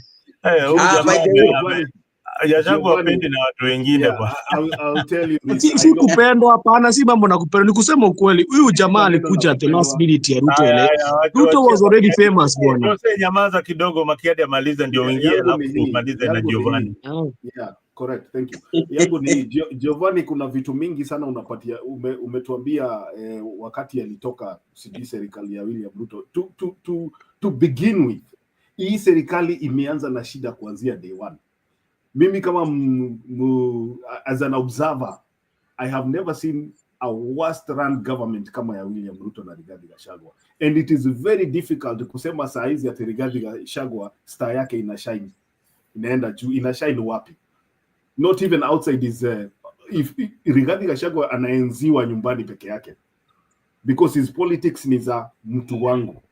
Gachagua apendi na watu wengine bwana. I'll tell you this. Si kupendwa, hapana, si mambo na kupendwa, ni kusema ukweli. Huyu jamaa alikuja at the last minute ya Ruto ile. Ruto was already famous bwana. Sasa nyamaza kidogo, Makiadi amalize ndio wengine alafu umalize na Giovanni. Yeah, correct. Thank you. Yangu ni Giovanni, kuna vitu mingi sana unapatia umetuambia wakati alitoka sijui serikali ya William Ruto. To begin with, hii serikali imeanza na shida kuanzia day one. Mimi kama as an observer, I have never seen a worst run government kama ya William Ruto na Rigathi Gachagua. And it is very difficult kusema saa hizi ati Rigathi Gachagua star yake ina shine. inaenda juu, ina shine wapi? Not even outside is if Rigathi Gachagua anaenziwa nyumbani peke yake because his politics ni za mtu wangu.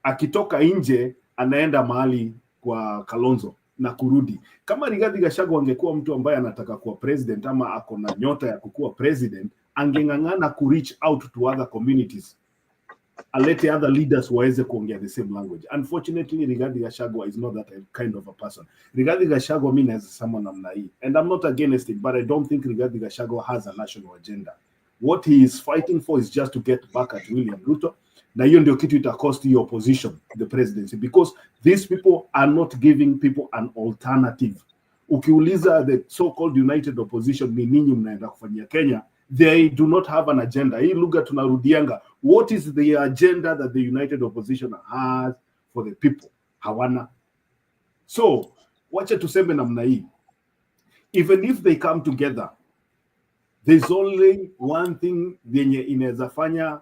Akitoka nje anaenda mahali kwa Kalonzo na kurudi. Kama Rigathi Gachagua angekuwa mtu ambaye anataka kuwa president ama ako na nyota ya kukuwa president, angeng'ang'ana ku reach out to other communities, alete other leaders waweze kuongea the same language. Unfortunately, Rigathi Gachagua is not that kind of a person. Rigathi Gachagua mimi naweza sema namna hii, and I'm not against it, but I don't think Rigathi Gachagua has a national agenda. What he is fighting for is just to get back at William Ruto, na hiyo ndio kitu ita cost the opposition the presidency, because these people are not giving people an alternative. Ukiuliza the so-called united opposition ni nini mnaenda kufanyia Kenya, they do not have an agenda. Hii lugha tunarudianga, what is the agenda that the united opposition has for the people? Hawana. So wacha tuseme namna hii, even if they come together, there's only one thing yenye inaweza fanya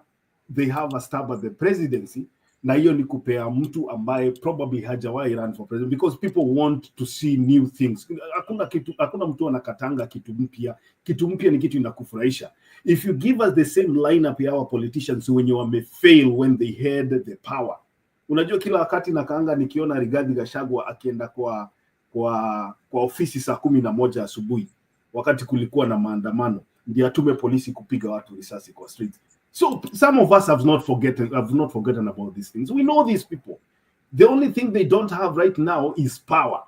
they have a stab at the presidency, na hiyo ni kupea mtu ambaye probably hajawahi run for president, because people want to see new things. Hakuna mtu anakatanga kitu mpya. Kitu mpya ni kitu inakufurahisha. If you give us the same lineup ya our politicians wenye wamefail when they had the power, unajua kila wakati nakaanga nikiona Rigathi Gachagua akienda kwa ofisi saa 11 asubuhi wakati kulikuwa na maandamano, ndio atume polisi kupiga watu risasi kwa street. So some of us have not forgotten about these things. We know these people. The only thing they don't have right now is power.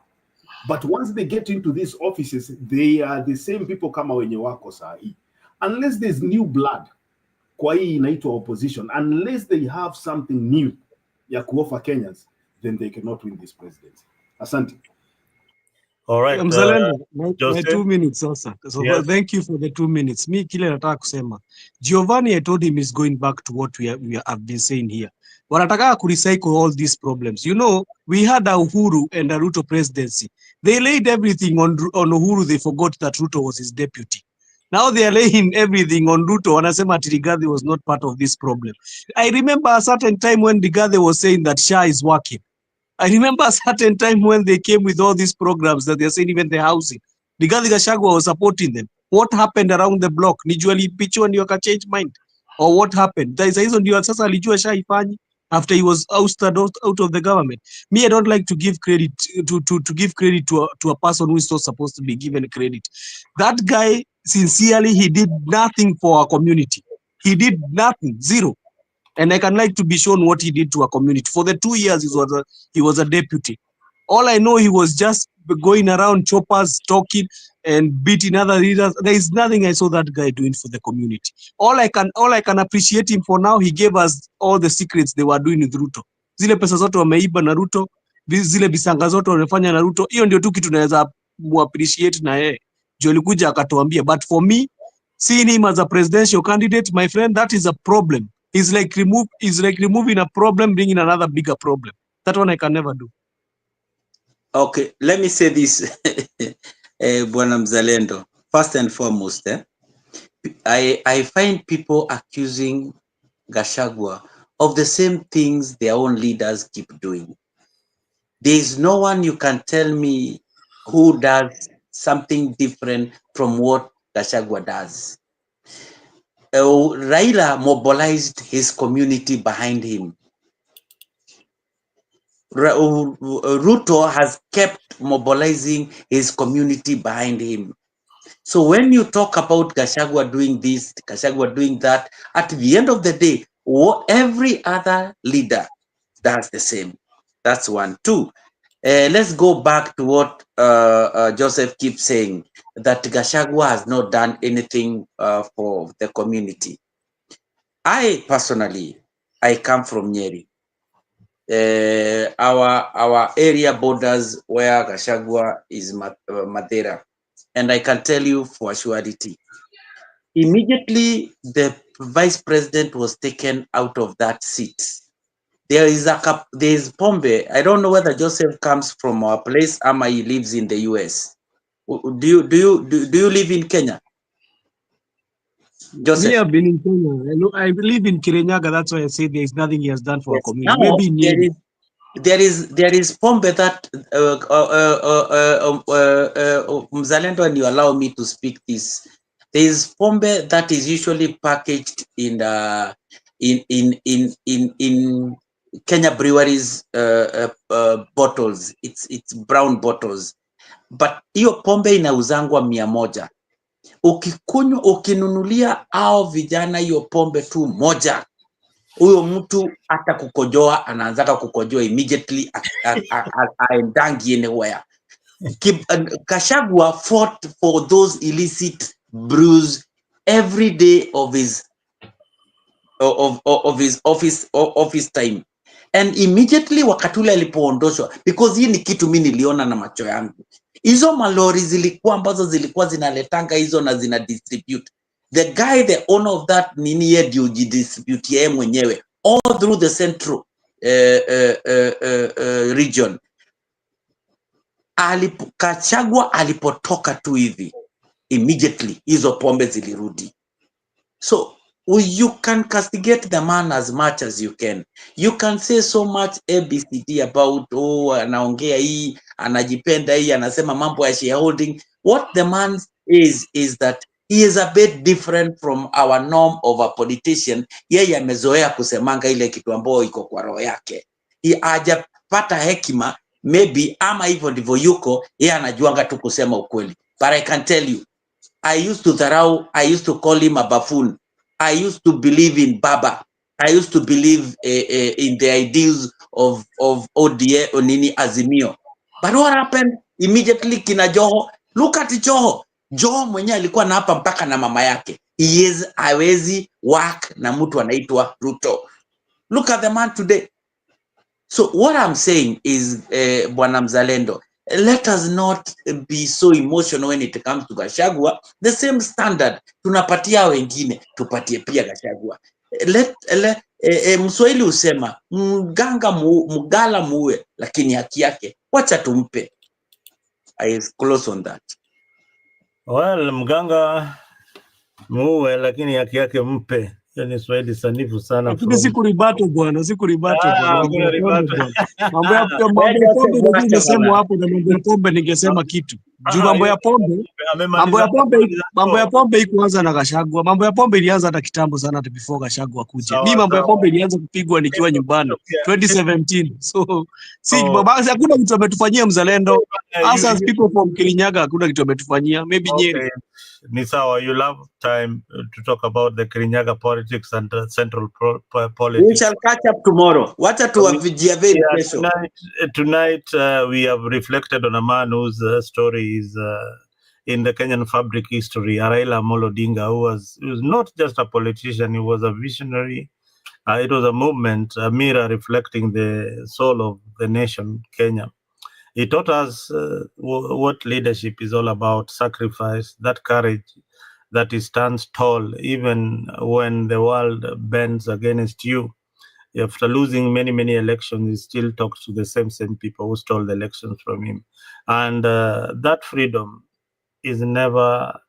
But once they get into these offices, they are the same people kama wenye wako saa hii. Unless there's new blood kwa hii inaitwa opposition, unless they have something new ya kuoffer Kenyans, then they cannot win this presidency. Asante. All right. Mzalendo, my Joseph? 2 minutes also. So Yes. thank you for the 2 minutes. Mi kile nataka kusema, Giovanni, I told him is going back to what we have been saying here. Wanataka kurecycle all these problems. You know, we had a Uhuru and a Ruto presidency. They laid everything on Uhuru. They forgot that Ruto was his deputy. Now they are laying everything on Ruto. Wanasema ati Rigathi was not part of this problem. I remember a certain time when Rigathi was saying that SHA is working. I remember a certain time when they came with all these programs that they're saying, even the housing. Rigathi Gachagua was supporting them. What happened around the block? Nijua alipichwa ndio aka change mind? Or what happened? That is hizo ndio sasa alijua SHA ifanyi after he was ousted out of the government. Me, I don't like to give credit to give credit to a person who is not supposed to be given credit. That guy, sincerely, he did nothing for our community. He did nothing, zero. And I can like to be shown what he did to a community. For the 2 years he was a deputy. All I know, he was just going around choppers, talking and beating other leaders. There is nothing I saw that guy doing for the community. All I can appreciate him for now, he gave us all the secrets they were doing with Ruto. Zile pesa zote wameiba na Ruto, zile bisanga zote wamefanya na Ruto. Hiyo ndio tu kitu naweza appreciate na yeye. Jo alikuja akatuambia. But for me, seeing him as a presidential candidate, my friend, that is a problem. He's like removing a problem, bringing another bigger problem. That one I can never do. Okay, let me say this, Bwana Mzalendo. First and foremost, I find people accusing Gachagua of the same things their own leaders keep doing. There is no one you can tell me who does something different from what Gachagua does. Raila mobilized his community behind him. Ruto has kept mobilizing his community behind him. So when you talk about Gachagua doing this, Gachagua doing that, at the end of the day, every other leader does the same. That's one. Two, let's go back to what Joseph keeps saying, that Gachagua has not done anything for the community. I personally, I come from Nyeri. Our area borders where Gachagua is Madeira, and I can tell you for surety, immediately the vice president was taken out of that seat. There is Pombe. I don't know whether Joseph comes from our place, ama he lives in the US. Do you live in Kenya? Joseph? Me, I've been in Kenya. I believe in Kirinyaga. That's why I say there is nothing he has done for our community. Now, Maybe in Nyeri. there is pombe that Mzalendo, and you allow me to speak this. There is pombe that is usually packaged in Kenya breweries bottles. It's brown bottles, but hiyo pombe inauzangwa 100. Ukikunywa, ukinunulia au vijana hiyo pombe tu moja, huyo mtu hata kukojoa anaanzaka kukojoa immediately, aendangi anywhere. Kashagwa fought for those illicit brews every day of his office time, and immediately wakati ule alipoondoshwa, because hii ni kitu mimi niliona na macho yangu, hizo malori zilikuwa ambazo zilikuwa zinaletanga hizo na zina distribute, the guy, the owner of that nini, yeye ndio distribute yeye mwenyewe all through the central region. Kachagwa alipotoka tu hivi, immediately hizo pombe zilirudi. So you can castigate the man as much as you can. You can say so much ABCD about, oh, anaongea hii, anajipenda hii, anasema mambo ya shareholding. What the man is that he is a bit different from our norm of a politician. Yeye amezoea kusemanga ile kitu ambayo iko kwa roho yake. Hajapata hekima maybe, ama hivyo ndivyo yuko, yeye anajuanga tu kusema ukweli. But I can tell you, I used to dharau, I used to call him a buffoon. I used to believe in Baba. I used to believe in the ideals of ODA Onini Azimio. But what happened immediately? Kina Joho, look at Joho. Joho mwenye alikuwa na hapa mpaka na mama yake. He is hawezi work na mtu anaitwa Ruto. Look at the man today. So what I'm saying is, Bwana Mzalendo, let us not be so emotional when it comes to Gachagua. The same standard tunapatia wengine, tupatie pia Gachagua. Mswahili usema mgala muue, lakini haki yake wacha tumpe. I close on that. Well, mganga muue lakini haki yake mpe. Hiyo ni Swahili sanifu sana. Lakini sikuribato bwana, sikuribato bwana. Mambo ya pombe ndio ningesema hapo, na mambo ya pombe ningesema kitu. Juu mambo ya pombe ikuanza na Gachagua. Mambo ya pombe ilianza hata kitambo sana, hata before Gachagua kuja. Mimi mambo ya pombe ilianza kupigwa nikiwa nyumbani 2017. So hakuna kitu ametufanyia Mzalendo. Us as people from Kirinyaga hakuna kitu ametufanyia. Maybe Nyeri. Ni sawa, you love time to talk about the Kirinyaga politics and central politics. We shall catch up tomorrow. Wacha tuwavijia very special. Tonight we have reflected on a man whose story is in the Kenyan fabric history, Raila Odinga, who was not just a politician, he was a visionary. It was a movement, a mirror reflecting the soul of the nation, Kenya. He taught us what leadership is all about: sacrifice, that courage that he stands tall even when the world bends against you. After losing many elections, he still talks to the same people who stole the elections from him. And that freedom is never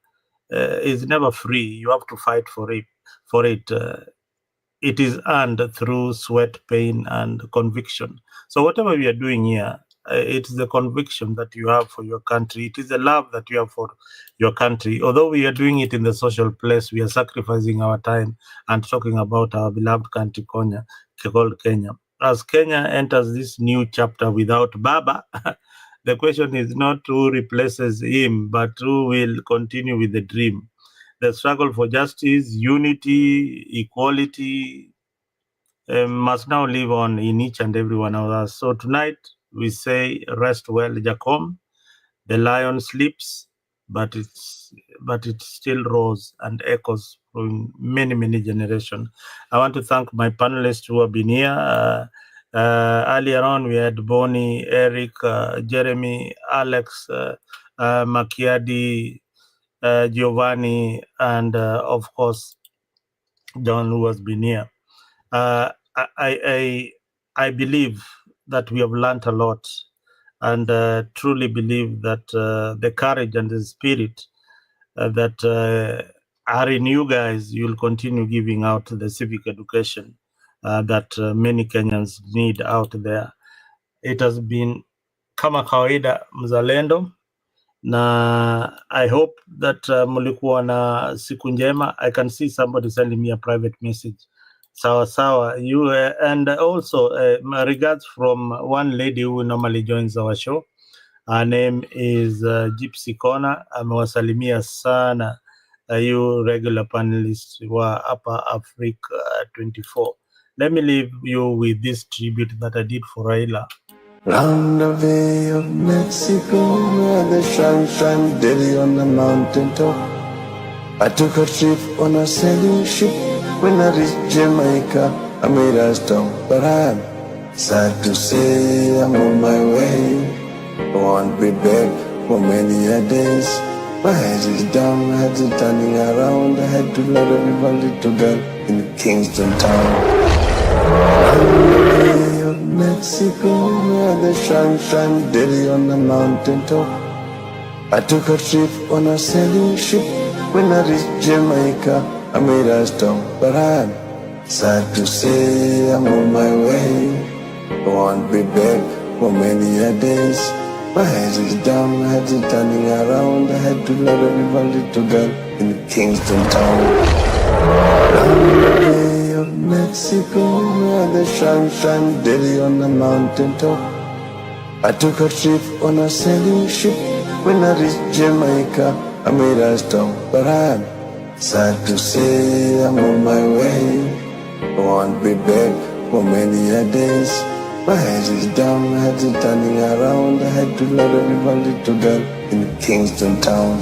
free. You have to fight for it. It is earned through sweat, pain, and conviction. So whatever we are doing here, it is the conviction that you have for your country. It is the love that you have for your country. Although we are doing it in the social place, we are sacrificing our time and talking about our beloved country, called Kenya. As Kenya enters this new chapter without Baba, the question is not who replaces him, but who will continue with the dream. The struggle for justice, unity, equality must now live on in each and every one of us. So tonight, we say, rest well, Jacom. The lion sleeps, but it still roars and echoes from many generations. I want to thank my panelists who have been here. Earlier on, we had Bonnie, Eric, Jeremy, Alex, Macchiadi, Giovanni, and of course, John, who has been here. I believe that we have learned a lot, and truly believe that the courage and the spirit that are in you guys, you'll continue giving out the civic education that many Kenyans need out there. It has been kama kawaida mzalendo, na I hope that mlikuwa na siku njema. I can see somebody sending me a private message. Sawa, you and also regards from one lady who normally joins our show. Her name is Gypsy Kona. Amewasalimia sana you regular panelists wa hapa Africa 24. Let me leave you with this tribute that I did for Raila. Round the Bay of Mexico, where the sun shines daily on the mountain top. I took a trip on a sailing ship. When I reached Jamaica, I made a stop. But I'm sad to say I'm on my way. I won't be back for many a days. My head is down, my head is turning around. I had to let a little girl in Kingston town. Bay of Mexico, where the sun shines daily on the mountain top. I took a trip on a sailing ship. When I reached Jamaica, I made a stop. But I'm sad to say I'm on my way. I won't be back for many a days. My head is down, my head is turning around. I had to let a little girl in Kingston town. Bay of Mexico, where the sun shines daily on the mountain top. I took a trip on a sailing ship. When I reached Jamaica, I made a stop. But I'm sad to say I'm on my way. I won't be back for many a days. My head is down, my head is turning around. I had to let a little girl in Kingston town.